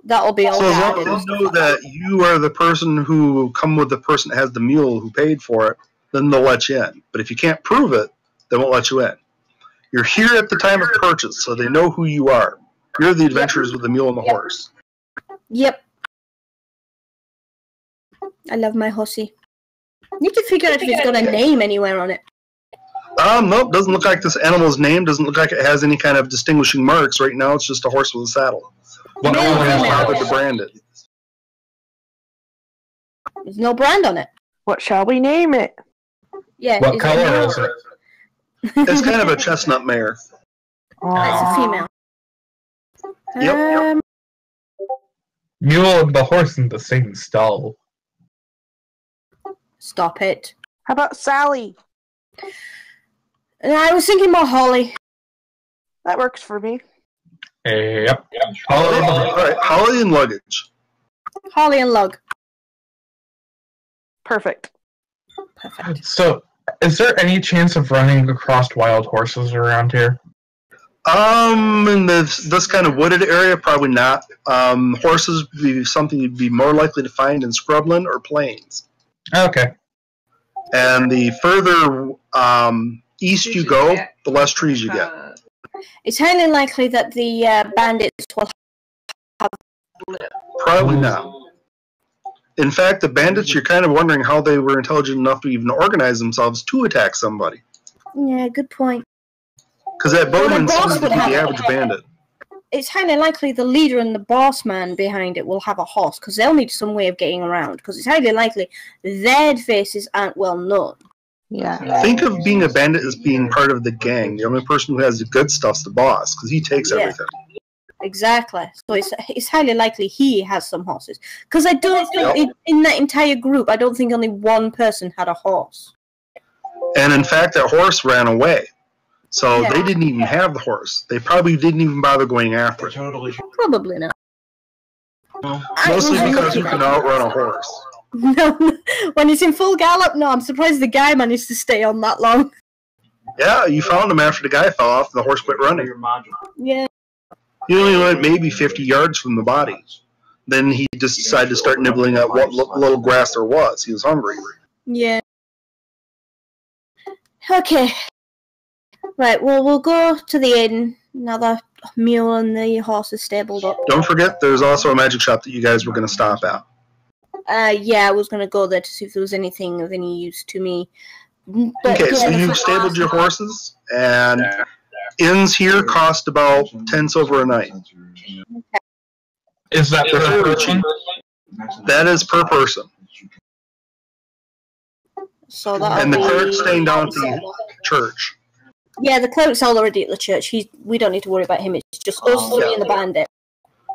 [SPEAKER 5] That'll be all
[SPEAKER 4] So as
[SPEAKER 5] right.
[SPEAKER 4] long as they know that you are the person who come with the person that has the mule who paid for it, then they'll let you in. But if you can't prove it, they won't let you in. You're here at the time of purchase, so they know who you are. You're the adventurers with the mule and the horse.
[SPEAKER 5] Yep. I love my horsey. Need to figure out if it's got a name anywhere on it.
[SPEAKER 4] Nope, doesn't look like this animal's name. Doesn't look like it has any kind of distinguishing marks. Right now, it's just a horse with a saddle. No one has bothered to brand it.
[SPEAKER 5] There's no brand on it.
[SPEAKER 8] What shall we name it?
[SPEAKER 5] Yeah.
[SPEAKER 1] What color is it?
[SPEAKER 4] It's kind of a chestnut mare.
[SPEAKER 5] It's a female.
[SPEAKER 4] Yep.
[SPEAKER 1] Mule and the horse in the same stall.
[SPEAKER 5] Stop it.
[SPEAKER 8] How about Sally?
[SPEAKER 5] I was thinking more Holly.
[SPEAKER 8] That works for me.
[SPEAKER 1] Yep.
[SPEAKER 4] All right, Holly and luggage.
[SPEAKER 5] Holly and Lug.
[SPEAKER 8] Perfect.
[SPEAKER 5] Perfect.
[SPEAKER 1] So, is there any chance of running across wild horses around here?
[SPEAKER 4] In this kind of wooded area, probably not. Horses would be something you'd be more likely to find in scrubland or plains.
[SPEAKER 1] Okay.
[SPEAKER 4] And the further east you go, the less trees you get.
[SPEAKER 5] It's highly likely that the bandits will have...
[SPEAKER 4] Probably not. In fact, the bandits, you're kind of wondering how they were intelligent enough to even organize themselves to attack somebody.
[SPEAKER 5] Yeah, good point.
[SPEAKER 4] Because that bowman
[SPEAKER 5] Well, the boss
[SPEAKER 4] seems to
[SPEAKER 5] would
[SPEAKER 4] be
[SPEAKER 5] have
[SPEAKER 4] the
[SPEAKER 5] it.
[SPEAKER 4] average bandit.
[SPEAKER 5] it's highly likely the leader and the boss man behind it will have a horse, because they'll need some way of getting around, because it's highly likely their faces aren't well known.
[SPEAKER 3] Yeah.
[SPEAKER 4] Think of being a bandit as being part of the gang. The only person who has the good stuff's the boss, because he takes everything.
[SPEAKER 5] Exactly. So it's highly likely he has some horses. Because I don't think in that entire group, I don't think only one person had a horse.
[SPEAKER 4] And in fact, that horse ran away. So they didn't even have the horse. They probably didn't even bother going after it.
[SPEAKER 5] Probably not.
[SPEAKER 4] Mostly because you can outrun a horse.
[SPEAKER 5] No, when it's in full gallop, no, I'm surprised the guy managed to stay on that long.
[SPEAKER 4] Yeah, you found him after the guy fell off and the horse quit running.
[SPEAKER 5] Yeah.
[SPEAKER 4] He only went maybe 50 yards from the body. Then he just decided to start nibbling at what little grass there was. He was hungry.
[SPEAKER 5] Yeah. Okay. Right, well, we'll go to the inn. Now the mule and the horse is stabled up.
[SPEAKER 4] Don't forget, there's also a magic shop that you guys were going to stop at.
[SPEAKER 5] Yeah, I was going to go there to see if there was anything of any use to me. But
[SPEAKER 4] okay, so you've stabled your horses, and inns here cost about 10 silver a night.
[SPEAKER 1] Is that per person?
[SPEAKER 4] That is per person.
[SPEAKER 5] So
[SPEAKER 4] and the cleric's staying down at the church.
[SPEAKER 5] Yeah, the cleric's already at the church. We don't need to worry about him. It's just us three and the bandit.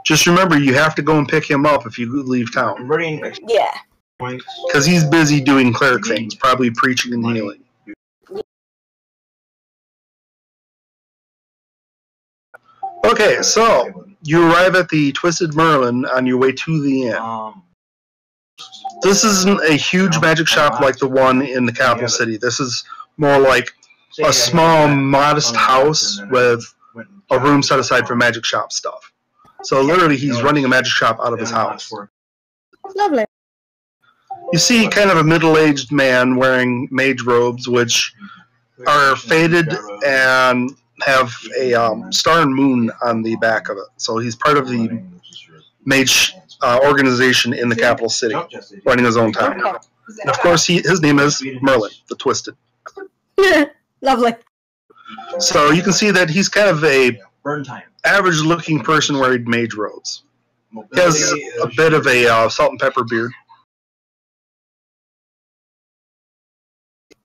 [SPEAKER 4] Just remember, you have to go and pick him up if you leave town.
[SPEAKER 5] Yeah.
[SPEAKER 4] Because he's busy doing cleric things, probably preaching and healing. Okay, so you arrive at the Twisted Merlin on your way to the inn. This isn't a huge magic shop like the one in the capital city. This is more like a small, modest house with a room set aside for magic shop stuff. So literally, he's running a magic shop out of his house.
[SPEAKER 5] Lovely.
[SPEAKER 4] You see kind of a middle-aged man wearing mage robes, which are faded and have a star and moon on the back of it. So he's part of the mage organization in the capital city, running his own town. And of course, his name is Merlin, the Twisted.
[SPEAKER 5] Lovely.
[SPEAKER 4] So you can see that he's kind of a average-looking person wearing mage robes. He has a bit of a salt and pepper beard.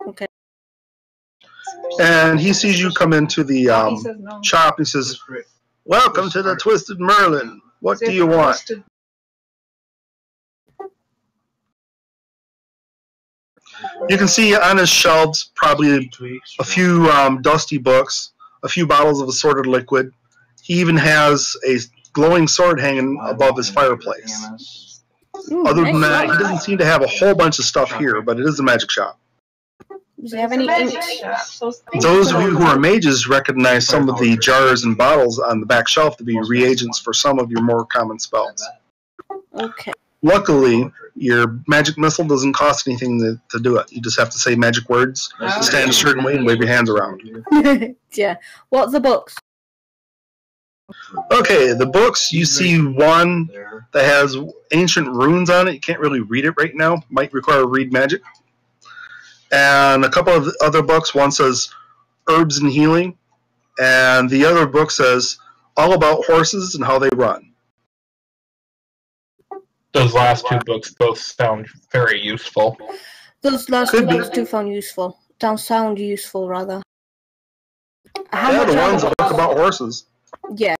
[SPEAKER 5] Okay.
[SPEAKER 4] And he sees you come into the shop and says, "Welcome to the Twisted Merlin. What do you want?" You can see on his shelves probably a few dusty books, a few bottles of assorted liquid. He even has a glowing sword hanging above his fireplace. Other than that, he doesn't seem to have a whole bunch of stuff here, but it is a magic shop.
[SPEAKER 5] Does he have any inks?
[SPEAKER 4] Those of you who are mages recognize some of the jars and bottles on the back shelf to be reagents for some of your more common spells.
[SPEAKER 5] Okay.
[SPEAKER 4] Luckily, your magic missile doesn't cost anything to do it. You just have to say magic words, stand a certain way, and wave your hands around.
[SPEAKER 5] Yeah. What are the books?
[SPEAKER 4] Okay, the books, you see one that has ancient runes on it. You can't really read it right now. Might require read magic. And a couple of other books. One says Herbs and Healing, and the other book says All About Horses and How They Run.
[SPEAKER 1] Those last two books both sound very useful.
[SPEAKER 5] Those last two books do sound useful. Don't sound useful, rather.
[SPEAKER 4] Yeah, the one's a book about horses.
[SPEAKER 5] Yeah.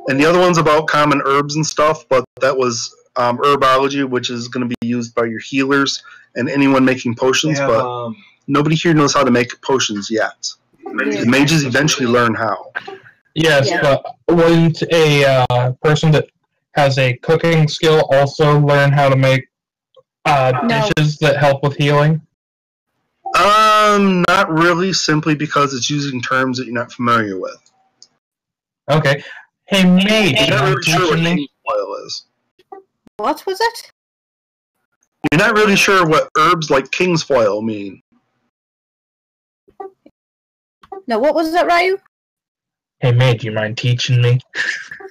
[SPEAKER 4] And the other one's about common herbs and stuff, but that was herbology, which is going to be used by your healers and anyone making potions, but nobody here knows how to make potions yet. The mages eventually learn how.
[SPEAKER 1] Yes, but wouldn't a person that has a cooking skill also learn how to make dishes that help with healing?
[SPEAKER 4] Not really, simply because it's using terms that you're not familiar with.
[SPEAKER 1] Okay. Hey, mate,
[SPEAKER 4] you're not really sure what king's foil is.
[SPEAKER 5] What was it?
[SPEAKER 4] You're not really sure what herbs like king's foil mean.
[SPEAKER 5] No, what was it, Ryu?
[SPEAKER 1] Hey, mate, do you mind teaching me?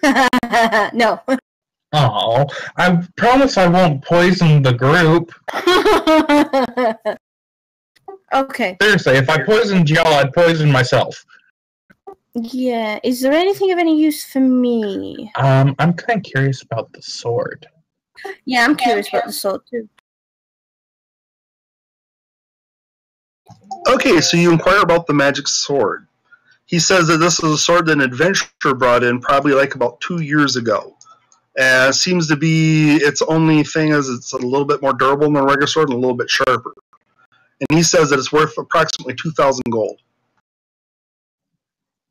[SPEAKER 5] No.
[SPEAKER 1] Oh, I promise I won't poison the group.
[SPEAKER 5] Okay.
[SPEAKER 1] Seriously, if I poisoned y'all, I'd poison myself.
[SPEAKER 5] Yeah. Is there anything of any use for me?
[SPEAKER 1] I'm kind of curious about the sword.
[SPEAKER 5] Yeah, I'm curious about the sword too.
[SPEAKER 4] Okay, so you inquire about the magic sword. He says that this is a sword that an adventurer brought in probably like about 2 years ago. And it seems to be its only thing is it's a little bit more durable than a regular sword and a little bit sharper. And he says that it's worth approximately 2,000 gold.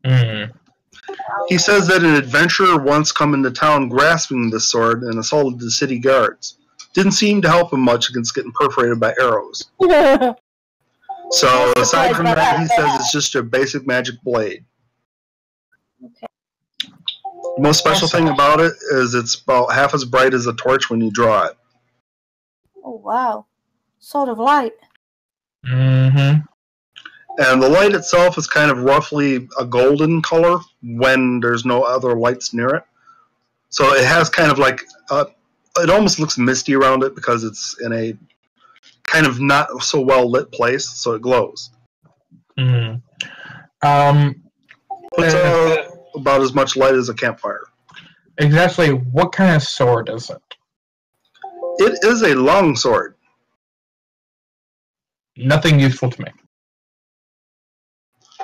[SPEAKER 1] Mm.
[SPEAKER 4] He says that an adventurer once come into town grasping this sword and assaulted the city guards. Didn't seem to help him much against getting perforated by arrows. So aside from that, he says it's just a basic magic blade.
[SPEAKER 5] Okay.
[SPEAKER 4] The most special thing about it is it's about half as bright as a torch when you draw it.
[SPEAKER 5] Oh wow. Sword of light.
[SPEAKER 1] Mm-hmm.
[SPEAKER 4] And the light itself is kind of roughly a golden color when there's no other lights near it. So it has kind of like, it almost looks misty around it because it's in a kind of not so well lit place, so it glows.
[SPEAKER 1] Mm.
[SPEAKER 4] It's about as much light as a campfire.
[SPEAKER 1] Exactly what kind of sword is it?
[SPEAKER 4] It is a long sword.
[SPEAKER 1] Nothing useful to me.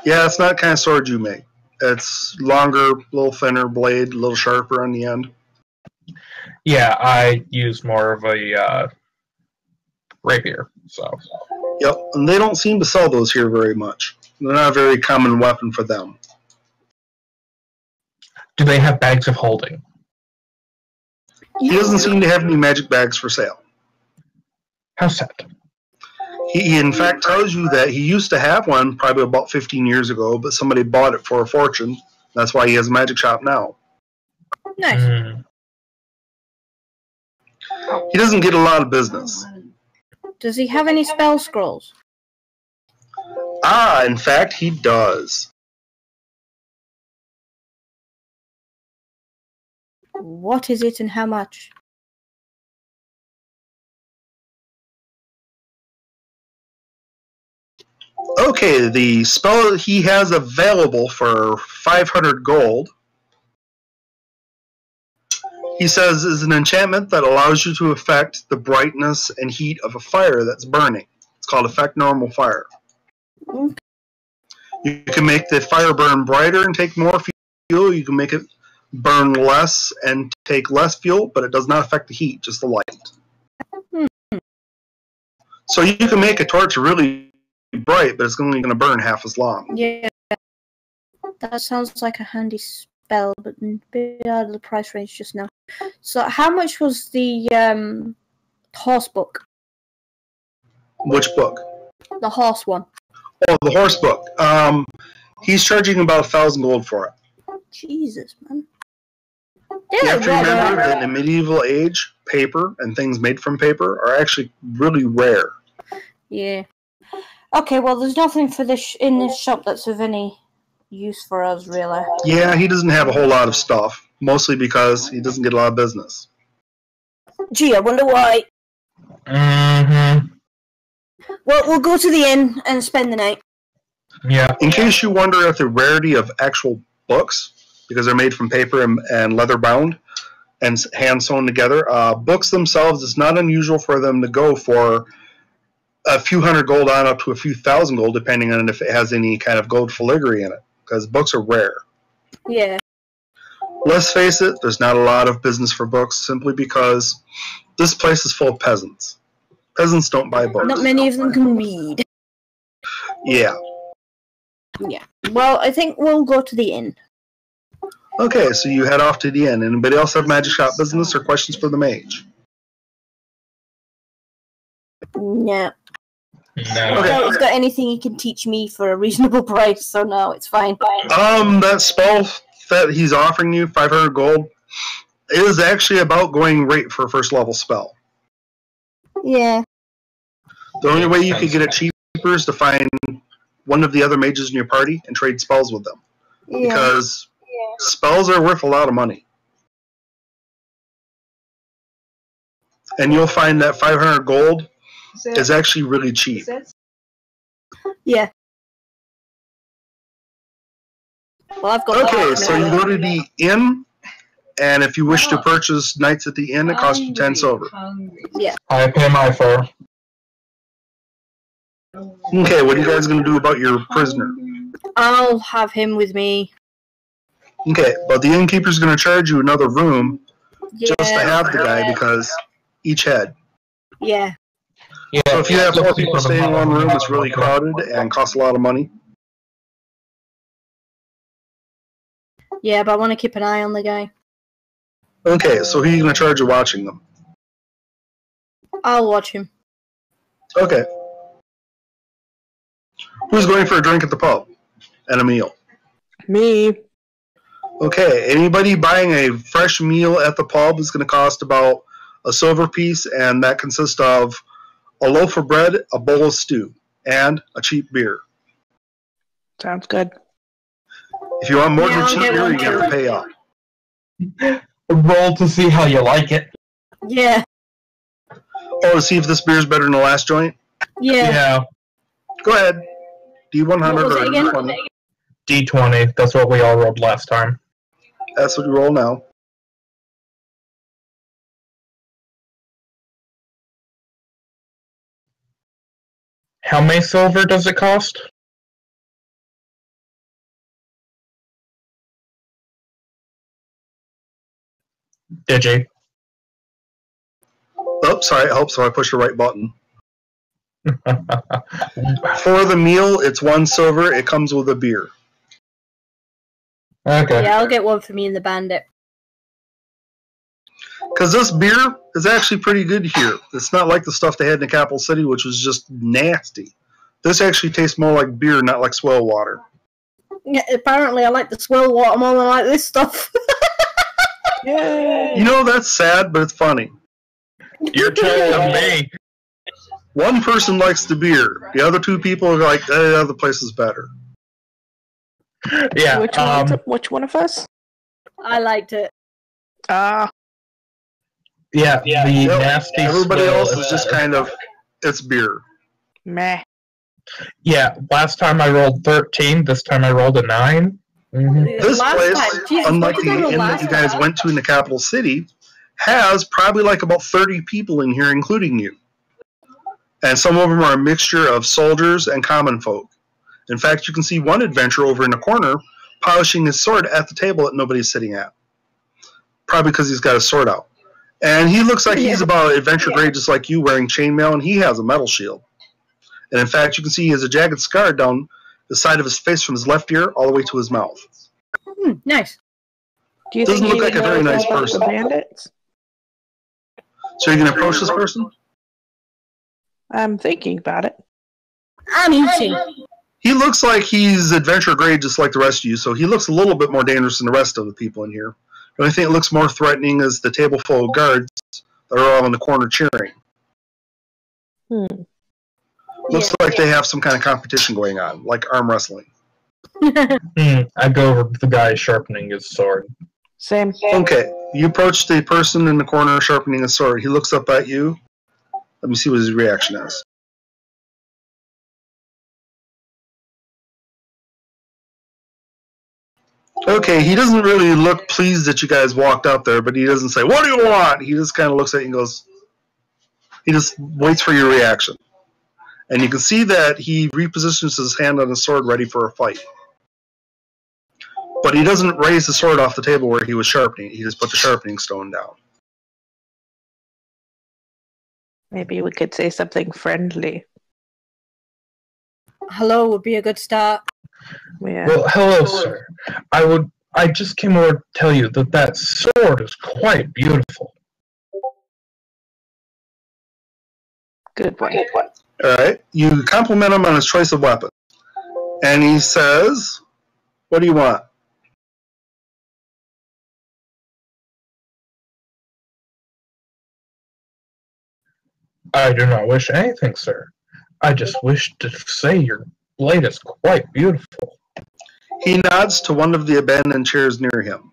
[SPEAKER 4] Yeah, it's not the kind of sword you make. It's longer, a little thinner blade, a little sharper on the end.
[SPEAKER 1] Yeah, I use more of a rapier, so.
[SPEAKER 4] Yep, and they don't seem to sell those here very much. They're not a very common weapon for them.
[SPEAKER 1] Do they have bags of holding?
[SPEAKER 4] He doesn't seem to have any magic bags for sale.
[SPEAKER 1] How sad.
[SPEAKER 4] He in fact tells you that he used to have one probably about 15 years ago, but somebody bought it for a fortune. That's why he has a magic shop now.
[SPEAKER 5] Nice.
[SPEAKER 1] Mm.
[SPEAKER 4] He doesn't get a lot of business.
[SPEAKER 5] Does he have any spell scrolls?
[SPEAKER 4] Ah, in fact, he does.
[SPEAKER 5] What is it and how much?
[SPEAKER 4] Okay, the spell that he has available for 500 gold, he says, is an enchantment that allows you to affect the brightness and heat of a fire that's burning. It's called Affect Normal Fire.
[SPEAKER 5] Okay.
[SPEAKER 4] You can make the fire burn brighter and take more fuel. You can make it burn less and take less fuel, but it does not affect the heat, just the light. So you can make a torch really bright, but it's only going to burn half as long.
[SPEAKER 5] Yeah. That sounds like a handy spell, but a bit out of the price range just now. So how much was the horse book?
[SPEAKER 4] Which book?
[SPEAKER 5] The horse one.
[SPEAKER 4] Oh, the horse book. He's charging about 1,000 gold for it.
[SPEAKER 5] Jesus, man.
[SPEAKER 4] You have to remember that in the medieval age, paper and things made from paper are actually really rare.
[SPEAKER 5] Yeah. Okay, well, there's nothing for this in this shop that's of any use for us, really.
[SPEAKER 4] Yeah, he doesn't have a whole lot of stuff, mostly because he doesn't get a lot of business.
[SPEAKER 5] Gee, I wonder why.
[SPEAKER 1] Mm-hmm.
[SPEAKER 5] Well, we'll go to the inn and spend the night.
[SPEAKER 1] Yeah.
[SPEAKER 4] In case you wonder at the rarity of actual books, because they're made from paper and leather bound and hand sewn together, books themselves, it's not unusual for them to go for a few hundred gold on up to a few thousand gold, depending on if it has any kind of gold filigree in it, because books are rare.
[SPEAKER 5] Yeah.
[SPEAKER 4] Let's face it, there's not a lot of business for books simply because this place is full of peasants. Peasants don't buy books.
[SPEAKER 5] Not many of them can read.
[SPEAKER 4] Yeah.
[SPEAKER 5] Yeah. Well, I think we'll go to the inn.
[SPEAKER 4] Okay, so you head off to the inn. Anybody else have magic shop business or questions for the mage?
[SPEAKER 5] No.
[SPEAKER 1] No.
[SPEAKER 4] Okay.
[SPEAKER 5] He's got anything he can teach me for a reasonable price, so no, it's fine.
[SPEAKER 4] That spell that he's offering you, 500 gold, is actually about going rate for a first level spell.
[SPEAKER 5] Yeah.
[SPEAKER 4] The only way you could get it cheaper is to find one of the other mages in your party and trade spells with them.
[SPEAKER 5] Yeah.
[SPEAKER 4] Because spells are worth a lot of money. And you'll find that 500 gold is actually really cheap.
[SPEAKER 5] Yeah. Well, I've got.
[SPEAKER 4] Okay, so you go to the inn, and if you wish to purchase nights at the inn, it costs you 10 silver.
[SPEAKER 5] Yeah.
[SPEAKER 1] I pay my fare.
[SPEAKER 4] Okay, what are you guys going to do about your prisoner?
[SPEAKER 5] I'll have him with me.
[SPEAKER 4] Okay, but the innkeeper's going to charge you another room
[SPEAKER 5] Yeah.
[SPEAKER 4] just to have the guy because each head.
[SPEAKER 5] Yeah.
[SPEAKER 1] Yeah,
[SPEAKER 4] So if you have 4 people staying in one room,
[SPEAKER 1] it's
[SPEAKER 4] it's really crowded and costs a lot of money.
[SPEAKER 5] Yeah, but I want to keep an eye on the guy.
[SPEAKER 4] Okay, so who are you going to charge you watching them?
[SPEAKER 5] I'll watch him.
[SPEAKER 4] Okay. Who's going for a drink at the pub and a meal?
[SPEAKER 8] Me.
[SPEAKER 4] Okay, anybody buying a fresh meal at the pub is going to cost about a silver piece, and that consists of a loaf of bread, a bowl of stew, and a cheap beer.
[SPEAKER 8] Sounds good.
[SPEAKER 4] If you want more than
[SPEAKER 5] Yeah, I'll
[SPEAKER 4] cheap
[SPEAKER 5] get
[SPEAKER 4] beer,
[SPEAKER 5] one
[SPEAKER 4] you have to
[SPEAKER 5] too.
[SPEAKER 4] pay up.
[SPEAKER 1] Roll to see how you like it.
[SPEAKER 5] Yeah.
[SPEAKER 4] Oh, to see if this beer is better than the last joint?
[SPEAKER 5] Yeah.
[SPEAKER 1] Yeah.
[SPEAKER 4] Go ahead. D100
[SPEAKER 5] What was it
[SPEAKER 4] or
[SPEAKER 5] again?
[SPEAKER 4] D20.
[SPEAKER 1] D20. That's what we all rolled last time.
[SPEAKER 4] That's what you roll now.
[SPEAKER 1] How many silver does it cost? Did you?
[SPEAKER 4] Oh, sorry. I hope so. I pushed the right button. For the meal, it's 1 silver. It comes with a beer.
[SPEAKER 1] Okay.
[SPEAKER 5] Yeah, I'll get one for me and the bandit.
[SPEAKER 4] Because this beer is actually pretty good here. It's not like the stuff they had in the capital city, which was just nasty. This actually tastes more like beer, not like swell water.
[SPEAKER 5] Yeah, apparently I like the swell water more than I like this stuff.
[SPEAKER 8] Yay!
[SPEAKER 4] You know, that's sad, but it's funny.
[SPEAKER 1] You're telling me.
[SPEAKER 4] One person likes the beer. The other 2 people are like, the other place is better.
[SPEAKER 1] Yeah.
[SPEAKER 8] Which one of us?
[SPEAKER 5] I liked it.
[SPEAKER 8] Ah.
[SPEAKER 1] Yeah. The
[SPEAKER 4] Yep.
[SPEAKER 1] nasty.
[SPEAKER 4] Everybody
[SPEAKER 1] swill
[SPEAKER 4] else is just kind of, it's beer.
[SPEAKER 8] Meh.
[SPEAKER 1] Yeah. Last time I rolled 13. This time I rolled a 9. Mm-hmm.
[SPEAKER 4] This
[SPEAKER 5] Last
[SPEAKER 4] place,
[SPEAKER 5] time. Jesus,
[SPEAKER 4] unlike
[SPEAKER 5] what
[SPEAKER 4] the
[SPEAKER 5] did I roll
[SPEAKER 4] inn that
[SPEAKER 5] last
[SPEAKER 4] you guys
[SPEAKER 5] time?
[SPEAKER 4] went to in the capital city, has probably like about 30 people in here, including you. And some of them are a mixture of soldiers and common folk. In fact, you can see one adventurer over in the corner polishing his sword at the table that nobody's sitting at. Probably because he's got his sword out. And he looks like he's about adventure grade just like you, wearing chainmail, and he has a metal shield. And in fact, you can see he has a jagged scar down the side of his face from his left ear all the way to his mouth.
[SPEAKER 5] Nice.
[SPEAKER 8] Do you
[SPEAKER 4] Doesn't
[SPEAKER 8] think
[SPEAKER 4] look
[SPEAKER 8] he
[SPEAKER 4] like a very
[SPEAKER 8] knows
[SPEAKER 4] nice
[SPEAKER 8] about
[SPEAKER 4] person.
[SPEAKER 8] The bandits?
[SPEAKER 4] So you're going to approach this person?
[SPEAKER 8] I'm thinking about it.
[SPEAKER 5] I'm eating.
[SPEAKER 4] He looks like he's adventure grade just like the rest of you, so he looks a little bit more dangerous than the rest of the people in here. The only thing that looks more threatening is the table full of guards that are all in the corner cheering. Looks like they have some kind of competition going on, like arm wrestling.
[SPEAKER 1] I go over to the guy sharpening his sword.
[SPEAKER 8] Same.
[SPEAKER 4] Okay, you approach the person in the corner sharpening his sword. He looks up at you. Let me see what his reaction is. Okay, he doesn't really look pleased that you guys walked out there, but he doesn't say, "What do you want?" He just kind of looks at you and goes, he just waits for your reaction. And you can see that he repositions his hand on his sword ready for a fight. But he doesn't raise the sword off the table where he was sharpening. He just put the sharpening stone down.
[SPEAKER 8] Maybe we could say something friendly.
[SPEAKER 5] Hello would be a good start.
[SPEAKER 8] Yeah.
[SPEAKER 1] Well, hello, sir. I just came over to tell you that sword is quite beautiful.
[SPEAKER 8] Good one.
[SPEAKER 4] Alright, you compliment him on his choice of weapon. And he says, "What do you want?"
[SPEAKER 1] I do not wish anything, sir. I just wish to say your blade is quite beautiful.
[SPEAKER 4] He nods to one of the abandoned chairs near him.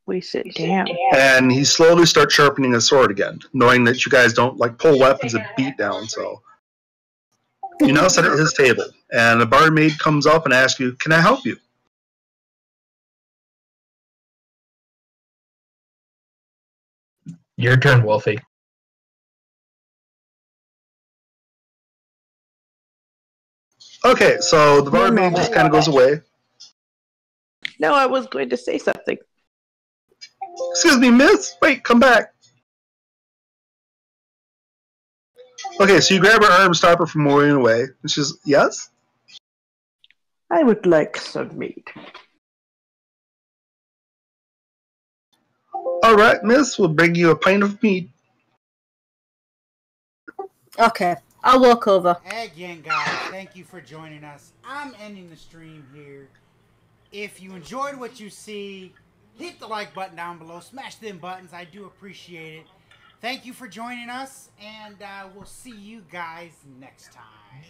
[SPEAKER 8] We sit down.
[SPEAKER 4] And he slowly starts sharpening his sword again, knowing that you guys don't like pull weapons and beat down, so. You now sit at his table, and the barmaid comes up and asks you, "Can I help you?"
[SPEAKER 1] Your turn, Wolfie.
[SPEAKER 4] Okay, so the barmaid just kind of goes away.
[SPEAKER 3] No, I was going to say something.
[SPEAKER 4] "Excuse me, miss. Wait, come back." Okay, so you grab her arm, stop her from moving away. And she says, "Yes?"
[SPEAKER 3] I would like some meat.
[SPEAKER 4] "All right, miss. We'll bring you a pint of meat."
[SPEAKER 5] Okay, I'll walk over.
[SPEAKER 2] Again, guys, thank you for joining us. I'm ending the stream here. If you enjoyed what you see, hit the like button down below. Smash them buttons. I do appreciate it. Thank you for joining us, and we'll see you guys next time.